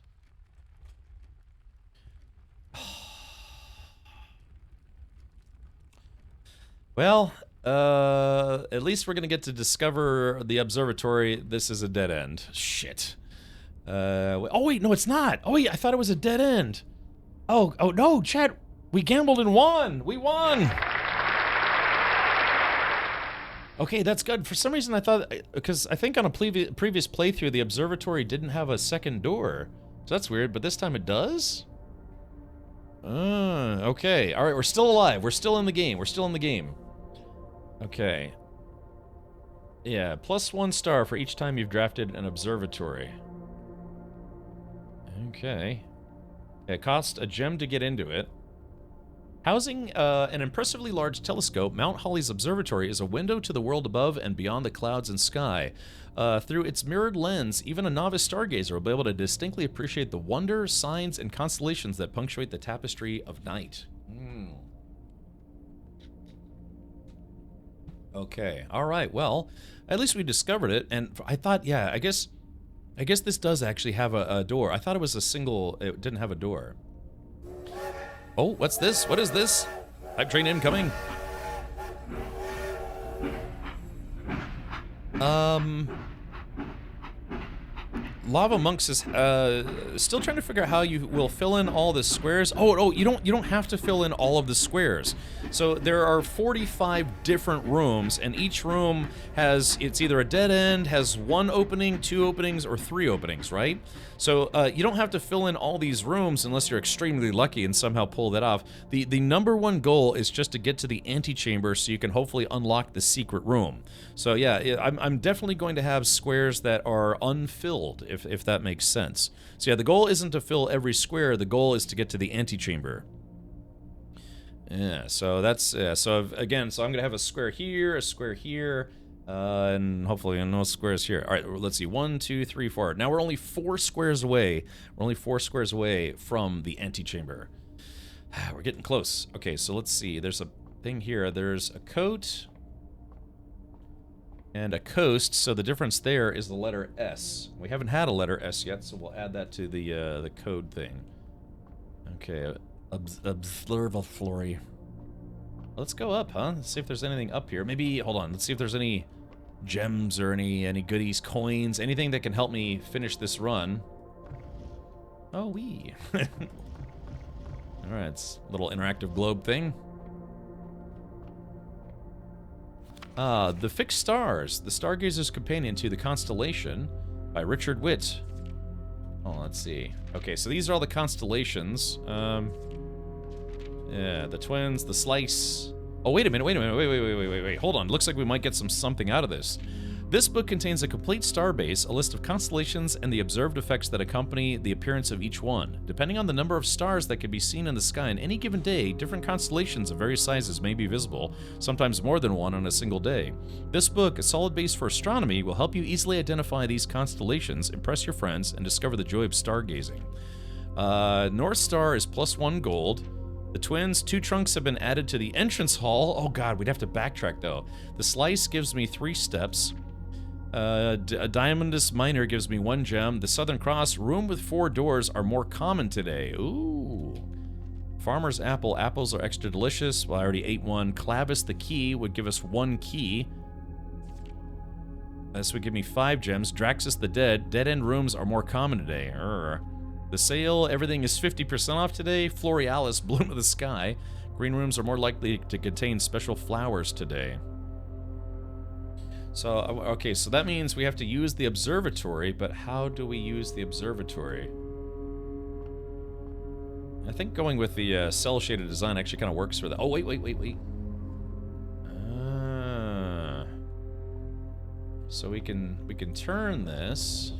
S1: Well, at least we're gonna get to discover the observatory. This is a dead end. Shit. Oh wait, no, it's not. Oh wait, I thought it was a dead end. Oh no, Chad, we gambled and won. We won. Okay, that's good. For some reason, I thought because I think on a previous playthrough, the observatory didn't have a second door, so that's weird. But this time it does. Okay. All right, we're still alive. We're still in the game. We're still in the game. Okay. Yeah, +1 star for each time you've drafted an observatory. Okay. It costs a gem to get into it. Housing an impressively large telescope, Mount Holly's observatory is a window to the world above and beyond the clouds and sky. Through its mirrored lens, even a novice stargazer will be able to distinctly appreciate the wonder, signs, and constellations that punctuate the tapestry of night. Okay, alright, well, at least we discovered it, and I thought, yeah, I guess this does actually have a door. I thought it was it didn't have a door. Oh, what's this? What is this? Hype train incoming. Lava Monks is still trying to figure out how you will fill in all the squares. Oh, you don't have to fill in all of the squares. So there are 45 different rooms, and each room it's either a dead end, has 1 opening, 2 openings, or 3 openings, right? So you don't have to fill in all these rooms unless you're extremely lucky and somehow pull that off. The number 1 goal is just to get to the antechamber so you can hopefully unlock the secret room. So yeah, I'm definitely going to have squares that are unfilled, if that makes sense. So yeah, the goal isn't to fill every square, the goal is to get to the antechamber. Yeah, so that's, so I'm gonna have a square here, and hopefully no squares here. All right, let's see, 1, 2, 3, 4. Now we're only 4 squares away. We're only 4 squares away from the antechamber. We're getting close. Okay, so let's see, there's a thing here. There's a coat and a coast, so the difference there is the letter S. We haven't had a letter S yet, so we'll add that to the code thing. Okay, observatory. Let's go up, huh? Let's see if there's anything up here. Maybe, hold on, let's see if there's any gems or any goodies, coins, anything that can help me finish this run. Oh, wee. Alright, it's a little interactive globe thing. The Fixed Stars, The Stargazer's Companion to the Constellation by Richard Witt. Oh, let's see. Okay, so these are all the constellations. Yeah, the twins, the slice. Oh, wait a minute, wait. Hold on, looks like we might get something out of this. This book contains a complete starbase, a list of constellations, and the observed effects that accompany the appearance of each one. Depending on the number of stars that can be seen in the sky on any given day, different constellations of various sizes may be visible, sometimes more than one on a single day. This book, a solid base for astronomy, will help you easily identify these constellations, impress your friends, and discover the joy of stargazing. North Star is +1 gold. The twins, 2 trunks have been added to the entrance hall. Oh god, we'd have to backtrack though. The slice gives me 3 steps. A Diamondus Miner gives me 1 gem. The Southern Cross, room with 4 doors are more common today. Ooh. Farmer's Apple, apples are extra delicious. Well, I already ate 1. Clavis the Key would give us 1 key. This would give me 5 gems. Draxus the Dead, dead-end rooms are more common today. The sale, everything is 50% off today. Florealis, Bloom of the Sky. Green rooms are more likely to contain special flowers today. So, okay, so that means we have to use the observatory, but how do we use the observatory? I think going with the cell-shaded design actually kind of works for that. Oh, wait. So we can turn this.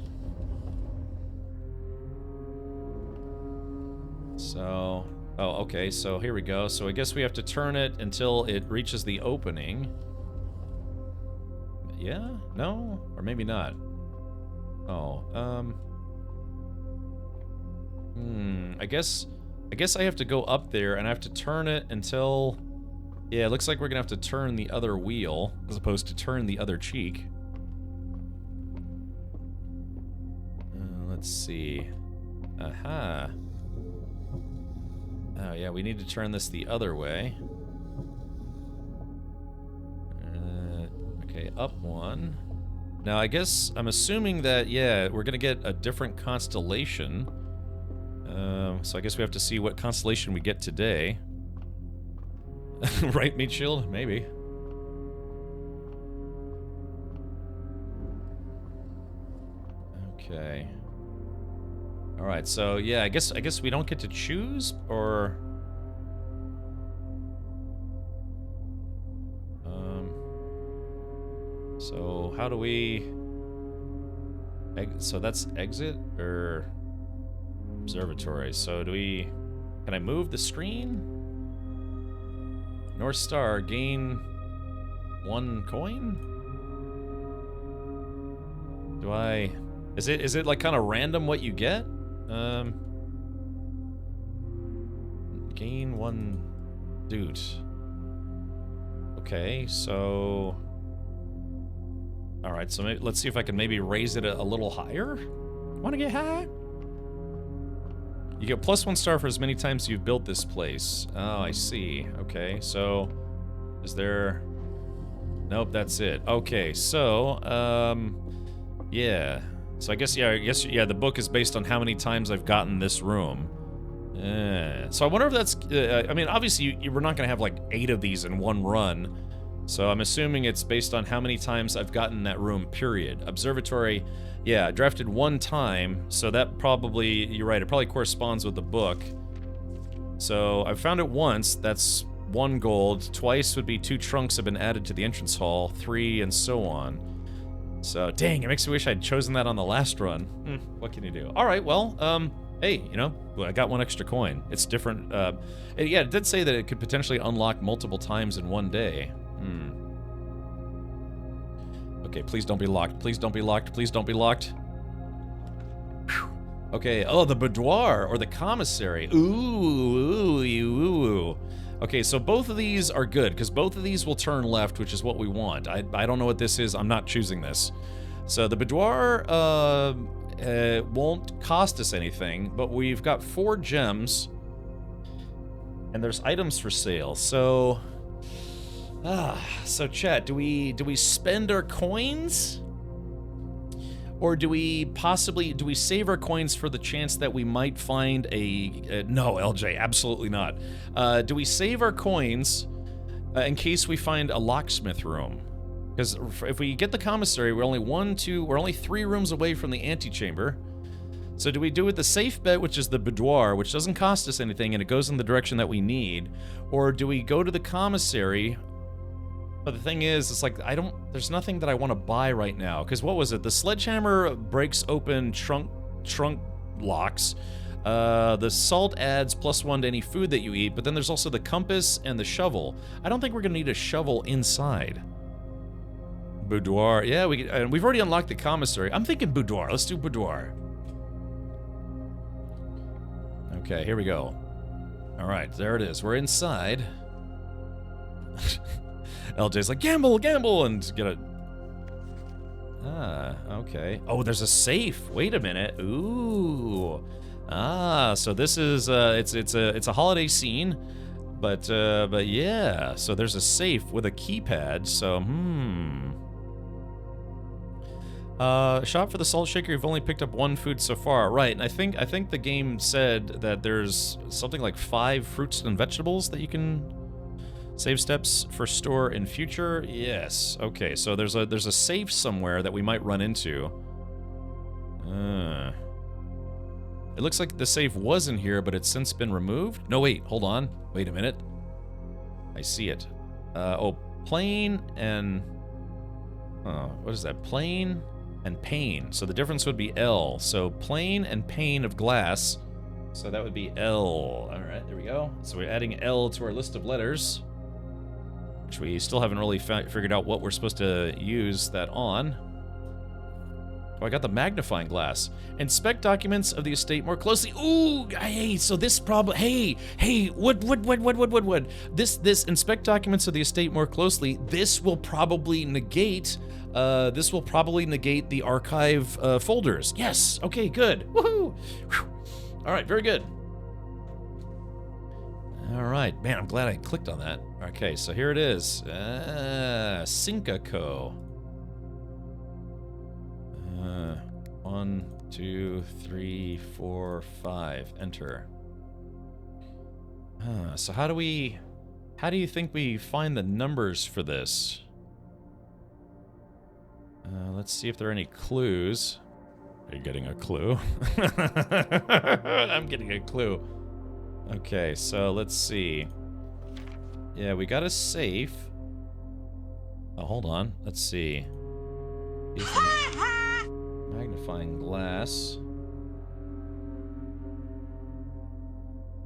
S1: So, oh, okay, so here we go. So I guess we have to turn it until it reaches the opening. Yeah? No? Or maybe not. Oh, I guess I have to go up there and I have to turn it until... Yeah, it looks like we're gonna have to turn the other wheel as opposed to turn the other cheek. Let's see. Aha. Oh yeah, we need to turn this the other way. Okay, up 1. Now I guess I'm assuming that, yeah, we're gonna get a different constellation. So I guess we have to see what constellation we get today. Right, Meat Shield? Maybe. Okay. Alright, so yeah, I guess we don't get to choose, or... So how do we... So that's exit, or... Observatory. So do we... Can I move the screen? North Star, gain 1 coin? Do I... Is it like kind of random what you get? Gain 1 doot. Okay, so... Alright, so let's see if I can maybe raise it a little higher? Wanna get high? You get +1 star for as many times you've built this place. Oh, I see. Okay, so... Is there... Nope, that's it. Okay, so, yeah. So I guess, yeah, the book is based on how many times I've gotten this room. So I wonder if that's... I mean, obviously, we're not going to have, like, 8 of these in one run. So I'm assuming it's based on how many times I've gotten that room, period. Observatory, yeah, I drafted 1 time, so that probably... You're right, it probably corresponds with the book. So I've found it once, that's 1 gold. Twice would be 2 trunks have been added to the entrance hall, 3, and so on. So, dang, it makes me wish I'd chosen that on the last run. What can you do? Alright, well, hey, you know, I got 1 extra coin. It's different, yeah, it did say that it could potentially unlock multiple times in 1 day. Okay, please don't be locked. Please don't be locked. Please don't be locked. Whew. Okay, oh, the boudoir, or the commissary. Ooh. Okay, so both of these are good, because both of these will turn left, which is what we want. I don't know what this is. I'm not choosing this. So the boudoir won't cost us anything, but we've got 4 gems, and there's items for sale. So, so chat, do we spend our coins? Or do we save our coins for the chance that we might find no, LJ, absolutely not. Do we save our coins in case we find a locksmith room? Because if we get the commissary, we're only 3 rooms away from the antechamber. So do we do it the safe bet, which is the boudoir, which doesn't cost us anything and it goes in the direction that we need? Or do we go to the commissary? But the thing is, it's like, there's nothing that I want to buy right now. Because what was it? The sledgehammer breaks open trunk locks. The salt adds +1 to any food that you eat, but then there's also the compass and the shovel. I don't think we're going to need a shovel inside. Boudoir. Yeah, we've already unlocked the commissary. I'm thinking boudoir. Let's do boudoir. Okay, here we go. Alright, there it is. We're inside. LJ's like, gamble, and get a... Okay. Oh, there's a safe. Wait a minute. Ooh. So this is it's a holiday scene, but yeah. So there's a safe with a keypad. So shop for the salt shaker. You've only picked up one food so far, right? And I think the game said that there's something like 5 fruits and vegetables that you can save steps for store in future. Yes. Okay. So there's a safe somewhere that we might run into. It looks like the safe was in here, but it's since been removed. No, wait. Hold on. Wait a minute. I see it. Oh, plane and what is that? Plane and pane. So the difference would be L. So plane and pane of glass. So that would be L. All right, there we go. So we're adding L to our list of letters, which we still haven't really figured out what we're supposed to use that on. Oh, I got the magnifying glass. Inspect documents of the estate more closely. Ooh, hey, so this problem. Hey, Wood. This inspect documents of the estate more closely. This will probably negate. The archive folders. Yes. Okay. Good. Woohoo. Whew. All right. Very good. All right, man. I'm glad I clicked on that. Okay, so here it is. Cinca Co. 1, 2, 3, 4, 5. Enter. So how do you think we find the numbers for this? Let's see if there are any clues. Are you getting a clue? I'm getting a clue. Okay, so let's see. Yeah, we got a safe. Oh, hold on. Let's see. Magnifying glass.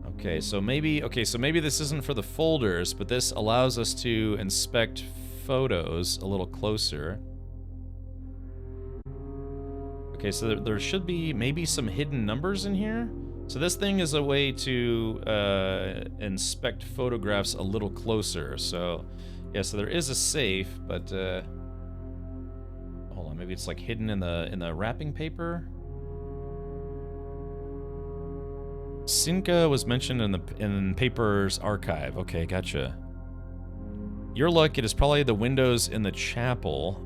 S1: Okay, so maybe this isn't for the folders, but this allows us to inspect photos a little closer. Okay, so there should be maybe some hidden numbers in here. So this thing is a way to inspect photographs a little closer. So, yeah, so there is a safe, but hold on, maybe it's like hidden in the wrapping paper. Cinca was mentioned in paper's archive. Okay, gotcha. Your luck, it is probably the windows in the chapel.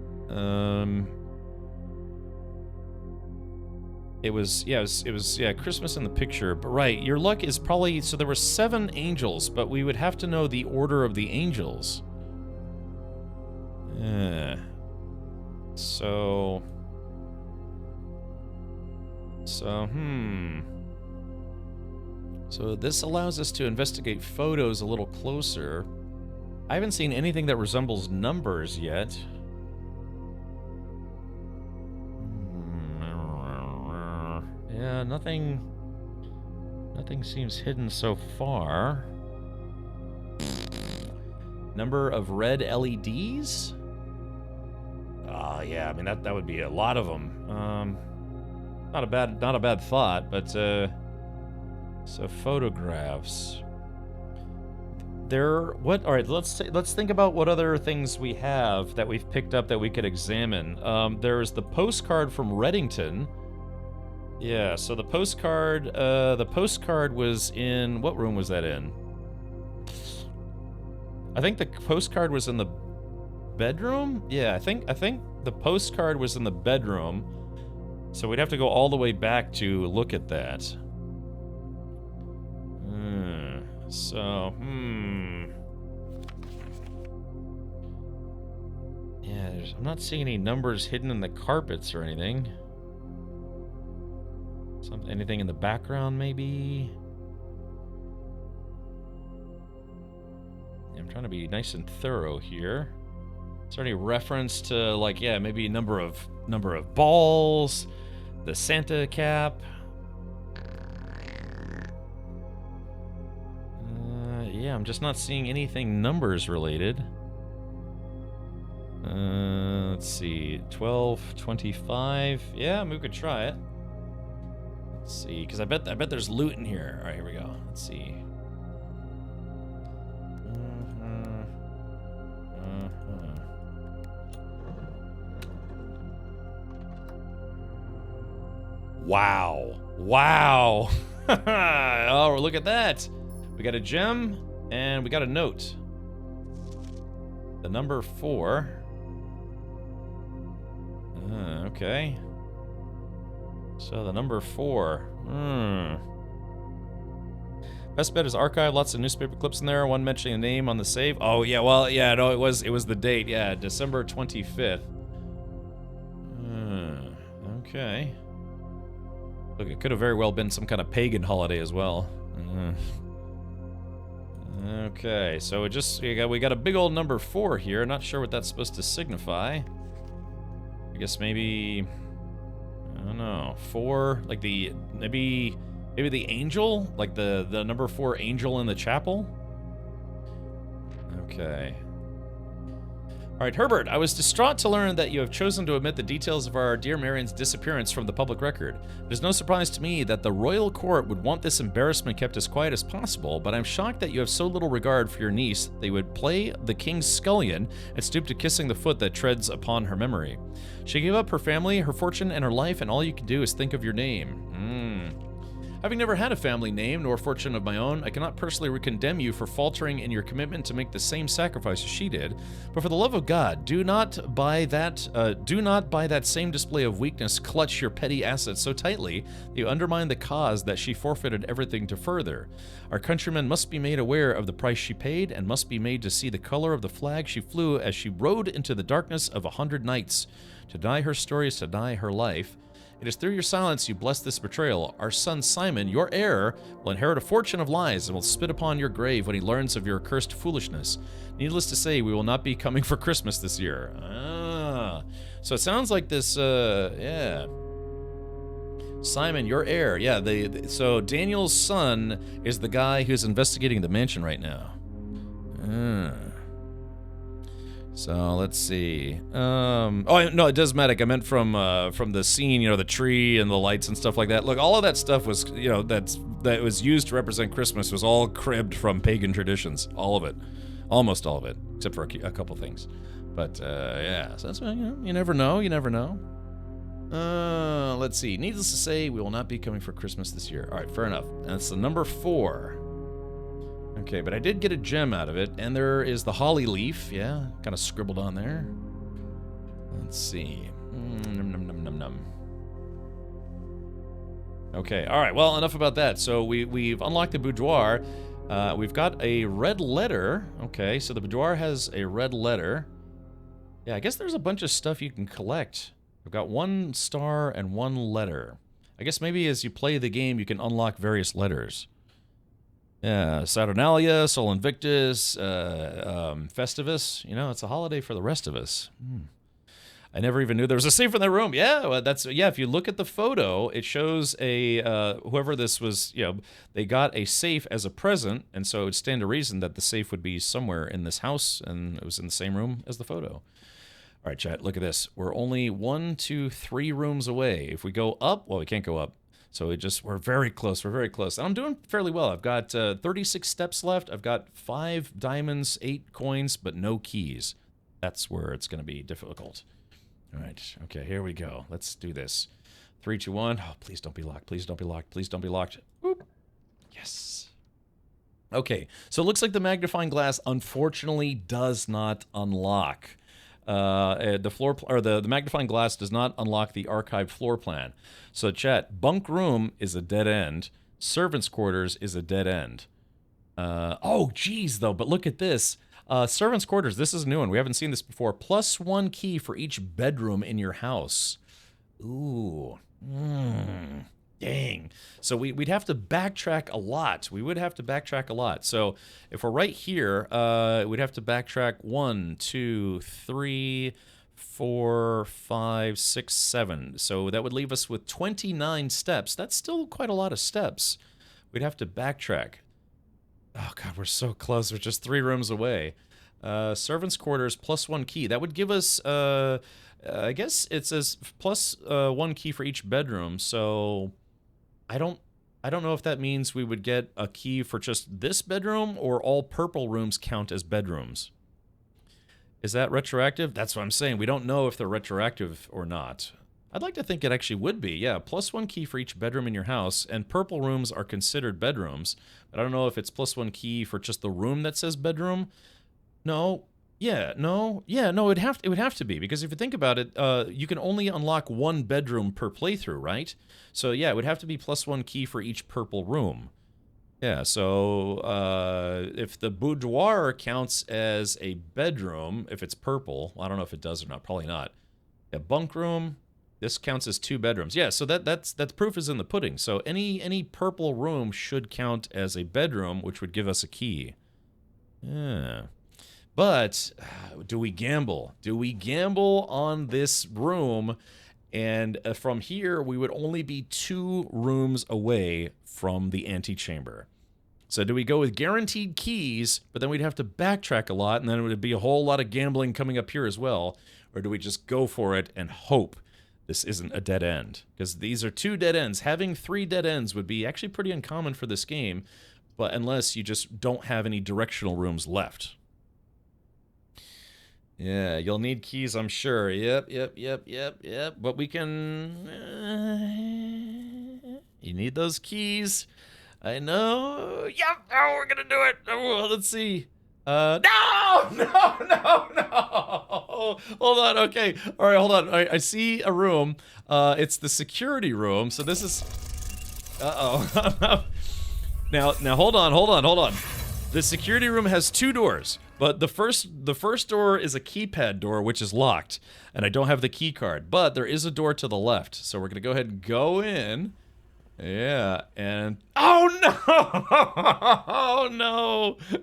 S1: It was Christmas in the picture, but right, your luck is probably, so there were 7 angels, but we would have to know the order of the angels. So this allows us to investigate photos a little closer. I haven't seen anything that resembles numbers yet. Yeah, nothing seems hidden so far. Number of red LEDs? Yeah, I mean that would be a lot of them. Not a bad thought, but so photographs. All right, let's think about what other things we have that we've picked up that we could examine. There's the postcard from Reddington. Yeah, so the postcard was in, what room was that in? I think the postcard was in the bedroom? Yeah, I think the postcard was in the bedroom. So we'd have to go all the way back to look at that. Yeah, I'm not seeing any numbers hidden in the carpets or anything. Anything in the background, maybe? I'm trying to be nice and thorough here. Is there any reference to, like, yeah, maybe number of balls, the Santa cap? Yeah, I'm just not seeing anything numbers related. Let's see, 12, 25. Yeah, we could try it. Let's see, because I bet there's loot in here. All right, here we go. Let's see. Wow. Wow. Oh, look at that. We got a gem and we got a note. The number 4. Okay. So the number 4. Best bet is archive. Lots of newspaper clips in there. One mentioning a name on the save. Oh yeah, well yeah, no, it was the date. Yeah, December 25th. Okay. Look, it could have very well been some kind of pagan holiday as well. Okay, so we got a big old number 4 here. Not sure what that's supposed to signify. I guess maybe, I don't know, 4, like maybe the angel, like the number 4 angel in the chapel. Okay. All right, Herbert, I was distraught to learn that you have chosen to omit the details of our dear Marion's disappearance from the public record. It is no surprise to me that the royal court would want this embarrassment kept as quiet as possible, but I'm shocked that you have so little regard for your niece that you would play the king's scullion and stoop to kissing the foot that treads upon her memory. She gave up her family, her fortune, and her life, and all you can do is think of your name. Having never had a family name nor fortune of my own, I cannot personally condemn you for faltering in your commitment to make the same sacrifice as she did. But for the love of God, do not by that same display of weakness clutch your petty assets so tightly that you undermine the cause that she forfeited everything to further. Our countrymen must be made aware of the price she paid, and must be made to see the color of the flag she flew as she rode into the darkness of 100 nights. To deny her story is to deny her life. It is through your silence you bless this betrayal. Our son Simon, your heir, will inherit a fortune of lies and will spit upon your grave when he learns of your accursed foolishness. Needless to say, we will not be coming for Christmas this year. So it sounds like this, yeah. Simon, your heir. Yeah, so Daniel's son is the guy who's investigating the mansion right now. So let's see. Oh no, it does matter. I meant from the scene, the tree and the lights and stuff like that. Look, all of that stuff was, that was used to represent Christmas was all cribbed from pagan traditions. All of it, almost all of it, except for a couple things. But yeah, so that's you never know. You never know. Let's see. Needless to say, we will not be coming for Christmas this year. All right, fair enough. That's the number 4. Okay, but I did get a gem out of it, and there is the holly leaf, yeah, kind of scribbled on there. Let's see. Okay, all right, well, enough about that. So we've unlocked the boudoir. We've got a red letter. Okay, so the boudoir has a red letter. Yeah, I guess there's a bunch of stuff you can collect. We've got 1 star and 1 letter. I guess maybe as you play the game, you can unlock various letters. Yeah, Saturnalia, Sol Invictus, Festivus. It's a holiday for the rest of us. I never even knew there was a safe in the room. Yeah, well, if you look at the photo, it shows whoever this was, they got a safe as a present, and so it would stand to reason that the safe would be somewhere in this house, and it was in the same room as the photo. All right, chat, look at this. We're only 1, 2, 3 rooms away. If we go up, well, we can't go up. So we're very close. We're very close. And I'm doing fairly well. I've got 36 steps left. I've got 5 diamonds, 8 coins, but no keys. That's where it's going to be difficult. All right. Okay, here we go. Let's do this. 3, 2, 1. Oh, please don't be locked. Please don't be locked. Please don't be locked. Oop. Yes. Okay. So it looks like the magnifying glass unfortunately does not unlock. The magnifying glass does not unlock the archived floor plan. So chat, bunk room is a dead end. Servants' quarters is a dead end. Oh, geez, though, but look at this. Servants' quarters, this is a new one. We haven't seen this before. +1 key for each bedroom in your house. Ooh. Dang. So we'd have to backtrack a lot. We would have to backtrack a lot. So if we're right here, we'd have to backtrack 1, 2, 3, 4, 5, 6, 7. So that would leave us with 29 steps. That's still quite a lot of steps. We'd have to backtrack. Oh, God, we're so close. We're just 3 rooms away. Servants' quarters +1 key. That would give us, I guess it says +1 key for each bedroom. So I don't know if that means we would get a key for just this bedroom or all purple rooms count as bedrooms. Is that retroactive? That's what I'm saying. We don't know if they're retroactive or not. I'd like to think it actually would be. Yeah, +1 key for each bedroom in your house, and purple rooms are considered bedrooms. But I don't know if it's +1 key for just the room that says bedroom. No. Yeah, no. Yeah, no, it would have to be, because if you think about it, you can only unlock one bedroom per playthrough, right? So yeah, it would have to be +1 key for each purple room. Yeah, so if the boudoir counts as a bedroom, if it's purple, I don't know if it does or not, probably not. Yeah, bunk room, this counts as 2 bedrooms. Yeah, so that's proof is in the pudding. So any purple room should count as a bedroom, which would give us a key. Yeah. But do we gamble? Do we gamble on this room? And from here, we would only be 2 rooms away from the antechamber. So do we go with guaranteed keys, but then we'd have to backtrack a lot, and then it would be a whole lot of gambling coming up here as well? Or do we just go for it and hope this isn't a dead end? Because these are 2 dead ends. Having 3 dead ends would be actually pretty uncommon for this game, but unless you just don't have any directional rooms left. Yeah, you'll need keys, I'm sure. Yep. But we can... you need those keys. I know. Yep. Oh, we're gonna do it. Oh, let's see. No! Hold on. Okay. All right, hold on. I see a room. It's the security room. So this is... Uh-oh. Now, hold on. The security room has 2 doors, but the first door is a keypad door, which is locked, and I don't have the key card, but there is a door to the left, so we're gonna go ahead and go in. Yeah, and oh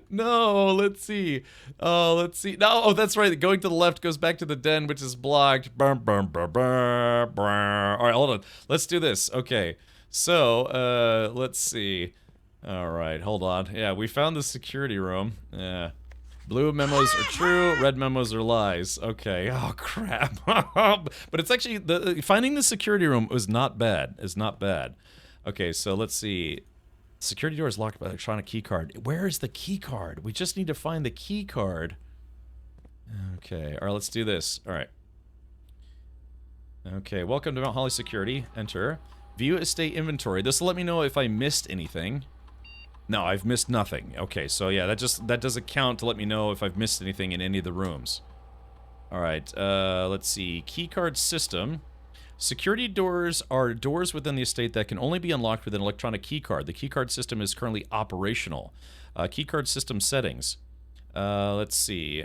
S1: no, let's see. No, oh, that's right. Going to the left goes back to the den, which is blocked. All right, hold on. Let's do this. Okay, so let's see. All right, hold on. Yeah, we found the security room. Yeah. Blue memos are true, red memos are lies. Okay. Oh, crap. But it's actually... finding the security room was not bad. It's not bad. Okay, so let's see. Security door is locked by electronic key card. Where is the key card? We just need to find the key card. Okay. All right, let's do this. All right. Okay, welcome to Mount Holly Security. Enter. View estate inventory. This will let me know if I missed anything. No, I've missed nothing. Okay, so yeah, that doesn't count to let me know if I've missed anything in any of the rooms. All right, let's see. Keycard system. Security doors are doors within the estate that can only be unlocked with an electronic keycard. The keycard system is currently operational. Keycard system settings. Let's see.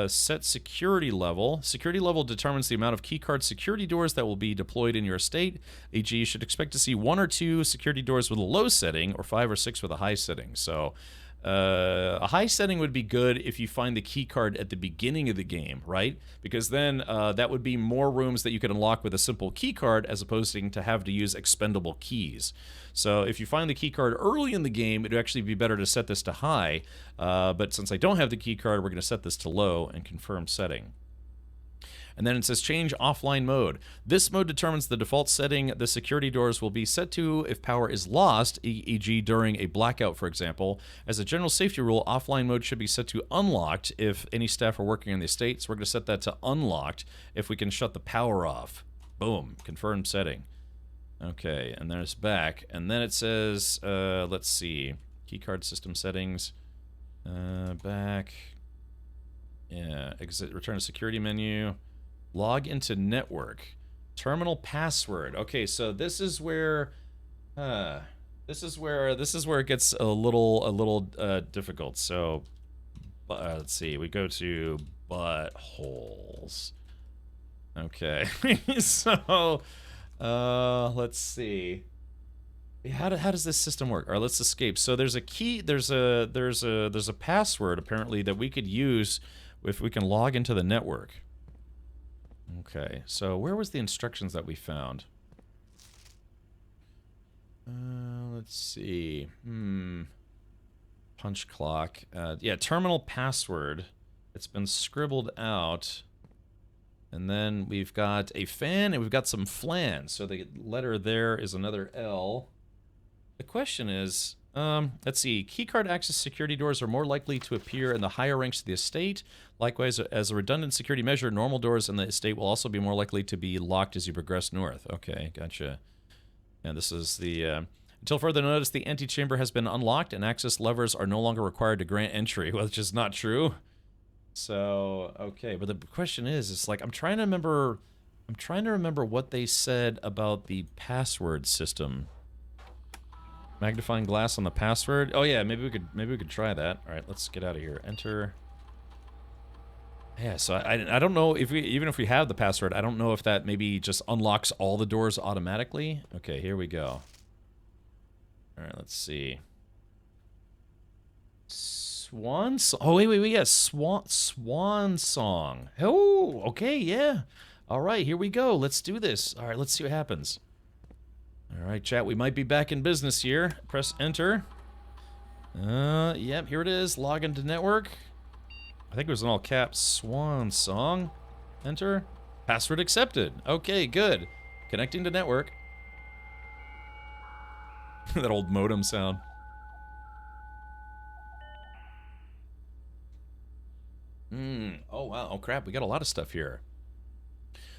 S1: Set security level. Security level determines the amount of keycard security doors that will be deployed in your estate. E.g., you should expect to see 1 or 2 security doors with a low setting, or 5 or 6 with a high setting. So, a high setting would be good if you find the keycard at the beginning of the game, right? Because then that would be more rooms that you could unlock with a simple keycard as opposed to have to use expendable keys. So if you find the keycard early in the game, it would actually be better to set this to high. But since I don't have the keycard, we're going to set this to low and confirm setting. And then it says change offline mode. This mode determines the default setting the security doors will be set to if power is lost, e.g. during a blackout, for example. As a general safety rule, offline mode should be set to unlocked if any staff are working on the estate. So we're going to set that to unlocked if we can shut the power off. Boom, confirmed setting. Okay, and then it's back. And then it says, let's see, keycard system settings, back. Yeah, exit, return to security menu. Log into network. Terminal password. Okay, so this is where this is where it gets a little difficult. So let's see. We go to buttholes. Okay. So let's see. How does this system work? All right, let's escape. So there's a key, there's a password apparently that we could use if we can log into the network. Okay, so where was the instructions that we found? Let's see. Punch clock. Yeah, terminal password. It's been scribbled out. And then we've got a fan and we've got some flan. So the letter there is another L. The question is, Let's see. Keycard access security doors are more likely to appear in the higher ranks of the estate. Likewise, as a redundant security measure, normal doors in the estate will also be more likely to be locked as you progress north. Okay, gotcha. And this is the... Until further notice, the antechamber has been unlocked and access levers are no longer required to grant entry, which is not true. So, okay, but the question is, it's like, I'm trying to remember what they said about the password system. Magnifying glass on the password. Oh yeah, maybe we could try that. All right, let's get out of here. Enter. Yeah, so I don't know if even if we have the password, I don't know if that maybe just unlocks all the doors automatically. Okay, here we go. All right, let's see. Swan song. Oh wait, yeah, Swan song. Oh, okay, yeah. All right, here we go. Let's do this. All right, let's see what happens. All right, chat. We might be back in business here. Press enter. Yep, here it is. Log into network. I think it was in all caps. Swan song. Enter. Password accepted. Okay, good. Connecting to network. That old modem sound. Oh, wow. Oh, crap. We got a lot of stuff here.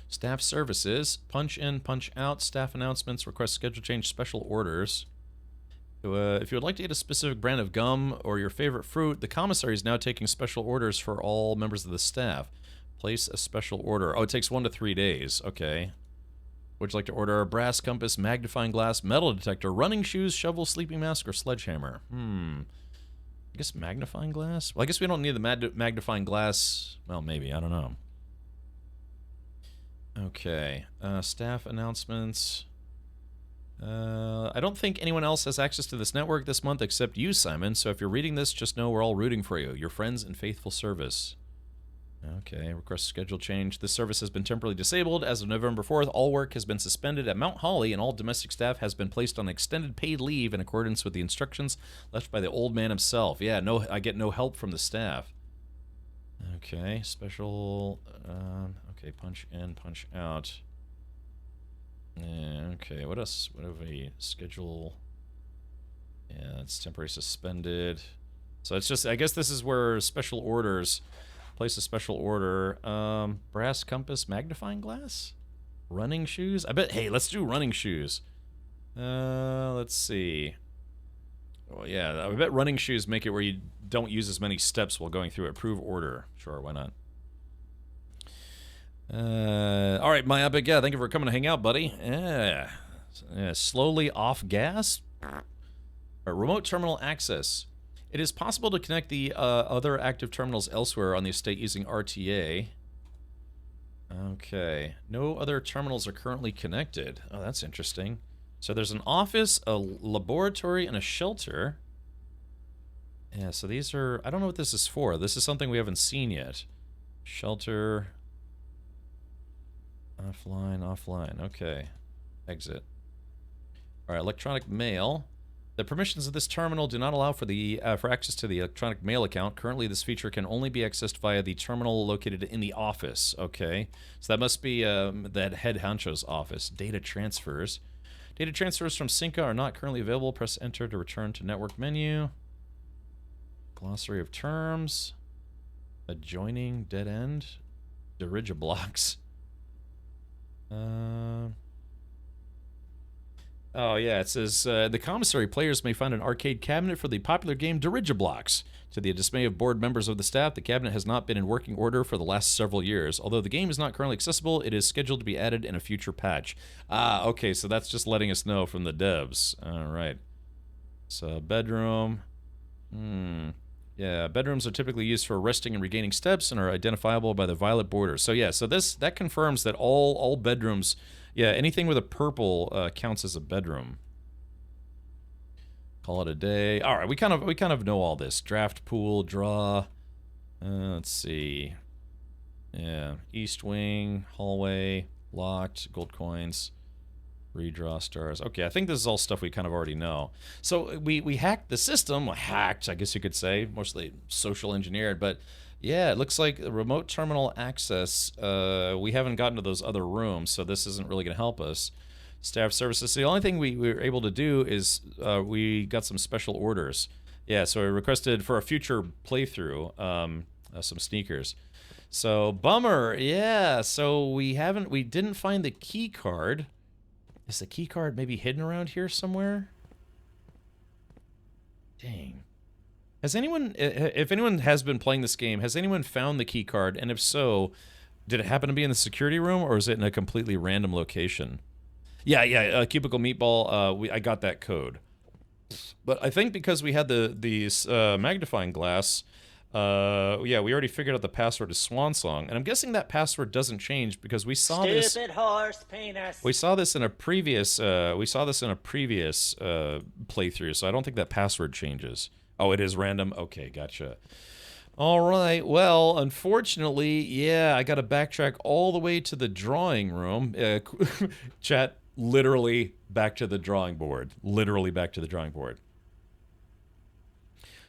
S1: Staff services. Punch in, punch out. Staff announcements. Request schedule change. Special orders. If you would like to get a specific brand of gum or your favorite fruit, the commissary is now taking special orders for all members of the staff. Place a special order. Oh, it takes 1 to 3 days. Okay. Would you like to order a brass compass, magnifying glass, metal detector, running shoes, shovel, sleeping mask, or sledgehammer? I guess magnifying glass? Well, I guess we don't need the magnifying glass. Well, maybe. I don't know. Okay. Staff announcements. I don't think anyone else has access to this network this month except you, Simon. So if you're reading this, just know we're all rooting for you. Your friends in faithful service. Okay, request schedule change. This service has been temporarily disabled. As of November 4th, all work has been suspended at Mount Holly, and all domestic staff has been placed on extended paid leave in accordance with the instructions left by the old man himself. Yeah, no, I get no help from the staff. Okay, special... okay, punch in, punch out. Yeah, okay, what else? What have we... Schedule... Yeah, it's temporarily suspended. So it's just... I guess this is where special orders... Place a special order. Brass compass, magnifying glass? Running shoes? I bet, hey, let's do running shoes. Let's see. Well, yeah, I bet running shoes make it where you don't use as many steps while going through it. Approve order. Sure, why not? All right, Myopic, yeah, thank you for coming to hang out, buddy. Yeah. Slowly off gas? Remote terminal access. It is possible to connect the other active terminals elsewhere on the estate using RTA. Okay. No other terminals are currently connected. Oh, that's interesting. So there's an office, a laboratory, and a shelter. Yeah, so these are... I don't know what this is for. This is something we haven't seen yet. Shelter. Offline, offline. Okay. Exit. All right, electronic mail. The permissions of this terminal do not allow for for access to the electronic mail account. Currently, this feature can only be accessed via the terminal located in the office. Okay, so that must be that head honcho's office. Data transfers. Data transfers from Cinca are not currently available. Press enter to return to network menu. Glossary of terms. Adjoining dead end. Dirigiblocks. Oh, yeah, it says, the commissary players may find an arcade cabinet for the popular game Dirigiblocks. To the dismay of board members of the staff, the cabinet has not been in working order for the last several years. Although the game is not currently accessible, it is scheduled to be added in a future patch. Ah, okay, so that's just letting us know from the devs. All right. So, bedroom. Yeah, bedrooms are typically used for resting and regaining steps and are identifiable by the violet border. So, yeah, so that confirms that all bedrooms... Yeah, anything with a purple counts as a bedroom. Call it a day. All right, we kind of know all this. Draft pool, draw. Let's see. Yeah, east wing, hallway, locked, gold coins, redraw stars. Okay, I think this is all stuff we kind of already know. So we hacked the system. Well, hacked, I guess you could say, mostly social engineered, but. Yeah, it looks like remote terminal access, we haven't gotten to those other rooms, so this isn't really going to help us. Staff services. The only thing we were able to do is we got some special orders. Yeah, so I requested for a future playthrough some sneakers. So bummer. Yeah, so we didn't find the key card. Is the key card maybe hidden around here somewhere? Dang. Has anyone, if anyone has been playing this game, has anyone found the key card? And if so, did it happen to be in the security room, or is it in a completely random location? Yeah, Cubicle Meatball, I got that code. But I think because we had the magnifying glass, yeah, we already figured out the password to Swan Song. And I'm guessing that password doesn't change because we saw this...
S2: Stupid horse penis.
S1: We saw this in a previous, playthrough, so I don't think that password changes. Oh, it is random? Okay, gotcha. All right, well, unfortunately, yeah, I got to backtrack all the way to the drawing room. Chat, literally back to the drawing board. Literally back to the drawing board.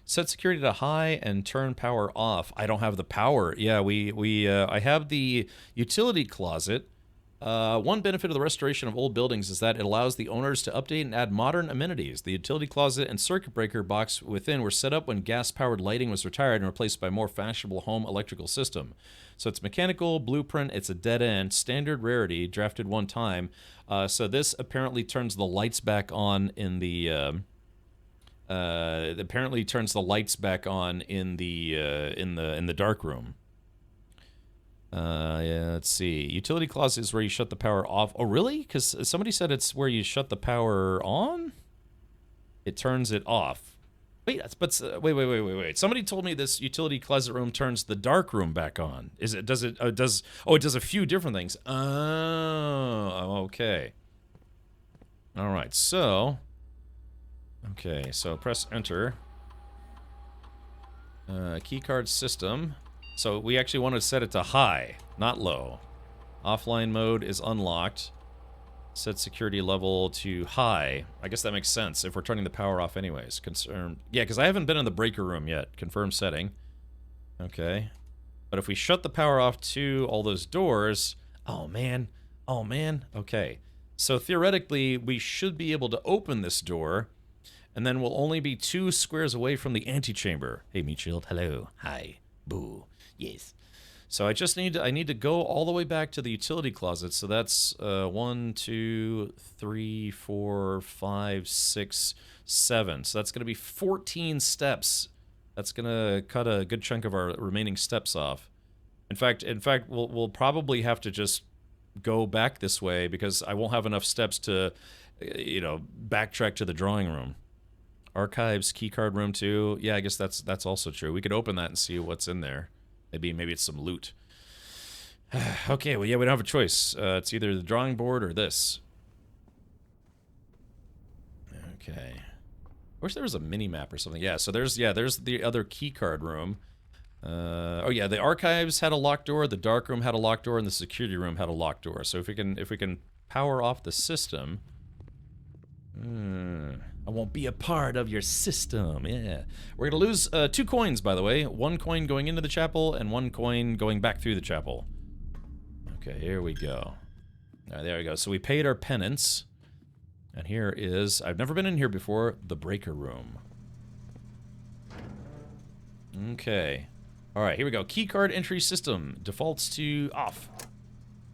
S1: Set security to high and turn power off. I don't have the power. Yeah, I have the utility closet. One benefit of the restoration of old buildings is that it allows the owners to update and add modern amenities. The utility closet and circuit breaker box within were set up when gas-powered lighting was retired and replaced by a more fashionable home electrical system. So it's mechanical, blueprint, it's a dead end, standard rarity, drafted one time. So this apparently turns the lights back on in the... apparently turns the lights back on in the dark room. Yeah, let's see. Utility closet is where you shut the power off. Oh, really? Because somebody said it's where you shut the power on? It turns it off. Wait, wait. Somebody told me this utility closet room turns the dark room back on. It does a few different things. Oh, okay. All right, so... Okay, so press enter. Keycard system. So we actually want to set it to high, not low. Offline mode is unlocked. Set security level to high. I guess that makes sense if we're turning the power off anyways. Yeah, because I haven't been in the breaker room yet. Confirm setting. Okay. But if we shut the power off to all those doors... Oh, man. Oh, man. Okay. So theoretically, we should be able to open this door... And then we'll only be 2 squares away from the antechamber. Hey, Meat Shield. Hello. Hi. Boo. Yes. So I need to go all the way back to the utility closet. So that's 1, 2, 3, 4, 5, 6, 7. So that's going to be 14 steps. That's going to cut a good chunk of our remaining steps off. In fact, we'll probably have to just go back this way because I won't have enough steps to, backtrack to the drawing room. Archives, keycard room 2. Yeah, I guess that's also true. We could open that and see what's in there. Maybe it's some loot. Okay, well, yeah, we don't have a choice. It's either the drawing board or this. Okay. I wish there was a mini-map or something. Yeah, so there's the other keycard room. Oh yeah, the archives had a locked door, the dark room had a locked door, and the security room had a locked door. So if we can power off the system... I won't be a part of your system. Yeah. We're going to lose 2 coins, by the way. 1 coin going into the chapel and 1 coin going back through the chapel. Okay, here we go. All right, there we go. So we paid our penance. And here is, I've never been in here before, the breaker room. Okay. All right, here we go. Keycard entry system defaults to off.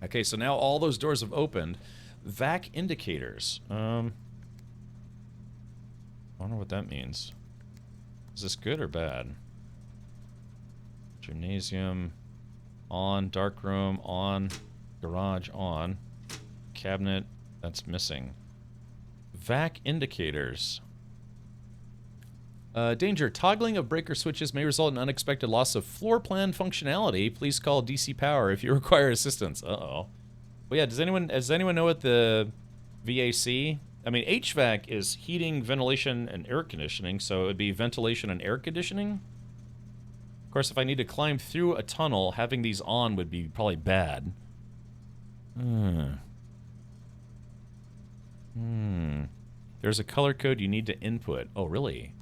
S1: Okay, so now all those doors have opened. VAC indicators. I wonder what that means. Is this good or bad? Gymnasium on, dark room on, garage on, cabinet that's missing. VAC indicators. Danger. Toggling of breaker switches may result in unexpected loss of floor plan functionality. Please call DC Power if you require assistance. Uh-oh. Well, yeah, does anyone know what the VAC... I mean, HVAC is heating, ventilation, and air conditioning, so it would be ventilation and air conditioning. Of course, if I need to climb through a tunnel, having these on would be probably bad. There's a color code you need to input. Oh, really?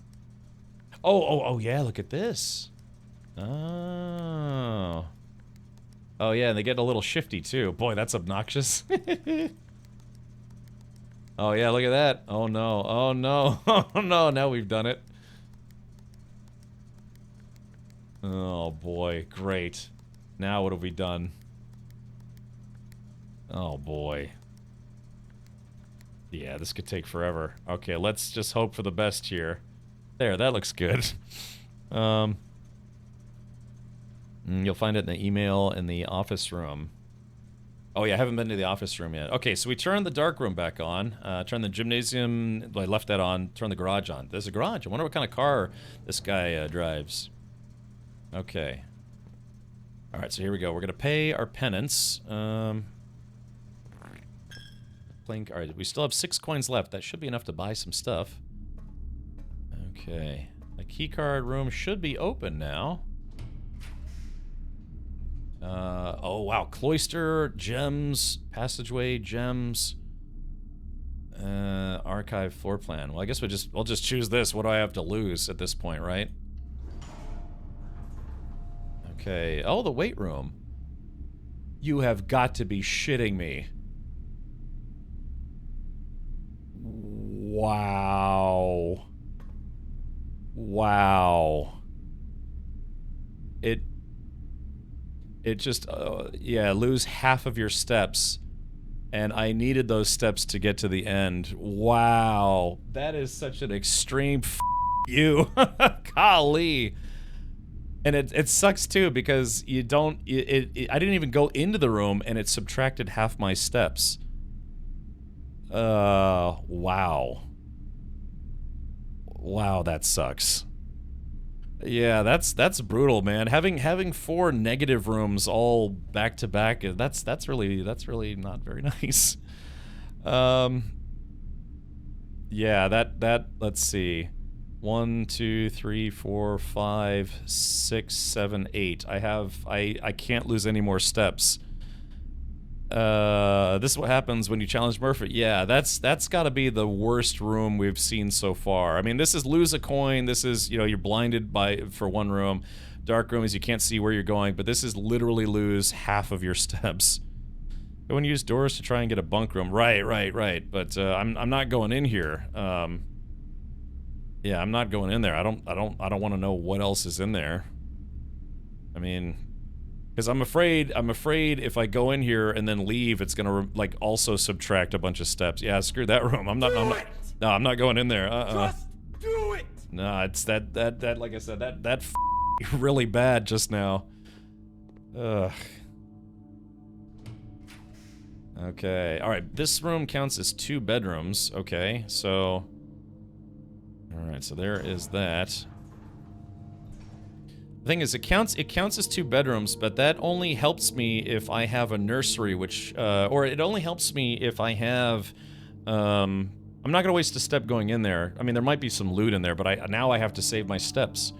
S1: Oh, yeah, look at this. Oh. Oh, yeah, and they get a little shifty, too. Boy, that's obnoxious. Oh yeah, look at that. Oh no. Oh no. Oh no. Now we've done it. Oh boy. Great. Now what have we done? Oh boy. Yeah, this could take forever. Okay, let's just hope for the best here. There, that looks good. You'll find it in the email in the office room. Oh yeah, I haven't been to the office room yet. Okay, so we turn the dark room back on. Turn the gymnasium, I left that on. Turn the garage on. There's a garage. I wonder what kind of car this guy drives. Okay. Alright, so here we go. We're gonna pay our penance. Alright, we still have 6 coins left. That should be enough to buy some stuff. Okay. The keycard room should be open now. Oh wow, cloister, gems, passageway, gems, archive floor plan. Well, I guess we'll just choose this. What do I have to lose at this point, right? Okay. Oh, the weight room. You have got to be shitting me. Wow. Wow. It just, yeah, lose half of your steps. And I needed those steps to get to the end. Wow. That is such an extreme you. Golly. And it sucks too because you don't, I didn't even go into the room and it subtracted half my steps. Wow. Wow, that sucks. Yeah, that's brutal, man. Having 4 negative rooms all back to back, that's really not very nice. Yeah, that let's see. 1, 2, 3, 4, 5, 6, 7, 8. I can't lose any more steps. This is what happens when you challenge Murphy. Yeah, that's gotta be the worst room we've seen so far. I mean, this is lose a coin, this is, you know, you're blinded for 1 room. Dark room is you can't see where you're going, but this is literally lose half of your steps. Go and use doors to try and get a bunk room. Right. But I'm not going in here. Yeah, I'm not going in there. I don't want to know what else is in there. I mean, because I'm afraid if I go in here and then leave, it's gonna like also subtract a bunch of steps. Yeah, screw that room. I'm not going in there.
S8: Just do it.
S1: No, it's that like I said, that really bad just now. Ugh. Okay. All right. This room counts as 2 bedrooms. Okay. So. All right. So there is that. The thing is, it counts as 2 bedrooms, but that only helps me if I have a nursery, which, or it only helps me if I have, I'm not gonna waste a step going in there. I mean, there might be some loot in there, but now I have to save my steps.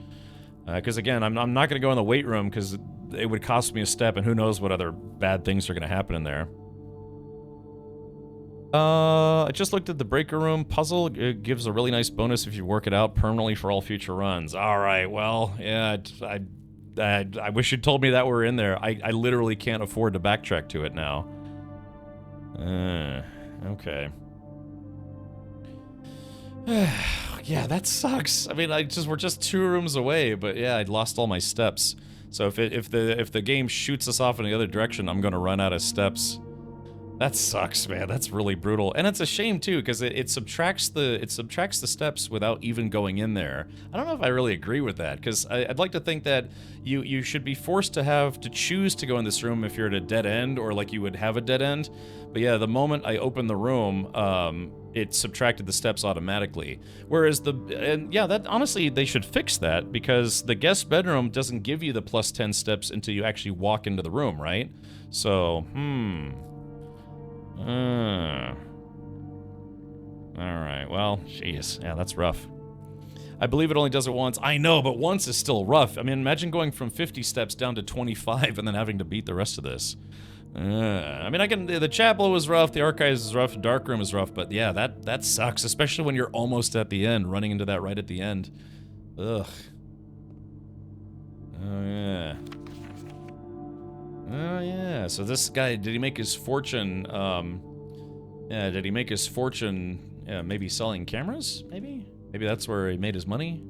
S1: Because again, I'm not gonna go in the weight room because it would cost me a step, and who knows what other bad things are gonna happen in there. I just looked at the breaker room puzzle. It gives a really nice bonus if you work it out permanently for all future runs. Alright, well, yeah, I wish you'd told me that we're in there. I literally can't afford to backtrack to it now. Okay. Yeah, that sucks. I mean, we're just 2 rooms away, but yeah, I'd lost all my steps. So if the game shoots us off in the other direction, I'm gonna run out of steps. That sucks, man. That's really brutal. And it's a shame too, because it subtracts the steps without even going in there. I don't know if I really agree with that, because I'd like to think that you should be forced to choose to go in this room if you're at a dead end, or like you would have a dead end. But yeah, the moment I opened the room, it subtracted the steps automatically. Whereas that honestly, they should fix that, because the guest bedroom doesn't give you the plus 10 steps until you actually walk into the room, right? So, Alright, well, jeez. Yeah, that's rough. I believe it only does it once. I know, but once is still rough. I mean, imagine going from 50 steps down to 25 and then having to beat the rest of this. I mean, the chapel was rough, the archives is rough, the dark room is rough, but yeah, that sucks, especially when you're almost at the end, running into that right at the end. Ugh. Oh, yeah. Oh yeah, so this guy, did he make his fortune Yeah, did he make his fortune maybe selling cameras? Maybe that's where he made his money.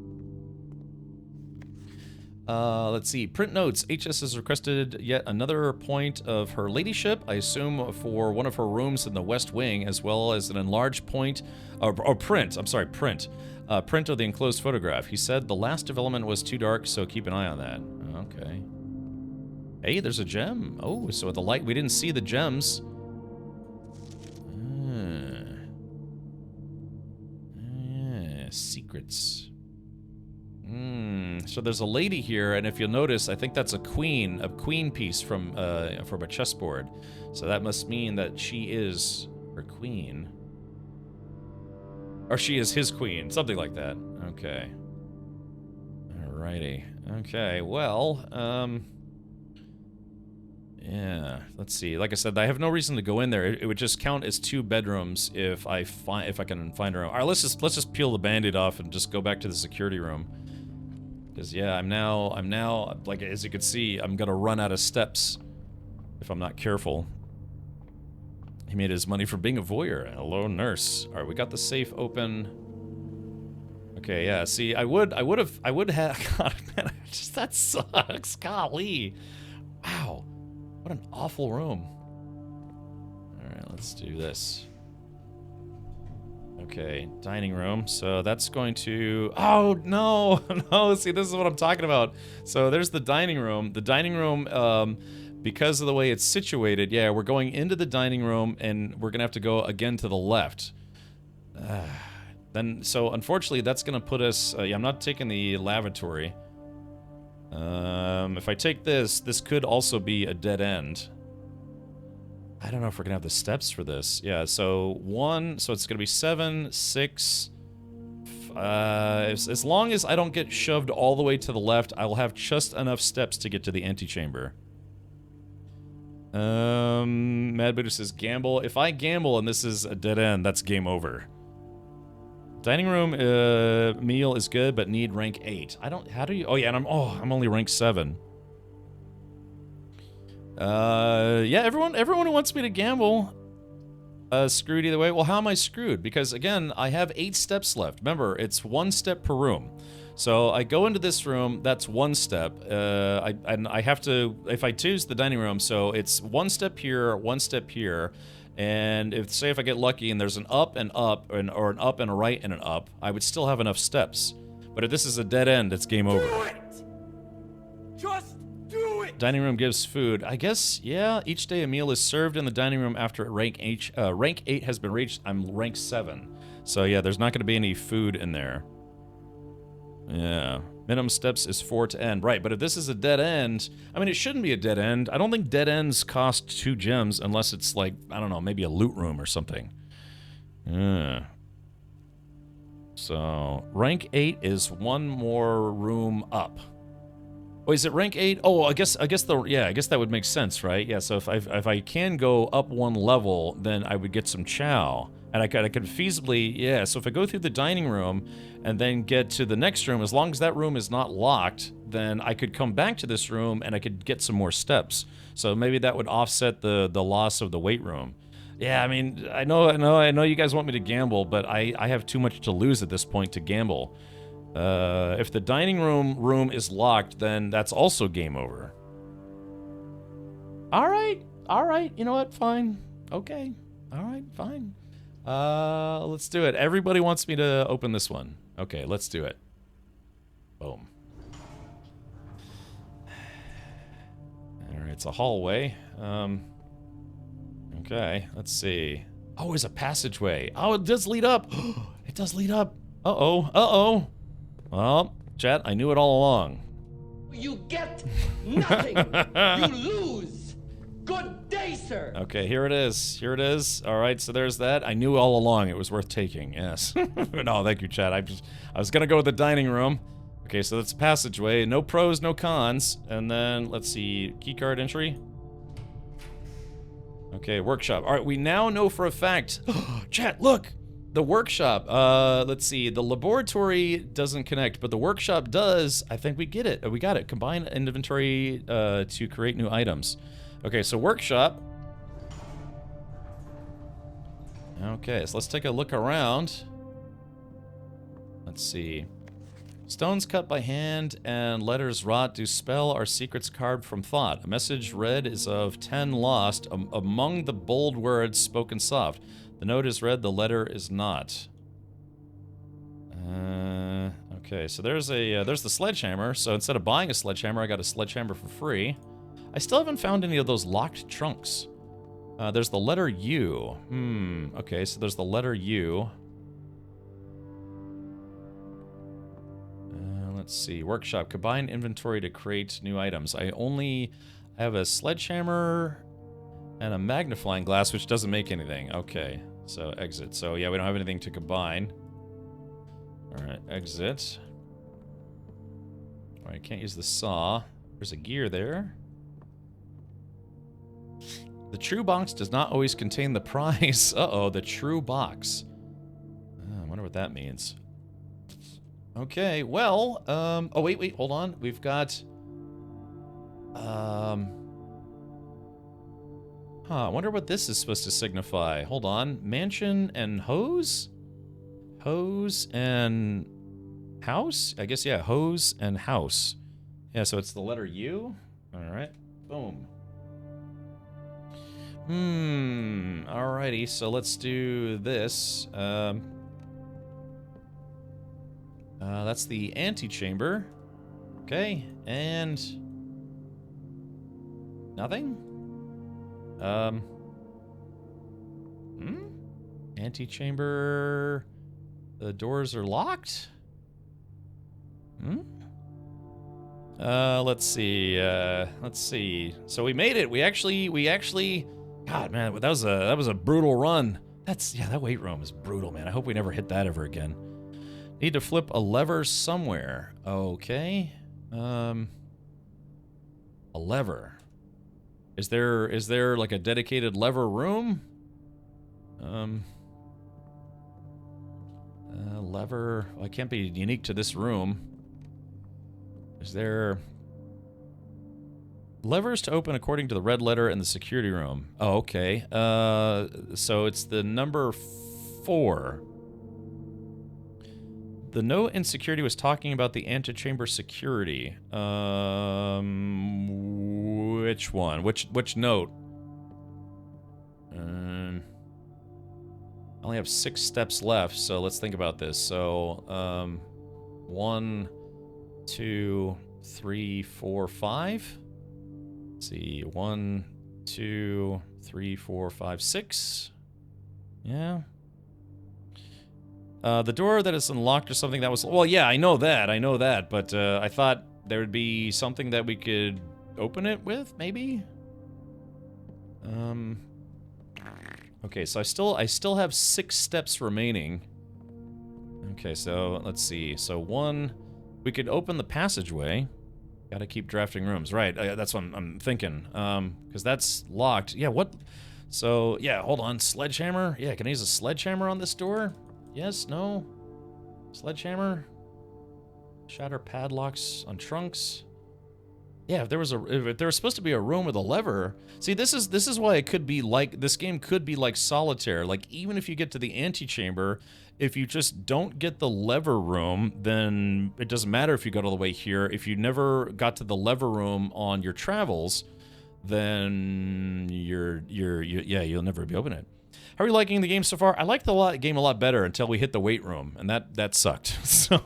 S1: Let's see. Print notes. HS has requested yet another point of her ladyship, I assume for one of her rooms in the West Wing, as well as an enlarged point, or print. I'm sorry, print. Print of the enclosed photograph. He said the last development was too dark, so keep an eye on that. Okay. Hey, there's a gem. Oh, so the light, we didn't see the gems. Secrets. So there's a lady here, and if you'll notice, I think that's a queen piece from a chessboard. So that must mean that she is her queen. Or she is his queen, something like that. Okay. Alrighty. Okay, well, yeah, let's see. Like I said, I have no reason to go in there. It would just count as 2 bedrooms if I can find her. All right, let's just peel the band-aid off and just go back to the security room. Because yeah, I'm now like, as you can see, I'm gonna run out of steps if I'm not careful. He made his money from being a voyeur. Hello, nurse. All right, we got the safe open. Okay, yeah. See, I would have. God, man, that sucks. Golly. Wow. What an awful room. Alright, let's do this. Okay, dining room. So that's going to... Oh, no! No, see, this is what I'm talking about. So there's the dining room. The dining room, because of the way it's situated, yeah, we're going into the dining room, and we're gonna have to go again to the left. So unfortunately, that's gonna put us... yeah, I'm not taking the lavatory. If I take this could also be a dead end. I don't know if we're gonna have the steps for this. Yeah, so it's gonna be 7, 6. As long as I don't get shoved all the way to the left, I will have just enough steps to get to the antechamber. Mad Buddha says gamble. If I gamble and this is a dead end, that's game over. Dining room meal is good, but need rank 8. How do you... Oh, yeah, and I'm only rank 7. Yeah, everyone who wants me to gamble, screwed either way. Well, how am I screwed? Because, again, I have 8 steps left. Remember, it's 1 step per room. So I go into this room, that's 1 step. I have to... If I choose the dining room, so it's 1 step here, 1 step here. And if I get lucky and there's an up and up, or an up and a right and an up, I would still have enough steps. But if this is a dead end, it's game over.
S8: Do it! Just do it!
S1: Dining room gives food. I guess, yeah, each day a meal is served in the dining room after rank 8 has been reached. I'm rank 7. So yeah, there's not going to be any food in there. Yeah. Minimum steps is 4 to end. Right, but if this is a dead end... I mean, it shouldn't be a dead end. I don't think dead ends cost 2 gems unless it's like, I don't know, maybe a loot room or something. Yeah. So, rank 8 is 1 more room up. Oh, is it rank 8? Oh, I guess that would make sense, right? Yeah, so if I can go up 1 level, then I would get some chow. And I could feasibly, yeah, so if I go through the dining room and then get to the next room, as long as that room is not locked, then I could come back to this room and I could get some more steps. So maybe that would offset the loss of the weight room. Yeah, I mean, I know you guys want me to gamble, but I have too much to lose at this point to gamble. If the dining room is locked, then that's also game over. All right, you know what, fine. Okay, all right, fine. Let's do it. Everybody wants me to open this one. Okay, let's do it. Boom. Alright, it's a hallway. Okay, let's see. Oh, it's a passageway. Oh, it does lead up. It does lead up. Uh-oh. Well, chat, I knew it all along.
S8: You get nothing. You lose. Good day, sir.
S1: Okay, here it is. All right, so there's that. I knew all along it was worth taking. Yes. No, thank you, chat. I was gonna go with the dining room. Okay, so that's a passageway. No pros, no cons. And then let's see, keycard entry. Okay, workshop. All right, we now know for a fact. Chat, look. The workshop, let's see, the laboratory doesn't connect, but the workshop does. I think we get it. We got it. Combine inventory to create new items. Okay, so workshop. Okay, so let's take a look around. Let's see. Stones cut by hand and letters wrought do spell our secrets carved from thought. A message read is of 10 lost among the bold words spoken soft. The note is read, the letter is not. Okay, so there's the sledgehammer. So instead of buying a sledgehammer, I got a sledgehammer for free. I still haven't found any of those locked trunks. There's the letter U. Okay, so there's the letter U. Let's see. Workshop. Combine inventory to create new items. I have a sledgehammer and a magnifying glass, which doesn't make anything. Okay, so exit. So yeah, we don't have anything to combine. Alright, exit. Alright, can't use the saw. There's a gear there. The true box does not always contain the prize. Uh-oh, the true box. I wonder what that means. Okay, well, oh, wait, hold on. We've got, I wonder what this is supposed to signify. Hold on. Mansion and hose? Hose and house? I guess, yeah, hose and house. Yeah, so it's the letter U. All right, boom. Alrighty, so let's do this. That's the antechamber. Okay, and nothing? Antechamber. The doors are locked? Let's see. So we made it. We actually God, man, that was a brutal run. That weight room is brutal, man. I hope we never hit that ever again. Need to flip a lever somewhere. Okay. A lever. Is there like a dedicated lever room? Lever. Well, it can't be unique to this room. Is there levers to open according to the red letter in the security room? Oh, okay. So it's the number 4. The note in security was talking about the antechamber security. Which one? Which note? I only have 6 steps left, so let's think about this. So, 1, 2, 3, 4, 5. Let's see, 1, 2, 3, 4, 5, 6. Yeah. The door that is unlocked or something that was... Well, yeah, I know that, but I thought there would be something that we could open it with, maybe? Okay, so I still have 6 steps remaining. Okay, so let's see. So 1, we could open the passageway. Gotta keep drafting rooms. Right, that's what I'm thinking. Because that's locked. Yeah, what? So, yeah, hold on. Sledgehammer? Yeah, can I use a sledgehammer on this door? Yes, no? Sledgehammer? Shatter padlocks on trunks? Yeah, if there was supposed to be a room with a lever. See, this is why it could be like, this game could be like Solitaire. Like, even if you get to the antechamber, if you just don't get the lever room, then it doesn't matter if you got all the way here. If you never got to the lever room on your travels, then you'll never be open it. How are you liking the game so far? I liked the game a lot better until we hit the weight room, and that sucked. So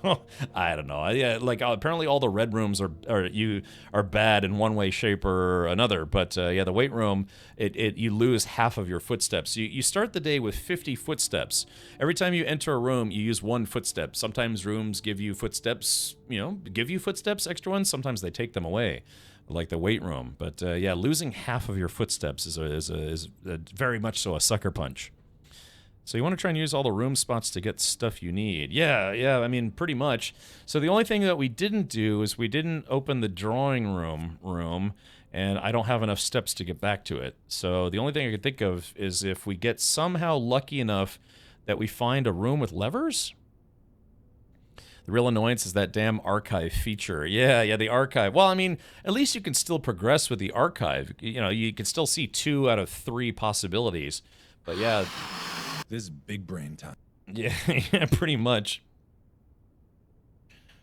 S1: I don't know. Yeah, like apparently all the red rooms are bad in one way, shape, or another. But yeah, the weight room, you lose half of your footsteps. You start the day with 50 footsteps. Every time you enter a room, you use 1 footstep. Sometimes rooms give you footsteps, extra ones. Sometimes they take them away, like the weight room. But yeah, losing half of your footsteps is very much so a sucker punch. So you want to try and use all the room spots to get stuff you need. Yeah, I mean, pretty much. So the only thing that we didn't do is we didn't open the drawing room, and I don't have enough steps to get back to it. So the only thing I could think of is if we get somehow lucky enough that we find a room with levers. The real annoyance is that damn archive feature. Yeah, the archive. Well, I mean, at least you can still progress with the archive. You can still see 2 out of 3 possibilities. But yeah,
S10: This is big brain time.
S1: Yeah, yeah, pretty much.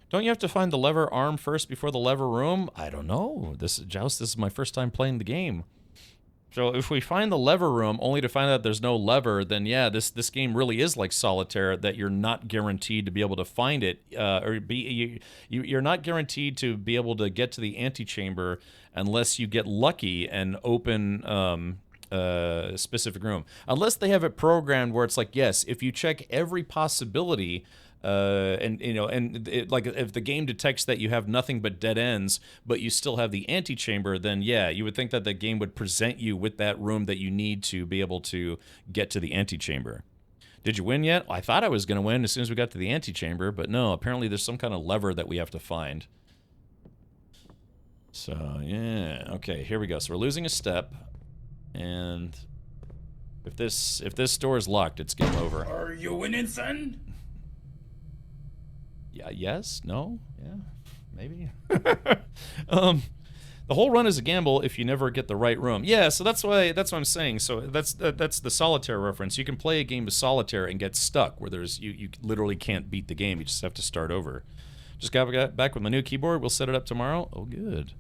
S1: Don't you have to find the lever arm first before the lever room? I don't know. Joust, this is my first time playing the game. So if we find the lever room only to find out there's no lever, then yeah, this game really is like Solitaire, that you're not guaranteed to be able to find it, you're not guaranteed to be able to get to the antechamber unless you get lucky and open a specific room. Unless they have it programmed where it's like, yes, if you check every possibility, and like if the game detects that you have nothing but dead ends, but you still have the antechamber, then yeah, you would think that the game would present you with that room that you need to be able to get to the antechamber. Did you win yet? I thought I was going to win as soon as we got to the antechamber, but no, apparently there's some kind of lever that we have to find. So, yeah, okay, here we go. So we're losing a step, and if this door is locked, it's game over.
S10: Are you winning, son?
S1: Yeah, yes, no, yeah, maybe. The whole run is a gamble if you never get the right room. Yeah, so that's what I'm saying. So that's the Solitaire reference. You can play a game of Solitaire and get stuck where you literally can't beat the game. You just have to start over. Just got back with my new keyboard. We'll set it up tomorrow. Oh, good.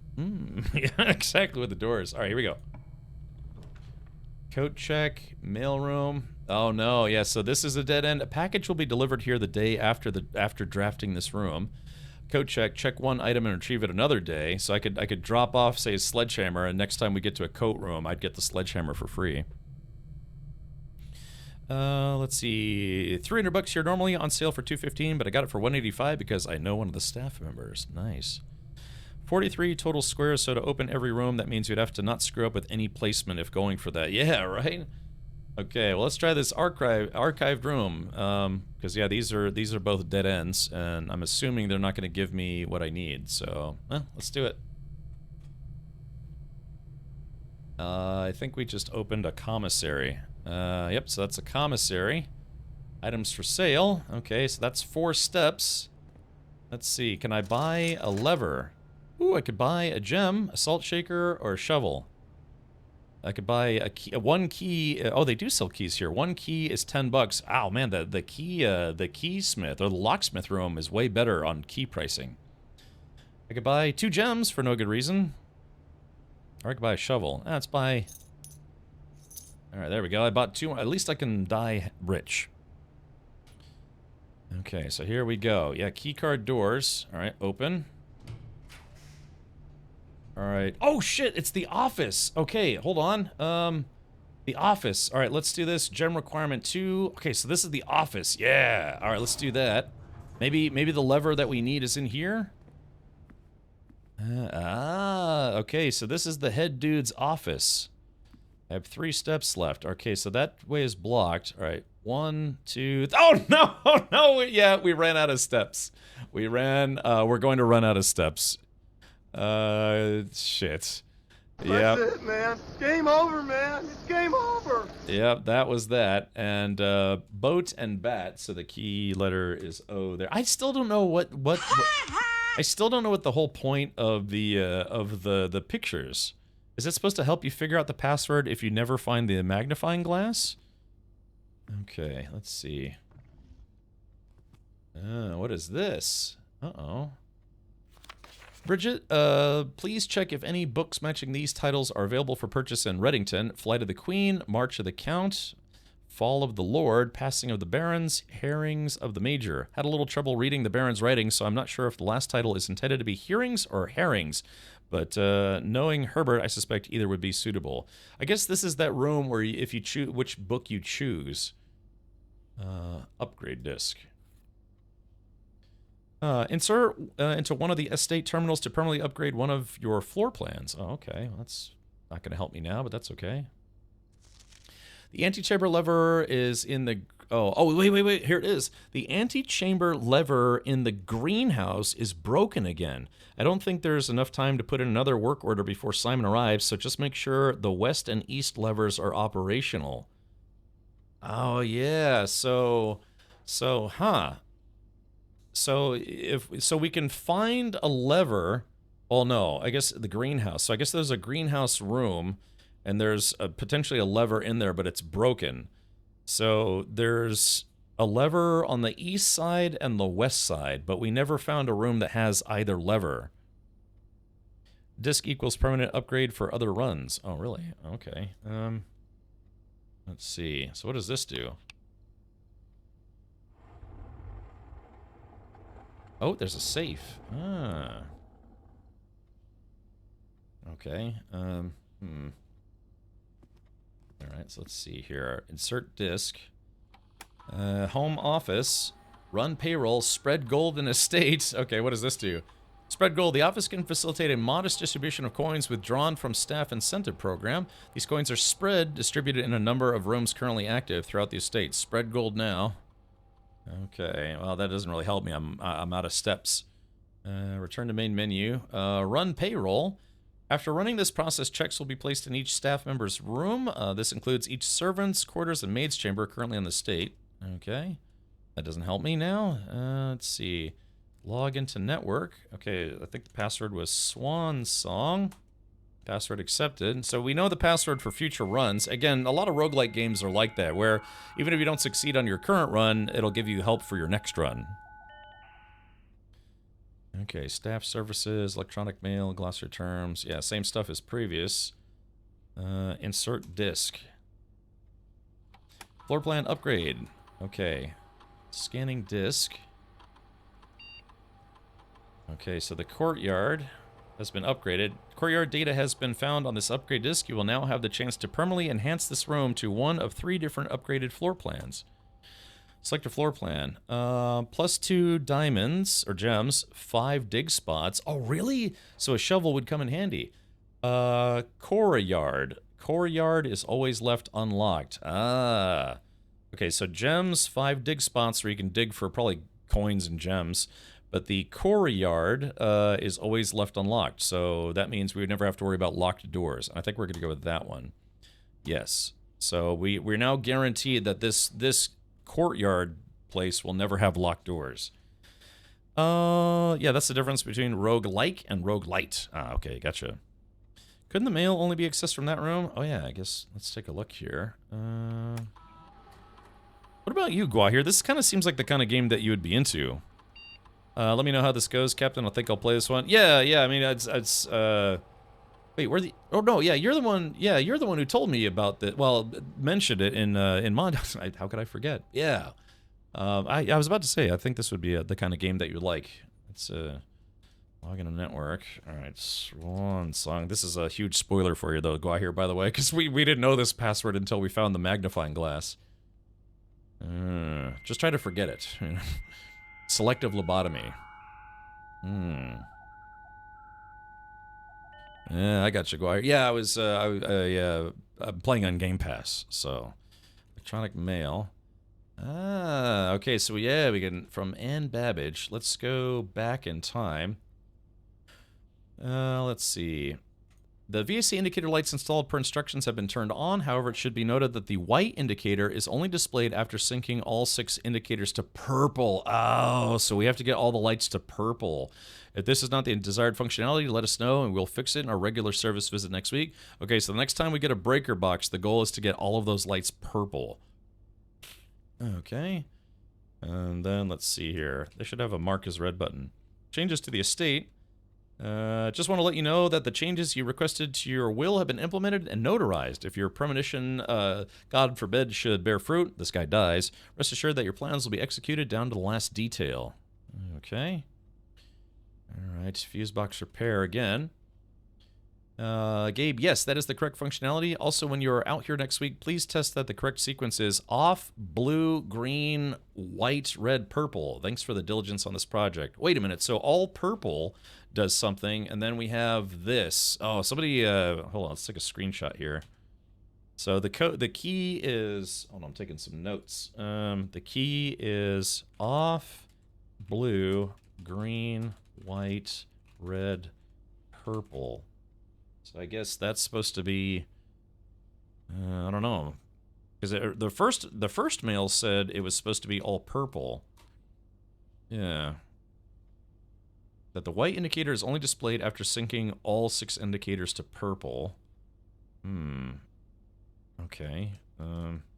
S1: Yeah, exactly with the doors. All right, here we go. Coat check, mailroom. Oh no, yeah, so this is a dead end. A package will be delivered here the day after drafting this room. Code check one item and retrieve it another day. So I could drop off, say, a sledgehammer, and next time we get to a coat room, I'd get the sledgehammer for free. Let's see, $300 here normally, on sale for $215, but I got it for $185 because I know one of the staff members. Nice. 43 total squares, so to open every room, that means you'd have to not screw up with any placement if going for that. Yeah, right? Okay, well, let's try this archived room, because yeah, these are both dead ends, and I'm assuming they're not going to give me what I need, so, let's do it. I think we just opened a commissary. Yep, so that's a commissary. Items for sale. Okay, so that's 4 steps. Let's see, can I buy a lever? Ooh, I could buy a gem, a salt shaker, or a shovel. I could buy a key, one key. Oh, they do sell keys here. One key is $10. Ow, man, the keysmith or the locksmith room is way better on key pricing. I could buy 2 gems for no good reason. Or I could buy a shovel. Let's buy. All right, there we go. I bought 2. At least I can die rich. Okay, so here we go. Yeah, keycard doors. All right, open. Alright. Oh, shit! It's the office! Okay, hold on. The office. Alright, let's do this. Gem requirement 2. Okay, so this is the office. Yeah! Alright, let's do that. Maybe the lever that we need is in here? Okay, so this is the head dude's office. I have 3 steps left. Okay, so that way is blocked. Alright, 1, 2... Oh, no! Oh, no! Yeah, we ran out of steps. We're going to run out of steps. Shit.
S6: That's it, man. Game over, man. It's game over.
S1: Yep, that was that. And boat and bat. So the key letter is O there. I still don't know what I still don't know what the whole point of the pictures. Is it supposed to help you figure out the password if you never find the magnifying glass? Okay, let's see. What is this? Uh-oh. Bridget, please check if any books matching these titles are available for purchase in Reddington. Flight of the Queen, March of the Count, Fall of the Lord, Passing of the Barons, Herrings of the Major. Had a little trouble reading the Baron's writing, so I'm not sure if the last title is intended to be Hearings or Herrings. But knowing Herbert, I suspect either would be suitable. I guess this is that room where if you choose which book you choose. Upgrade disc. Insert into one of the estate terminals to permanently upgrade one of your floor plans. Oh, okay. Well, that's not going to help me now, but that's okay. The antechamber lever is in the... Oh, wait. Here it is. The antechamber lever in the greenhouse is broken again. I don't think there's enough time to put in another work order before Simon arrives, so just make sure the west and east levers are operational. Oh, yeah. So, huh. So we can find a lever. Well, no, I guess the greenhouse. So I guess there's a greenhouse room, and there's potentially a lever in there, but it's broken. So there's a lever on the east side and the west side, but we never found a room that has either lever. Disc equals permanent upgrade for other runs. Oh, really? Okay. Let's see. So what does this do? Oh, there's a safe. Ah. Okay. All right, so let's see here. Insert disk. Home office. Run payroll. Spread gold in estates. Okay, what does this do? Spread gold. The office can facilitate a modest distribution of coins withdrawn from staff incentive program. These coins are distributed in a number of rooms currently active throughout the estate. Spread gold now. Okay, well, that doesn't really help me. I'm out of steps. Return to main menu. Run payroll. After running this process, checks will be placed in each staff member's room. This includes each servant's quarters and maid's chamber currently on the estate. Okay, that doesn't help me now. Let's see. Log into network. Okay, I think the password was Swan Song. Password accepted. So we know the password for future runs. Again, a lot of roguelike games are like that, where even if you don't succeed on your current run, it'll give you help for your next run. Okay, staff services, electronic mail, glossary terms. Yeah, same stuff as previous. Insert disk. Floor plan upgrade. Okay. Scanning disk. Okay, so the courtyard has been upgraded. Courtyard data has been found on this upgrade disk. You will now have the chance to permanently enhance this room to one of 3 different upgraded floor plans. Select a floor plan. +2 diamonds, or gems, 5 dig spots. Oh, really? So a shovel would come in handy. Courtyard. Courtyard is always left unlocked. Ah. Okay, so gems, 5 dig spots where you can dig for probably coins and gems. But the courtyard is always left unlocked, so that means we would never have to worry about locked doors. I think we're going to go with that one. Yes. So we're now guaranteed that this courtyard place will never have locked doors. Yeah, that's the difference between roguelike and roguelite. Ah, okay, gotcha. Couldn't the mail only be accessed from that room? Oh yeah, I guess let's take a look here. What about you, Guahir? This kind of seems like the kind of game that you would be into. Let me know how this goes, Captain. I think I'll play this one. Yeah, I mean, it's wait, where the... Oh, no, yeah, you're the one... Yeah, you're the one who told me about the... Well, mentioned it in Mod... How could I forget? Yeah. I was about to say, I think this would be the kind of game that you would like. Let's log in a network. All right, Swan Song. This is a huge spoiler for you, though, Guahir, by the way, because we didn't know this password until we found the magnifying glass. Just try to forget it. Selective lobotomy. Yeah, I got you, Guire. Yeah, I was I'm playing on Game Pass, so electronic mail. Ah, okay, so yeah, we can from Ann Babbage. Let's go back in time. Let's see. The VSC indicator lights installed per instructions have been turned on. However, it should be noted that the white indicator is only displayed after syncing all 6 indicators to purple. Oh, so we have to get all the lights to purple. If this is not the desired functionality, let us know and we'll fix it in our regular service visit next week. Okay, so the next time we get a breaker box, the goal is to get all of those lights purple. Okay. And then let's see here. They should have a mark as red button. Changes to the estate. Just want to let you know that the changes you requested to your will have been implemented and notarized. If your premonition, God forbid, should bear fruit, this guy dies, rest assured that your plans will be executed down to the last detail. Okay. Alright, fuse box repair again. Gabe, yes, that is the correct functionality. Also, when you're out here next week, please test that the correct sequence is off, blue, green, white, red, purple. Thanks for the diligence on this project. Wait a minute, so all purple does something, and then we have this. Oh, somebody, hold on, let's take a screenshot here. So the key is, hold on, I'm taking some notes. The key is off, blue, green, white, red, purple. So I guess that's supposed to be, I don't know, because the first mail said it was supposed to be all purple. Yeah. That the white indicator is only displayed after syncing all 6 indicators to purple. Okay.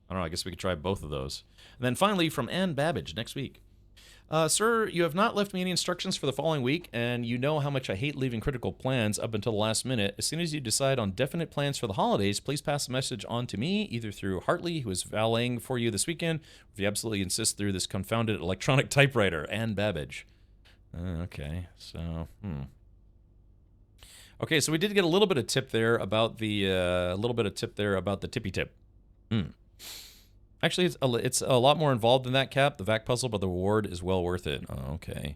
S1: I don't know, I guess we could try both of those. And then finally, from Ann Babbage, next week. Sir, you have not left me any instructions for the following week, and you know how much I hate leaving critical plans up until the last minute. As soon as you decide on definite plans for the holidays, please pass the message on to me, either through Hartley, who is valeting for you this weekend, or if you absolutely insist, through this confounded electronic typewriter, Ann Babbage. Okay, so, Okay, so we did get a little bit of tip there about the, tippy tip. Actually, it's a lot more involved than that, Cap. The VAC puzzle, but the reward is well worth it. Oh, okay.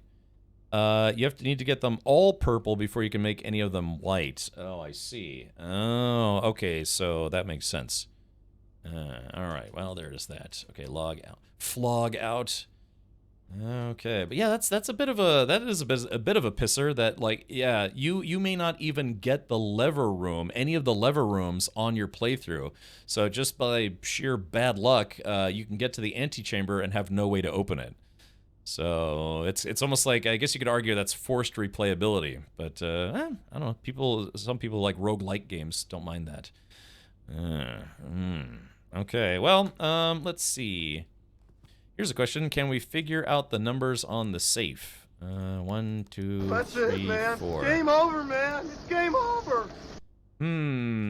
S1: You need to get them all purple before you can make any of them white. Oh, I see. Oh, okay, so that makes sense. All right, well, there is that. Okay, log out. Flog out. Okay, but yeah, that's a bit of a bit of a pisser that, like, yeah, you may not even get the lever room, any of the lever rooms on your playthrough. So just by sheer bad luck, you can get to the antechamber and have no way to open it. So it's almost like, I guess you could argue that's forced replayability, but I don't know. Some people like roguelike games don't mind that. Okay, well, let's see. Here's a question. Can we figure out the numbers on the safe? 1, 2,
S6: That's
S1: 3,
S6: it, man.
S1: 4.
S6: It's game over, man. It's game over.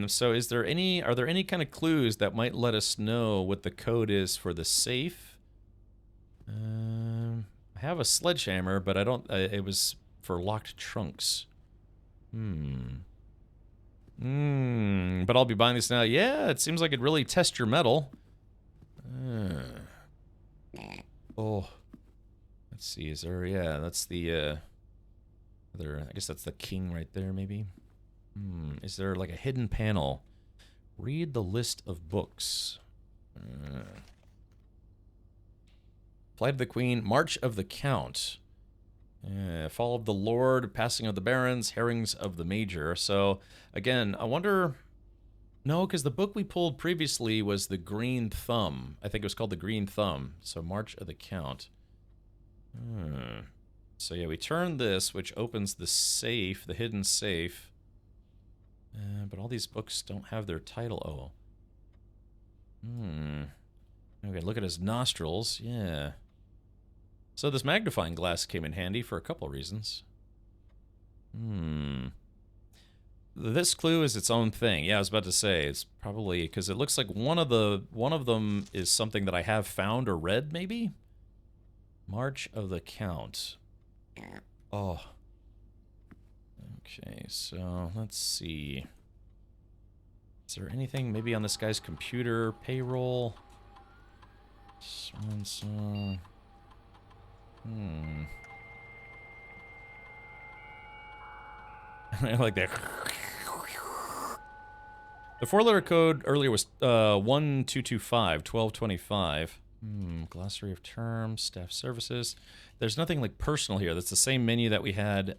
S1: So are there any kind of clues that might let us know what the code is for the safe? I have a sledgehammer, but I don't, it was for locked trunks. But I'll be buying this now. Yeah, it seems like it'd really test your metal. Oh, let's see. Is there? Yeah, that's the other. I guess that's the king right there. Maybe. Is there like a hidden panel? Read the list of books. Flight of the Queen, March of the Count, Fall of the Lord, Passing of the Barons, Herrings of the Major. So again, I wonder. No, because the book we pulled previously was The Green Thumb. I think it was called The Green Thumb. So March of the Count. So yeah, we turn this, which opens the safe, the hidden safe. But all these books don't have their title. Okay, look at his nostrils. Yeah. So this magnifying glass came in handy for a couple reasons. This clue is its own thing. Yeah, I was about to say, it's probably because it looks like one of them is something that I have found or read, maybe? March of the Count. Oh. Okay, so let's see. Is there anything maybe on this guy's computer? Payroll? So-and-so. I like that. The 4-letter code earlier was 1225, 1225. Glossary of terms, staff services. There's nothing like personal here. That's the same menu that we had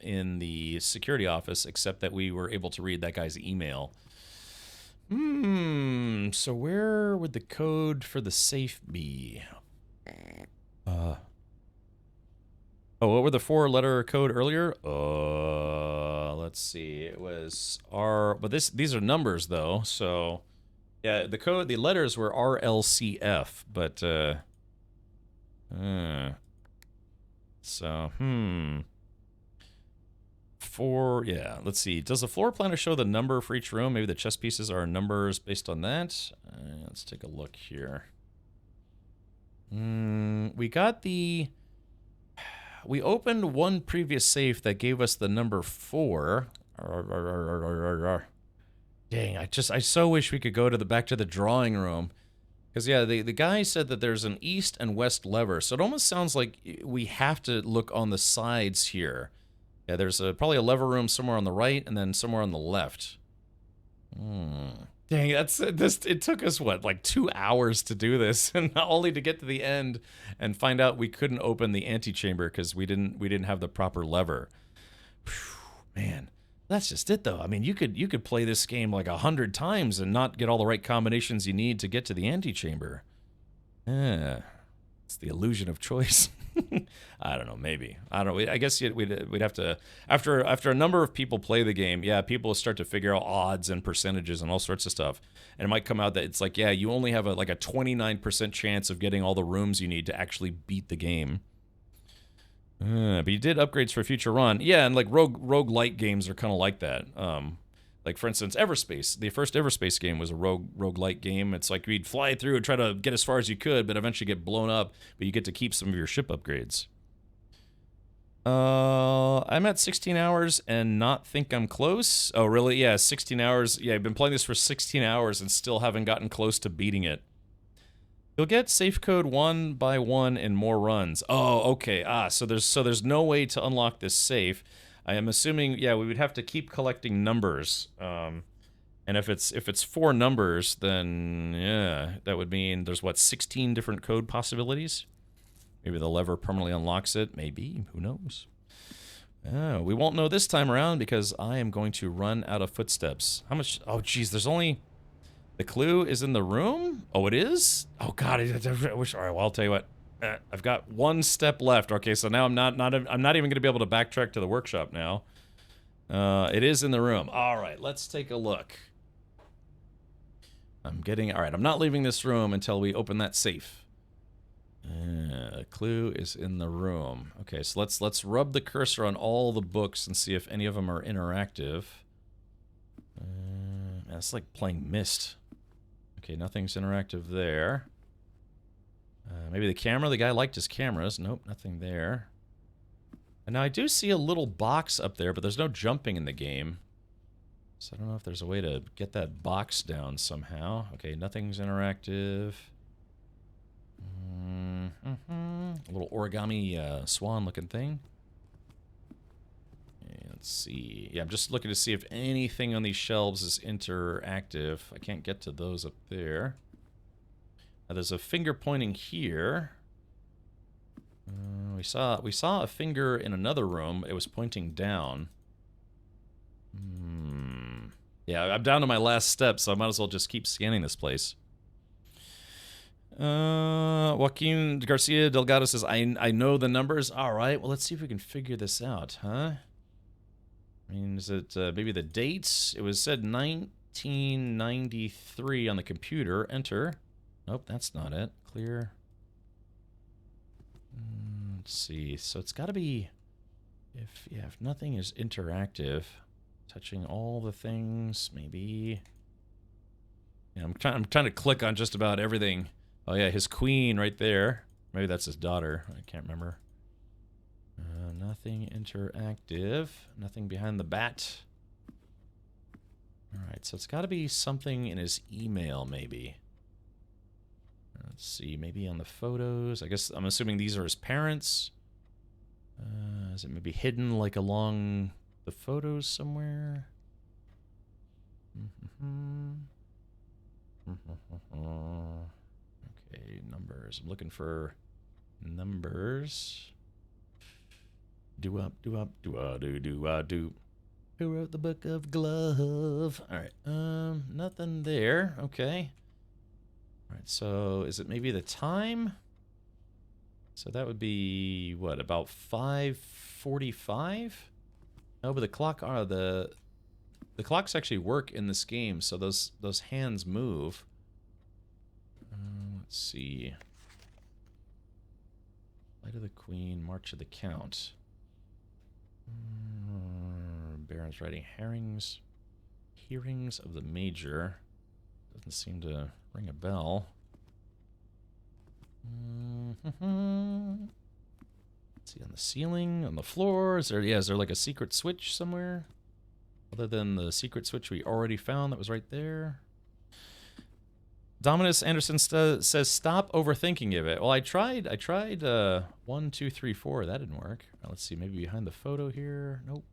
S1: in the security office, except that we were able to read that guy's email. So where would the code for the safe be? Oh, what were the 4-letter code earlier? Let's see. It was R, but these are numbers though. So, yeah, the letters were RLCF, but yeah, let's see. Does the floor planner show the number for each room? Maybe the chess pieces are numbers based on that. Let's take a look here. We opened one previous safe that gave us the number 4. Dang, I so wish we could go back to the drawing room. Because, yeah, the guy said that there's an east and west lever. So it almost sounds like we have to look on the sides here. Yeah, there's probably a lever room somewhere on the right and then somewhere on the left. Dang, it took us, what, like 2 hours to do this, and only to get to the end and find out we couldn't open the antechamber because we didn't have the proper lever. Whew, man, that's just it though. I mean, you could play this game like 100 times and not get all the right combinations you need to get to the antechamber. It's the illusion of choice. I don't know, maybe. I don't know. I guess we'd have to, after a number of people play the game, yeah, people will start to figure out odds and percentages and all sorts of stuff. And it might come out that it's like, yeah, you only have a 29% chance of getting all the rooms you need to actually beat the game. But you did upgrades for a future run. Yeah, and like roguelike games are kind of like that. Like, for instance, Everspace. The first Everspace game was a roguelike game. It's like you'd fly through and try to get as far as you could, but eventually get blown up, but you get to keep some of your ship upgrades. I'm at 16 hours and not think I'm close. Oh, really? Yeah, 16 hours. Yeah, I've been playing this for 16 hours and still haven't gotten close to beating it. You'll get safe code 1 by 1 in more runs. Oh, okay. So there's no way to unlock this safe. I am assuming, yeah, we would have to keep collecting numbers. And if it's 4 numbers, then yeah, that would mean there's what, 16 different code possibilities? Maybe the lever permanently unlocks it. Maybe. Who knows? We won't know this time around because I am going to run out of footsteps. How much? Oh, geez, there's only... The clue is in the room? Oh, it is? Oh, God, I wish... All right, well, I'll tell you what. I've got 1 step left. Okay, so now I'm not even going to be able to backtrack to the workshop now. It is in the room. All right, let's take a look. All right, I'm not leaving this room until we open that safe. Clue is in the room. Okay, so let's rub the cursor on all the books and see if any of them are interactive. It's like playing Myst. Okay, nothing's interactive there. Maybe the camera. The guy liked his cameras. Nope, nothing there. And now I do see a little box up there, but there's no jumping in the game. So I don't know if there's a way to get that box down somehow. Okay, nothing's interactive. A little origami swan-looking thing. Let's see. Yeah, I'm just looking to see if anything on these shelves is interactive. I can't get to those up there. Now, there's a finger pointing here. We saw a finger in another room. It was pointing down. Yeah, I'm down to my last step, so I might as well just keep scanning this place. Joaquin Garcia Delgado says, I know the numbers. All right, well, let's see if we can figure this out, huh? I mean, is it maybe the dates? It was said 1993 on the computer. Enter. Nope, that's not it. Clear. Let's see. So it's got to be, if nothing is interactive, touching all the things, maybe. Yeah, I'm trying to click on just about everything. Oh yeah, his queen right there. Maybe that's his daughter. I can't remember. Nothing interactive. Nothing behind the bat. Alright, so it's got to be something in his email, maybe. Let's see, maybe on the photos. I guess I'm assuming these are his parents. Is it maybe hidden, like, along the photos somewhere? Okay, numbers. I'm looking for numbers. Do-up, do-up, do-a-do, do-a-do. Who wrote the Book of Glove? Alright, nothing there. Okay. Alright, so is it maybe the time? So that would be, what, about 5:45? No, but the clock, the clocks actually work in this game, so those hands move. Let's see. Light of the Queen, March of the Count. Baron's writing hearings of the Major. Doesn't seem to ring a bell. Let's see, on the ceiling, on the floor. Is there like a secret switch somewhere? Other than the secret switch we already found that was right there. Dominus Anderson says, stop overthinking it. Well, I tried 1, 2, 3, 4. That didn't work. Let's see, maybe behind the photo here. Nope.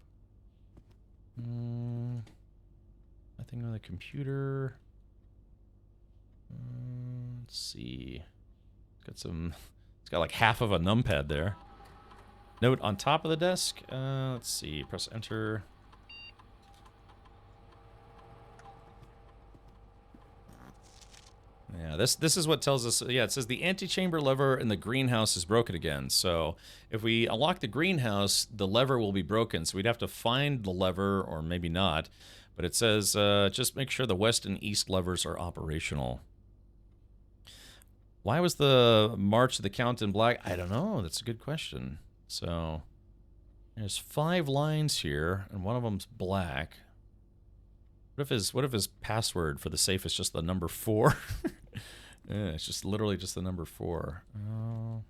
S1: Nothing on the computer. Let's see. It's got like half of a numpad there. Note on top of the desk. Let's see. Press enter. Yeah, this is what tells us. Yeah, it says the antechamber lever in the greenhouse is broken again. So if we unlock the greenhouse, the lever will be broken. So we'd have to find the lever, or maybe not. But it says just make sure the west and east levers are operational. Why was the March of the Count in black? I don't know. That's a good question. So there's 5 lines here, and one of them's black. What if his password for the safe is just the number 4? Yeah, it's just literally just the number 4. Oh,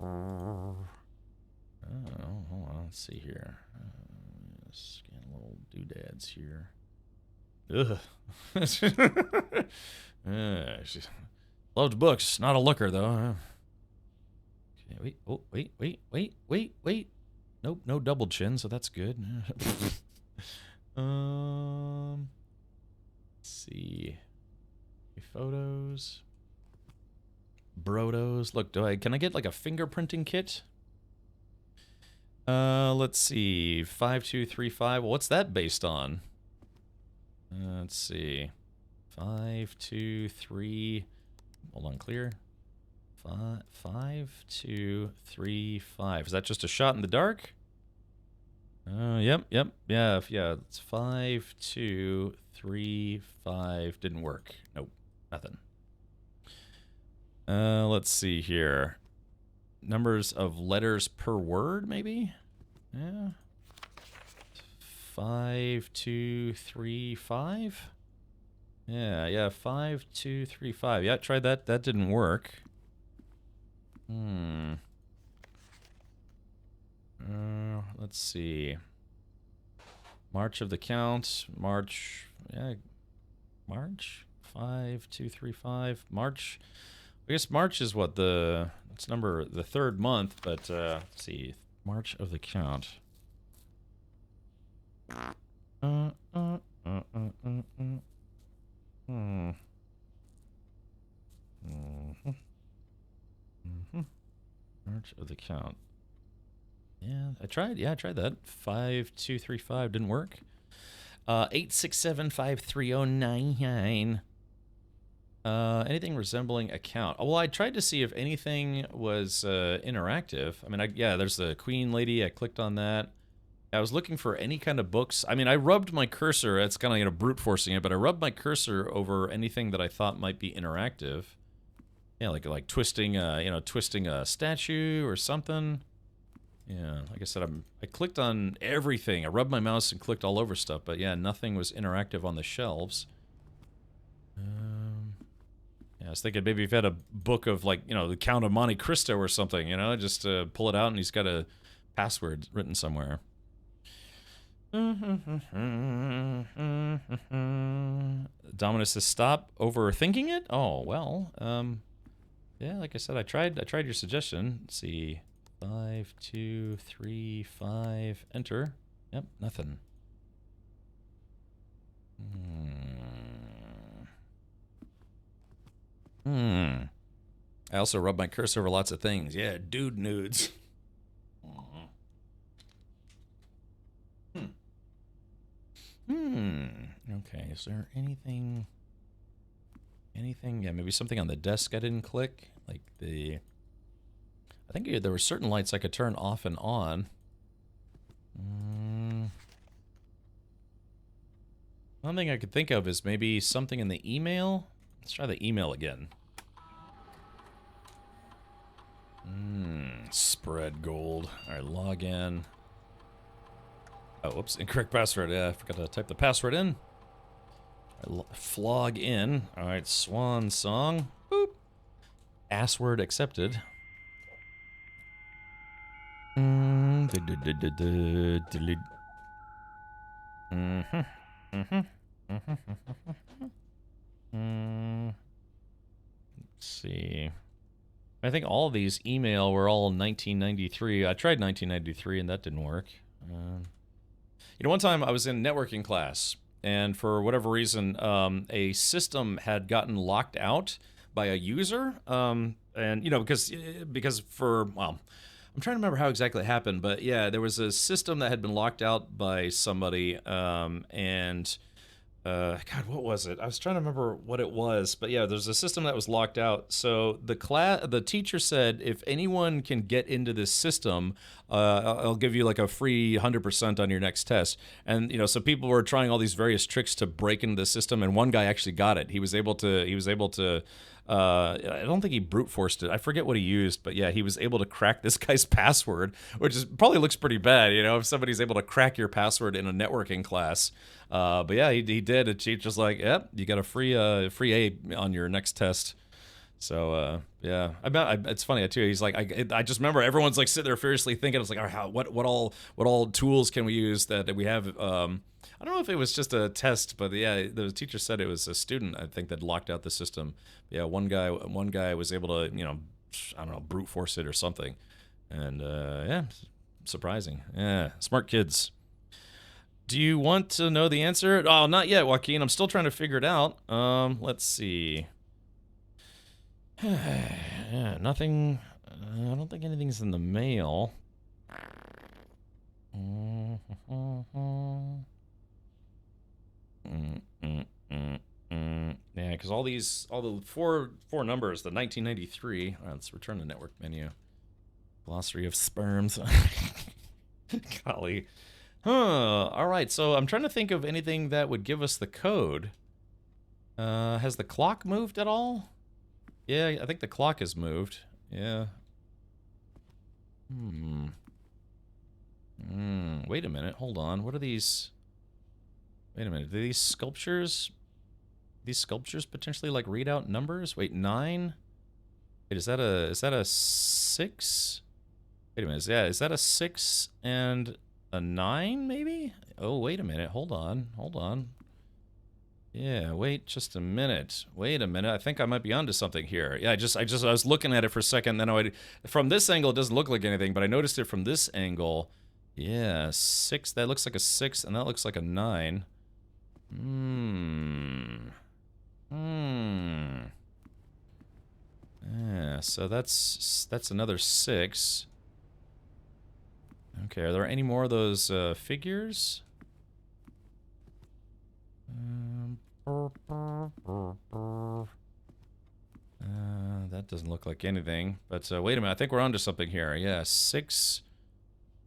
S1: hold on. Let's see here. Scan little doodads here. Ugh. She loved books. Not a looker, though. Okay, wait. Oh, wait. Nope, no double chin, so that's good. Let's see. Photos. Brodos. Look, can I get like a fingerprinting kit? Let's see. 5235. Well, what's that based on? Let's see. 523. Hold on, clear. 5235. Is that just a shot in the dark? Yep. Yeah. It's 5235. Didn't work. Nope. Nothing. Let's see here. Numbers of letters per word, maybe? Yeah. 5235. Yeah. 5235. Yeah, I tried that. That didn't work. Let's see. March of the Count. March. 5235. March. I guess March is what the third month, but let's see. March of the Count. March of the Count. Yeah, I tried that. 5235 didn't work. 8675309. Anything resembling a count. Well, I tried to see if anything was interactive. I mean, there's the Queen Lady. I clicked on that. I was looking for any kind of books. I mean, I rubbed my cursor. It's kind of brute forcing it, but I rubbed my cursor over anything that I thought might be interactive. Yeah, like twisting a statue or something. Yeah, like I said, I clicked on everything. I rubbed my mouse and clicked all over stuff, but yeah, nothing was interactive on the shelves. I was thinking maybe if you had a book of the Count of Monte Cristo or something, just pull it out and he's got a password written somewhere. Dominus says stop overthinking it. Oh well. Yeah, like I said, I tried your suggestion. Let's see. 5235. Enter. Yep, nothing. I also rub my cursor over lots of things. Yeah, dude nudes. Okay, is there anything? Yeah, maybe something on the desk I didn't click. I think there were certain lights I could turn off and on. One thing I could think of is maybe something in the email. Let's try the email again. Spread gold. All right, log in. Oh, whoops, incorrect password. Yeah, I forgot to type the password in. Flog in. All right, swan song. Boop. Assword accepted. Let's see. I think all these email were all 1993. I tried 1993 and that didn't work. One time I was in networking class, and for whatever reason, a system had gotten locked out by a user, and because for I'm trying to remember how exactly it happened, but yeah, there was a system that had been locked out by somebody, and God, what was it? I was trying to remember what it was, but yeah, there's a system that was locked out. So the teacher said, if anyone can get into this system, I'll give you like a free 100% on your next test. And so people were trying all these various tricks to break into the system, and one guy actually got it. He was able to. I don't think he brute forced it. I forget what he used, but yeah, he was able to crack this guy's password, which probably looks pretty bad, if somebody's able to crack your password in a networking class. But yeah, he did. And teacher's like, yep, you got a free A on your next test. So yeah, it's funny too. He's like, I just remember everyone's like sitting there furiously thinking, it's like, all right, what all tools can we use that we have? I don't know if it was just a test, but yeah, the teacher said it was a student, I think, that locked out the system. Yeah, one guy was able to, I don't know, brute force it or something. And yeah, surprising. Yeah, smart kids. Do you want to know the answer? Oh, not yet, Joaquin. I'm still trying to figure it out. Let's see. Yeah, nothing. I don't think anything's in the mail. Yeah, because all the four numbers, the 1993. All right, let's return the network menu. Glossary of sperms. Golly. All right, so I'm trying to think of anything that would give us the code. Has the clock moved at all? Yeah, I think the clock has moved. Yeah. Wait a minute. Hold on. What are these? Wait a minute. Do these sculptures potentially like read out numbers? Wait, 9? Wait, is that a 6? Wait a minute. Is that a 6 and a 9 maybe? Oh, wait a minute. Hold on. Yeah, wait just a minute. Wait a minute. I think I might be onto something here. Yeah, I was looking at it for a second, then from this angle it doesn't look like anything, but I noticed it from this angle. Yeah, 6. That looks like a 6, and that looks like a 9. Yeah, so that's another 6. Okay, are there any more of those figures? That doesn't look like anything. But wait a minute, I think we're onto something here. Yeah, 6.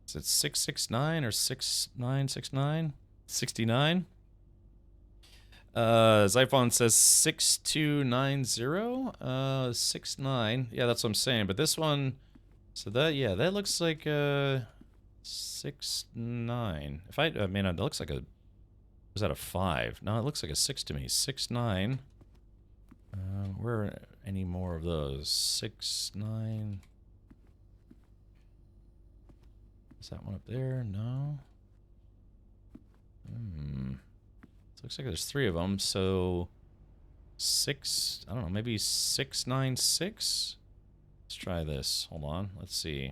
S1: Is it 669 or 6969? 69? Zyphon says 6290. 69. Yeah, that's what I'm saying. But this one, so that looks like 69. That looks like a. Was that a 5? No, it looks like a 6 to me. 69. Where are any more of those? 69. Is that one up there? No. It looks like there's 3 of them. So 6. I don't know. Maybe 696. Let's try this. Hold on. Let's see.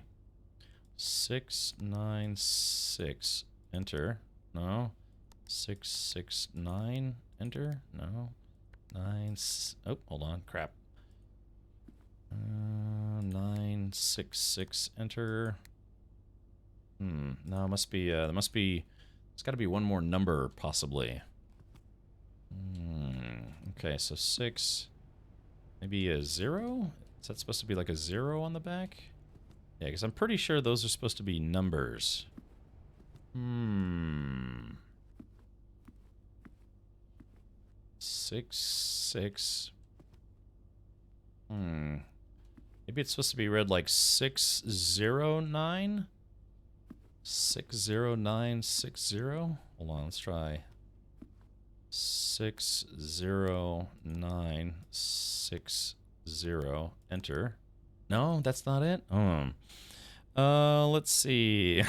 S1: 696. Enter. No. 669. Enter. No. 9. Oh, hold on. Crap. 966. Enter. No, it must be. There must be. It's got to be one more number, possibly. Okay, so 6. Maybe a 0? Is that supposed to be like a 0 on the back? Yeah, because I'm pretty sure those are supposed to be numbers. 6, 6. Maybe it's supposed to be read like 609? 60960? Hold on, let's try. 60960. Enter. No, that's not it? Let's see.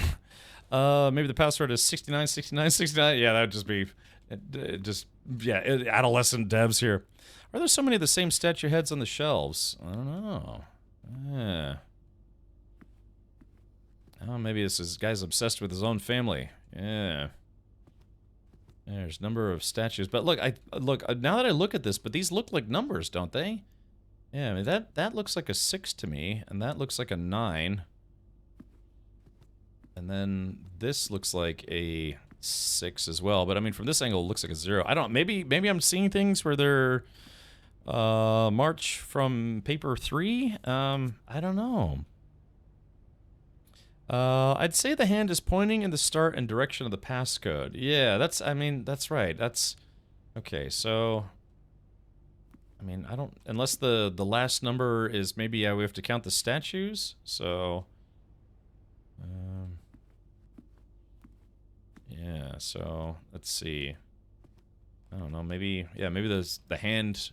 S1: Maybe the password is 696969. Yeah, that would just be adolescent devs here. Are there so many of the same statue heads on the shelves? I don't know. Yeah. Oh, maybe this guy's obsessed with his own family. Yeah. There's number of statues, but look, now that I look at this, but these look like numbers, don't they? Yeah, I mean that looks like a 6 to me, and that looks like a 9. And then this looks like a 6 as well. But I mean, from this angle, it looks like a 0. I don't. Maybe I'm seeing things where they're march from paper 3. I don't know. I'd say the hand is pointing in the start and direction of the passcode. Yeah, that's. I mean, that's right. That's okay. So. I mean, I don't, unless the last number is maybe, yeah, we have to count the statues, so, yeah, so, let's see, I don't know, maybe, yeah, maybe the hand,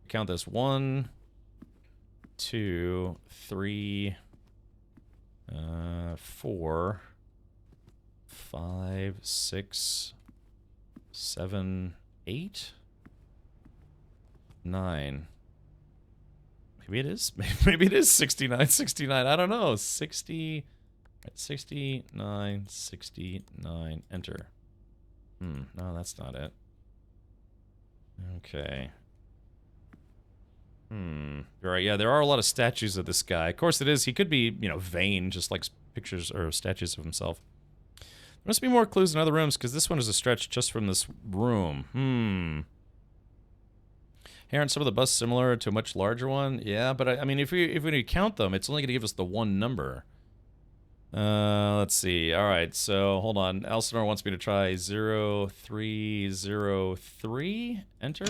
S1: count this 1, 2, 3, 4, 5, 6, 7, 8, 9. Maybe it is. Maybe it is 69, 69. I don't know. 60, 69, 69. Enter. No, that's not it. Okay. You're right. Yeah, there are a lot of statues of this guy. Of course it is. He could be, you know, vain, just like pictures or statues of himself. There must be more clues in other rooms, because this one is a stretch just from this room. Here, aren't some of the busts similar to a much larger one? Yeah, but I mean, if we count them, it's only going to give us the one number. Let's see. All right, so hold on. Elsinore wants me to try 0303. Enter.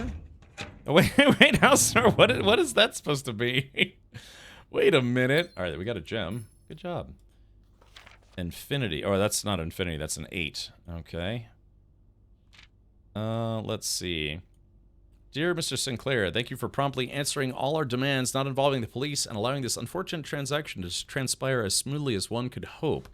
S1: Oh, wait, Elsinore, what is that supposed to be? Wait a minute. All right, we got a gem. Good job. Infinity. Oh, that's not infinity. That's an 8. Okay. Let's see. Dear Mr. Sinclair, thank you for promptly answering all our demands not involving the police and allowing this unfortunate transaction to transpire as smoothly as one could hope.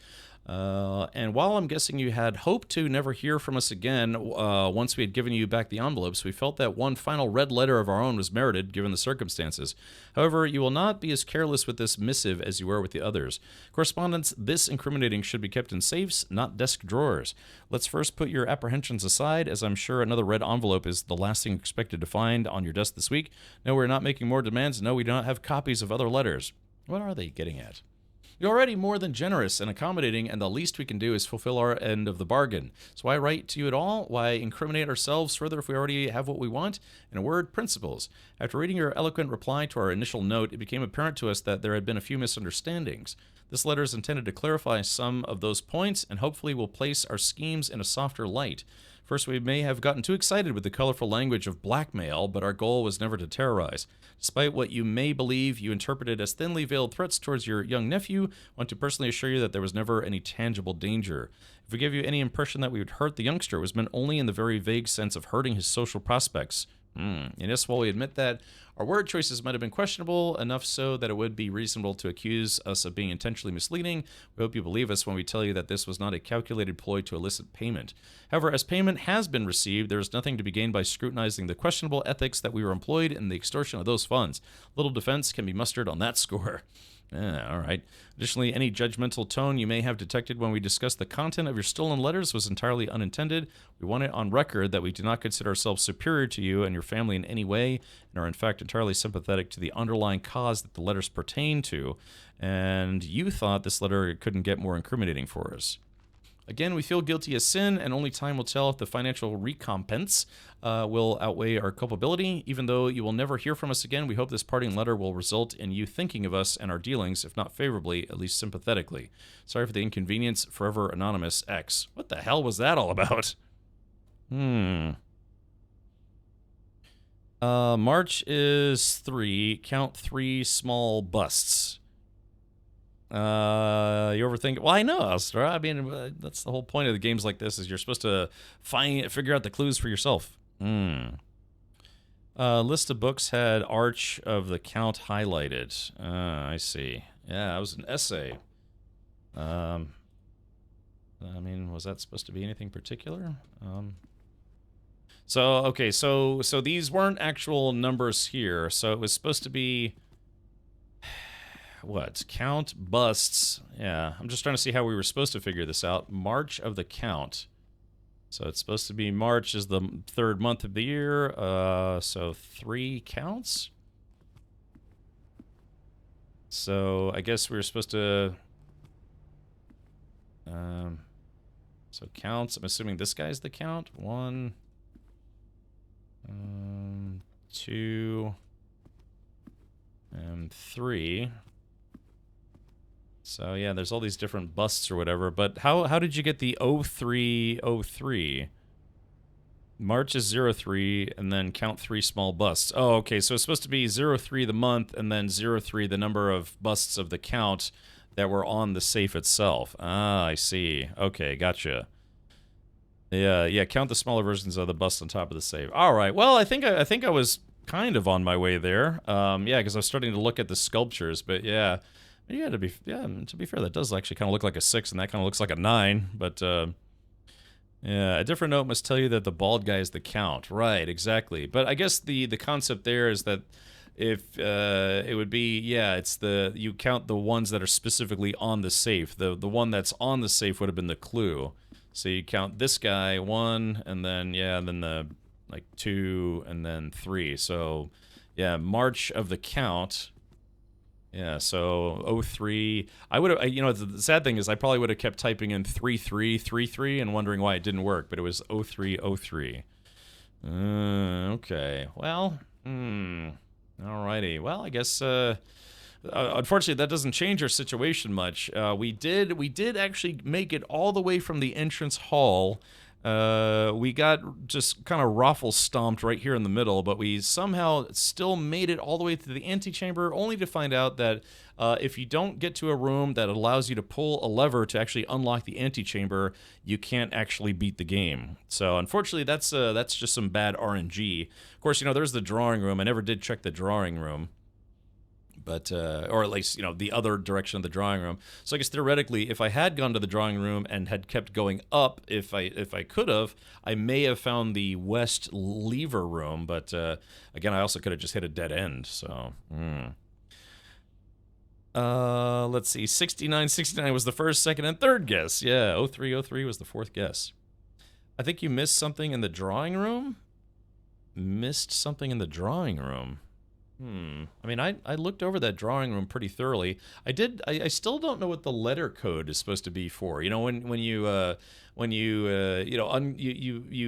S1: And while I'm guessing you had hoped to never hear from us again once we had given you back the envelopes, we felt that one final red letter of our own was merited given the circumstances. However, you will not be as careless with this missive as you were with the others. Correspondence this incriminating should be kept in safes, not desk drawers. Let's first put your apprehensions aside, as I'm sure another red envelope is the last thing expected to find on your desk this week. No, we're not making more demands. No, we do not have copies of other letters. What are they getting at? You're already more than generous and accommodating, and the least we can do is fulfill our end of the bargain. So why write to you at all? Why incriminate ourselves further if we already have what we want? In a word, principles. After reading your eloquent reply to our initial note, it became apparent to us that there had been a few misunderstandings. This letter is intended to clarify some of those points, and hopefully will place our schemes in a softer light. First, we may have gotten too excited with the colorful language of blackmail, but our goal was never to terrorize. Despite what you may believe you interpreted as thinly veiled threats towards your young nephew, I want to personally assure you that there was never any tangible danger. If we give you any impression that we would hurt the youngster, it was meant only in the very vague sense of hurting his social prospects. And yes, while we admit that our word choices might have been questionable, enough so that it would be reasonable to accuse us of being intentionally misleading, we hope you believe us when we tell you that this was not a calculated ploy to elicit payment. However, as payment has been received, there is nothing to be gained by scrutinizing the questionable ethics that we were employed in the extortion of those funds. Little defense can be mustered on that score. All right. Additionally, any judgmental tone you may have detected when we discussed the content of your stolen letters was entirely unintended. We want it on record that we do not consider ourselves superior to you and your family in any way, and are in fact entirely sympathetic to the underlying cause that the letters pertain to. And you thought this letter couldn't get more incriminating for us. Again, we feel guilty as sin, and only time will tell if the financial recompense will outweigh our culpability. Even though you will never hear from us again, we hope this parting letter will result in you thinking of us and our dealings, if not favorably, at least sympathetically. Sorry for the inconvenience, Forever Anonymous X. What the hell was that all about? March is 3. Count 3 small busts. You overthink? Well, I know, Astra. I mean, that's the whole point of the games like this, is you're supposed to figure out the clues for yourself. List of books had Arch of the Count highlighted. I see. Yeah, it was an essay. I mean, was that supposed to be anything particular? So, okay, so these weren't actual numbers here. So it was supposed to be... What? Count busts. Yeah, I'm just trying to see how we were supposed to figure this out. March of the Count. So it's supposed to be March is the 3rd month of the year. So 3 counts. So I guess we were supposed to... So counts. I'm assuming this guy's the count. 1, 2, and 3. So yeah, there's all these different busts or whatever. But how did you get the 0303? March is 03, and then count 3 small busts. Oh, okay, so it's supposed to be 03 the month, and then 03 the number of busts of the count that were on the safe itself. Ah, I see. Okay, gotcha. Yeah, count the smaller versions of the busts on top of the safe. All right, well, I think I was kind of on my way there. Yeah, because I was starting to look at the sculptures, but yeah. To be fair, that does actually kind of look like a 6, and that kind of looks like a 9, but... Yeah, a different note must tell you that the bald guy is the count. Right, exactly. But I guess the concept there is that if it would be, yeah, it's you count the ones that are specifically on the safe. The one that's on the safe would have been the clue. So you count this guy 1, and then then the 2, and then 3. So yeah, March of the count. Yeah, so 03. I would have, the sad thing is I probably would have kept typing in 3333 and wondering why it didn't work, but it was 0303. Okay, well, alrighty. Well, I guess, unfortunately, that doesn't change our situation much. We did actually make it all the way from the entrance hall. We got just kind of raffle stomped right here in the middle, but we somehow still made it all the way to the antechamber, only to find out that if you don't get to a room that allows you to pull a lever to actually unlock the antechamber, you can't actually beat the game. So unfortunately, that's just some bad RNG. Of course, there's the drawing room. I never did check the drawing room. But, or at least, the other direction of the drawing room. So I guess theoretically, if I had gone to the drawing room and had kept going up, if I could have, I may have found the west lever room. But, again, I also could have just hit a dead end. So, let's see. 69 was the first, second, and third guess. Yeah, 0303 was the fourth guess. I think you missed something in the drawing room? Missed something in the drawing room. I mean, I looked over that drawing room pretty thoroughly. I still don't know what the letter code is supposed to be for. When you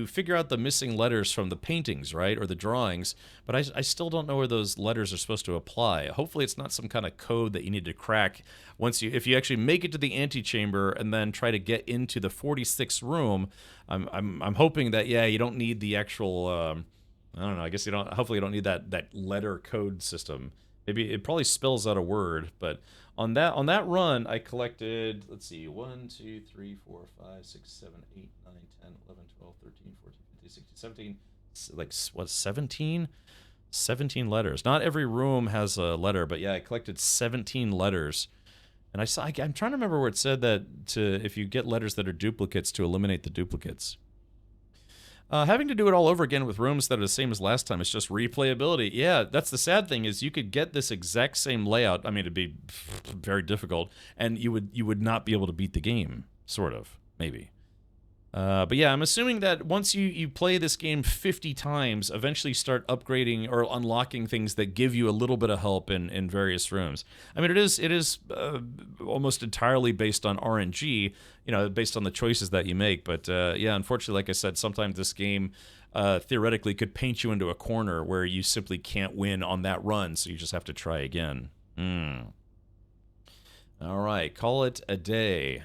S1: figure out the missing letters from the paintings, right, or the drawings, but I still don't know where those letters are supposed to apply. Hopefully, it's not some kind of code that you need to crack if you actually make it to the antechamber and then try to get into the 46th room. I'm hoping that you don't need the actual. I don't know. I guess hopefully you don't need that letter code system. Maybe it probably spells out a word, but on that run I collected, let's see, 1, 2, 3, 4, 5, 6, 7, 8, 9, 10, 11, 12, 13, 14, 15, 16, 17, 17 letters. Not every room has a letter, but yeah, I collected 17 letters. And I'm trying to remember where it said that if you get letters that are duplicates, to eliminate the duplicates. Having to do it all over again with rooms that are the same as last time, it's just replayability. Yeah, that's the sad thing, is you could get this exact same layout. I mean, it'd be very difficult, and you would not be able to beat the game, sort of, maybe. But yeah, I'm assuming that once you play this game 50 times, eventually start upgrading or unlocking things that give you a little bit of help in various rooms. I mean, it is almost entirely based on RNG, based on the choices that you make. But yeah, unfortunately, like I said, sometimes this game theoretically could paint you into a corner where you simply can't win on that run, so you just have to try again. All right, call it a day.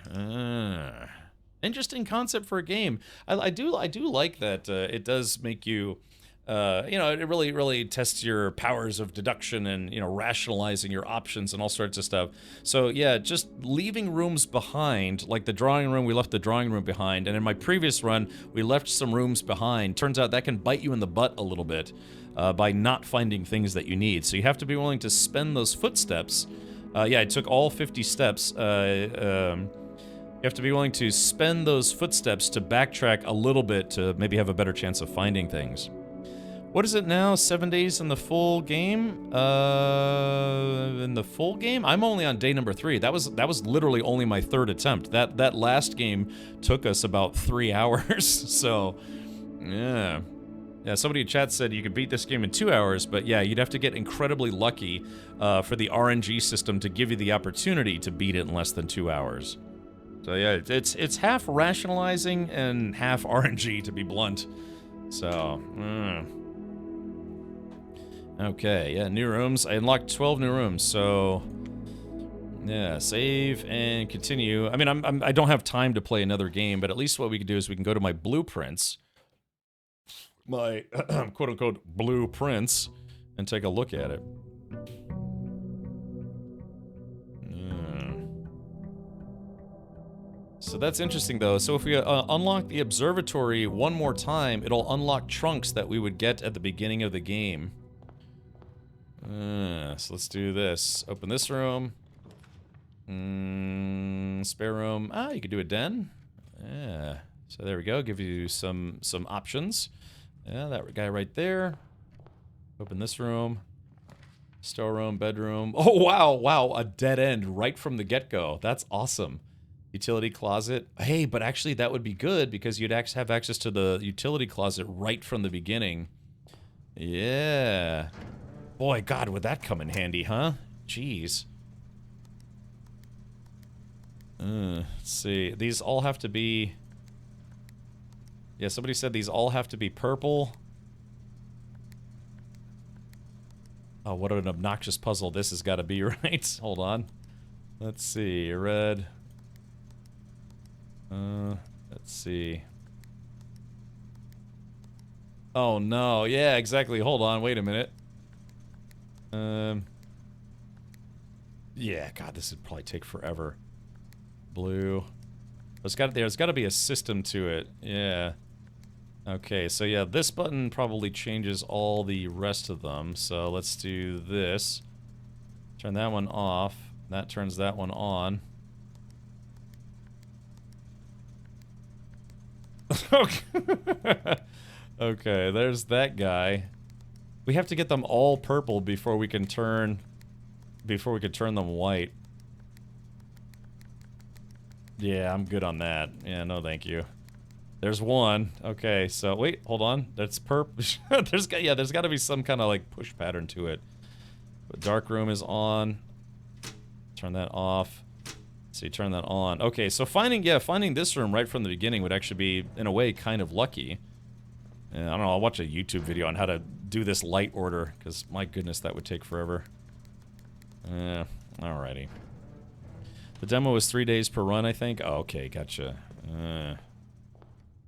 S1: Interesting concept for a game. I do like that it does make you, it really tests your powers of deduction and, rationalizing your options and all sorts of stuff. So yeah, just leaving rooms behind, like the drawing room, we left the drawing room behind, and in my previous run, we left some rooms behind. Turns out that can bite you in the butt a little bit by not finding things that you need. So you have to be willing to spend those footsteps. Yeah, I took all 50 steps. You have to be willing to spend those footsteps to backtrack a little bit to maybe have a better chance of finding things. What is it now? 7 days in the full game? In the full game? I'm only on day number 3. That was literally only my 3rd attempt. That last game took us about 3 hours. So, yeah. Yeah, somebody in chat said you could beat this game in 2 hours, but yeah, you'd have to get incredibly lucky for the RNG system to give you the opportunity to beat it in less than 2 hours. So yeah, it's half rationalizing and half RNG, to be blunt. So, okay, yeah, new rooms. I unlocked 12 new rooms, so yeah, save and continue. I mean, I don't have time to play another game, but at least what we can do is we can go to my blueprints, my quote-unquote blueprints, and take a look at it. So that's interesting, though. So if we unlock the observatory one more time, it'll unlock trunks that we would get at the beginning of the game. So let's do this. Open this room. Spare room. Ah, you could do a den. Yeah. So there we go. Give you some options. Yeah, that guy right there. Open this room. Storeroom, bedroom. Oh, wow, wow. A dead end right from the get-go. That's awesome. Utility closet. Hey, but actually that would be good because you'd have access to the utility closet right from the beginning. Yeah. Boy, God, would that come in handy, huh? Jeez. Let's see. These all have to be... Yeah, somebody said these all have to be purple. Oh, what an obnoxious puzzle this has got to be, right? Hold on. Let's see. Red... let's see. Oh no, yeah, exactly. Hold on, wait a minute. Yeah, God, this would probably take forever. Blue. There's got to be a system to it. Yeah. Okay, so yeah, this button probably changes all the rest of them. So let's do this. Turn that one off. That turns that one on. Okay, there's that guy. We have to get them all purple before we can turn them white. Yeah, I'm good on that. Yeah, no thank you. There's one. Okay, so wait, hold on. That's purple. there's got to be some kind of like push pattern to it. But dark room is on. Turn that off. So you turn that on. Okay, so finding this room right from the beginning would actually be, in a way, kind of lucky. I don't know, I'll watch a YouTube video on how to do this light order, because my goodness, that would take forever. Alrighty. The demo was 3 days per run, I think. Oh, okay, gotcha.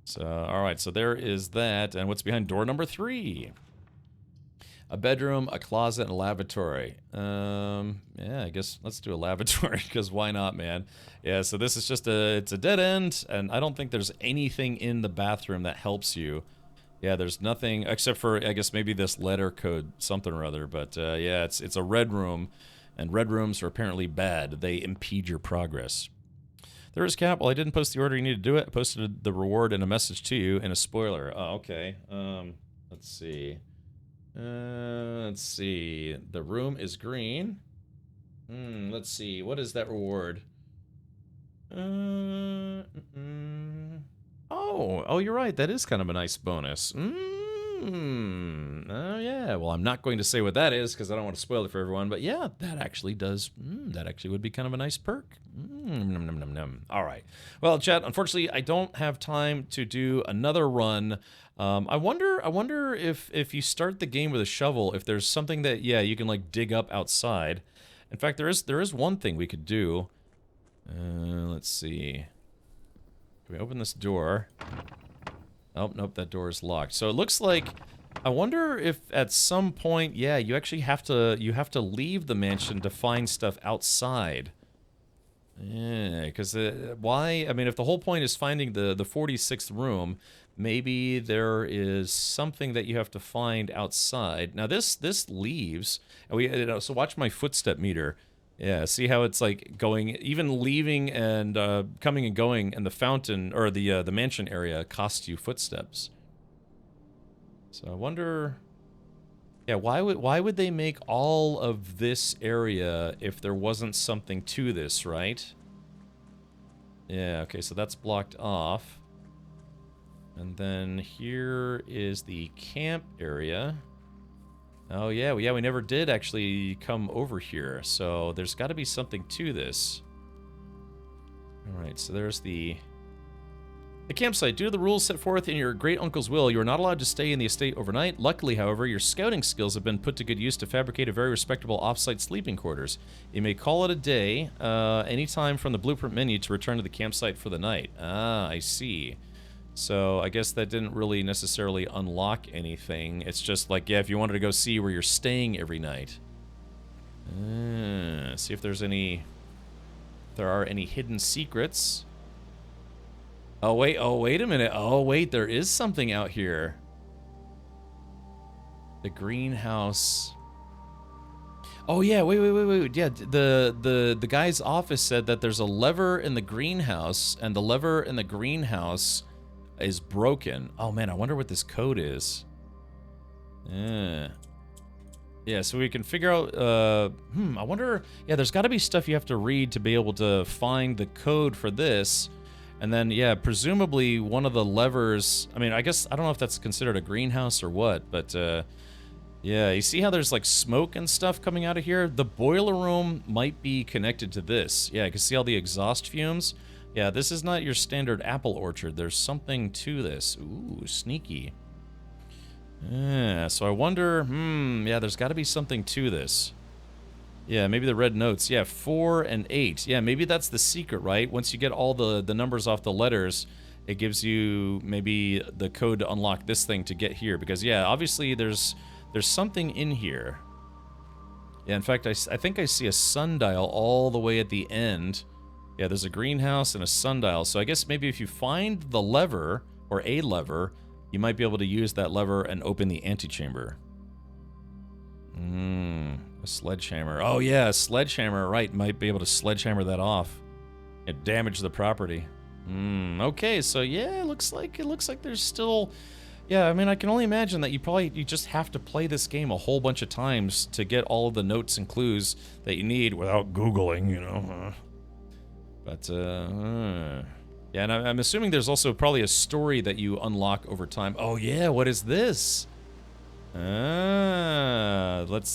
S1: So, alright, so there is that. And what's behind door number 3? A bedroom, a closet, and a lavatory. Yeah, I guess let's do a lavatory, because why not, man? Yeah, so this is just it's a dead end, and I don't think there's anything in the bathroom that helps you. Yeah, there's nothing, except for, I guess, maybe this letter code, something or other, but yeah, it's a red room, and red rooms are apparently bad. They impede your progress. There is Cap. Well, I didn't post the order you need to do it. I posted the reward and a message to you and a spoiler. Oh, okay. Let's see. Let's see. The room is green. Let's see. What is that reward? Oh, you're right. That is kind of a nice bonus. Oh, yeah. Well, I'm not going to say what that is because I don't want to spoil it for everyone. But yeah, that actually does. That actually would be kind of a nice perk. All right. Well, chat, unfortunately, I don't have time to do another run. I wonder if you start the game with a shovel, if there's something that, yeah, you can, like, dig up outside. In fact, there is one thing we could do. Let's see. Can we open this door? Oh, nope, that door is locked. So it looks like, I wonder if at some point, yeah, you actually have to leave the mansion to find stuff outside. Yeah, because why? I mean, if the whole point is finding the 46th room, maybe there is something that you have to find outside. Now this leaves. So watch my footstep meter. Yeah, see how it's like going, even leaving and coming and going, and the fountain or the mansion area costs you footsteps. So I wonder, yeah, why would they make all of this area if there wasn't something to this, right? Yeah, okay, so that's blocked off. And then here is the camp area. Oh, yeah, we never did actually come over here, so there's got to be something to this. Alright, so there's the campsite. Due to the rules set forth in your great uncle's will, you are not allowed to stay in the estate overnight. Luckily, however, your scouting skills have been put to good use to fabricate a very respectable off-site sleeping quarters. You may call it a day anytime from the blueprint menu to return to the campsite for the night. Ah, I see. So I guess that didn't really necessarily unlock anything. It's just like, yeah, if you wanted to go see where you're staying every night. See if there's any... If there are any hidden secrets. Oh, wait a minute. Oh, wait, there is something out here. The greenhouse. Oh, yeah, wait. Yeah, the guy's office said that there's a lever in the greenhouse, and the lever in the greenhouse is broken. Oh, man, I wonder what this code is. Yeah, so we can figure out, I wonder, yeah, there's got to be stuff you have to read to be able to find the code for this. And then, yeah, presumably one of the levers, I mean, I guess, I don't know if that's considered a greenhouse or what, but, yeah, you see how there's, like, smoke and stuff coming out of here? The boiler room might be connected to this. Yeah, you can see all the exhaust fumes. Yeah, this is not your standard apple orchard. There's something to this. Ooh, sneaky. Yeah, so I wonder, yeah, there's got to be something to this. Yeah, maybe the red notes. Yeah, 4 and 8. Yeah, maybe that's the secret, right? Once you get all the numbers off the letters, it gives you maybe the code to unlock this thing to get here. Because, yeah, obviously there's something in here. Yeah, in fact, I think I see a sundial all the way at the end. Yeah, there's a greenhouse and a sundial. So I guess maybe if you find the lever, or a lever, you might be able to use that lever and open the antechamber. A sledgehammer. Oh yeah, a sledgehammer, right. Might be able to sledgehammer that off. And damage the property. Okay, so yeah, it looks like there's still... Yeah, I mean, I can only imagine that you just have to play this game a whole bunch of times to get all of the notes and clues that you need without Googling, you know. But, yeah, and I'm assuming there's also probably a story that you unlock over time. Oh yeah, what is this?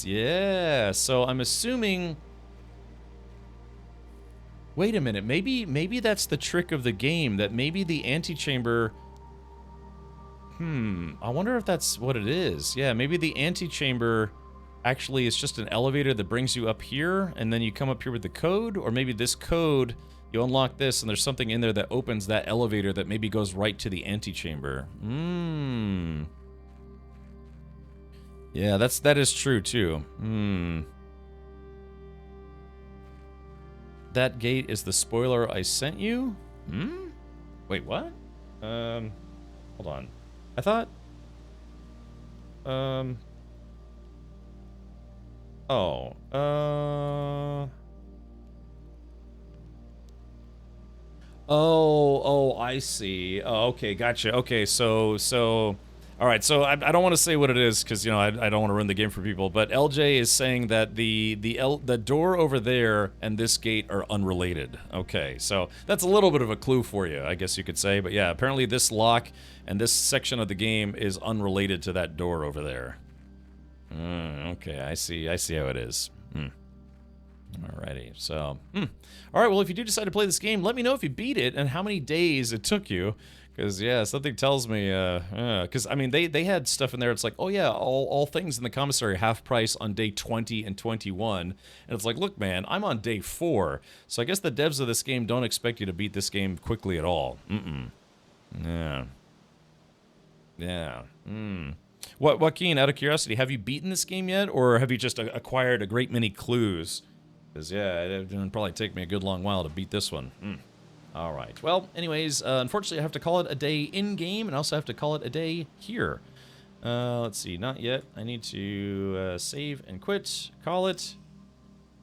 S1: Yeah, so I'm assuming... Wait a minute, maybe that's the trick of the game, that maybe the antechamber... I wonder if that's what it is. Yeah, maybe the antechamber actually is just an elevator that brings you up here, and then you come up here with the code, or maybe this code, you unlock this, and there's something in there that opens that elevator that maybe goes right to the antechamber. Yeah, that is true, too. That gate is the spoiler I sent you? Wait, what? Hold on. I thought... Oh, I see. Oh, okay, gotcha. Okay, so... All right, so I don't want to say what it is because, you know, I don't want to ruin the game for people, but LJ is saying that the door over there and this gate are unrelated. Okay, so that's a little bit of a clue for you, I guess you could say. But yeah, apparently this lock and this section of the game is unrelated to that door over there. Okay, I see how it is. Alrighty, so... Alright, well, if you do decide to play this game, let me know if you beat it and how many days it took you. Because, yeah, something tells me, because, I mean, they had stuff in there, it's like, oh, yeah, all things in the commissary half price on day 20 and 21. And it's like, look, man, I'm on day 4. So I guess the devs of this game don't expect you to beat this game quickly at all. Yeah. Joaquin, out of curiosity, have you beaten this game yet? Or have you just acquired a great many clues? Because, yeah, it would probably take me a good long while to beat this one. All right. Well, anyways, unfortunately, I have to call it a day in-game, and I also have to call it a day here. Let's see. Not yet. I need to save and quit. Call it.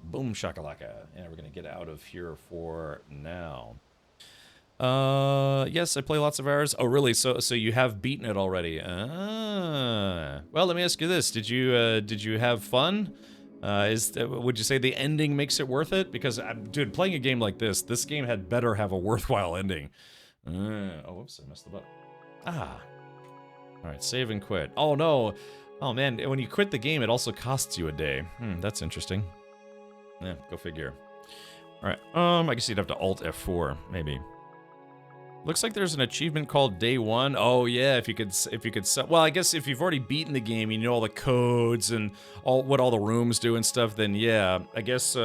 S1: Boom shakalaka. And we're going to get out of here for now. Yes, I play lots of hours. Oh, really? So you have beaten it already? Well, let me ask you this. Did you have fun? Would you say the ending makes it worth it? Because, dude, playing a game like this game had better have a worthwhile ending. Oh, whoops, I messed the button. Alright, save and quit. Oh, no. Oh, man, when you quit the game, it also costs you a day. That's interesting. Yeah, go figure. All right. I guess you'd have to Alt F4 maybe. Looks like there's an achievement called Day 1. Oh yeah, if you could well, I guess if you've already beaten the game, you know all the codes and what all the rooms do and stuff, then yeah, I guess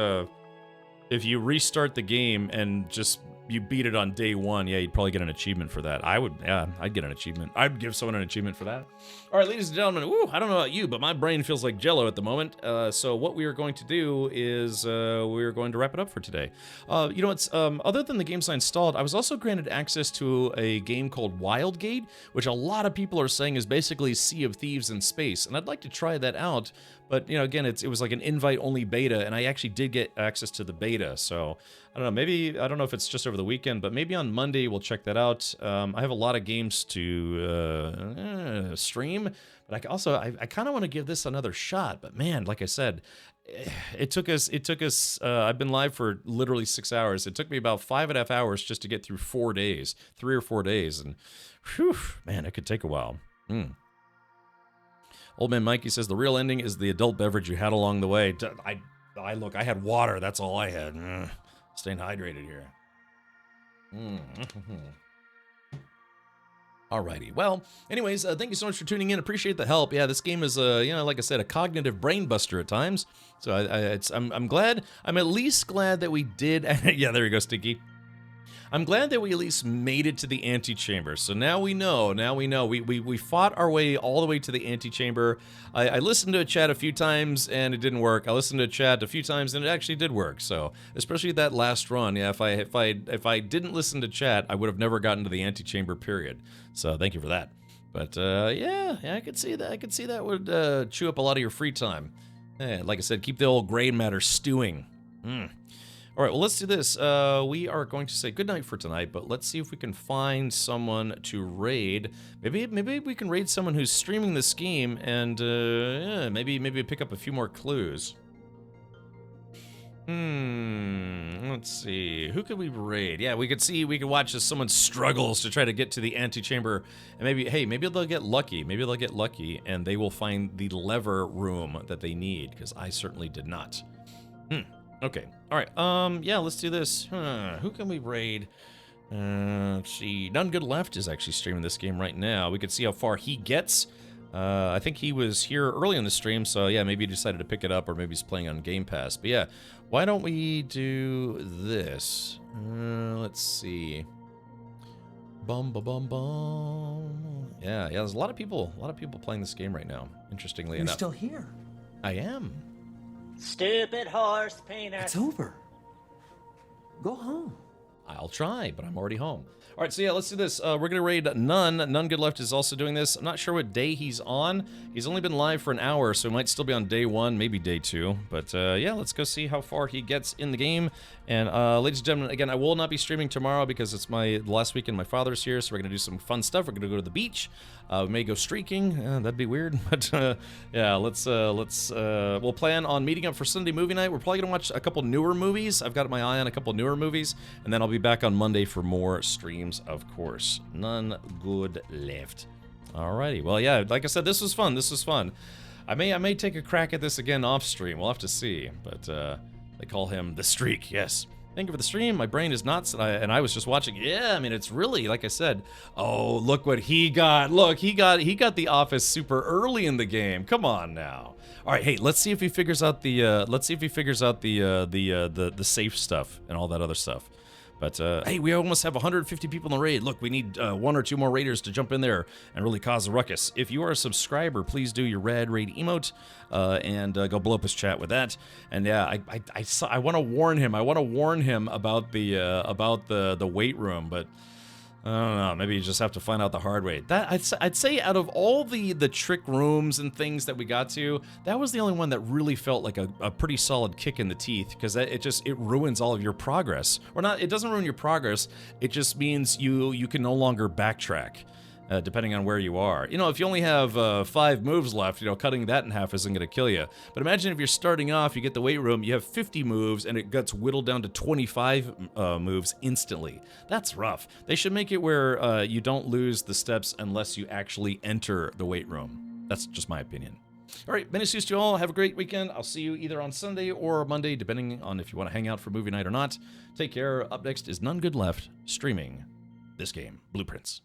S1: if you restart the game and just you beat it on day 1, yeah, you'd probably get an achievement for that. I'd get an achievement. I'd give someone an achievement for that. All right, ladies and gentlemen, I don't know about you, but my brain feels like Jello at the moment. So what we are going to do is we're going to wrap it up for today. You know, it's other than the games I installed, I was also granted access to a game called Wildgate, which a lot of people are saying is basically Sea of Thieves in space, and I'd like to try that out. But, you know, again, it was like an invite-only beta, and I actually did get access to the beta, so I don't know, maybe, I don't know if it's just over the weekend, but maybe on Monday we'll check that out. I have a lot of games to stream, but I kind of want to give this another shot, but man, like I said, it took us, I've been live for literally 6 hours. It took me about 5.5 hours just to get through 4 days, 3 or 4 days, and whew, man, it could take a while. Old Man Mikey says the real ending is the adult beverage you had along the way. I had water. That's all I had. Staying hydrated here. Alrighty. Well, anyways, thank you so much for tuning in. Appreciate the help. Yeah, this game is, you know, like I said, a cognitive brain buster at times. So I'm glad. I'm at least glad that we did. Yeah, there you go, Stinky. I'm glad that we at least made it to the antechamber. So now we know. We fought our way all the way to the antechamber. I listened to a chat a few times and it didn't work. I listened to a chat a few times and it actually did work. So especially that last run, yeah. If I didn't listen to chat, I would have never gotten to the antechamber. Period. So thank you for that. But yeah, I could see that. I could see that would chew up a lot of your free time. Yeah, like I said, keep the old gray matter stewing. All right, well, let's do this. We are going to say goodnight for tonight, but let's see if we can find someone to raid. Maybe we can raid someone who's streaming this game, and yeah, maybe pick up a few more clues. Let's see. Who could we raid? Yeah, we could watch as someone struggles to try to get to the antechamber, and maybe they'll get lucky. Maybe they'll get lucky, and they will find the lever room that they need, because I certainly did not. Okay. All right. Yeah, let's do this. Who can we raid? Let's see. None Good Left is actually streaming this game right now. We could see how far he gets. I think he was here early in the stream, so yeah, maybe he decided to pick it up, or maybe he's playing on Game Pass. But yeah, why don't we do this? Let's see. Bum. Yeah, there's a lot of people playing this game right now, interestingly enough.
S11: You're still here.
S1: I am.
S2: Stupid horse painter.
S11: It's over. Go home.
S1: I'll try, but I'm already home. All right, so yeah, let's do this. We're going to raid None. None Good Left is also doing this. I'm not sure what day he's on. He's only been live for an hour, so he might still be on day 1, maybe day 2. But yeah, let's go see how far he gets in the game. And ladies and gentlemen, again, I will not be streaming tomorrow because it's the last weekend my father's here, so we're going to do some fun stuff. We're going to go to the beach. We may go streaking. That'd be weird, but yeah, we'll plan on meeting up for Sunday movie night. We're probably going to watch a couple newer movies. I've got my eye on a couple newer movies, and then I'll be back on Monday for more streams, of course. None Good Left. Alrighty, well, yeah, like I said, this was fun. I may take a crack at this again off stream. We'll have to see, but they call him The Streak, yes. Thank you for the stream. My brain is nuts, and I was just watching. Yeah, I mean, it's really, like I said. Oh, look what he got. Look, he got The Office super early in the game. Come on now. All right, hey, let's see if he figures out the the safe stuff and all that other stuff. But hey, we almost have 150 people in the raid. Look, we need 1 or 2 more raiders to jump in there and really cause a ruckus. If you are a subscriber, please do your rad raid emote and go blow up his chat with that. And yeah, I want to warn him. I want to warn him about the weight room, but I don't know. Maybe you just have to find out the hard way. That I'd say out of all the trick rooms and things that we got to, that was the only one that really felt like a pretty solid kick in the teeth, because it ruins all of your progress. Or not, it doesn't ruin your progress. It just means you can no longer backtrack. Depending on where you are. You know, if you only have 5 moves left, you know, cutting that in half isn't going to kill you. But imagine if you're starting off, you get the weight room, you have 50 moves, and it gets whittled down to 25 moves instantly. That's rough. They should make it where you don't lose the steps unless you actually enter the weight room. That's just my opinion. All right, many thanks to you all. Have a great weekend. I'll see you either on Sunday or Monday, depending on if you want to hang out for movie night or not. Take care. Up next is None Good Left, streaming this game, Blueprints.